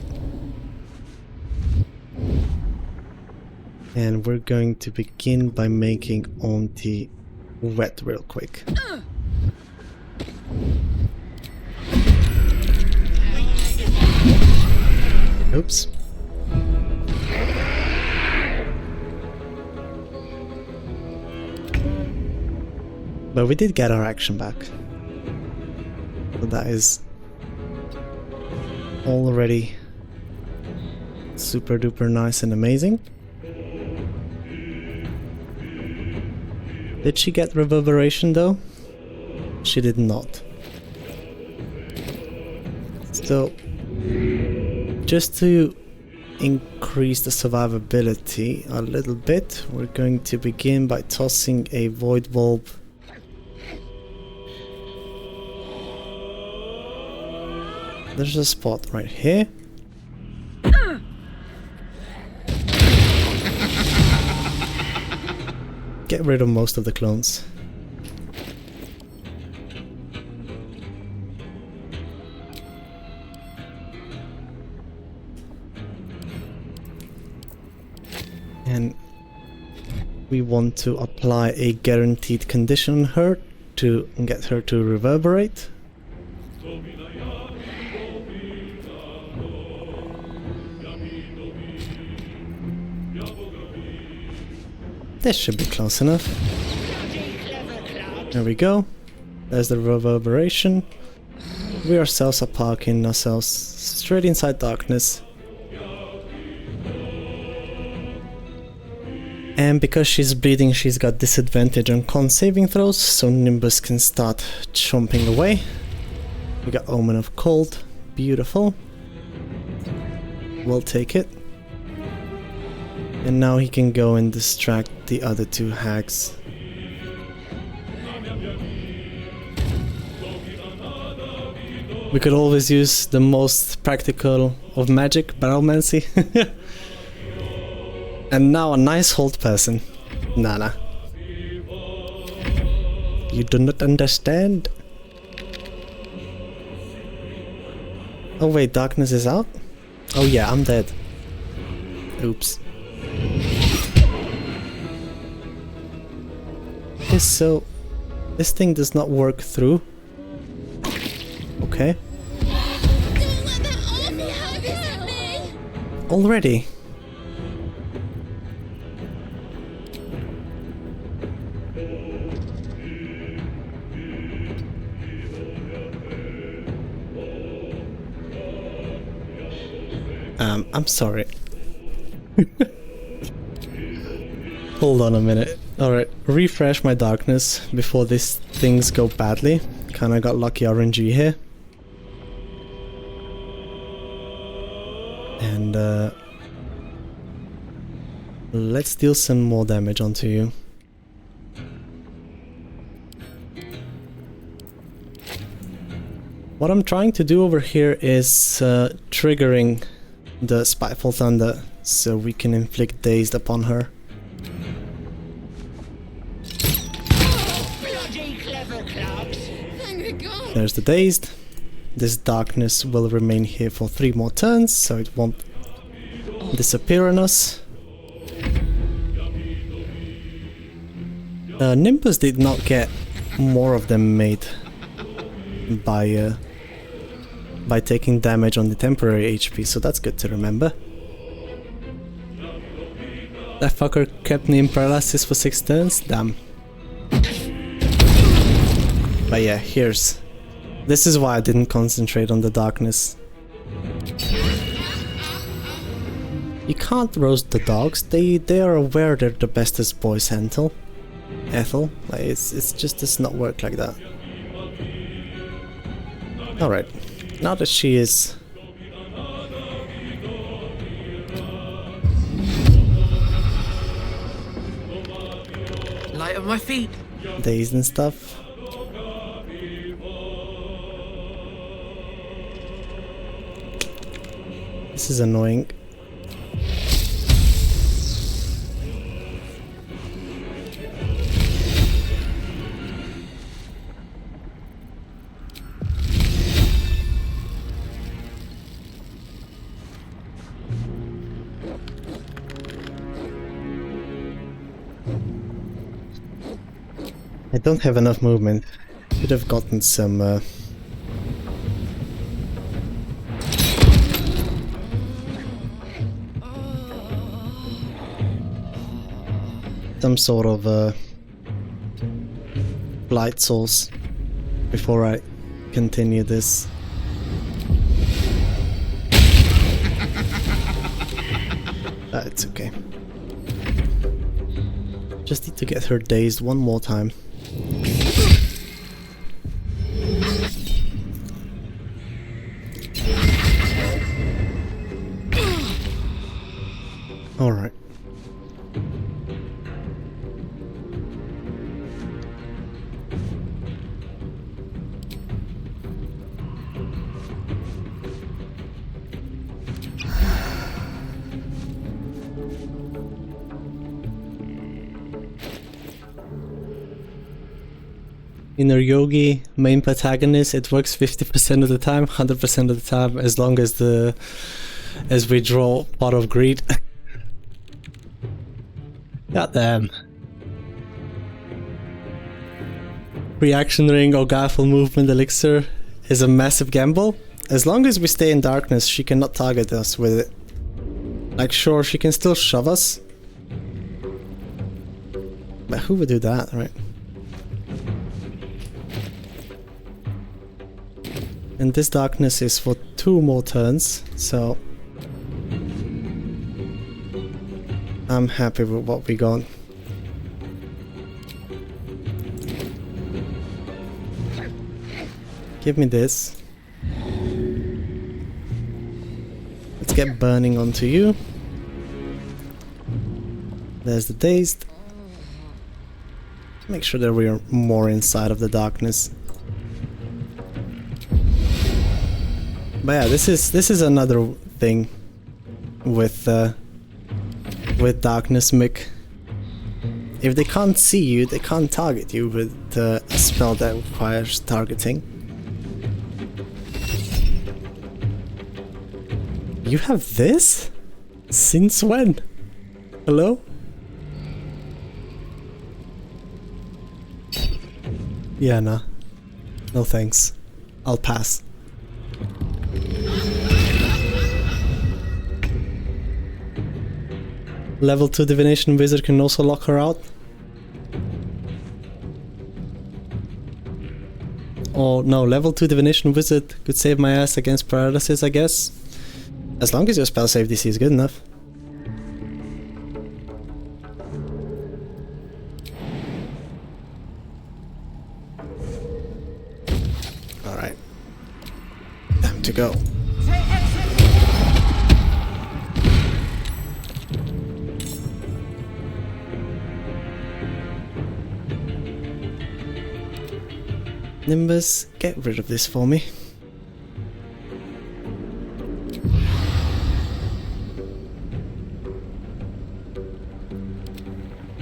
And we're going to begin by making Auntie wet real quick. Oops. But we did get our action back. So that is already super duper nice and amazing. Did she get reverberation though? She did not. So, just to increase the survivability a little bit, we're going to begin by tossing a void bulb There's a spot right here. Get rid of most of the clones. And we want to apply a guaranteed condition on her to get her to reverberate. This should be close enough. There we go. There's the reverberation. We ourselves are parking ourselves straight inside darkness. And because she's bleeding, she's got disadvantage on con saving throws, so Nimbus can start chomping away. We got Omen of Cold. Beautiful. We'll take it. And now he can go and distract the other two hags. We could always use the most practical of magic, battlemancy. And now a nice hold person. Nana. You do not understand. Oh wait, darkness is out? Oh yeah, I'm dead. Oops. Okay, so this thing does not work through. Okay. Already? I'm sorry. Hold on a minute. Alright, refresh my darkness before these things go badly. Kinda got lucky RNG here. And let's deal some more damage onto you. What I'm trying to do over here is triggering the Spiteful Thunder so we can inflict dazed upon her. There's the dazed. This darkness will remain here for 3 more turns, so it won't disappear on us. Nimbus did not get more of them made by taking damage on the temporary HP, so that's good to remember. That fucker kept me in paralysis for 6 turns, damn. But yeah, this is why I didn't concentrate on the darkness. You can't roast the dogs, they are aware they're the bestest boys, Ethel. Like, it does not work like that. Alright, now that she is light on my feet, dazed and stuff. This is annoying. I don't have enough movement. Could have gotten some sort of light source before I continue this. It's okay. Just need to get her dazed one more time. Alright. Inner Yogi, main protagonist, it works 50% of the time, 100% of the time, as long as we draw Pot of Greed. God damn. Reaction Ring or Gaffle Movement Elixir is a massive gamble. As long as we stay in darkness, she cannot target us with it. Like, sure, she can still shove us. But who would do that, right? And this darkness is for 2 more turns, so I'm happy with what we got. Give me this. Let's get burning onto you. There's the dazed. Make sure that we are more inside of the darkness. But yeah, this is another thing with darkness, Mick. If they can't see you, they can't target you with a spell that requires targeting. You have this? Since when? Hello? Yeah, nah. No thanks. I'll pass. Level 2 Divination Wizard can also lock her out. Oh no, level 2 Divination Wizard could save my ass against paralysis, I guess. As long as your spell save DC is good enough. Alright. Time to go. Nimbus, get rid of this for me.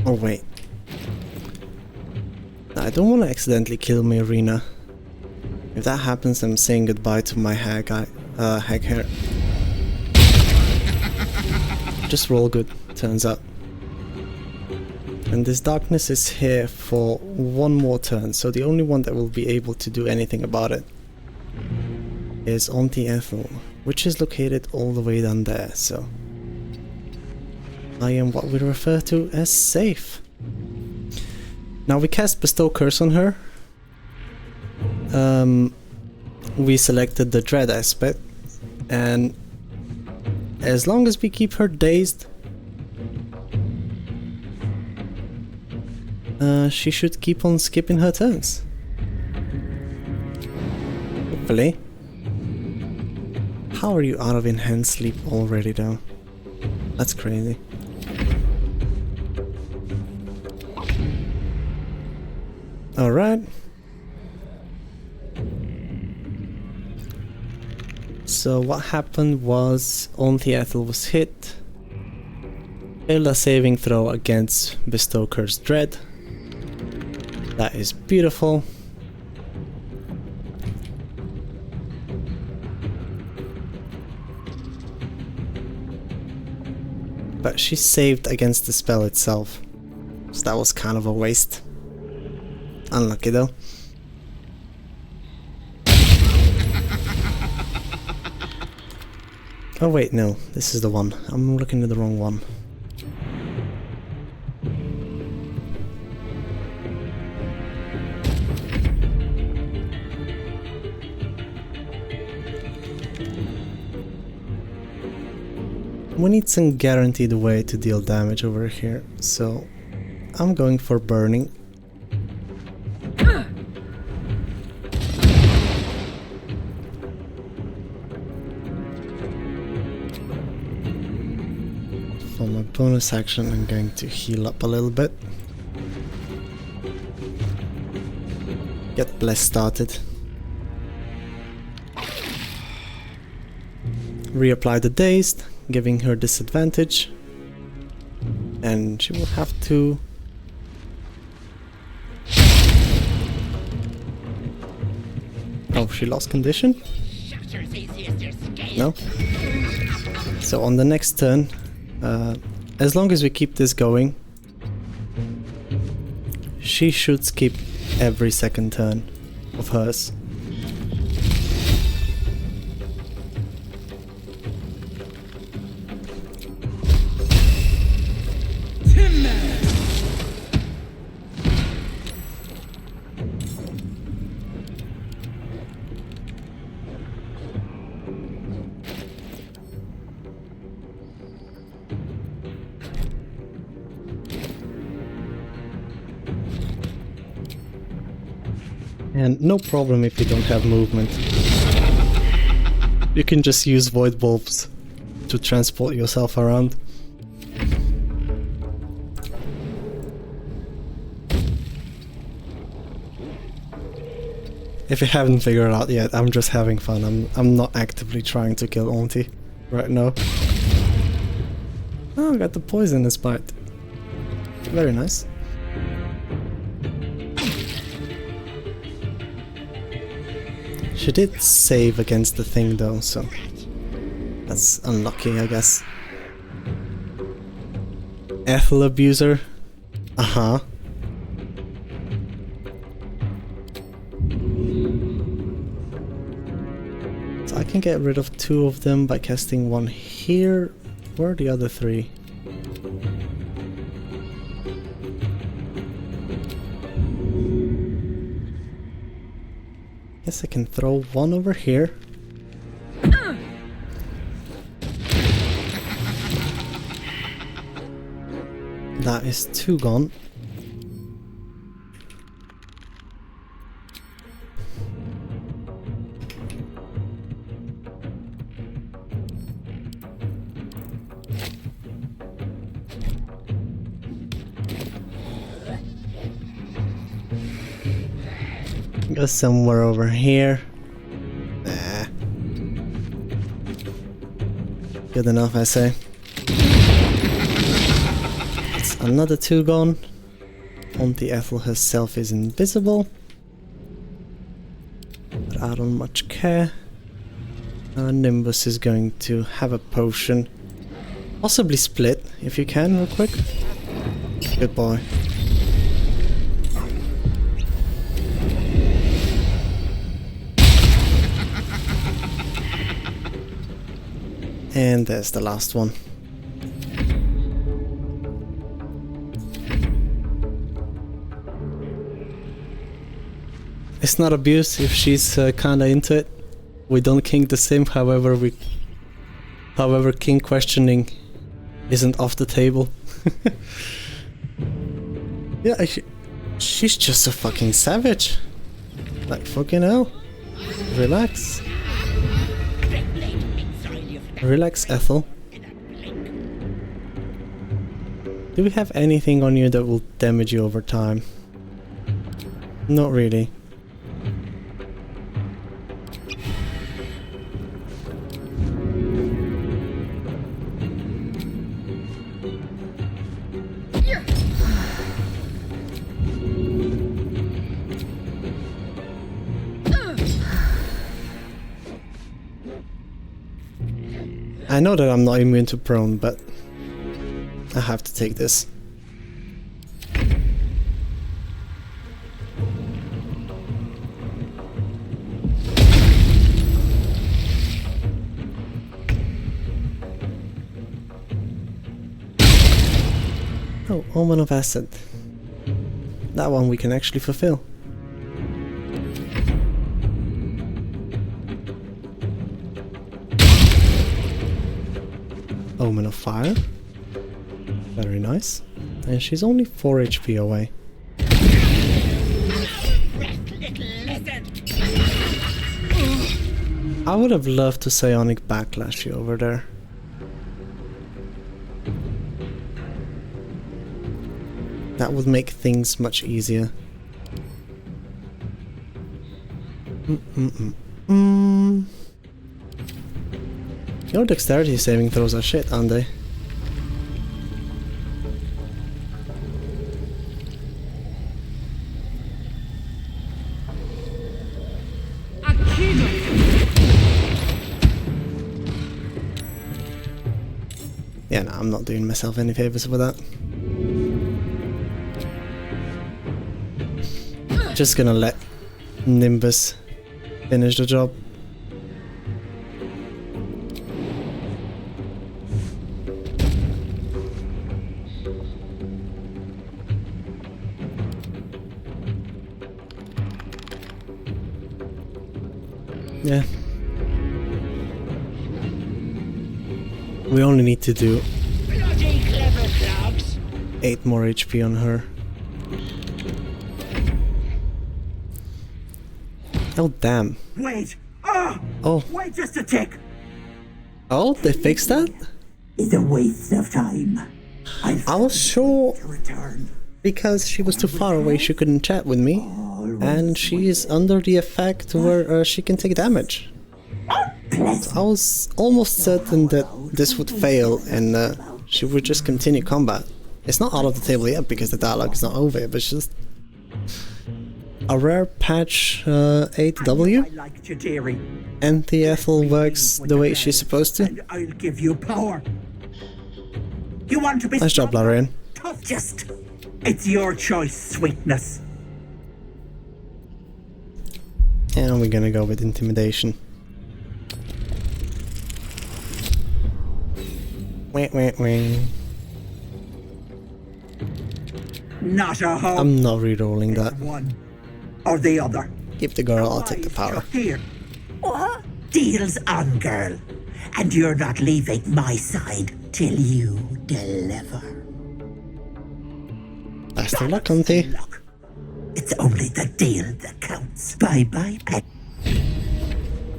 Oh wait. I don't want to accidentally kill my arena. If that happens, I'm saying goodbye to my hag hair. Just roll good, turns out. And this darkness is here for one more turn, so the only one that will be able to do anything about it is Auntie Ethel, which is located all the way down there, so I am what we refer to as safe. Now we cast Bestow Curse on her. We selected the Dread aspect, and as long as we keep her dazed, she should keep on skipping her turns. Hopefully. How are you out of enhanced sleep already though? That's crazy. Alright. So what happened was Auntie Ethel was hit. Failed a saving throw against Bestow Curse Dread. That is beautiful. But she saved against the spell itself, so that was kind of a waste. Unlucky though. Oh wait, no, this is the one. I'm looking at the wrong one. We need some guaranteed way to deal damage over here, so I'm going for burning. For my bonus action, I'm going to heal up a little bit. Get Bless started. Reapply the Dazed, giving her disadvantage, and she will have to oh, she lost condition? No? So on the next turn, as long as we keep this going, she should skip every second turn of hers. And no problem if you don't have movement. You can just use void bulbs to transport yourself around. If you haven't figured it out yet, I'm just having fun. I'm not actively trying to kill Auntie right now. Oh, I got the poisonous bite. Very nice. She did save against the thing though, so that's unlucky, I guess. Ethel abuser? Uh-huh. So I can get rid of 2 of them by casting 1 here. Where are the other 3? Guess I can throw 1 over here. That is 2 gone. Go somewhere over here. Nah. Good enough, I say. It's another 2 gone. Auntie Ethel herself is invisible. But I don't much care. Nimbus is going to have a potion. Possibly split, if you can, real quick. Good boy. And there's the last one. It's not abuse if she's kinda into it. We don't kink the same, however king questioning isn't off the table. Yeah, she's just a fucking savage. Like fucking hell. Relax. Relax, Ethel. Do we have anything on you that will damage you over time? Not really. I know that I'm not immune to prone, but I have to take this. Oh, Omen of Acid. That one we can actually fulfill. Omen of Fire. Very nice. And she's only 4 HP away. I would have loved to Psionic Backlash you over there. That would make things much easier. Your dexterity saving throws are shit, aren't they? Yeah, no, I'm not doing myself any favors with that. Just gonna let Nimbus finish the job. Yeah. We only need to do 8 more HP on her. Oh damn. Wait! Oh. Wait just a tick! Oh, they fixed that? It's a waste of time. I was sure because she was too far away she couldn't chat with me. and she is under the effect where she can take damage. I was almost certain that this would fail and she would just continue combat. It's not out of the table yet because the dialogue is not over yet, but it's just a rare patch 8W. And the Ethel works the way she's supposed to. I'll give you power. You want to be Nice job, Larian. tough? It's your choice, sweetness. And we're gonna go with intimidation. Wait. Not a hope. I'm not re-rolling that. One or the other. Keep the girl, I'll take the power. Here. What? Deal's on, girl. And you're not leaving my side till you deliver. Best of luck, Auntie. It's only the deal that counts. Bye-bye, pet.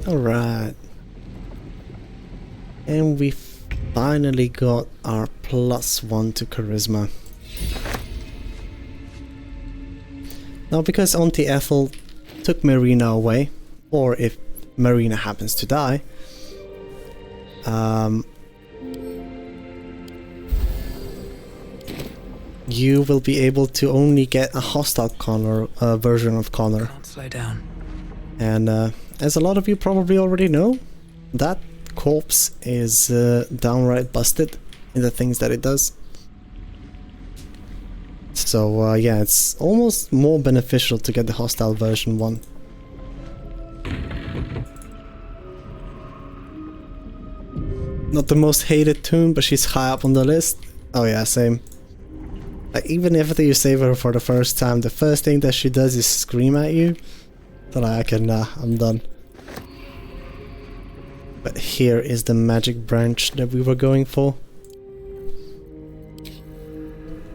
Alright. And we finally got our +1 to charisma. Now, because Auntie Ethel took Marina away, or if Marina happens to die, you will be able to only get a hostile Connor version of Connor. Can't slow down. And as a lot of you probably already know, that corpse is downright busted in the things that it does. So yeah, it's almost more beneficial to get the hostile version 1. Not the most hated tune, but she's high up on the list. Oh yeah, same. Like, even after you save her for the first time, the first thing that she does is scream at you. So like, okay, nah, I'm done. But here is the magic branch that we were going for.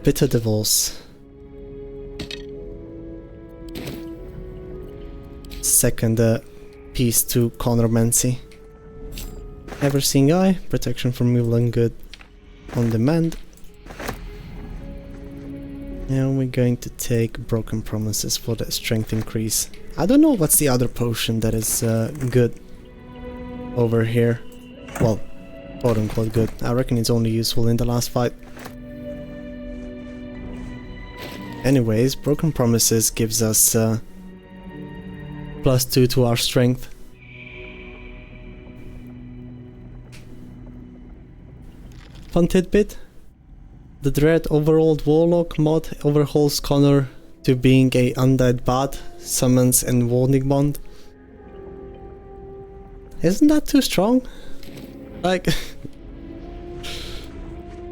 Bitter Divorce. Second piece to Chronomancy. Ever-seeing Eye, protection from evil and good on demand. And we're going to take Broken Promises for the strength increase. I don't know what's the other potion that is good over here. Well, quote unquote good. I reckon it's only useful in the last fight. Anyways, Broken Promises gives us +2 to our strength. Fun tidbit. The Dread Overhauled Warlock mod overhauls Connor to being a undead bard, summons and warning bond. Isn't that too strong? Like,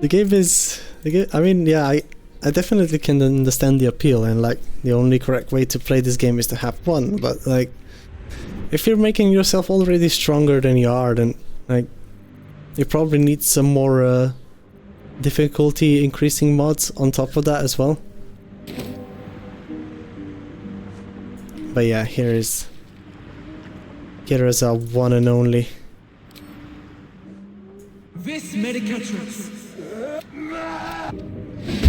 the game is... I mean, yeah, I definitely can understand the appeal, and like, the only correct way to play this game is to have fun, but like, if you're making yourself already stronger than you are, then like, you probably need some more difficulty increasing mods on top of that as well. But yeah, here is our one and only. This medicatrix.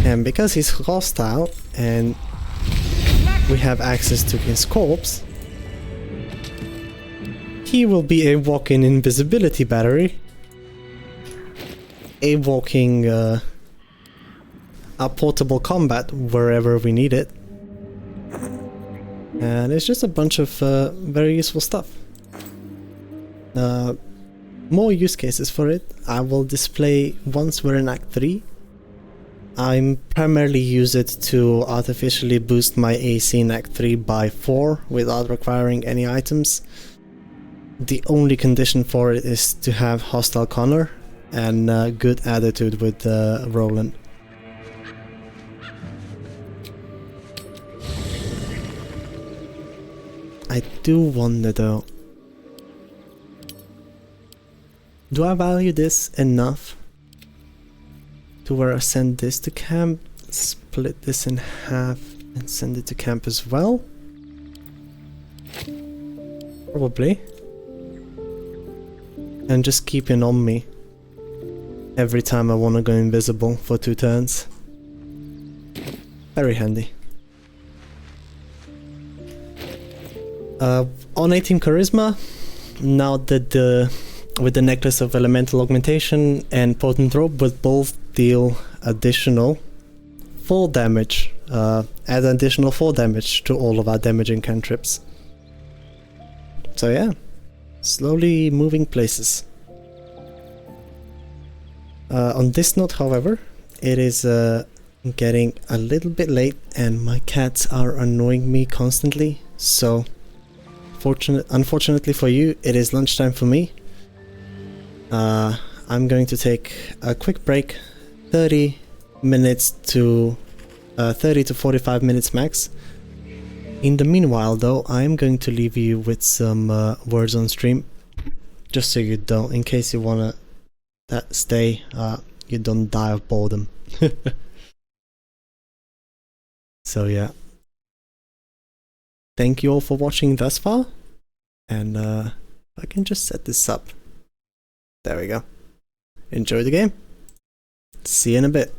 And because he's hostile and we have access to his corpse, he will be a walking invisibility battery, a walking a portable combat wherever we need it, and it's just a bunch of very useful stuff. More use cases for it I will display once we're in Act 3. I primarily use it to artificially boost my AC in Act 3 by 4 without requiring any items. The only condition for it is to have hostile Connor and good attitude with Roland. I do wonder though, do I value this enough to where I send this to camp, split this in half and send it to camp as well? Probably. And just keep it on me every time I want to go invisible for 2 turns. Very handy. On 18 charisma, now that with the necklace of elemental augmentation and potent robe would both deal additional 4 damage, add additional 4 damage to all of our damaging cantrips. So yeah, slowly moving places. On this note, however, it is getting a little bit late and my cats are annoying me constantly, so unfortunately for you, it is lunchtime for me. I'm going to take a quick break, 30 to 45 minutes max. In the meanwhile though, I'm going to leave you with some words on stream, just so you don't, in case you wanna stay, you don't die of boredom. So yeah, thank you all for watching thus far, and I can just set this up. There we go. Enjoy the game. See you in a bit.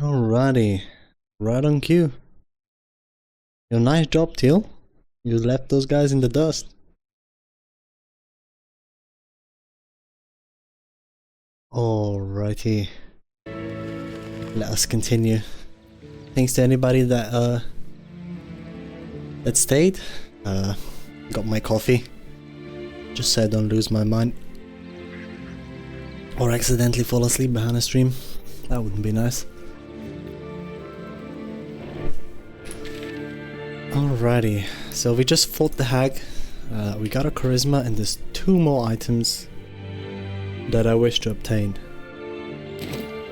Alrighty, right on cue. Your nice job, Teal. You left those guys in the dust. Alrighty. Let us continue. Thanks to anybody that stayed. Got my coffee. Just so I don't lose my mind. Or accidentally fall asleep behind a stream. That wouldn't be nice. Alrighty, so we just fought the hag. We got a charisma and there's 2 more items that I wish to obtain.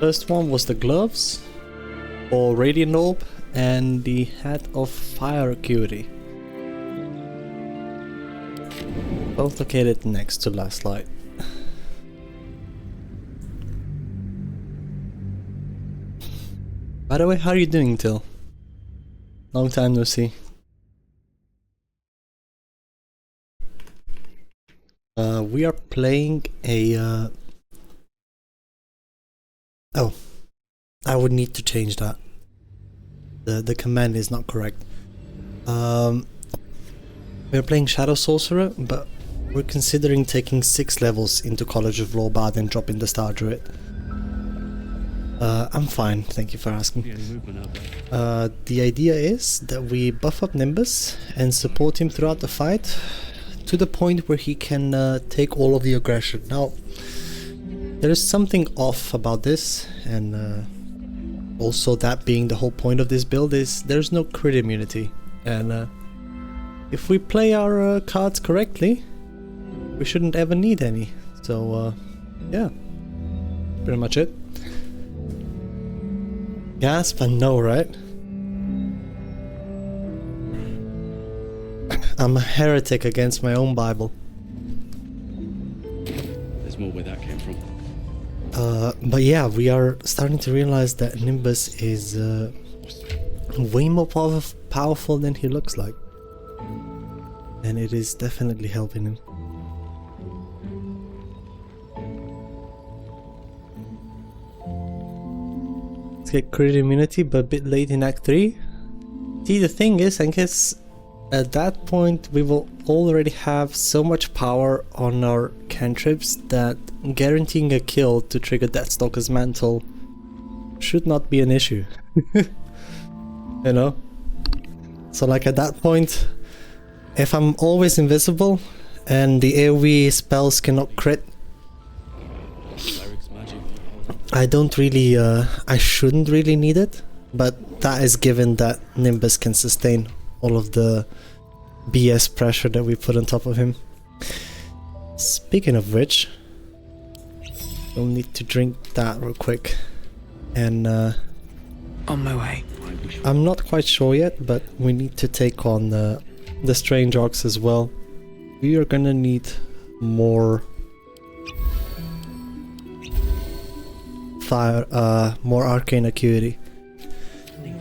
First one was the gloves or radiant orb and the hat of fire acuity. Both located next to last light. By the way, how are you doing, Till? Long time no see. We are playing a oh, I would need to change that. The command is not correct. We're playing Shadow Sorcerer, but we're considering taking 6 levels into College of Lawbard and dropping the Star Druid. I'm fine, thank you for asking. The idea is that we buff up Nimbus and support him throughout the fight to the point where he can take all of the aggression. Now, there is something off about this, and also that being the whole point of this build is there's no crit immunity, and if we play our cards correctly, we shouldn't ever need any. So yeah, pretty much it. Gasp and no, right? I'm a heretic against my own Bible. There's more where that came from. But yeah, we are starting to realize that Nimbus is way more powerful than he looks like. And it is definitely helping him. Let's get crit immunity, but a bit late in Act 3. See, the thing is, I guess at that point we will already have so much power on our cantrips that guaranteeing a kill to trigger Deathstalker's Mantle should not be an issue. You know? So like at that point, if I'm always invisible and the AoE spells cannot crit, I don't really, I shouldn't really need it, but that is given that Nimbus can sustain all of the BS pressure that we put on top of him. Speaking of which, we'll need to drink that real quick. And on my way. I'm not quite sure yet, but we need to take on the Strange Orcs as well. We are gonna need more fire, more arcane acuity.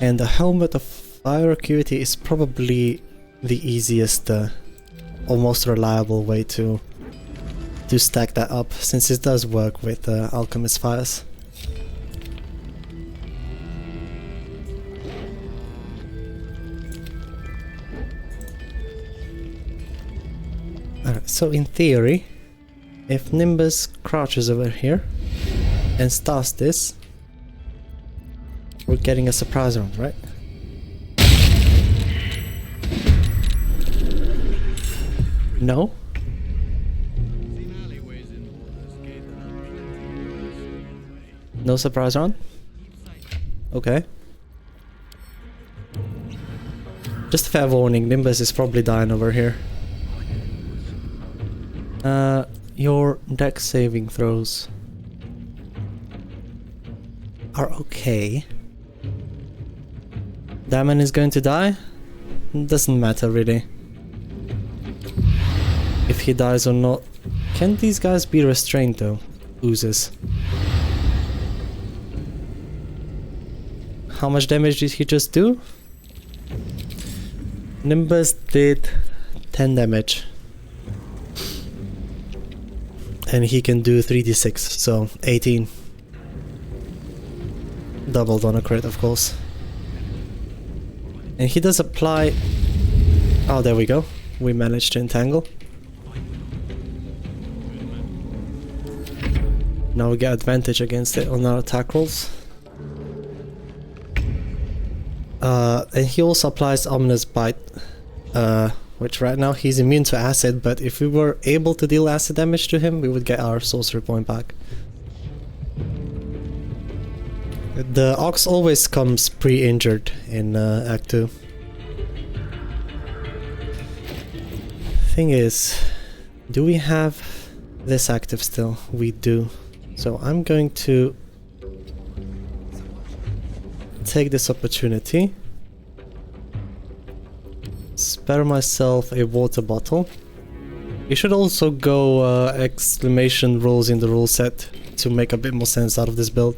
And the helmet of fire acuity is probably the easiest or most reliable way to stack that up, since it does work with Alchemist Fires. Alright, so in theory, if Nimbus crouches over here and starts this, we're getting a surprise round, right? No? No surprise round? Okay. Just a fair warning, Nimbus is probably dying over here. Your dex saving throws are okay. Damon is going to die? Doesn't matter really. If he dies or not. Can these guys be restrained though? Oozes. How much damage did he just do? Nimbus did 10 damage. And he can do 3d6, so 18. doubled on a crit, of course. And he does apply... Oh, there we go. We managed to entangle. Now we get advantage against it on our attack rolls. And he also applies Ominous Bite, which right now he's immune to acid, but if we were able to deal acid damage to him, we would get our sorcery point back. The Ox always comes pre-injured in Act 2. Thing is, do we have this active still? We do. So I'm going to take this opportunity, spare myself a water bottle. You should also go exclamation rules in the rule set to make a bit more sense out of this build.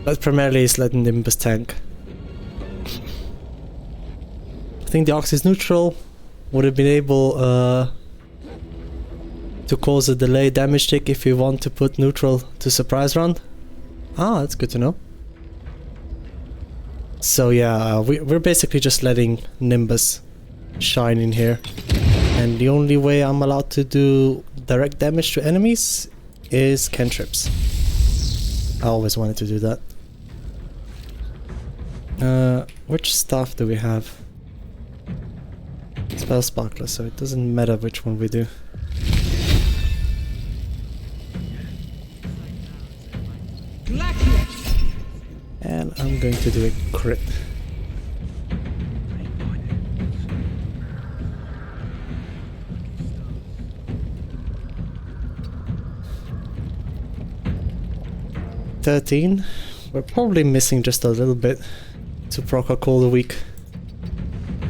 But primarily it's letting Nimbus tank. I think the Ox is neutral. Would have been able to cause a delay damage tick if you want to put neutral to surprise round. Ah, that's good to know. So yeah, we're basically just letting Nimbus shine in here. And the only way I'm allowed to do direct damage to enemies is cantrips. I always wanted to do that. Which staff do we have? Spell Sparkler, so it doesn't matter which one we do. And I'm going to do a crit. $13. We're probably missing just a little bit to proc a Cold a week.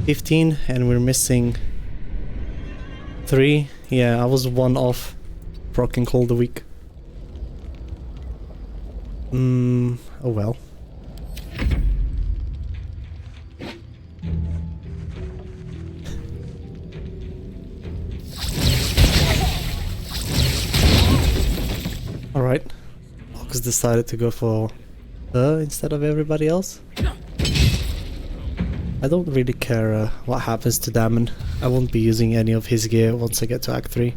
15, and we're missing 3. Yeah, I was 1 off proccing Cold a week. Oh well. Alright. Ox decided to go for her instead of everybody else. I don't really care what happens to Damon. I won't be using any of his gear once I get to Act 3.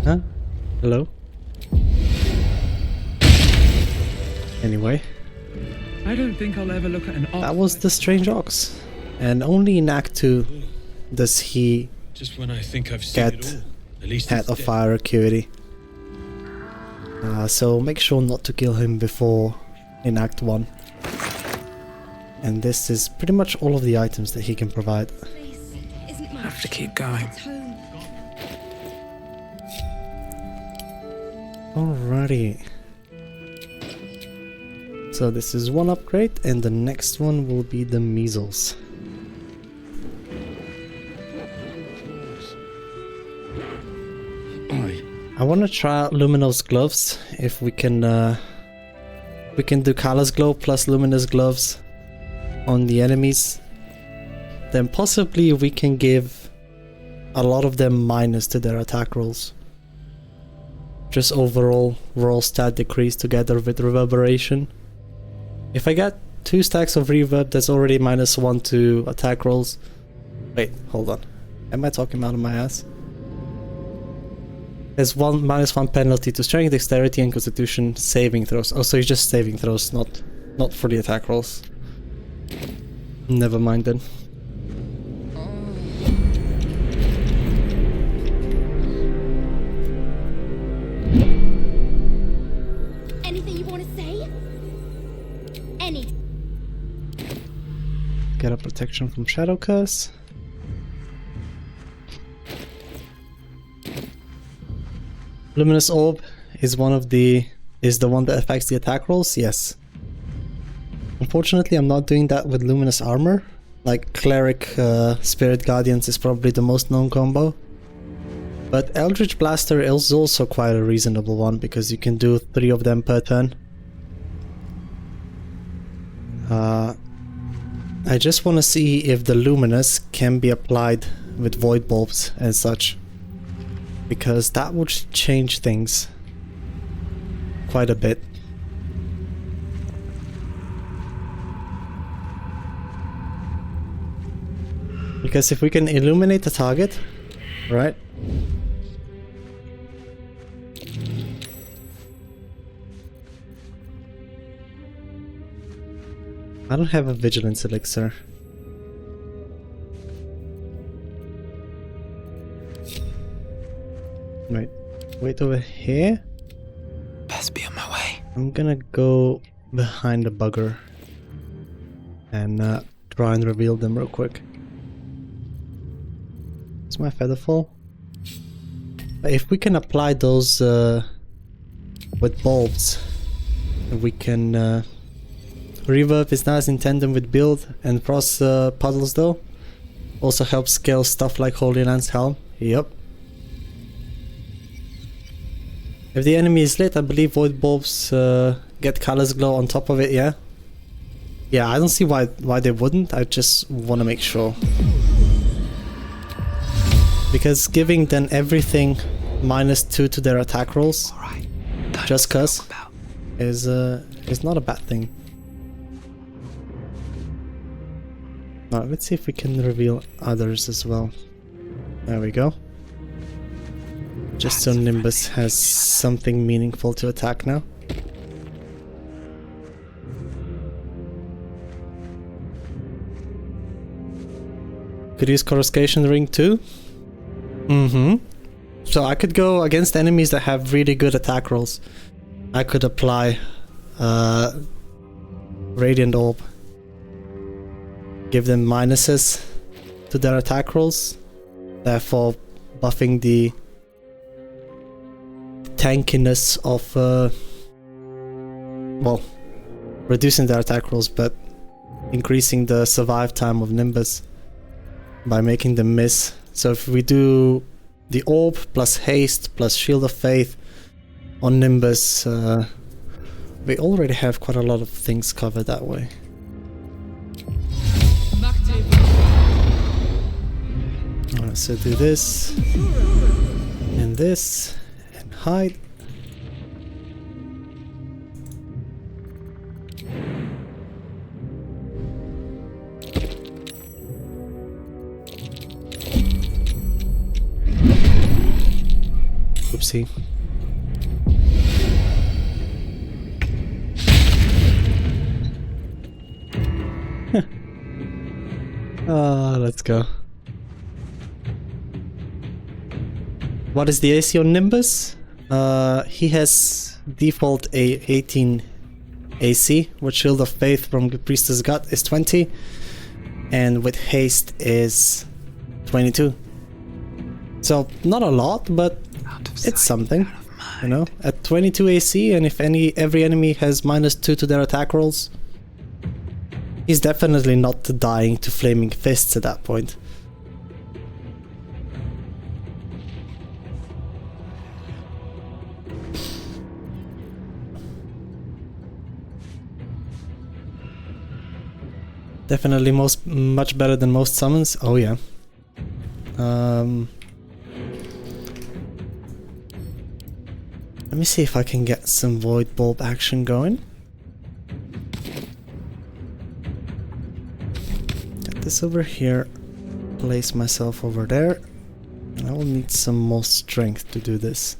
Huh? Hello? Anyway. I don't think I'll ever look at an ox. That was the Strange Ox. And only in Act 2 does he just when I think I've seen get it all. At least Head of Fire Acuity. So make sure not to kill him before in Act 1. And this is pretty much all of the items that he can provide. I have to keep going. Alrighty. So this is one upgrade, and the next one will be the measles. I want to try out Luminous Gloves. If we can do Callous Glow plus Luminous Gloves on the enemies, then possibly we can give a lot of them minus to their attack rolls. Just overall roll stat decrease together with Reverberation. If I get 2 stacks of reverb, that's already -1 to attack rolls. Wait, hold on. Am I talking out of my ass? There's -1 penalty to strength, dexterity, and constitution saving throws. Oh, so it's just saving throws, not for the attack rolls. Never mind then. Anything you want to say? Any. Get a protection from Shadow Curse. Luminous Orb is the one that affects the attack rolls, yes. Unfortunately, I'm not doing that with Luminous Armor. Like Cleric Spirit Guardians is probably the most known combo. But Eldritch Blaster is also quite a reasonable one because you can do 3 of them per turn. I just want to see if the luminous can be applied with void bulbs and such, because that would change things quite a bit. Because if we can illuminate the target, right? I don't have a vigilance elixir. Wait over here. Best be on my way. I'm gonna go behind the bugger and try and reveal them real quick. Is my feather full? If we can apply those with bulbs, we can reverb is nice in tandem with build, and frost puddles though also helps scale stuff like Holy Lance Helm. Yep. If the enemy is lit, I believe void bulbs get colors glow on top of it. Yeah. Yeah, I don't see why they wouldn't. I just want to make sure. Because giving then everything -2 to their attack rolls, just cause, is not a bad thing. Alright, let's see if we can reveal others as well. There we go. Just so Nimbus has something meaningful to attack now. Could use Coruscation Ring too. So I could go against enemies that have really good attack rolls. I could apply Radiant Orb. Give them minuses to their attack rolls, therefore buffing the tankiness of, well, reducing their attack rolls, but increasing the survive time of Nimbus by making them miss. So if we do the Orb plus Haste plus Shield of Faith on Nimbus, we already have quite a lot of things covered that way. Alright, so do this, and this, and hide. Oopsie. Let's go. What is the AC on Nimbus? He has default a 18 AC, with Shield of Faith from Priestess Gut is 20, and with Haste is 22. So not a lot, but it's something, you know. At 22 AC, and if every enemy has -2 to their attack rolls, he's definitely not dying to Flaming Fists at that point. Definitely much better than most summons. Oh yeah. Let me see if I can get some Void Bulb action going. Get this over here. Place myself over there. And I will need some more strength to do this.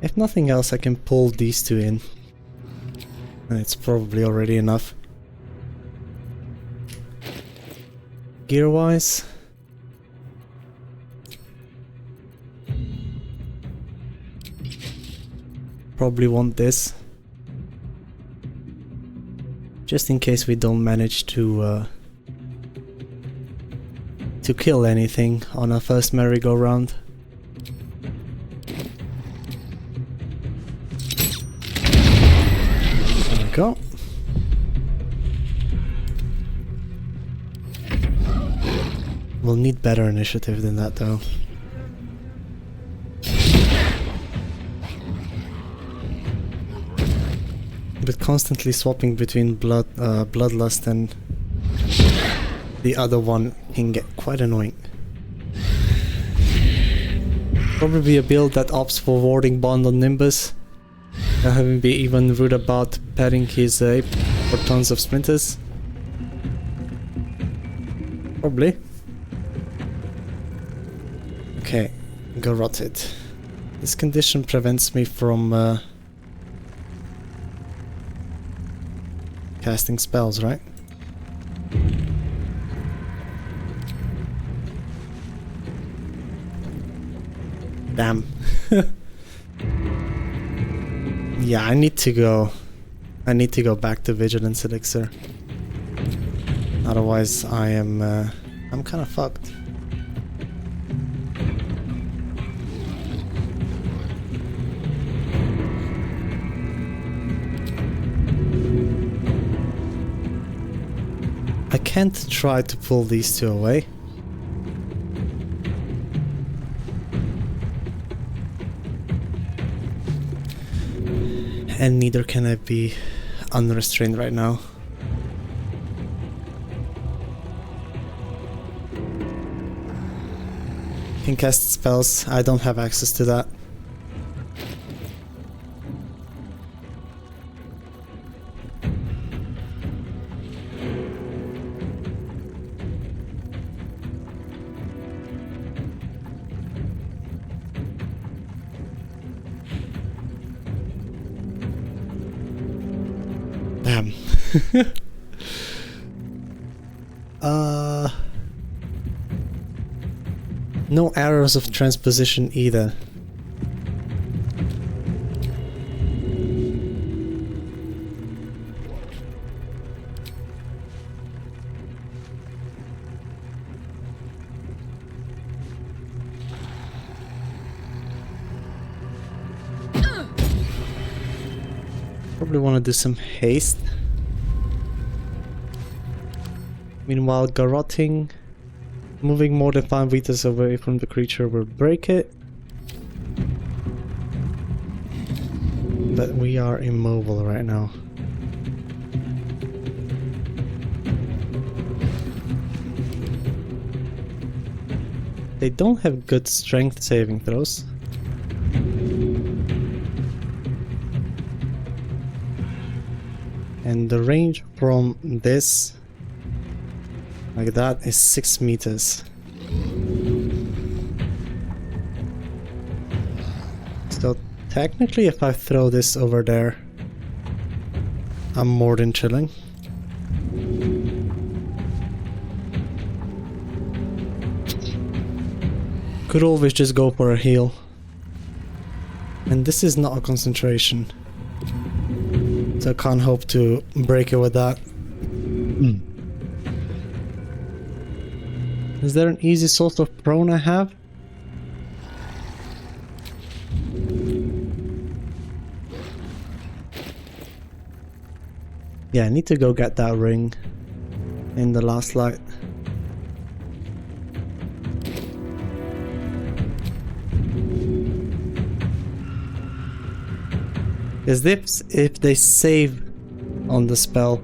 If nothing else, I can pull these two in. And it's probably already enough. Gear-wise... probably want this. Just in case we don't manage to kill anything on our first merry-go-round. Go. We'll need better initiative than that though. But constantly swapping between Bloodlust and the other one can get quite annoying. Probably a build that opts for warding bond on Nimbus, having be even rude about petting his ape for tons of splinters. Probably. Okay, Garroted. This condition prevents me from casting spells, right? Damn. Yeah, I need to go back to Vigilance Elixir. Otherwise I'm kind of fucked. I can't try to pull these two away. And neither can I be unrestrained right now. Can cast spells, I don't have access to that. Damn. No arrows of transposition either. Probably want to do some haste. Meanwhile, garroting, moving more than 5 meters away from the creature will break it. But we are immobile right now. They don't have good strength saving throws. And the range from this, like that, is 6 meters. So technically if I throw this over there, I'm more than chilling. Could always just go for a heal. And this is not a concentration. So I can't hope to break it with that. Is there an easy sort of prone I have? Yeah, I need to go get that ring in the last light. Because if they save on the spell,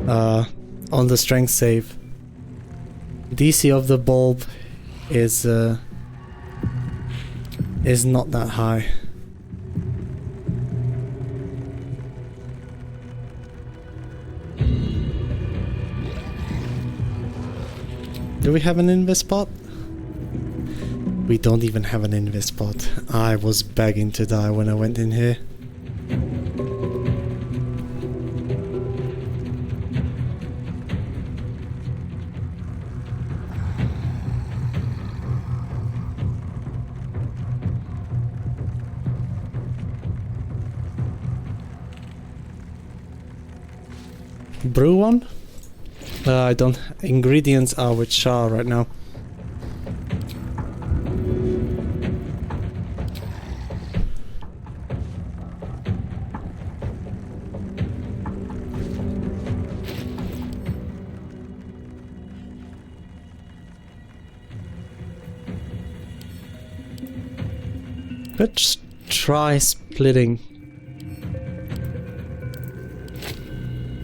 on the strength save, DC of the bulb is not that high. Do we have an invis spot? We don't even have an invis spot. I was begging to die when I went in here. Brew one? I don't. Ingredients are with Shah right now. Let's try splitting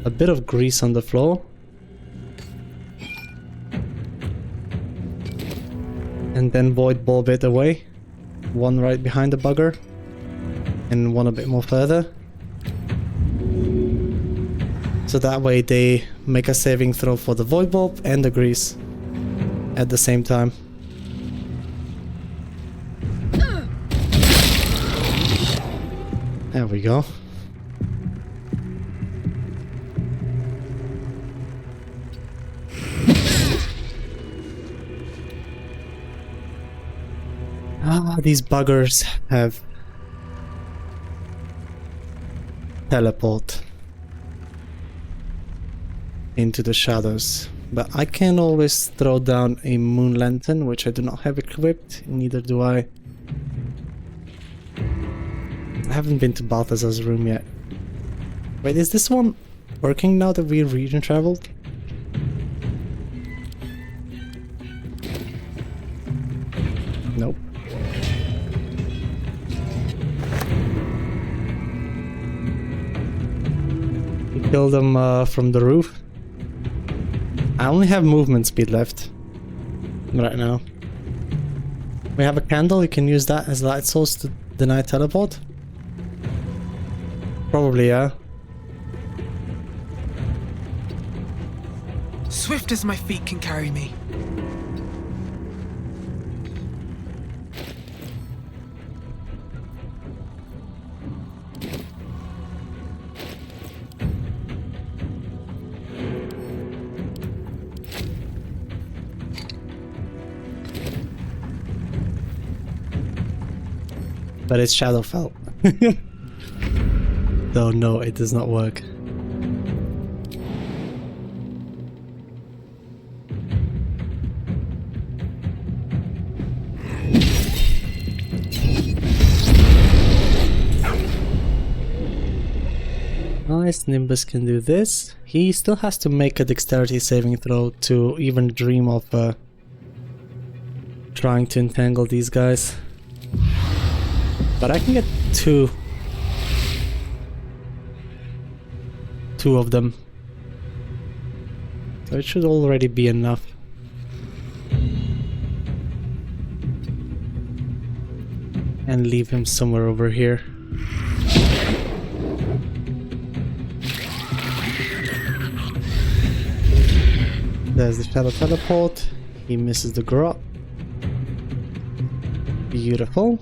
a bit of grease on the floor. And then void bulb it away. One right behind the bugger. And one a bit more further. So that way they make a saving throw for the void bulb and the grease at the same time. There we go. These buggers have teleport into the shadows, but I can always throw down a moon lantern, which I do not have equipped, neither do I. I haven't been to Balthazar's room yet. Wait, is this one working now that we region traveled? Nope. We killed them from the roof. I only have movement speed left right now. We have a candle, you can use that as light source to deny teleport. Probably, yeah. Swift as my feet can carry me. But it's Shadowfell. So no, it does not work. Nice, Nimbus can do this. He still has to make a dexterity saving throw to even dream of trying to entangle these guys. But I can get two of them. So it should already be enough. And leave him somewhere over here. There's the shadow teleport. He misses the grot. Beautiful.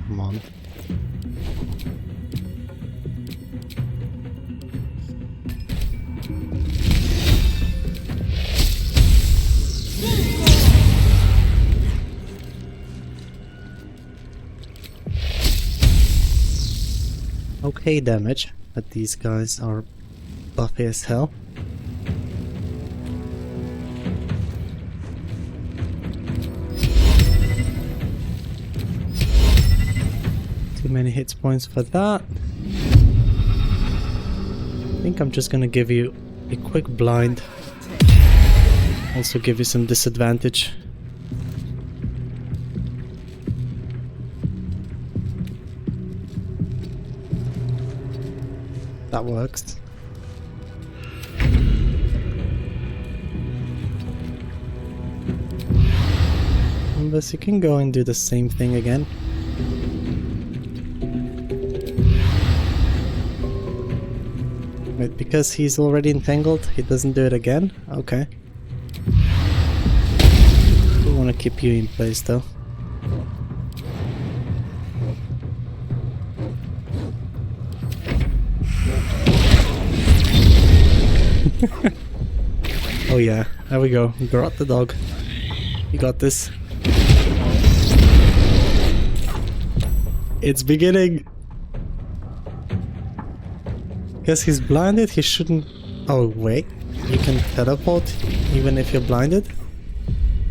Come on. Okay damage, but these guys are buffy as hell. Too many hit points for that. I think I'm just gonna give you a quick blind. Also give you some disadvantage. That works. Unless you can go and do the same thing again. Wait, because he's already entangled, he doesn't do it again? Okay. We want to keep you in place though. Oh yeah, there we go. Grot the dog. You got this. It's beginning. Guess he's blinded, he shouldn't... Oh wait, you can teleport even if you're blinded?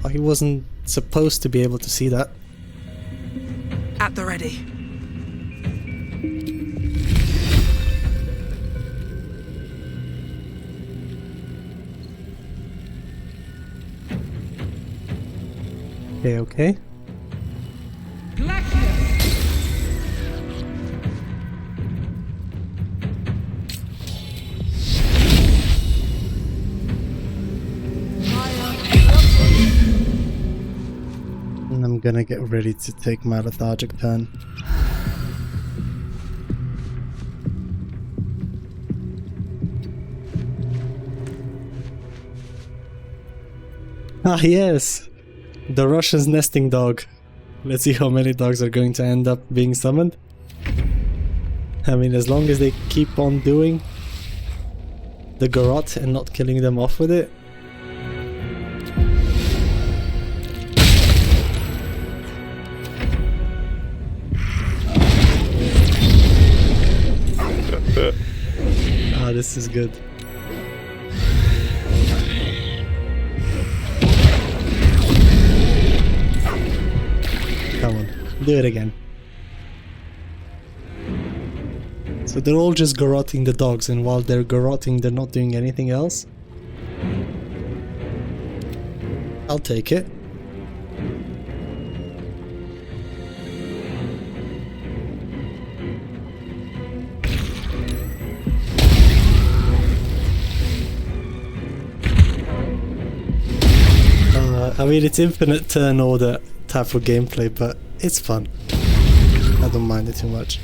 Oh, he wasn't supposed to be able to see that. At the ready. Okay, okay. And I'm gonna get ready to take my lethargic turn. Ah yes! The Russian's nesting dog. Let's see how many dogs are going to end up being summoned. I mean, as long as they keep on doing the garrote and not killing them off with it. Ah, this is good. Come on, do it again. So they're all just garroting the dogs, and while they're garroting, they're not doing anything else. I'll take it. I mean, it's infinite turn order type of gameplay, but it's fun. I don't mind it too much.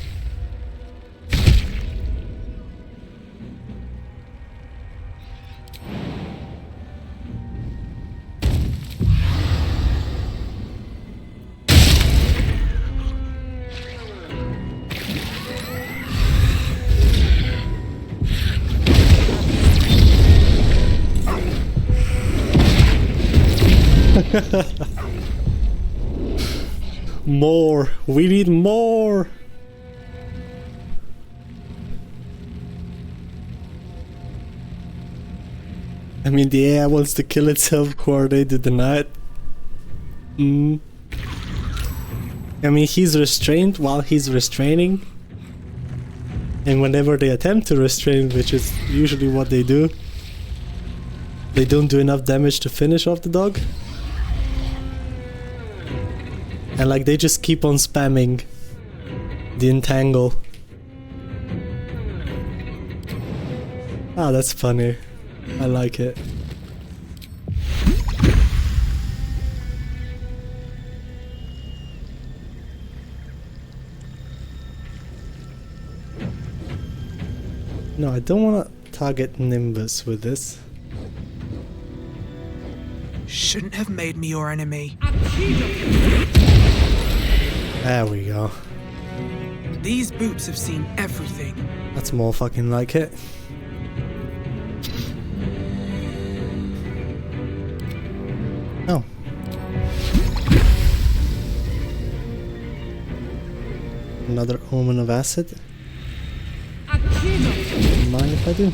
More! We need more! I mean, the AI wants to kill itself, coordinated denied. I mean, he's restrained while he's restraining. And whenever they attempt to restrain, which is usually what they do, they don't do enough damage to finish off the dog. And like, they just keep on spamming the entangle. Ah, that's funny. I like it. No, I don't want to target Nimbus with this. Shouldn't have made me your enemy. There we go. These boots have seen everything. That's more fucking like it. Oh. Another omen of acid. Don't mind if I do.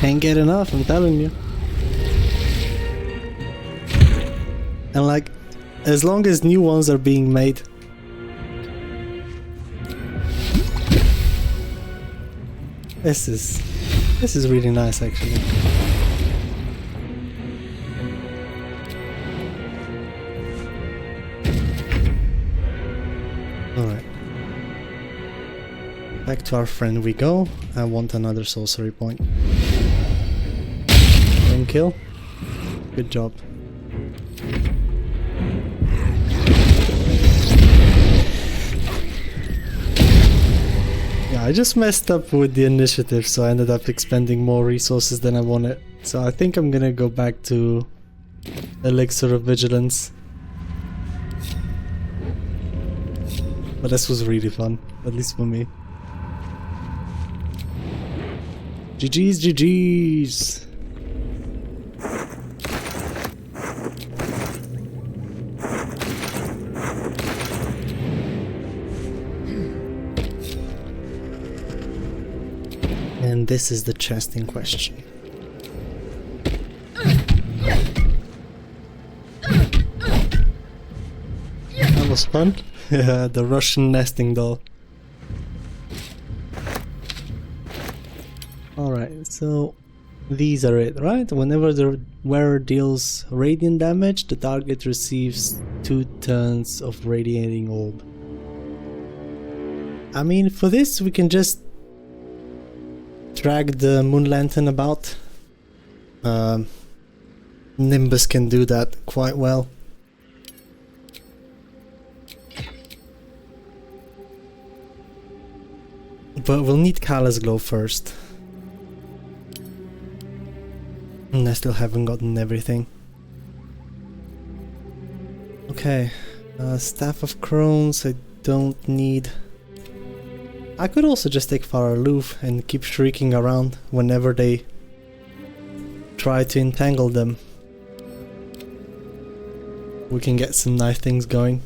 Can't get enough, I'm telling you. And like, as long as new ones are being made, this is really nice actually. Alright. Back to our friend we go. I want another sorcery point. One kill. Good job. Yeah, I just messed up with the initiative, so I ended up expending more resources than I wanted. So I think I'm gonna go back to elixir of vigilance. But this was really fun, at least for me. GG's, GG's! And this is the chest in question. That was fun. Yeah, the Russian nesting doll. Alright, so these are it, right? Whenever the wearer deals radiant damage, the target receives 2 turns of radiating orb. I mean, for this we can just drag the moon lantern about. Nimbus can do that quite well. But we'll need Callous Glow first. And I still haven't gotten everything. Okay, Staff of Crones I don't need. I could also just take Far Aloof and keep shrieking around whenever they try to entangle them. We can get some nice things going.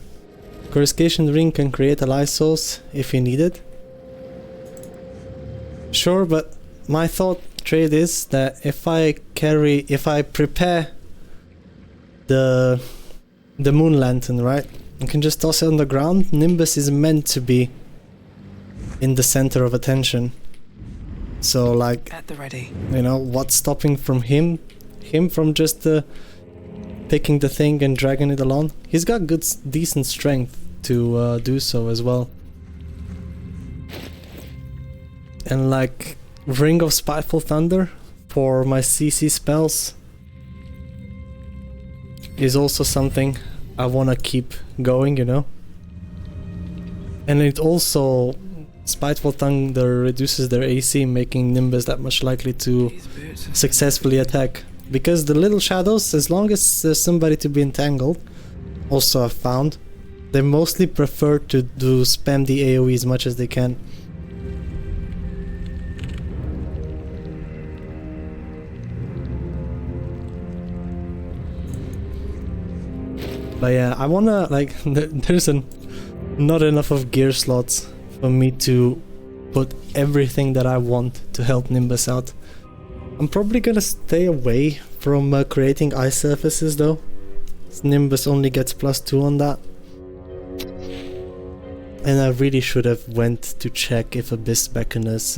Coruscation Ring can create a life source if you need it. Sure, but my thought trade is that if I prepare the moon lantern, right, I can just toss it on the ground. Nimbus is meant to be in the center of attention. So like, at the ready. You know, what's stopping from him from just picking the thing and dragging it along? He's got decent strength to do so as well. And like Ring of Spiteful Thunder for my CC spells is also something I wanna keep going, you know. And it also, Spiteful Thunder reduces their AC, making Nimbus that much likely to successfully attack. Because the little shadows, as long as there's somebody to be entangled, also I've found, they mostly prefer to spam the AoE as much as they can. But yeah, I wanna, like, there's not enough of gear slots for me to put everything that I want to help Nimbus out. I'm probably gonna stay away from creating ice surfaces though. Nimbus only gets +2 on that. And I really should have went to check if Abyss Beckoners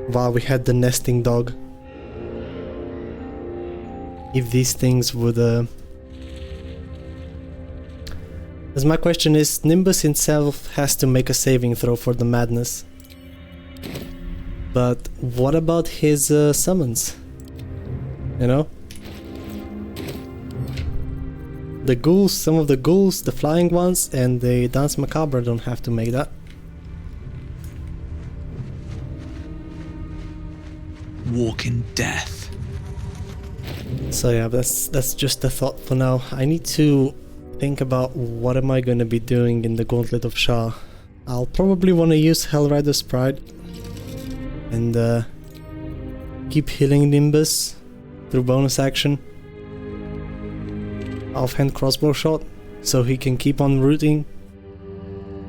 while we had the nesting dog, if these things would as my question is, Nimbus himself has to make a saving throw for the madness. But what about his summons? You know? The ghouls, some of the ghouls, the flying ones, and the Dance Macabre don't have to make that. Walking death. So yeah, that's just a thought for now. I need to think about what am I going to be doing in the Gauntlet of Shah. I'll probably want to use Hellrider's Pride and keep healing Nimbus through bonus action. Offhand crossbow shot, so he can keep on rooting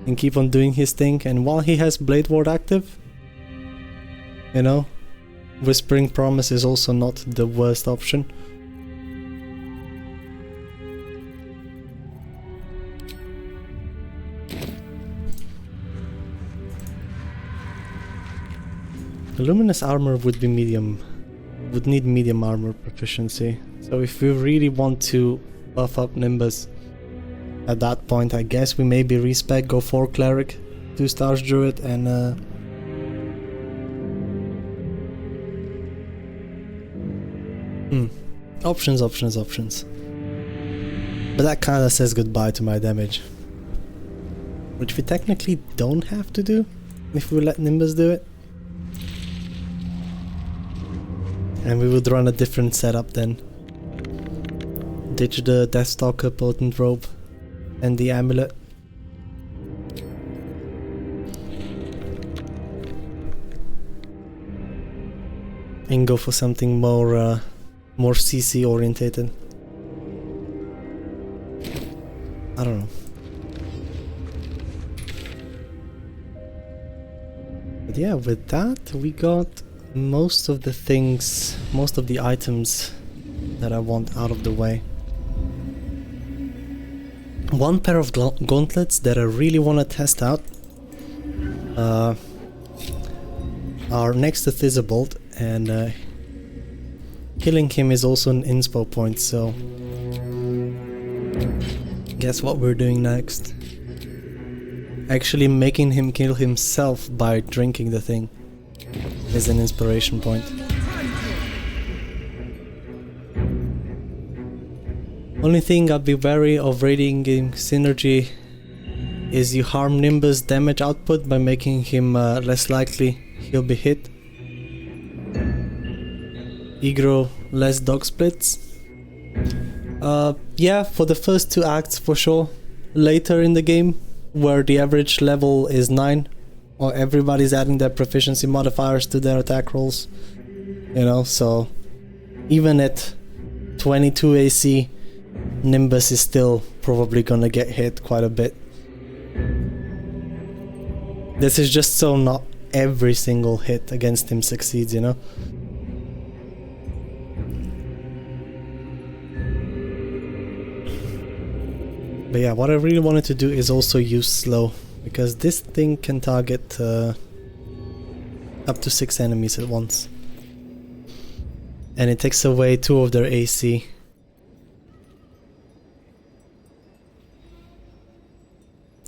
and keep on doing his thing. And while he has Blade Ward active, you know, Whispering Promise is also not the worst option. Luminous armor would be would need medium armor proficiency. So if we really want to buff up Nimbus, at that point I guess we maybe respec, go for Cleric, 2 stars Druid, and options. But that kinda says goodbye to my damage, which we technically don't have to do if we let Nimbus do it. And we would run a different setup then. Ditch the Deathstalker potent robe and the amulet. And go for something more CC orientated. I don't know. But yeah, with that we got most of the things, most of the items that I want out of the way. One pair of gauntlets that I really want to test out are next to Thizzabolt, and killing him is also an inspo point, so guess what we're doing next? Actually making him kill himself by drinking the thing is an inspiration point. Only thing I'd be wary of raiding in Synergy is you harm Nimbus damage output by making him less likely he'll be hit. Egro less dog splits. Yeah, for the first 2 acts for sure. Later in the game, where the average level is 9, or everybody's adding their proficiency modifiers to their attack rolls, you know, so even at 22 AC, Nimbus is still probably gonna get hit quite a bit. This is just so not every single hit against him succeeds, you know. But yeah, what I really wanted to do is also use slow, because this thing can target up to 6 enemies at once. And it takes away 2 of their AC.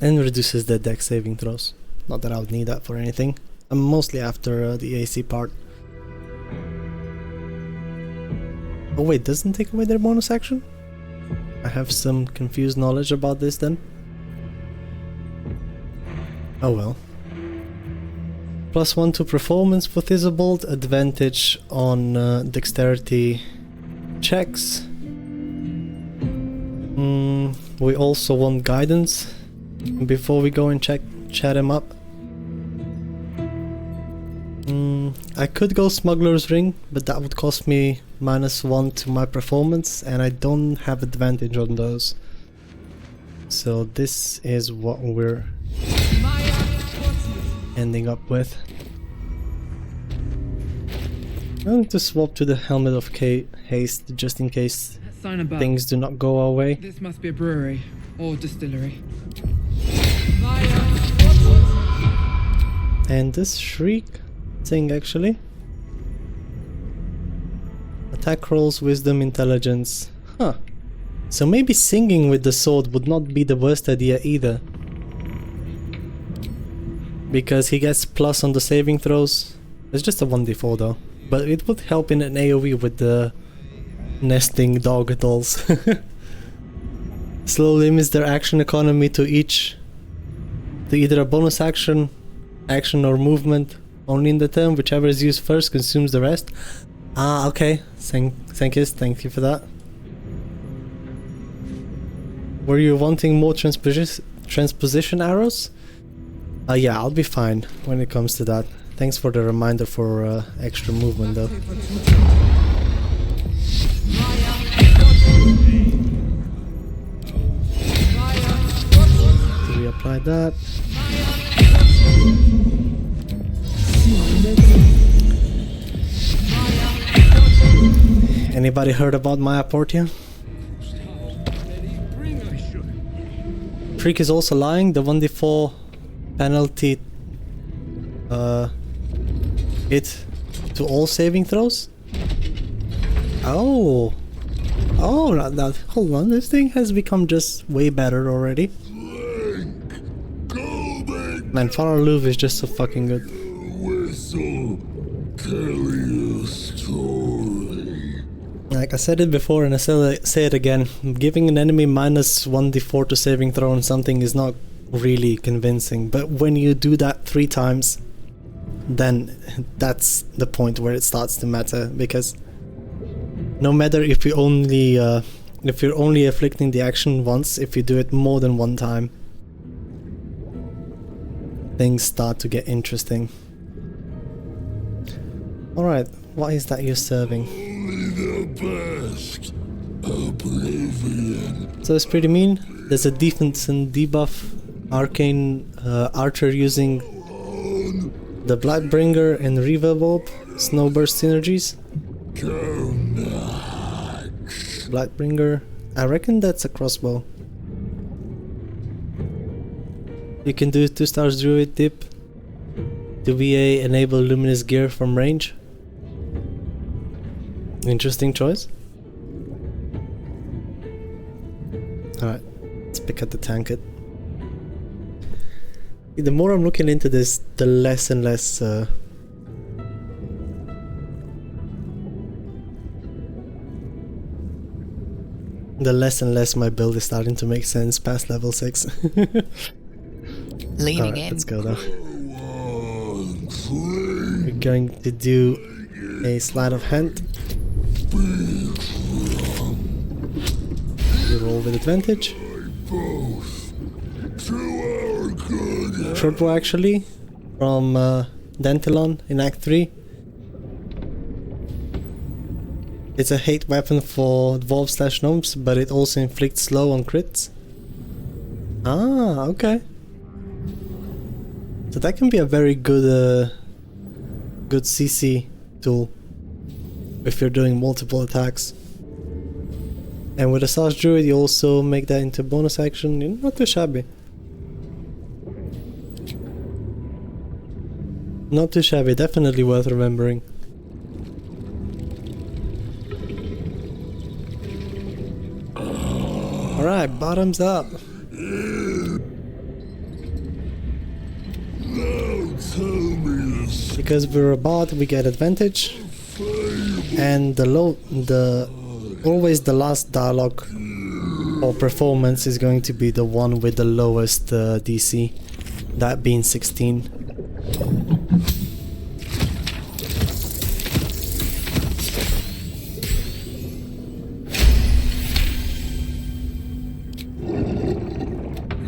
And reduces their dex saving throws. Not that I would need that for anything. I'm mostly after the AC part. Oh wait, doesn't take away their bonus action? I have some confused knowledge about this then. Oh well. +1 to performance for Thizzabolt, advantage on dexterity checks. We also want guidance before we go and chat him up. I could go Smuggler's Ring, but that would cost me -1 to my performance, and I don't have advantage on those. So this is what we're ending up with. I'm going to swap to the Helmet of Haste just in case things do not go our way. This must be a brewery or distillery. And this Shriek thing actually. Attack rolls, wisdom, intelligence. Huh. So maybe singing with the sword would not be the worst idea either. Because he gets plus on the saving throws. It's just a 1d4 though. But it would help in an AoE with the nesting dog dolls. Slow limits their action economy to either a bonus action, or movement. Only in the turn, whichever is used first consumes the rest. Ah, okay. Thank you for that. Were you wanting more transposition arrows? Yeah, I'll be fine when it comes to that. Thanks for the reminder for extra movement though. Do we apply that? Anybody heard about Maya Portia? Shriek is also lying. The 1d4 penalty hit to all saving throws? Oh, now, hold on, this thing has become just way better already. Man, Farah Louvre is just so fucking good. Whistle, tell you a story. Like I said it before and I say it again, giving an enemy -1d4 to saving throw on something is not really convincing, but when you do that 3 times, then that's the point where it starts to matter, because no matter if we only if you're only afflicting the action once, if you do it more than one time, things start to get interesting. Alright, what is that you're serving? Only the best. Oblivion. So it's pretty mean. There's a defense and debuff. Arcane Archer using the Blightbringer and Reverb Orb. Snowburst synergies. Go nuts. Blightbringer. I reckon that's a crossbow. You can do 2 stars Druid dip. Do VA enable luminous gear from range? Interesting choice. Alright, let's pick up the tankard. The more I'm looking into this, the less and less my build is starting to make sense past level 6. Leaning in. Let's go though. We're going to do a sleight of hand. You roll with advantage. Short bow actually, from Dantilon in Act 3. It's a hate weapon for dwarves / gnomes, but it also inflicts slow on crits. Ah, okay. So that can be a very good good CC tool if you're doing multiple attacks. And with a Sarge Druid you also make that into bonus action. Not too shabby. Not too shabby, definitely worth remembering. Alright, bottoms up. Because we're a bot, we get advantage. And always the last dialogue or performance is going to be the one with the lowest DC, that being 16.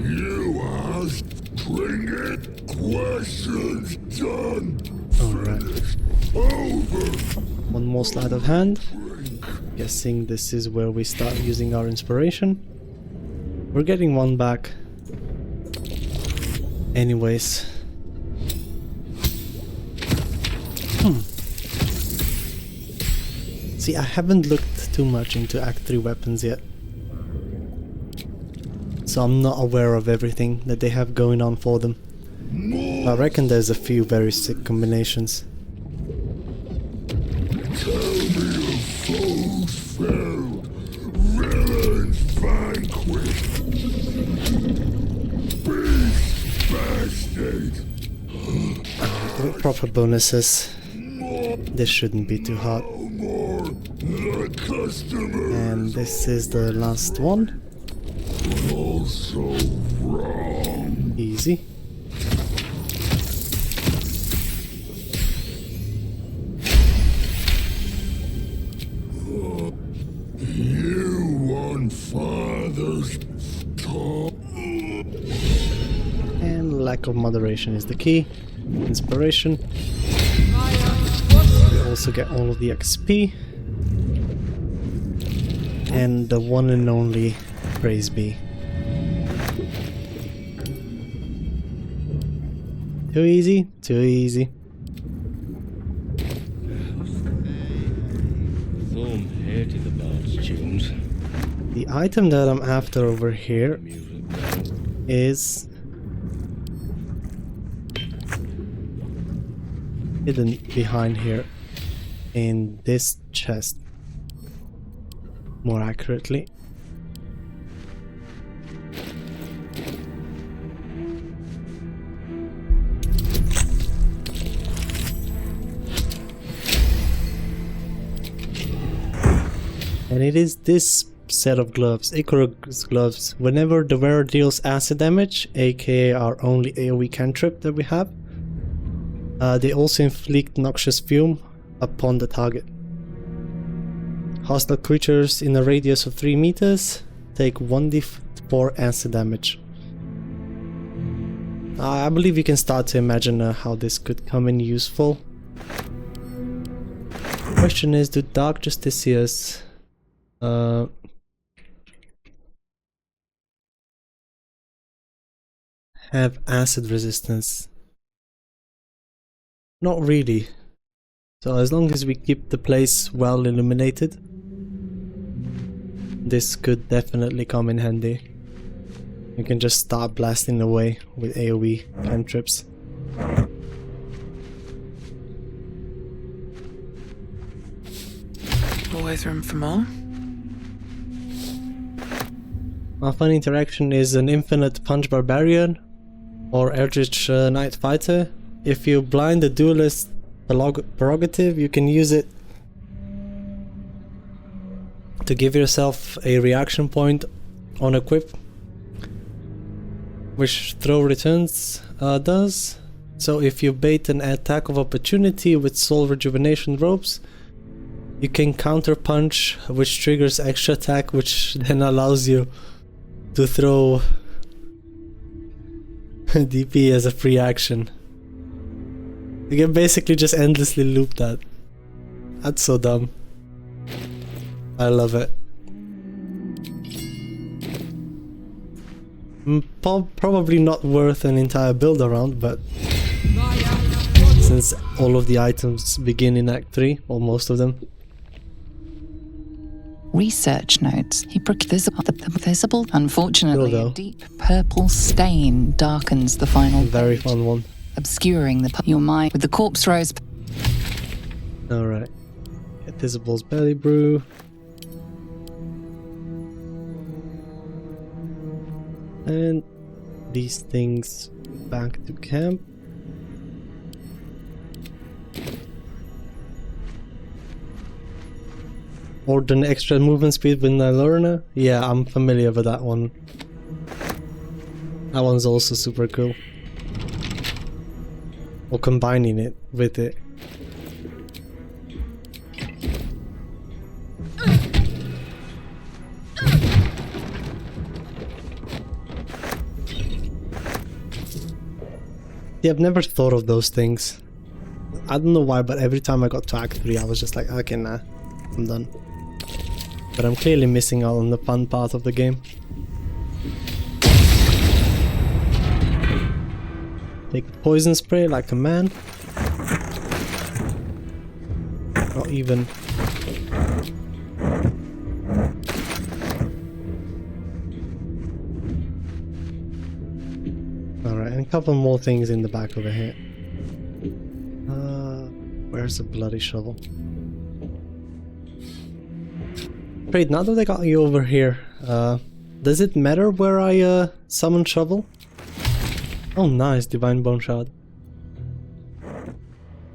You asked, bring it. Questions done. Alright. Over. One more sleight of hand. Guessing this is where we start using our inspiration. We're getting one back. Anyways. See, I haven't looked too much into Act 3 weapons yet. So I'm not aware of everything that they have going on for them. I reckon there's a few very sick combinations. Tell me of foes felled, villains vanquished, beast bastard. With proper bonuses, this shouldn't be too hard. And this is the last one. Also wrong. Easy. You want father's talk. And lack of moderation is the key. Inspiration. We also get all of the XP. And the one and only praise be. Too easy, too easy. Thorm hated the bard's tunes. The item that I'm after over here is hidden behind here in this chest, more accurately. And it is this set of gloves, Icarus gloves. Whenever the wearer deals acid damage, aka our only AoE cantrip that we have, they also inflict noxious fume upon the target. Hostile creatures in a radius of 3 meters take 1d4 acid damage. I believe you can start to imagine how this could come in useful. Question is, do Dark Justiciars have acid resistance? Not really. So as long as we keep the place well illuminated, this could definitely come in handy. You can just start blasting away with AoE cantrips. Always room for more. Our fun interaction is an infinite punch barbarian or Eldritch Knight fighter. If you blind the duelist prerogative, you can use it to give yourself a reaction point on equip, which throw returns does. So if you bait an attack of opportunity with soul rejuvenation ropes, you can counter punch, which triggers extra attack, which then allows you to throw DP as a free action. You can basically just endlessly loop that. That's so dumb. I love it. Probably not worth an entire build around, but since all of the items begin in Act 3, or most of them. Research notes, the visible, unfortunately, a deep purple stain darkens the final Very page, fun one. obscuring your mind with the corpse rose. Alright. Get Isabel's belly brew. And these things back to camp. Order an extra movement speed with Nylurna. Yeah, I'm familiar with that one. That one's also super cool. Or combining it with it. Yeah, I've never thought of those things. I don't know why, but every time I got to Act 3 I was just like, okay, nah, I'm done. But I'm clearly missing out on the fun part of the game. Take the poison spray like a man. Not even. Alright, and a couple more things in the back over here. Where's the bloody shovel? Great, now that I got you over here, does it matter where I summon shovel? Oh nice, Divine Bone Shard.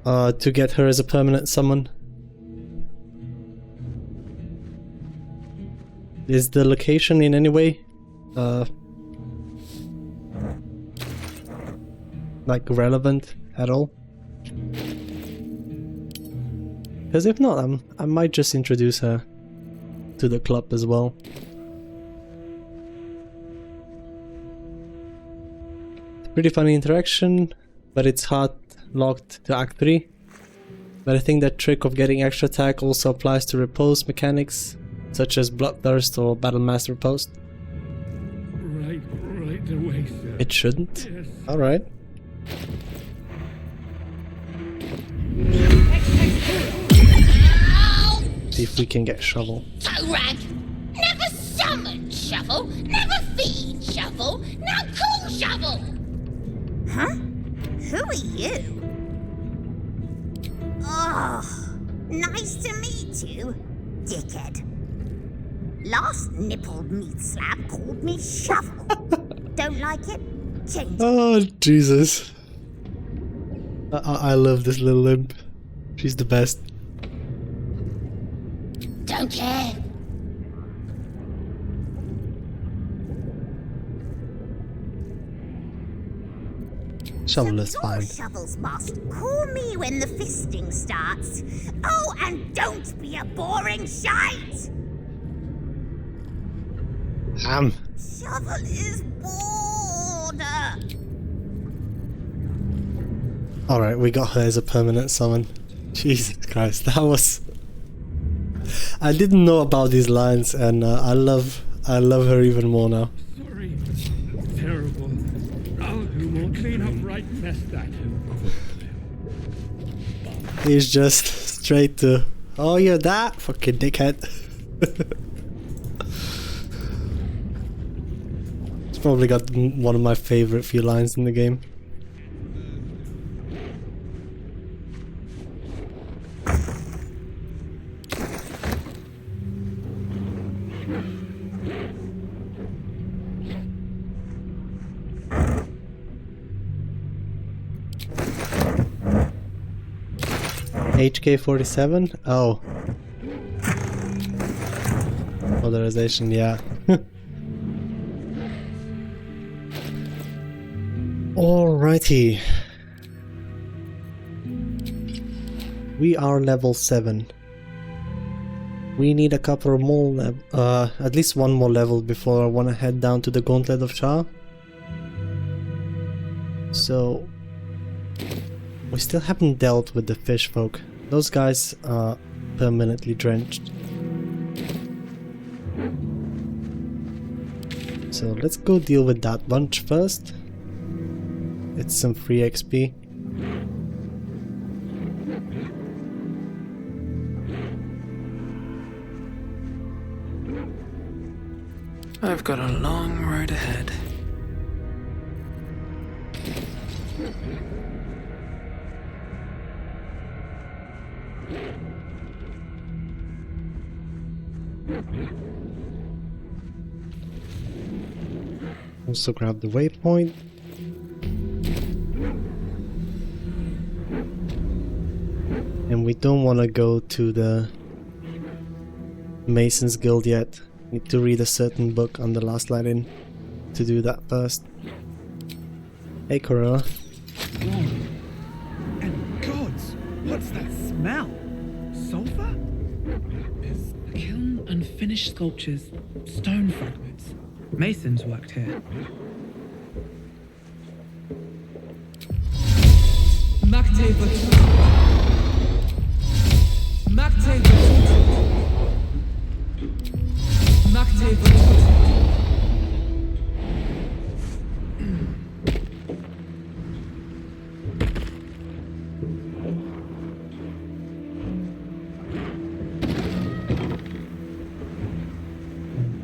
To get her as a permanent summon. Is the location in any way like relevant at all? Because if not, I might just introduce her to the club as well. Pretty funny interaction, but it's hard locked to Act 3. But I think that trick of getting extra attack also applies to repose mechanics, such as Bloodthirst or Battlemaster Post. Right away, sir. It shouldn't? Yes. Alright. See if we can get shovel. So rag! Never summon shovel, never feed shovel, now call shovel! Huh? Who are you? Oh, nice to meet you, dickhead. Last nippled meat slab called me shovel. Don't like it? Change. Oh, Jesus. I love this little imp. She's the best. Don't care. Shovel is Your fine. shovels must. Call me when the fisting starts. Oh, and don't be a boring shite! Shovel is bored! Alright, we got her as a permanent summon. Jesus Christ, that was... I didn't know about these lines, and I love her even more now. Sorry. Terrible. Who will clean up right mess that? He's just straight to, oh, you're that fucking dickhead. It's probably got one of my favorite few lines in the game. HK47? Oh. Polarization, yeah. Alrighty. We are level 7. We need a couple more at least one more level before I want to head down to the Gauntlet of Shah. So we still haven't dealt with the fish folk. Those guys are permanently drenched. So let's go deal with that bunch first. It's some free XP. I've got a long road ahead. Also grab the waypoint. And we don't want to go to the Mason's Guild yet. Need to read a certain book on the last line in to do that first. Hey Corella. And gods, what's that smell? Sulfur? A kiln and finished sculptures, stone fragments. Masons worked here.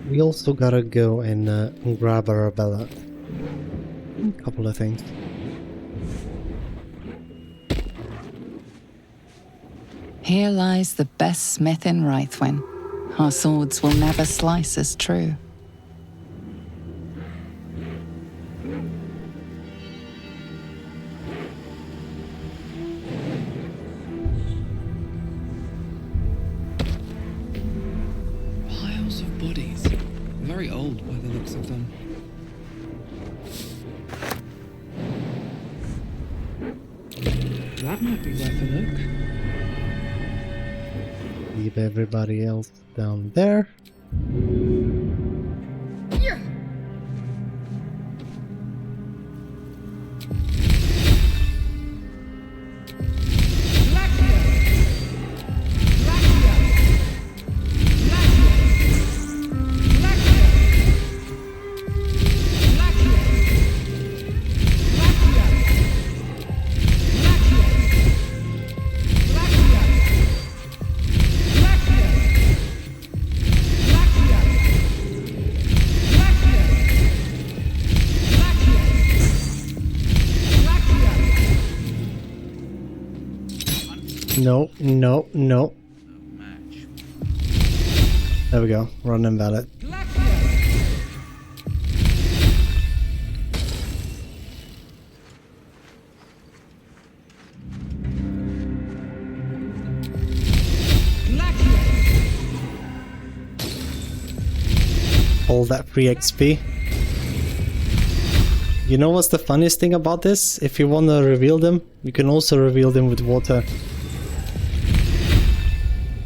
We also gotta go and grab Arabella. A couple of things. Here lies the best smith in Rythwin. Our swords will never slice as true. Piles of bodies. Very old by the looks of them. That might be worth a look. Leave everybody else down there. No, no, no. There we go. Run and valid. All that free XP. You know what's the funniest thing about this? If you want to reveal them, you can also reveal them with water.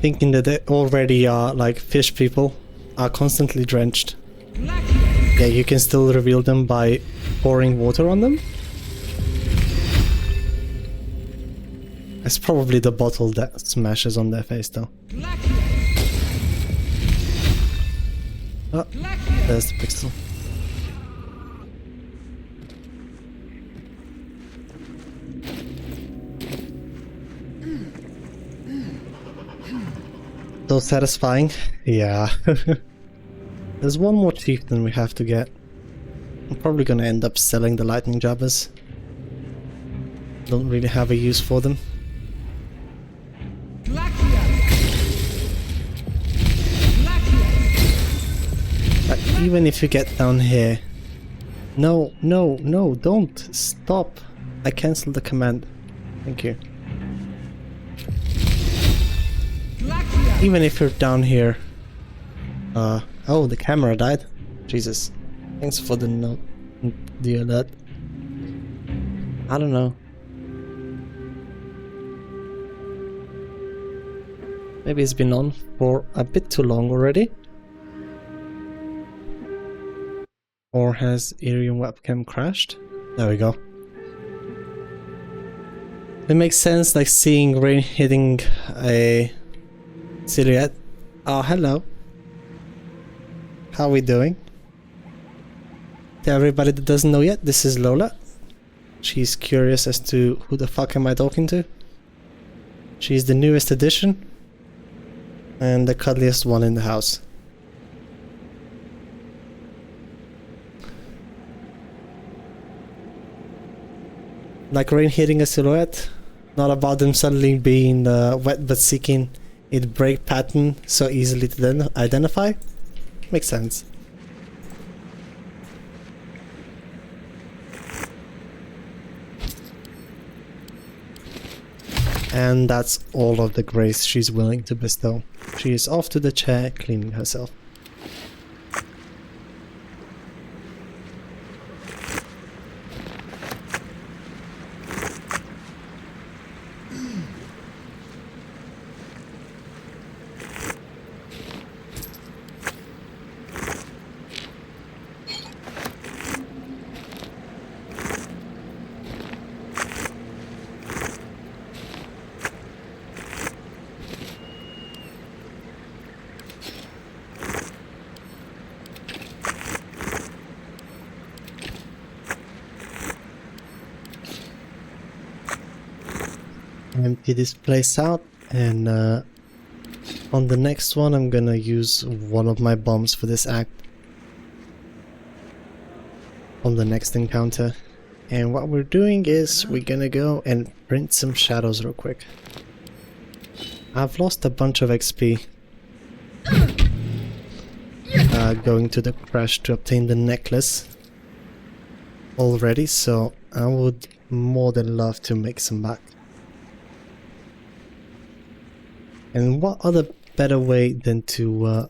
Thinking that they already are like fish people, are constantly drenched. Yeah, you can still reveal them by pouring water on them. It's probably the bottle that smashes on their face though. Oh, there's the pixel. So satisfying? Yeah. There's one more chieftain we have to get. I'm probably gonna end up selling the lightning jabbers. Don't really have a use for them. But even if you get down here... No, no, no, don't! Stop! I cancelled the command. Thank you. Even if you're down here... oh, the camera died. Jesus. Thanks for the note, the alert. I don't know. Maybe it's been on for a bit too long already. Or has Irium webcam crashed? There we go. It makes sense, like seeing rain hitting a silhouette. Oh, hello. How are we doing? To everybody that doesn't know yet, this is Lola. She's curious as to who the fuck am I talking to. She's the newest addition. And the cuddliest one in the house. Like rain hitting a silhouette. Not about them suddenly being wet but seeking a break pattern so easily to then identify. Makes sense. And that's all of the grace she's willing to bestow. She is off to the chair, cleaning herself. Empty this place out, and on the next one I'm gonna use one of my bombs for this act on the next encounter. And what we're doing is we're gonna go and print some shadows real quick. I've lost a bunch of XP going to the crash to obtain the necklace already, so I would more than love to make some back. And what other better way than to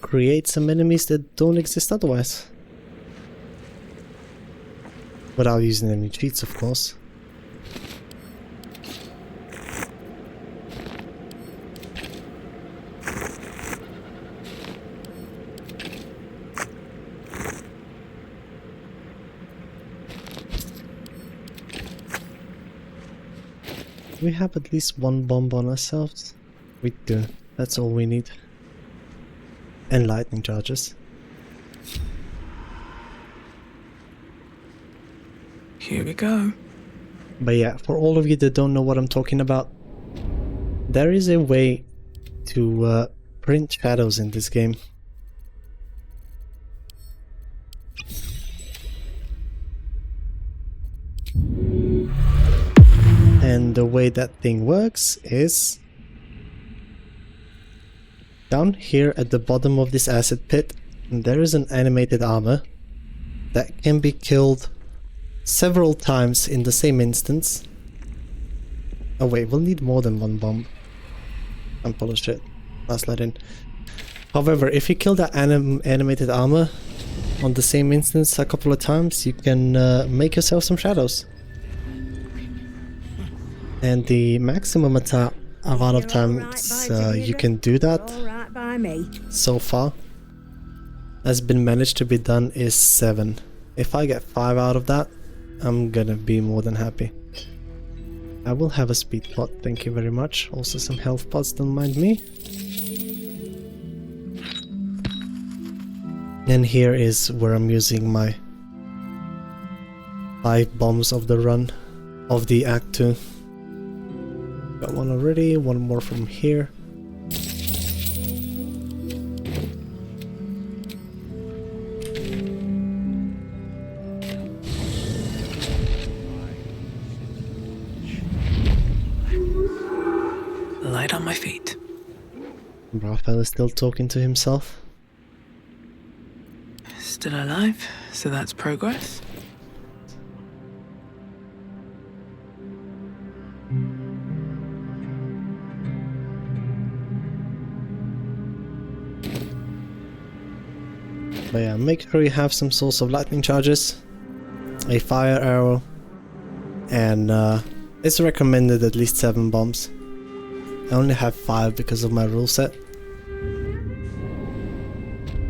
create some enemies that don't exist otherwise? Without using any cheats, of course. We have at least one bomb on ourselves. We do. That's all we need. And lightning charges. Here we go. But yeah, for all of you that don't know what I'm talking about, there is a way to print shadows in this game. And the way that thing works is down here at the bottom of this acid pit, there is an animated armor that can be killed several times in the same instance. Oh wait, we'll need more than one bomb. I'm full of shit. Last let in. However, if you kill that animated armor, on the same instance a couple of times, you can make yourself some shadows. And the maximum amount of times you can do that so far has been managed to be done is 7. If I get 5 out of that, I'm gonna be more than happy. I will have a speed pot, thank you very much. Also some health pots, don't mind me. And here is where I'm using my 5 bombs of the run of the Act 2. Got one already, one more from here. Light on my feet. Raphael is still talking to himself. Still alive, so that's progress. But yeah, make sure you have some source of lightning charges, a fire arrow, and it's recommended at least 7 bombs. I only have 5 because of my rule set.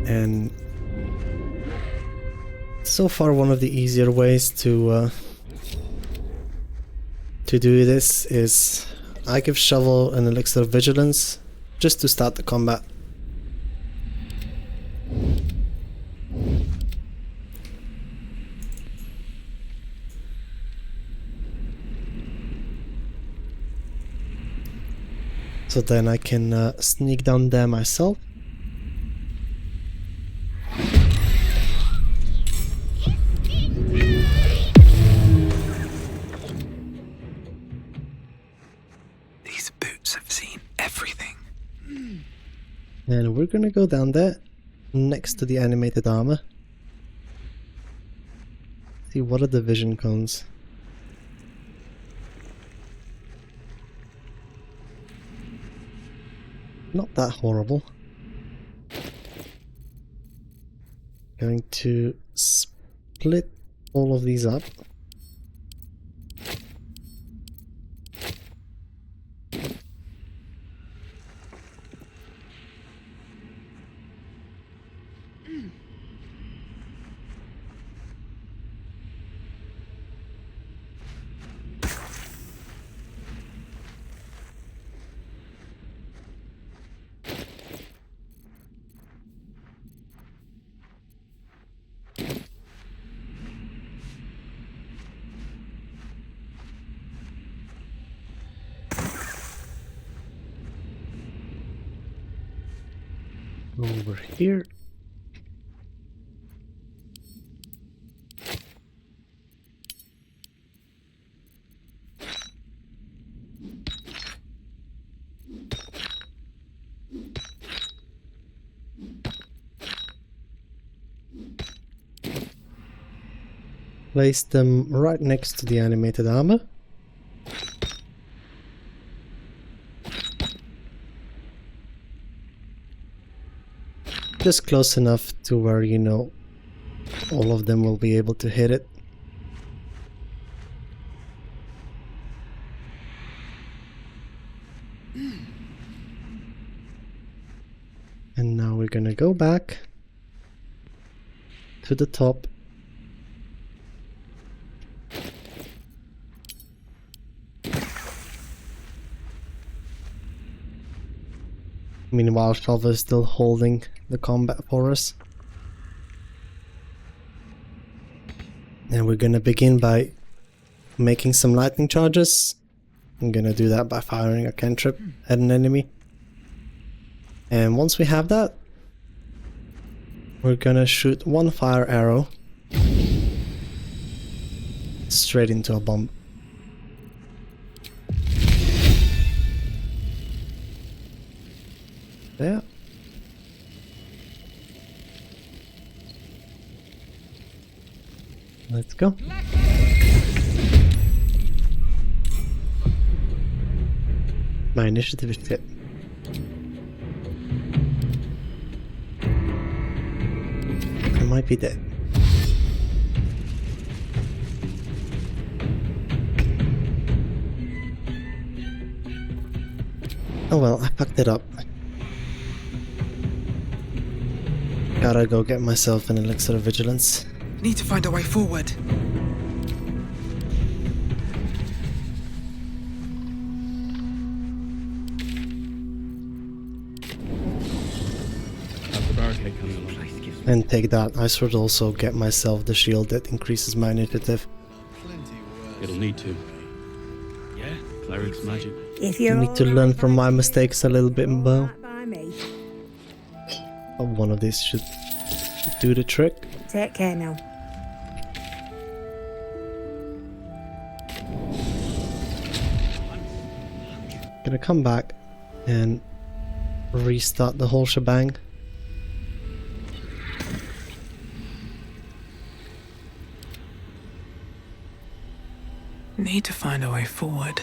And so far one of the easier ways to do this is I give Shovel an elixir of vigilance just to start the combat. So then I can sneak down there myself. These boots have seen everything. And we're gonna go down there, next to the animated armor. See, what are the vision cones? Not that horrible. Going to split all of these up. Over here. Place them right next to the animated armor. Just close enough to where, you know, all of them will be able to hit it. And now we're gonna go back to the top. Meanwhile, Shovel is still holding the combat for us. And we're gonna begin by making some lightning charges. I'm gonna do that by firing a cantrip at an enemy. And once we have that, we're gonna shoot one fire arrow straight into a bomb. There. Let's go. My initiative is hit. Am I might be dead. Oh well, I fucked it up. Gotta go get myself an elixir of vigilance. Need to find a way forward. And take that. I should also get myself the shield that increases my initiative. It'll need to. Yeah, cleric's magic. If I you're need to learn from my mistakes a little bit more. by me, But one of these should do the trick. take care now. Gonna come back and restart the whole shebang. Need to find a way forward.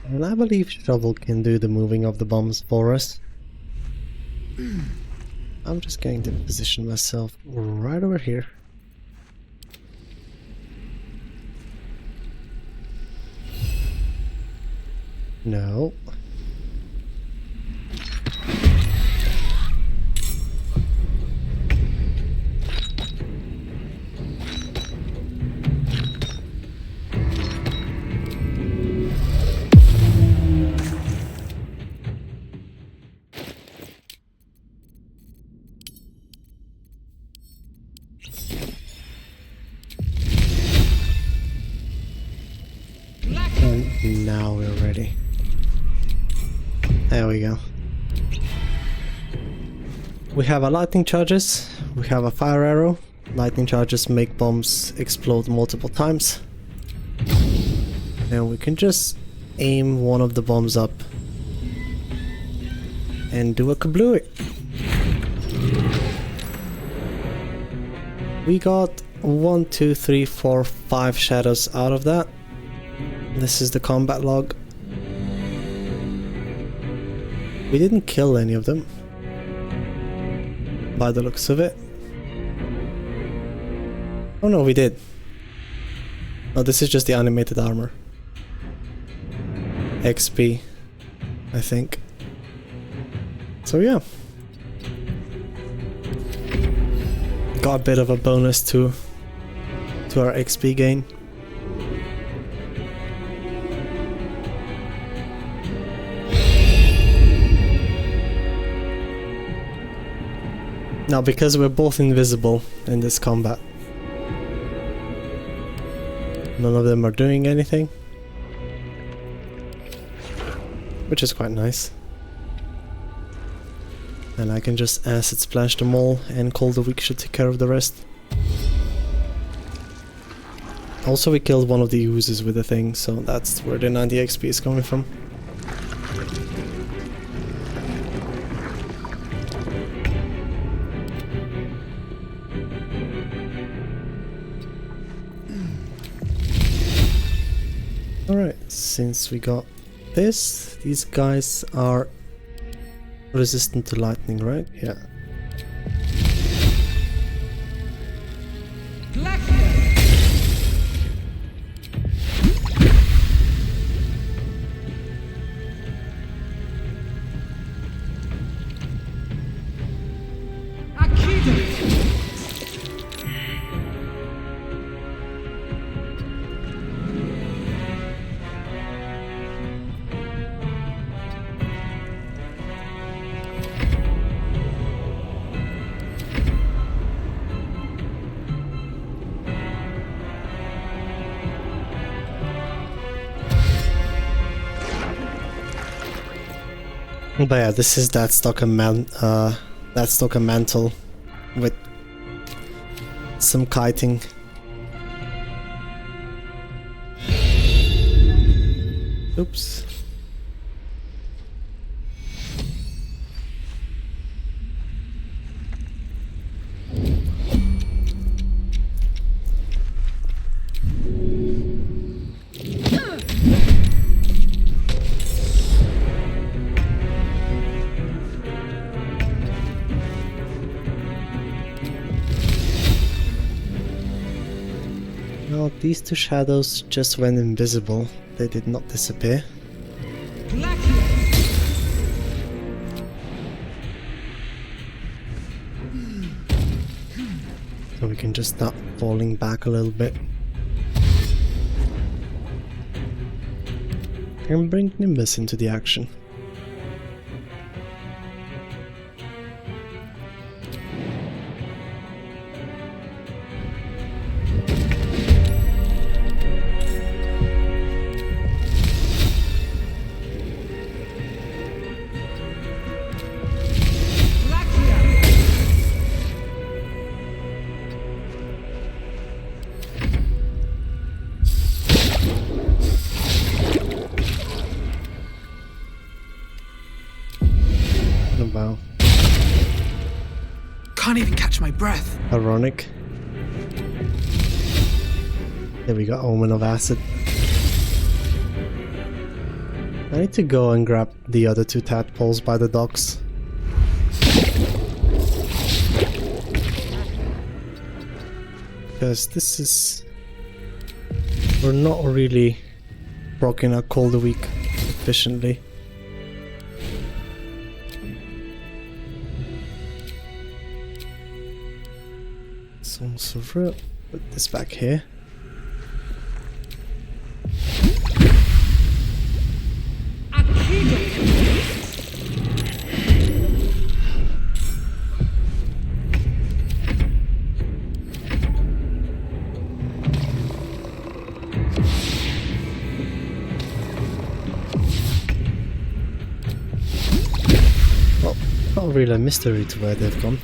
And I believe Shovel can do the moving of the bombs for us. I'm just going to position myself right over here. No. And now we're ready. There we go. We have our lightning charges, we have a fire arrow. Lightning charges make bombs explode multiple times. And we can just aim one of the bombs up and do a kablooey. We got 1, 2, 3, 4, 5 shadows out of that. This is the combat log. We didn't kill any of them, by the looks of it. Oh no, we did. Oh, this is just the animated armor. XP, I think. So yeah. Got a bit of a bonus to our XP gain. Now, because we're both invisible in this combat, none of them are doing anything, which is quite nice. And I can just acid splash them all, and Call the Weak should take care of the rest. Also, we killed one of the oozes with the thing, so that's where the 90 XP is coming from. Alright, since we got this, these guys are resistant to lightning, right? Yeah. But yeah, this is that stock mantle with some kiting. Oops. Well, these two shadows just went invisible. They did not disappear. So we can just start falling back a little bit. And bring Nimbus into the action. Wow. Can't even catch my breath. Ironic. There we go, Omen of Acid. I need to go and grab the other two tadpoles by the docks. Because this is... we're not really rocking a cold week efficiently. So put this back here. Well, not really a mystery to where they've gone.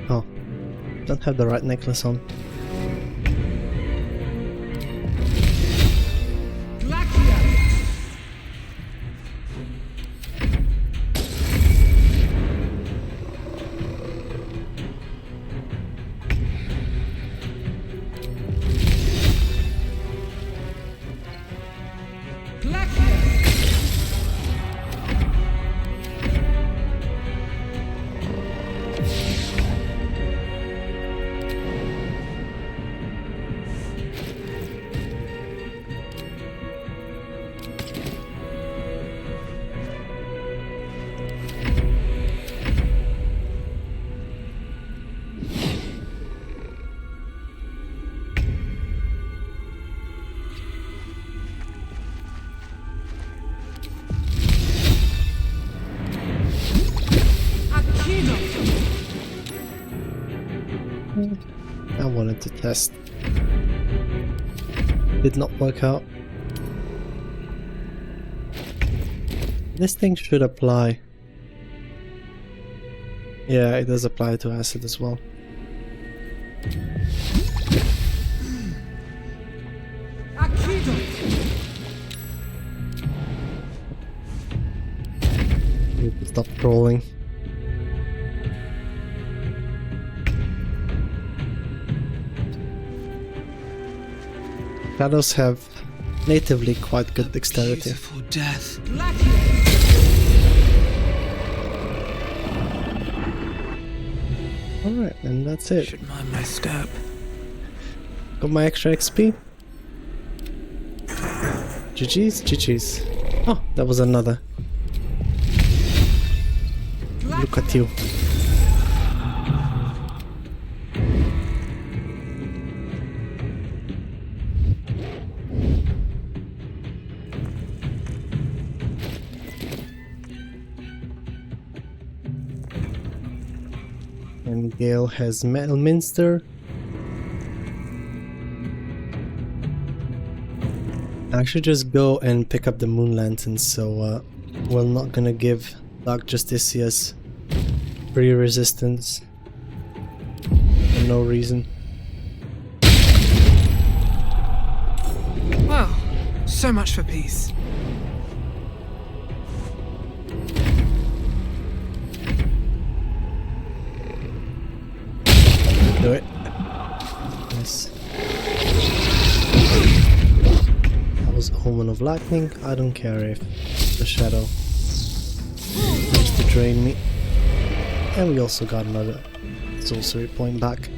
Oh, don't have the right necklace on. I wanted to test. Did not work out. This thing should apply. Yeah, it does apply to acid as well. Need to stop trolling. Shadows have natively quite good dexterity. Beautiful death. Alright, and that's it. Should mind my step. Got my extra XP. GG's, GG's. Oh, that was another. Look at you. And Gale has Metal Minster. I should just go and pick up the Moon Lantern, so we're not gonna give Dark Justicia's free resistance for no reason. Well, so much for peace. Do it. Yes. That was Omen of Lightning. I don't care if the shadow used to drain me. And we also got another sorcery point back.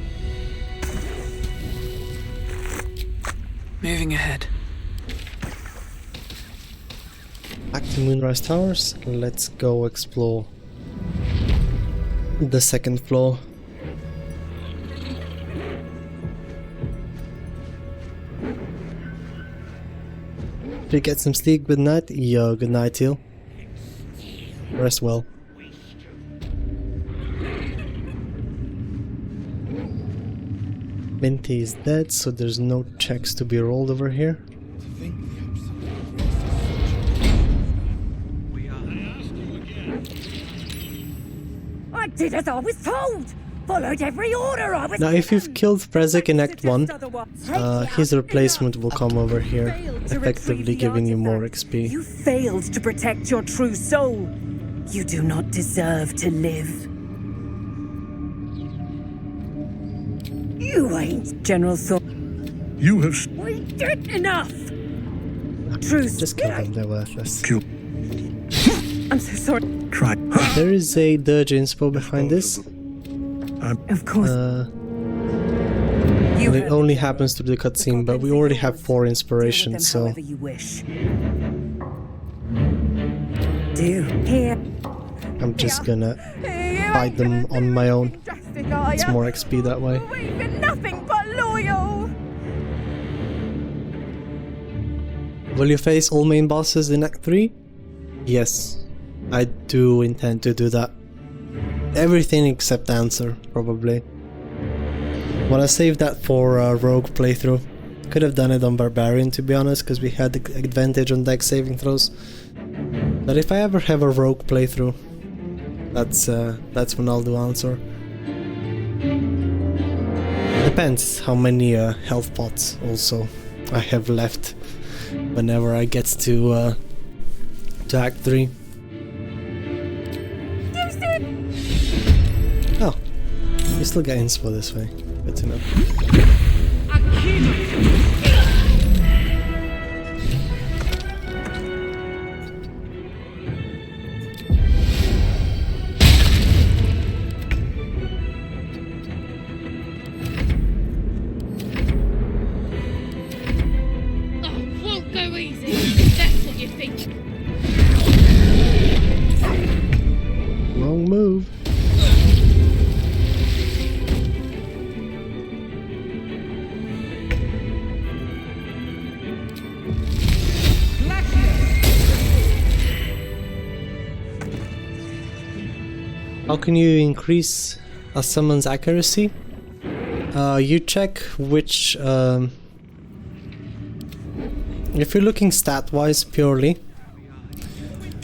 Moving ahead. Back to Moonrise Towers. Let's go explore the second floor. Did you get some sleep? Good night? Yo, good night, Teal. Rest well. Minty is dead, so there's no checks to be rolled over here. I did as I was told! Followed every order I was Now, if you've killed Prezek in Act 1, his replacement will come over here, effectively giving you more XP. You failed to protect your true soul. You do not deserve to live. You ain't General Thor. You have... We did enough! Truth. Just kill them, they're worthless. I'm so sorry. Try. There is a Dirge inspo behind this. Of course. It only happens to the cutscene, but we already have 4 inspirations, so... You wish. Do here. I'm just gonna fight them on my own. It's more XP that way. We've been nothing but loyal. Will you face all main bosses in Act 3? Yes, I do intend to do that. Everything except Answer, probably. Well, I saved that for a Rogue playthrough. Could have done it on Barbarian, to be honest, because we had the advantage on dex saving throws. But if I ever have a Rogue playthrough, that's when I'll do Answer. Depends how many health pots also I have left whenever I get to Act 3. Oh, you still get inspo this way. Good to know. Won't go easy. That's what you think. Wrong move. How can you increase a summon's accuracy? You check which... if you're looking stat-wise purely,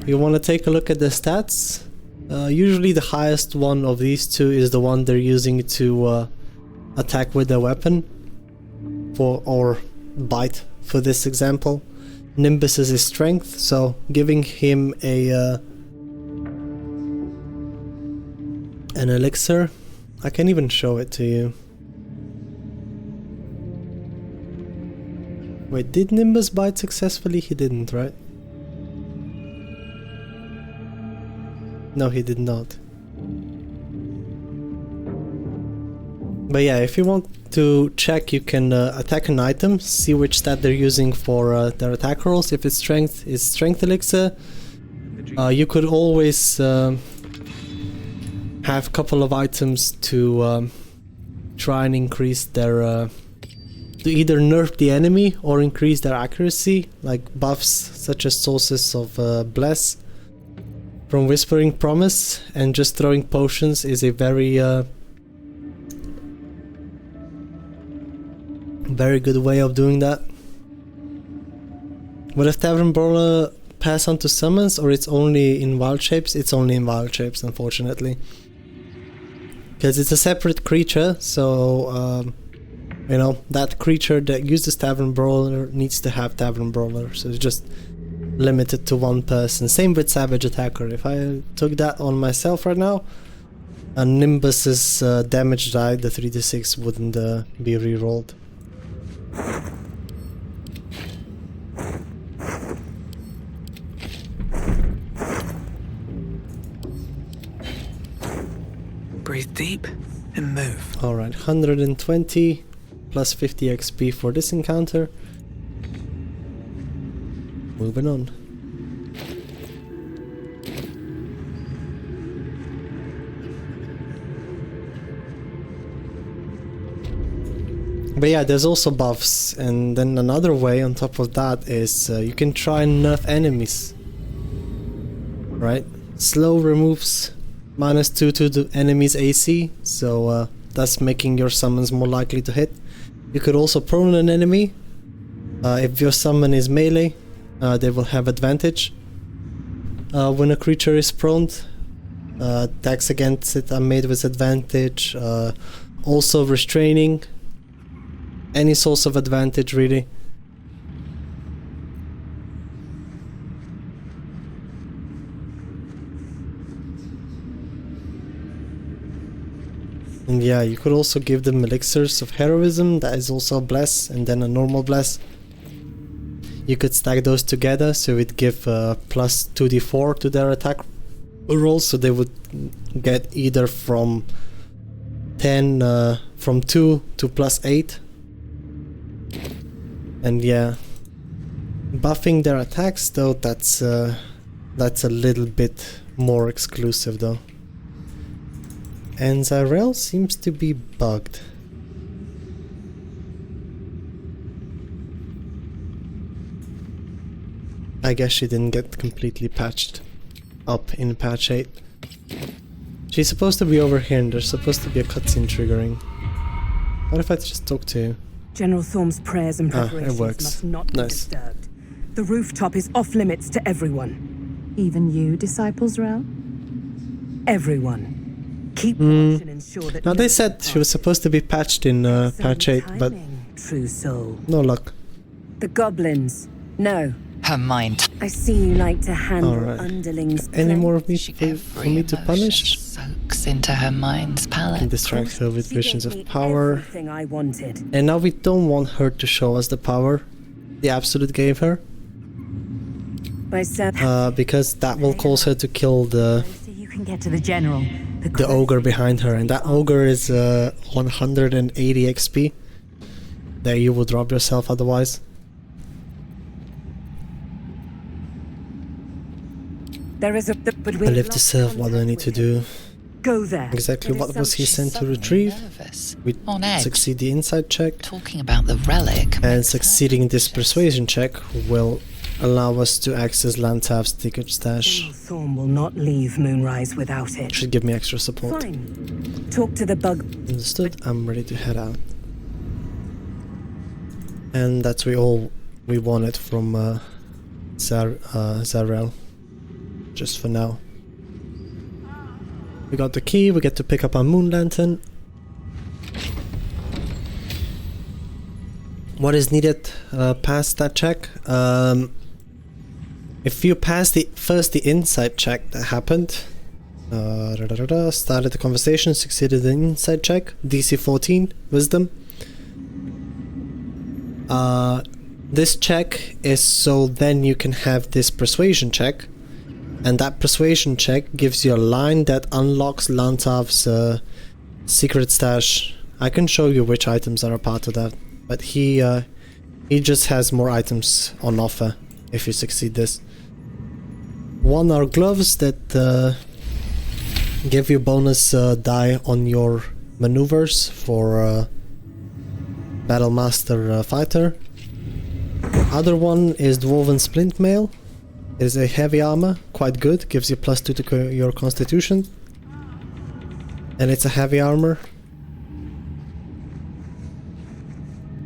you want to take a look at the stats. Usually the highest one of these two is the one they're using to attack with their weapon, or bite for this example. Nimbus is his strength, so giving him an elixir. I can even show it to you. Wait, did Nimbus bite successfully? He didn't, right? No, he did not. But yeah, if you want to check, you can attack an item, see which stat they're using for their attack rolls. If it's strength elixir. You could always have a couple of items to try and increase their... to either nerf the enemy or increase their accuracy, like buffs such as Sources of Bless from Whispering Promise, and just throwing potions is a very Very good way of doing that. Would a Tavern Brawler pass on to summons, or it's only in wild shapes? It's only in wild shapes, unfortunately. Because it's a separate creature, so you know, that creature that uses Tavern Brawler needs to have Tavern Brawler, so it's just limited to one person. Same with Savage Attacker. If I took that on myself right now, a Nimbus's damage die, the 3d6 wouldn't be rerolled. Breathe deep and move. Alright, 120 plus 50 XP for this encounter. Moving on. But yeah, there's also buffs, and then another way on top of that is you can try and nerf enemies. Right? Slow removes -2 to the enemy's AC, so that's making your summons more likely to hit. You could also prone an enemy. If your summon is melee, they will have advantage when a creature is proned. Attacks against it are made with advantage. Also restraining. Any source of advantage, really. And yeah, you could also give them elixirs of heroism. That is also a bless, and then a normal bless. You could stack those together, so it give plus 2d4 to their attack rolls, so they would get either from 2 to +8. And yeah, buffing their attacks though, that's a little bit more exclusive though. And Zyrel seems to be bugged. I guess she didn't get completely patched up in patch 8. She's supposed to be over here, and there's supposed to be a cutscene triggering. What if I just talk to you? General Thorm's prayers and preparations must not be disturbed. The rooftop is off limits to everyone. Even you, Disciples Rel? Everyone. Keep watch and ensure that now they said she was supposed to be patched in patch 8, but true soul. No luck. The goblins. No. Her mind. I see you like to handle Alright. underlings. Any more of me for me to punish? Soaks into her mind's palette. Can distract her with visions of power. Everything I wanted. And now we don't want her to show us the power the Absolute gave her. Because that will cause her to kill the You can get to the general. the ogre behind her, and that ogre is 180 XP. There you would rob yourself otherwise. There is a I live to serve. What do I need to do? Go there. Exactly what was he sent to retrieve? We On edge. succeed the insight check. Talking about the relic. And succeeding this persuasion check will allow us to access Lantav's ticket stash. Thorm will not leave Moonrise without it. Should give me extra support. Fine. Talk to the bug. Understood. I'm ready to head out. And that's all we wanted from Zyrel. Just for now. We got the key, we get to pick up our moon lantern. What is needed past that check? If you pass the insight check that happened, started the conversation, succeeded the insight check, DC 14, wisdom. This check is so then you can have this persuasion check. And that persuasion check gives you a line that unlocks Lantav's secret stash. I can show you which items are a part of that, but he just has more items on offer if you succeed this. One are gloves that give you bonus die on your maneuvers for Battle Master Fighter. Other one is Dwarven Splint Mail. It is a heavy armor, quite good, gives you +2 to your constitution. And it's a heavy armor.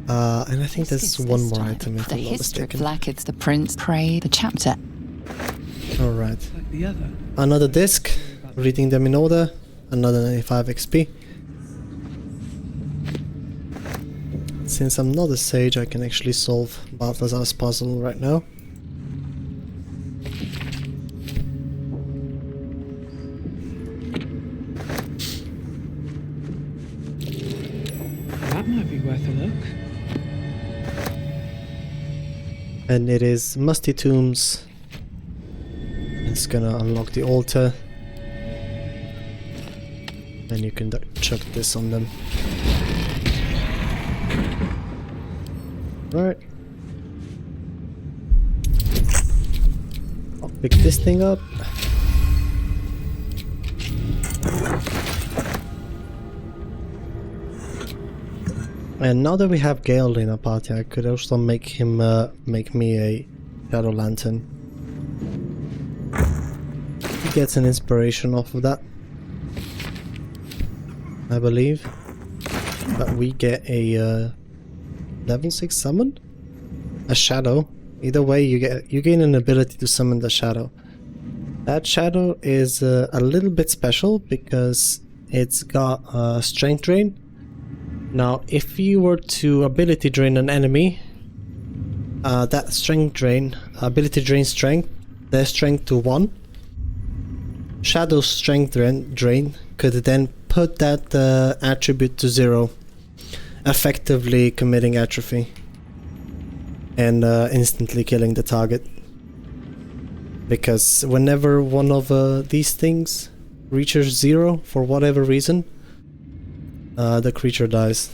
And I think there's one more item if The I'm not history of mistaken. Black, it's the Prince, Prey, the chapter. Alright. Like the other. Another disc, reading them in order, another 95 XP. Since I'm not a sage, I can actually solve Balthazar's puzzle right now. That might be worth a look. And it is Musty Tombs. It's gonna unlock the altar. And you can chuck this on them. Right. I'll pick this thing up. And now that we have Gale in our party, I could also make him make me a Shadow Lantern. He gets an inspiration off of that, I believe. But we get a level 6 summon? A shadow. Either way, you gain an ability to summon the shadow. That shadow is a little bit special because it's got a strength drain. Now, if you were to ability drain an enemy, that strength drain, ability drain strength, their strength to 1. Shadow's strength drain could then put that attribute to 0, effectively committing atrophy and instantly killing the target. Because whenever one of these things reaches 0 for whatever reason, the creature dies.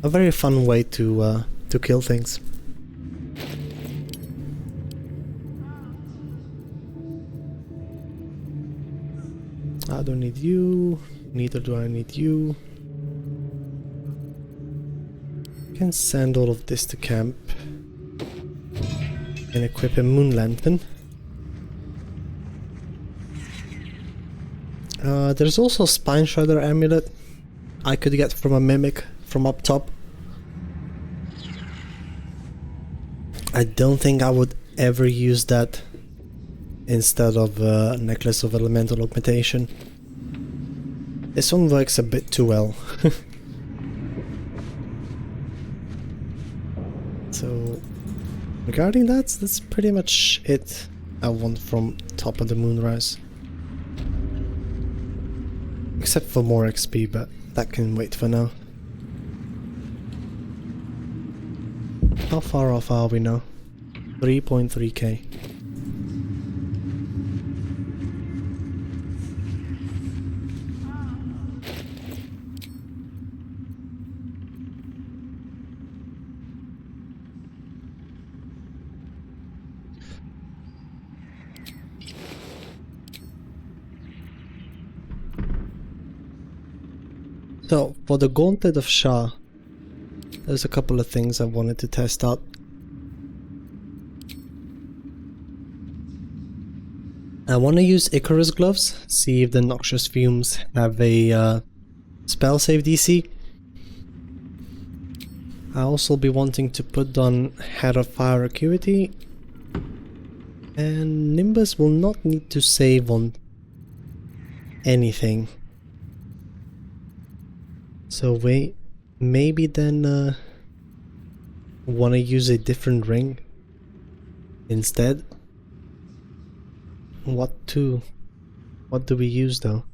A very fun way to kill things. I don't need you, neither do I need you. I can send all of this to camp and equip a Moon Lantern. There's also a Spine Shredder amulet I could get from a Mimic from up top. I don't think I would ever use that instead of Necklace of Elemental Augmentation. This one works a bit too well. So, regarding that, that's pretty much it I want from Top of the Moonrise. Except for more XP, but that can wait for now. How far off are we now? 3.3k. So, for the Gauntlet of Shah, there's a couple of things I wanted to test out. I want to use Icarus gloves, see if the Noxious Fumes have a spell save DC. I'll also be wanting to put on Head of Fire Acuity, and Nimbus will not need to save on anything. So wait, maybe then want to use a different ring instead. What do we use though?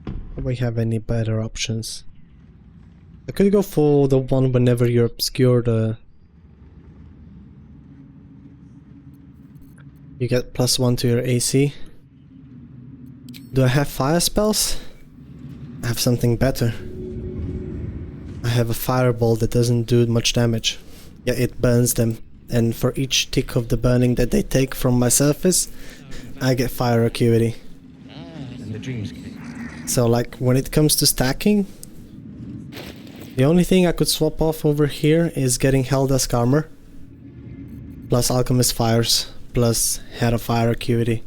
Do we have any better options? I could go for the one whenever you're obscured. You get +1 to your AC. Do I have fire spells? I have something better. I have a fireball that doesn't do much damage. Yeah, it burns them. And for each tick of the burning that they take from my surface, I get fire acuity. So like, when it comes to stacking, the only thing I could swap off over here is getting Helda's Armor, plus Alchemist Fires, plus Head of Fire Acuity.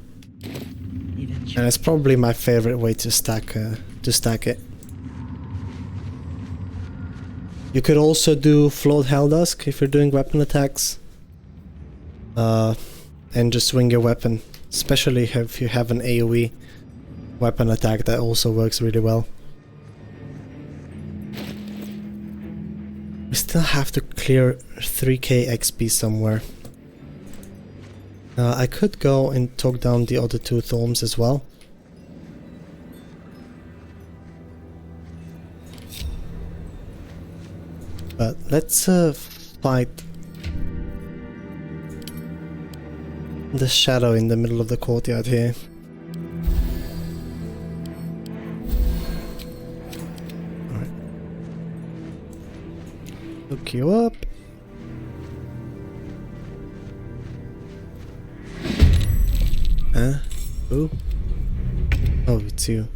And it's probably my favorite way to stack it. You could also do float Helldusk if you're doing weapon attacks. And just swing your weapon, especially if you have an AoE weapon attack, that also works really well. We still have to clear 3k XP somewhere. I could go and talk down the other two Thorms as well. But let's fight the shadow in the middle of the courtyard here. Alright. Look you up. Who? Oh, it's you.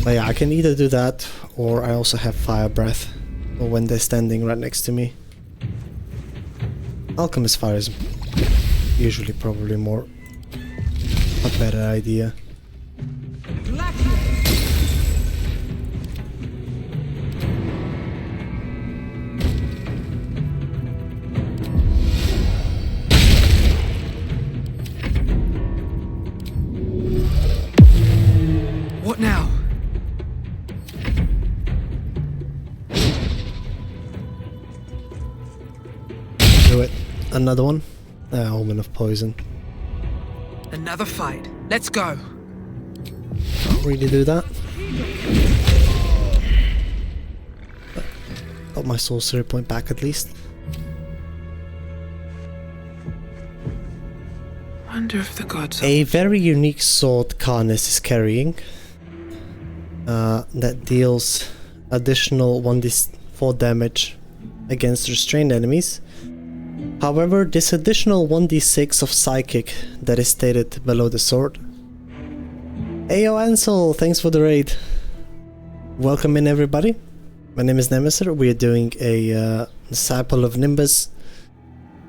But yeah, I can either do that, or I also have fire breath, or when they're standing right next to me. Alchemist fire is usually probably a better idea. What now? Do it. Another one? Omen of poison. Another fight. Let's go. Can't really do that. Got my sorcery point back at least. Wonder if the gods. A very unique sword Karnes is carrying. That deals additional 1d4 damage against restrained enemies. However, this additional 1d6 of psychic that is stated below the sword. Ayo Ansel, thanks for the raid. Welcome in everybody. My name is Nemesis. We are doing a Disciple of Nimbus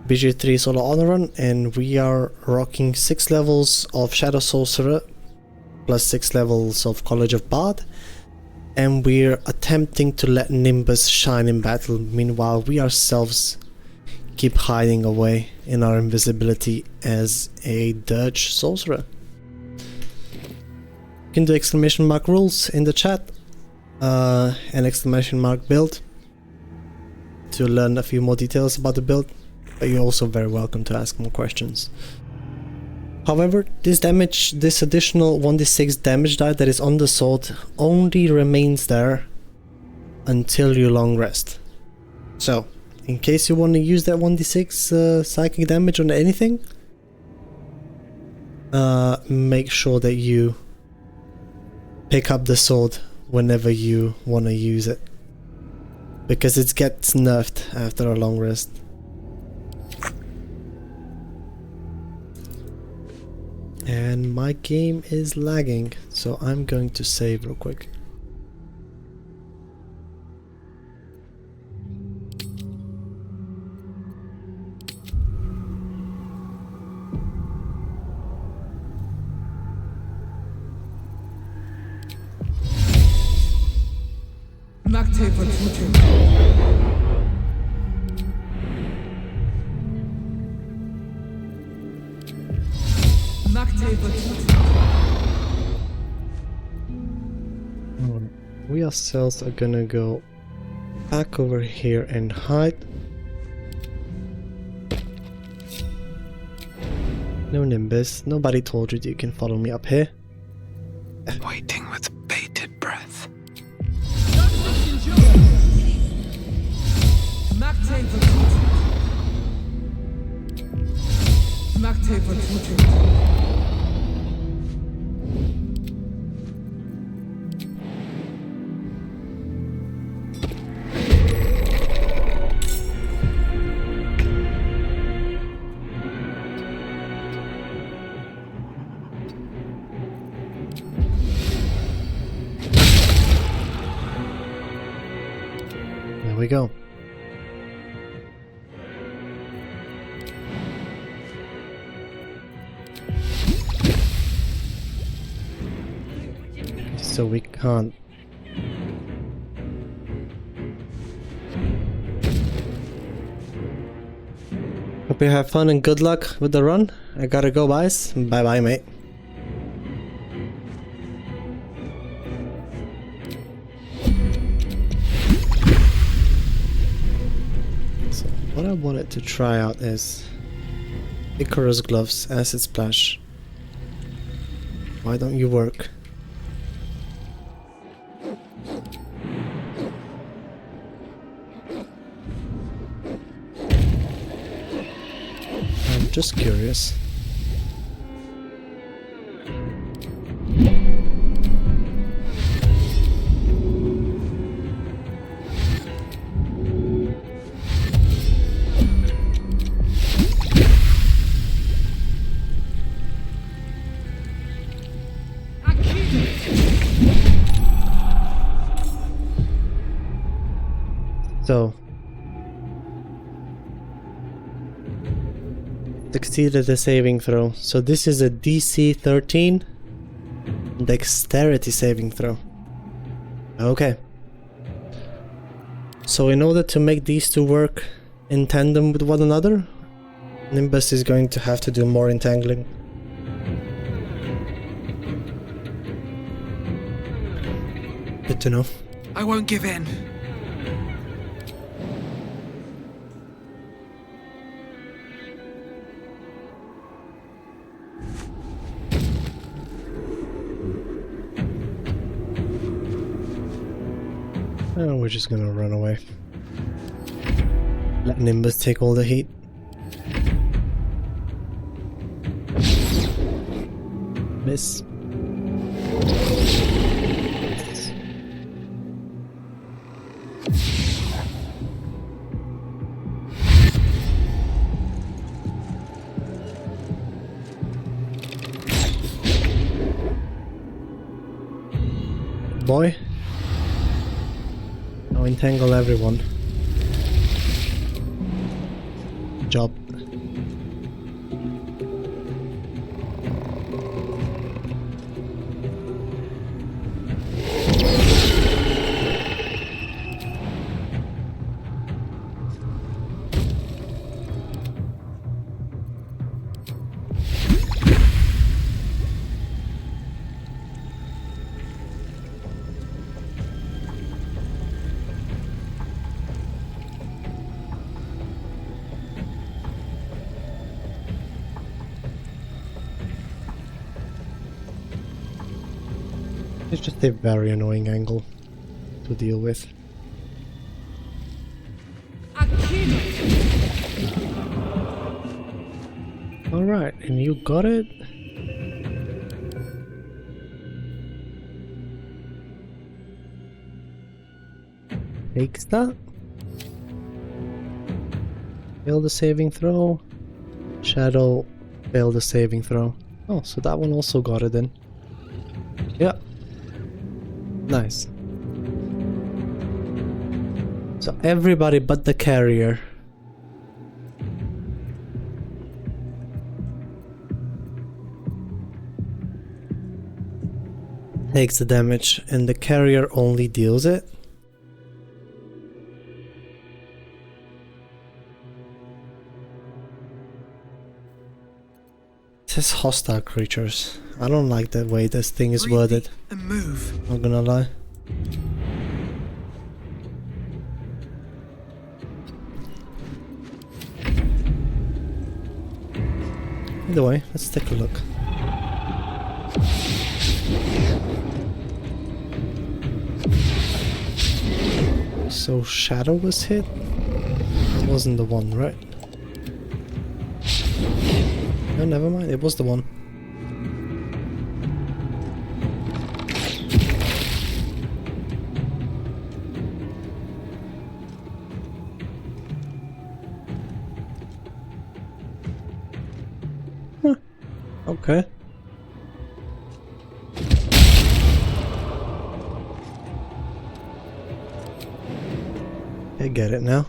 BG3 solo honor run, and we are rocking 6 levels of Shadow Sorcerer plus 6 levels of College of Bard, and we're attempting to let Nimbus shine in battle. Meanwhile, we ourselves keep hiding away in our invisibility as a Dirge Sorcerer. You can do exclamation mark rules in the chat and exclamation mark build to learn a few more details about the build, but you're also very welcome to ask more questions. However, this additional 1d6 damage die that is on the sword only remains there until you long rest. So, in case you want to use that 1d6 psychic damage on anything, make sure that you pick up the sword whenever you want to use it, because it gets nerfed after a long rest. And my game is lagging, so I'm going to save real quick. We ourselves are gonna go back over here and hide. No Nimbus, nobody told you that you can follow me up here. Waiting with bated breath. There we go. so we can't. Hope you have fun and good luck with the run. I gotta go, guys. Bye bye, mate. So, what I wanted to try out is Icarus gloves, acid splash. Why don't you work? I'm just curious. So, succeeded the saving throw. So this is a DC 13 dexterity saving throw. Okay. So in order to make these two work in tandem with one another, Nimbus is going to have to do more entangling. Good to know. I won't give in. Oh, we're just gonna run away. Let Nimbus take all the heat. Miss. Boy. Now entangle everyone. Job. It's just a very annoying angle to deal with. Alright, and you got it? Takes that. Fail the saving throw. Shadow failed the saving throw. Oh, so that one also got it then. Yeah. Nice. So everybody but the carrier. Takes the damage and the carrier only deals it. It says hostile creatures. I don't like the way this thing is worded. And move. Not gonna lie. Either way, let's take a look. So Shadow was hit? It wasn't the one, right? No, never mind, it was the one. Huh. Okay. I get it now.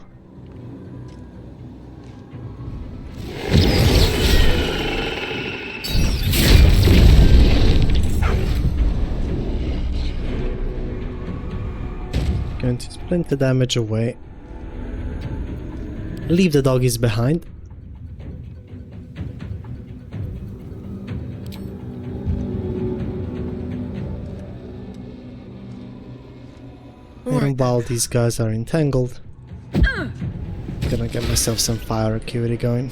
going to splinter damage away. Leave the doggies behind. And while these guys are entangled, I'm gonna get myself some fire acuity going.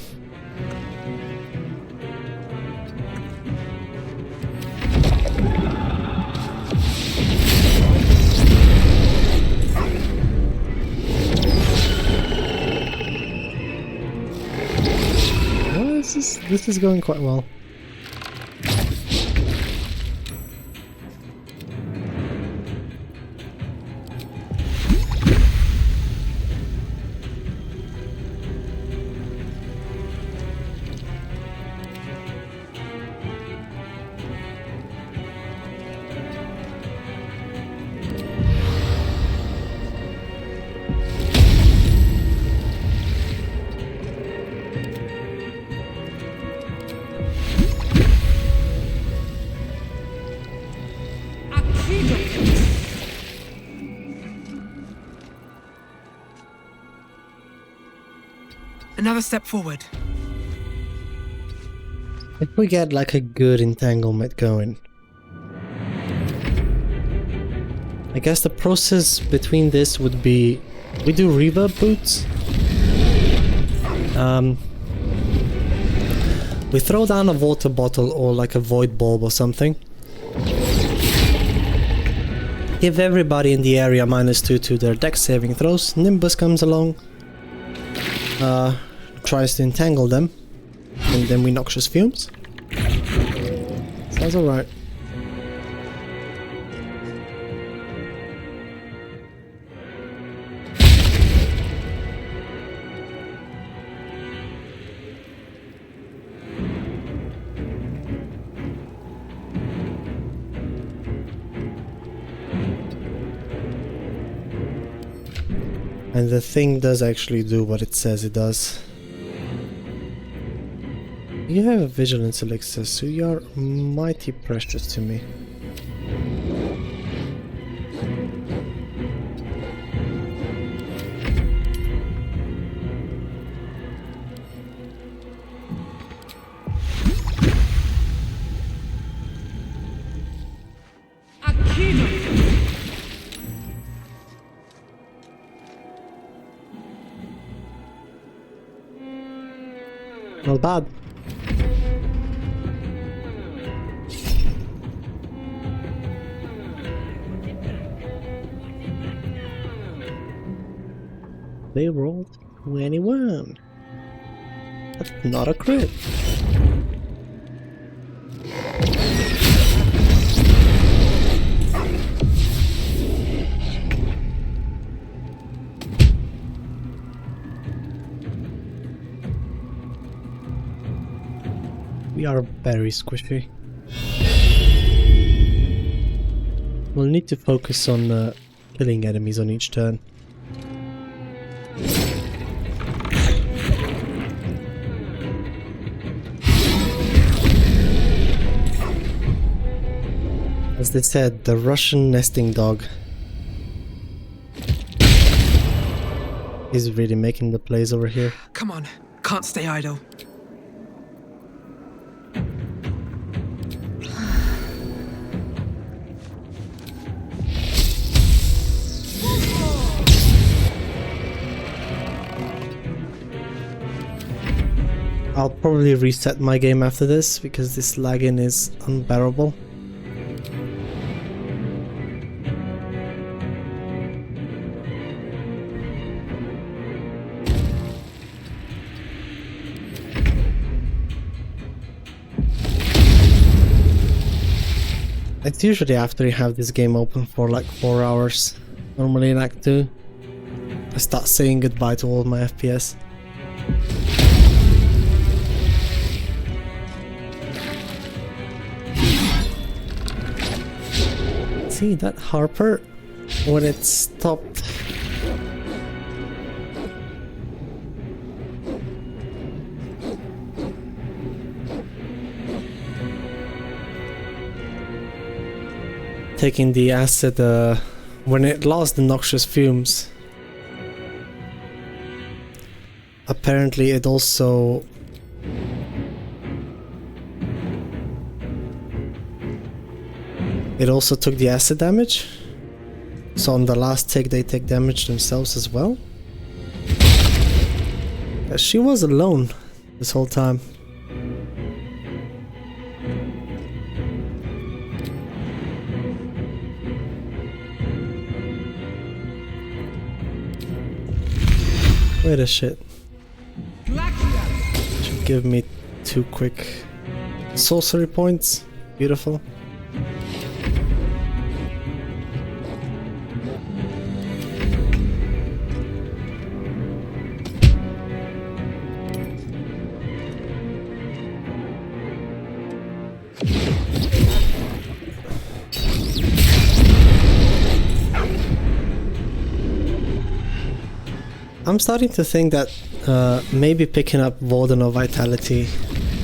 Well, this is going quite well. Another step forward. If we get like a good entanglement going, I guess the process between this would be we do reverb boots. We throw down a water bottle or like a void bulb or something. Give everybody in the area -2 to their dex saving throws. Nimbus comes along, tries to entangle them, and then we noxious fumes. Sounds alright. And the thing does actually do what it says it does. You have a vigilance elixir, so you are mighty precious to me. Not bad. They rolled 21. That's not a crit. We are very squishy. We'll need to focus on killing enemies on each turn. As they said, the Russian nesting dog is really making the plays over here. Come on, can't stay idle. I'll probably reset my game after this because this lagging is unbearable. It's usually after you have this game open for like 4 hours, normally in Act 2, I start saying goodbye to all my FPS. See that Harper, when it stopped taking the acid when it lost the noxious fumes, apparently it also took the acid damage. So on the last take they take damage themselves as well. She was alone this whole time. Wait a shit. Should give me 2 quick sorcery points. Beautiful. I'm starting to think that maybe picking up Warden of Vitality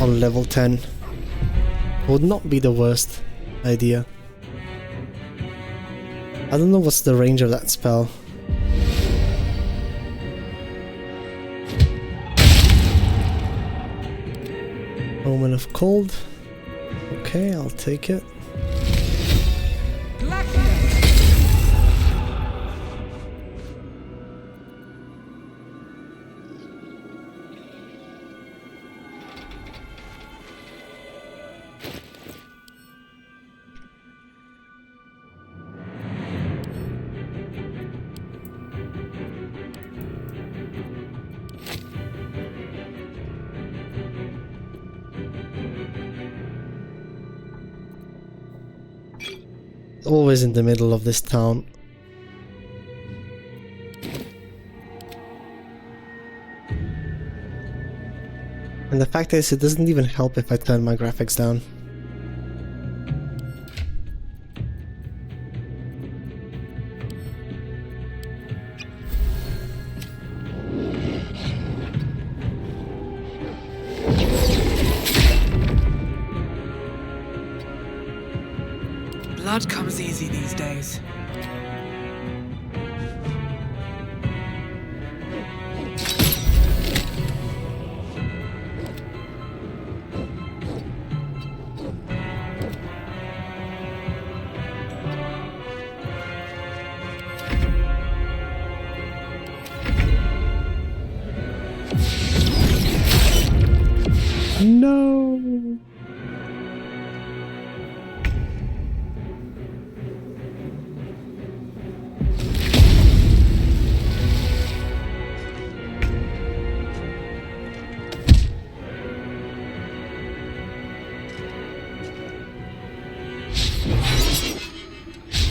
on level 10 would not be the worst idea. I don't know what's the range of that spell. Omen of Cold. Okay, I'll take it. Always in the middle of this town. And the fact is, it doesn't even help if I turn my graphics down. Blood comes easy these days. No.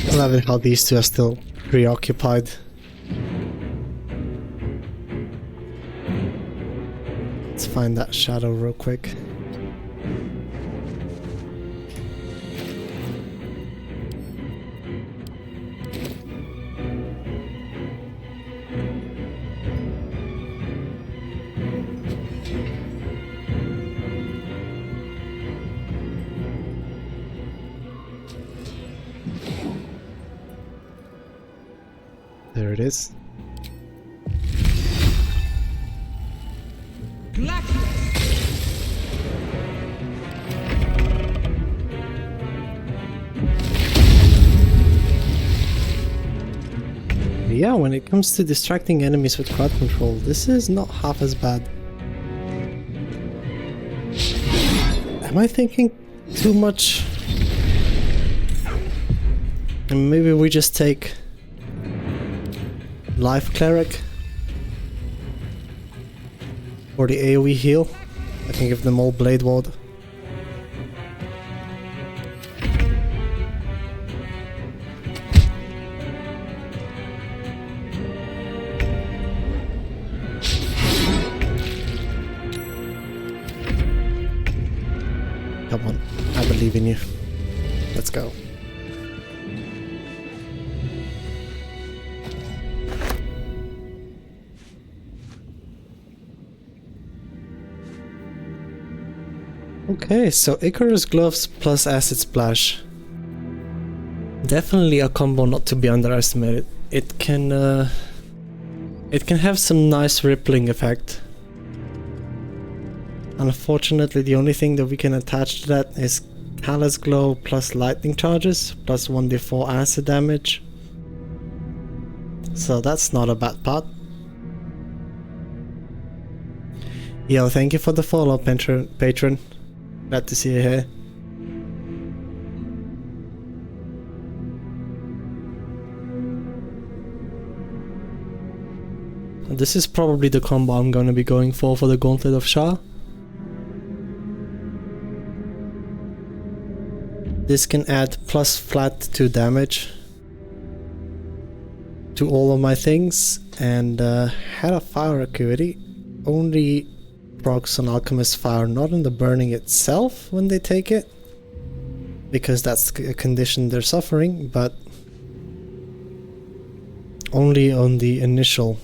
I love it how these two are still preoccupied. Let's find that shadow real quick. There it is. Yeah, when it comes to distracting enemies with crowd control, this is not half as bad. Am I thinking too much? And maybe we just take Life Cleric for the AoE heal. I can give them all Blade Ward. Come on, I believe in you. Let's go. Okay, so Icarus Gloves plus Acid Splash. Definitely a combo not to be underestimated. It can have some nice rippling effect. Unfortunately, the only thing that we can attach to that is Callous Glow plus lightning charges plus 1d4 acid damage. So that's not a bad part. Yo, thank you for the follow, patron. Glad to see you here. This is probably the combo I'm going to be going for the Gauntlet of Shah. This can add plus flat 2 damage to all of my things, and had a fire acuity. Only procs on Alchemist Fire, not on the burning itself when they take it, because that's a condition they're suffering, but only on the initial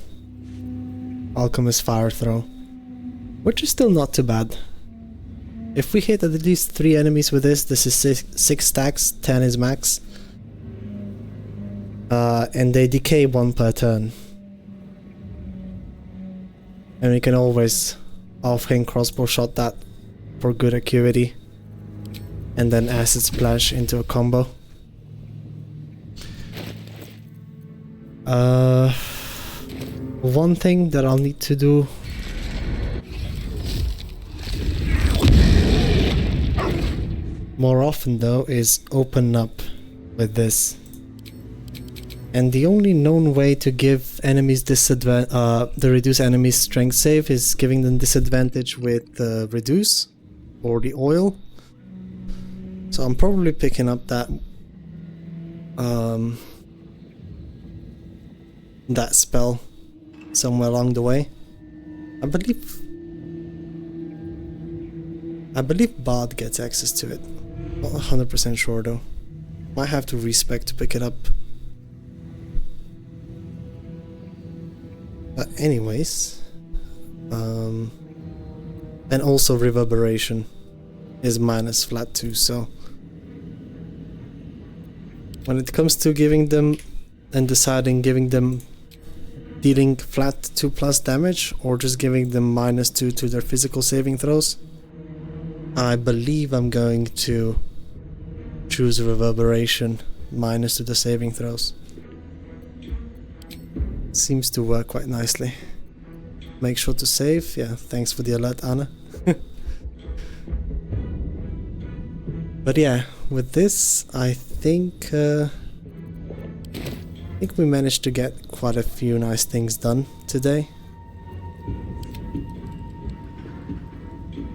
Alchemist Fire throw, which is still not too bad. If we hit at least 3 enemies with this is 6 stacks, 10 is max. And they decay 1 per turn. And we can always offhand crossbow shot that for good acuity. And then acid splash into a combo. One thing that I'll need to do more often though is open up with this. And the only known way to give enemies the reduce enemies strength save is giving them disadvantage with reduce or the oil. So I'm probably picking up that that spell somewhere along the way. I believe Bard gets access to it. Not 100% sure though. Might have to respec to pick it up. But anyways, and also reverberation is minus flat too, so when it comes to giving them and deciding giving them dealing flat 2+ damage or just giving them -2 to their physical saving throws, I believe I'm going to choose reverberation minus to the saving throws. Seems to work quite nicely. Make sure to save. Yeah, thanks for the alert, Anna. But yeah, with this, I think we managed to get quite a few nice things done today.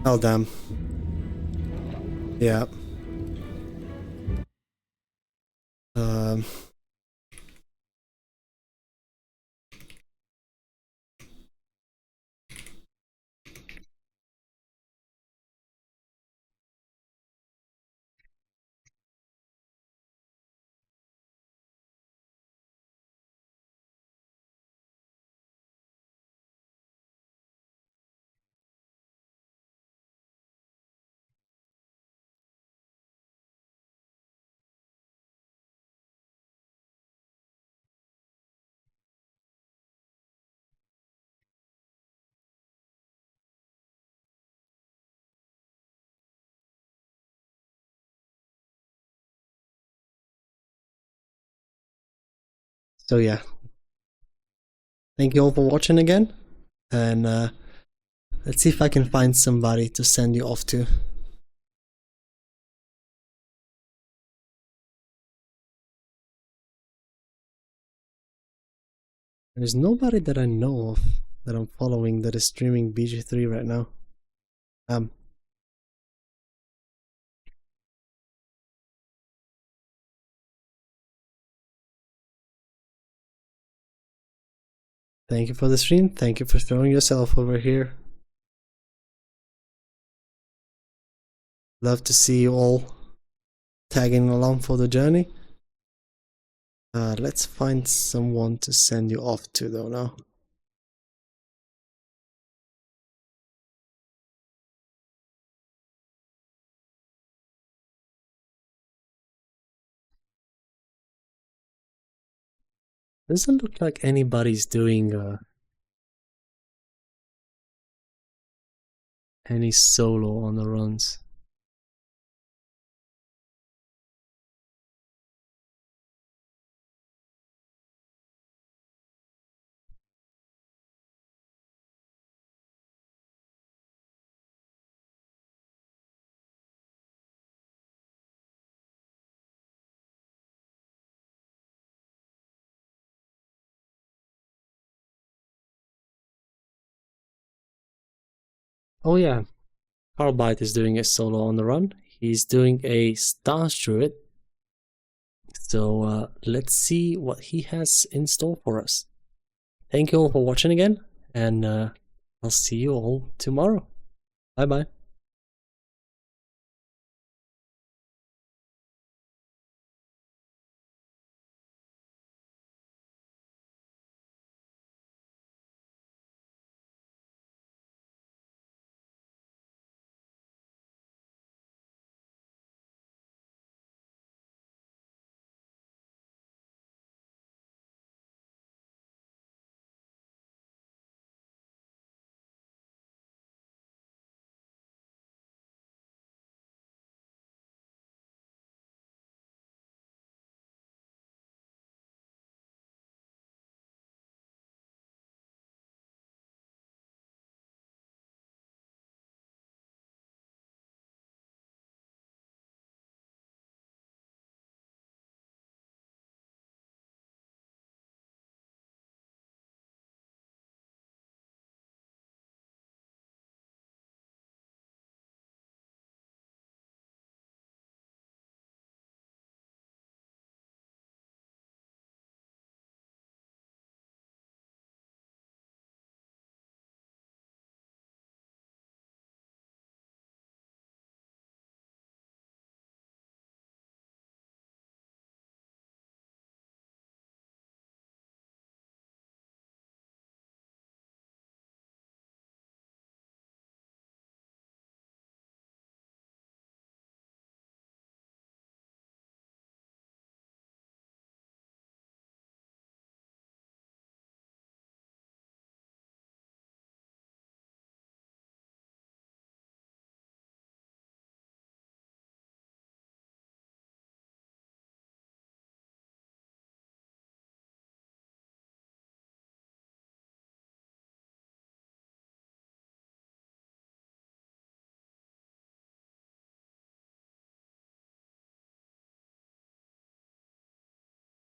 Oh damn. Yeah. So yeah, thank you all for watching again, and let's see if I can find somebody to send you off to. There's nobody that I know of that I'm following that is streaming BG3 right now. Thank you for the stream. Thank you for showing yourself over here. Love to see you all tagging along for the journey. Let's find someone to send you off to though now. Doesn't look like anybody's doing any solo on the runs. Oh yeah, Carbide is doing a solo on the run. He's doing a Stars Druid. So let's see what he has in store for us. Thank you all for watching again, and I'll see you all tomorrow. Bye bye.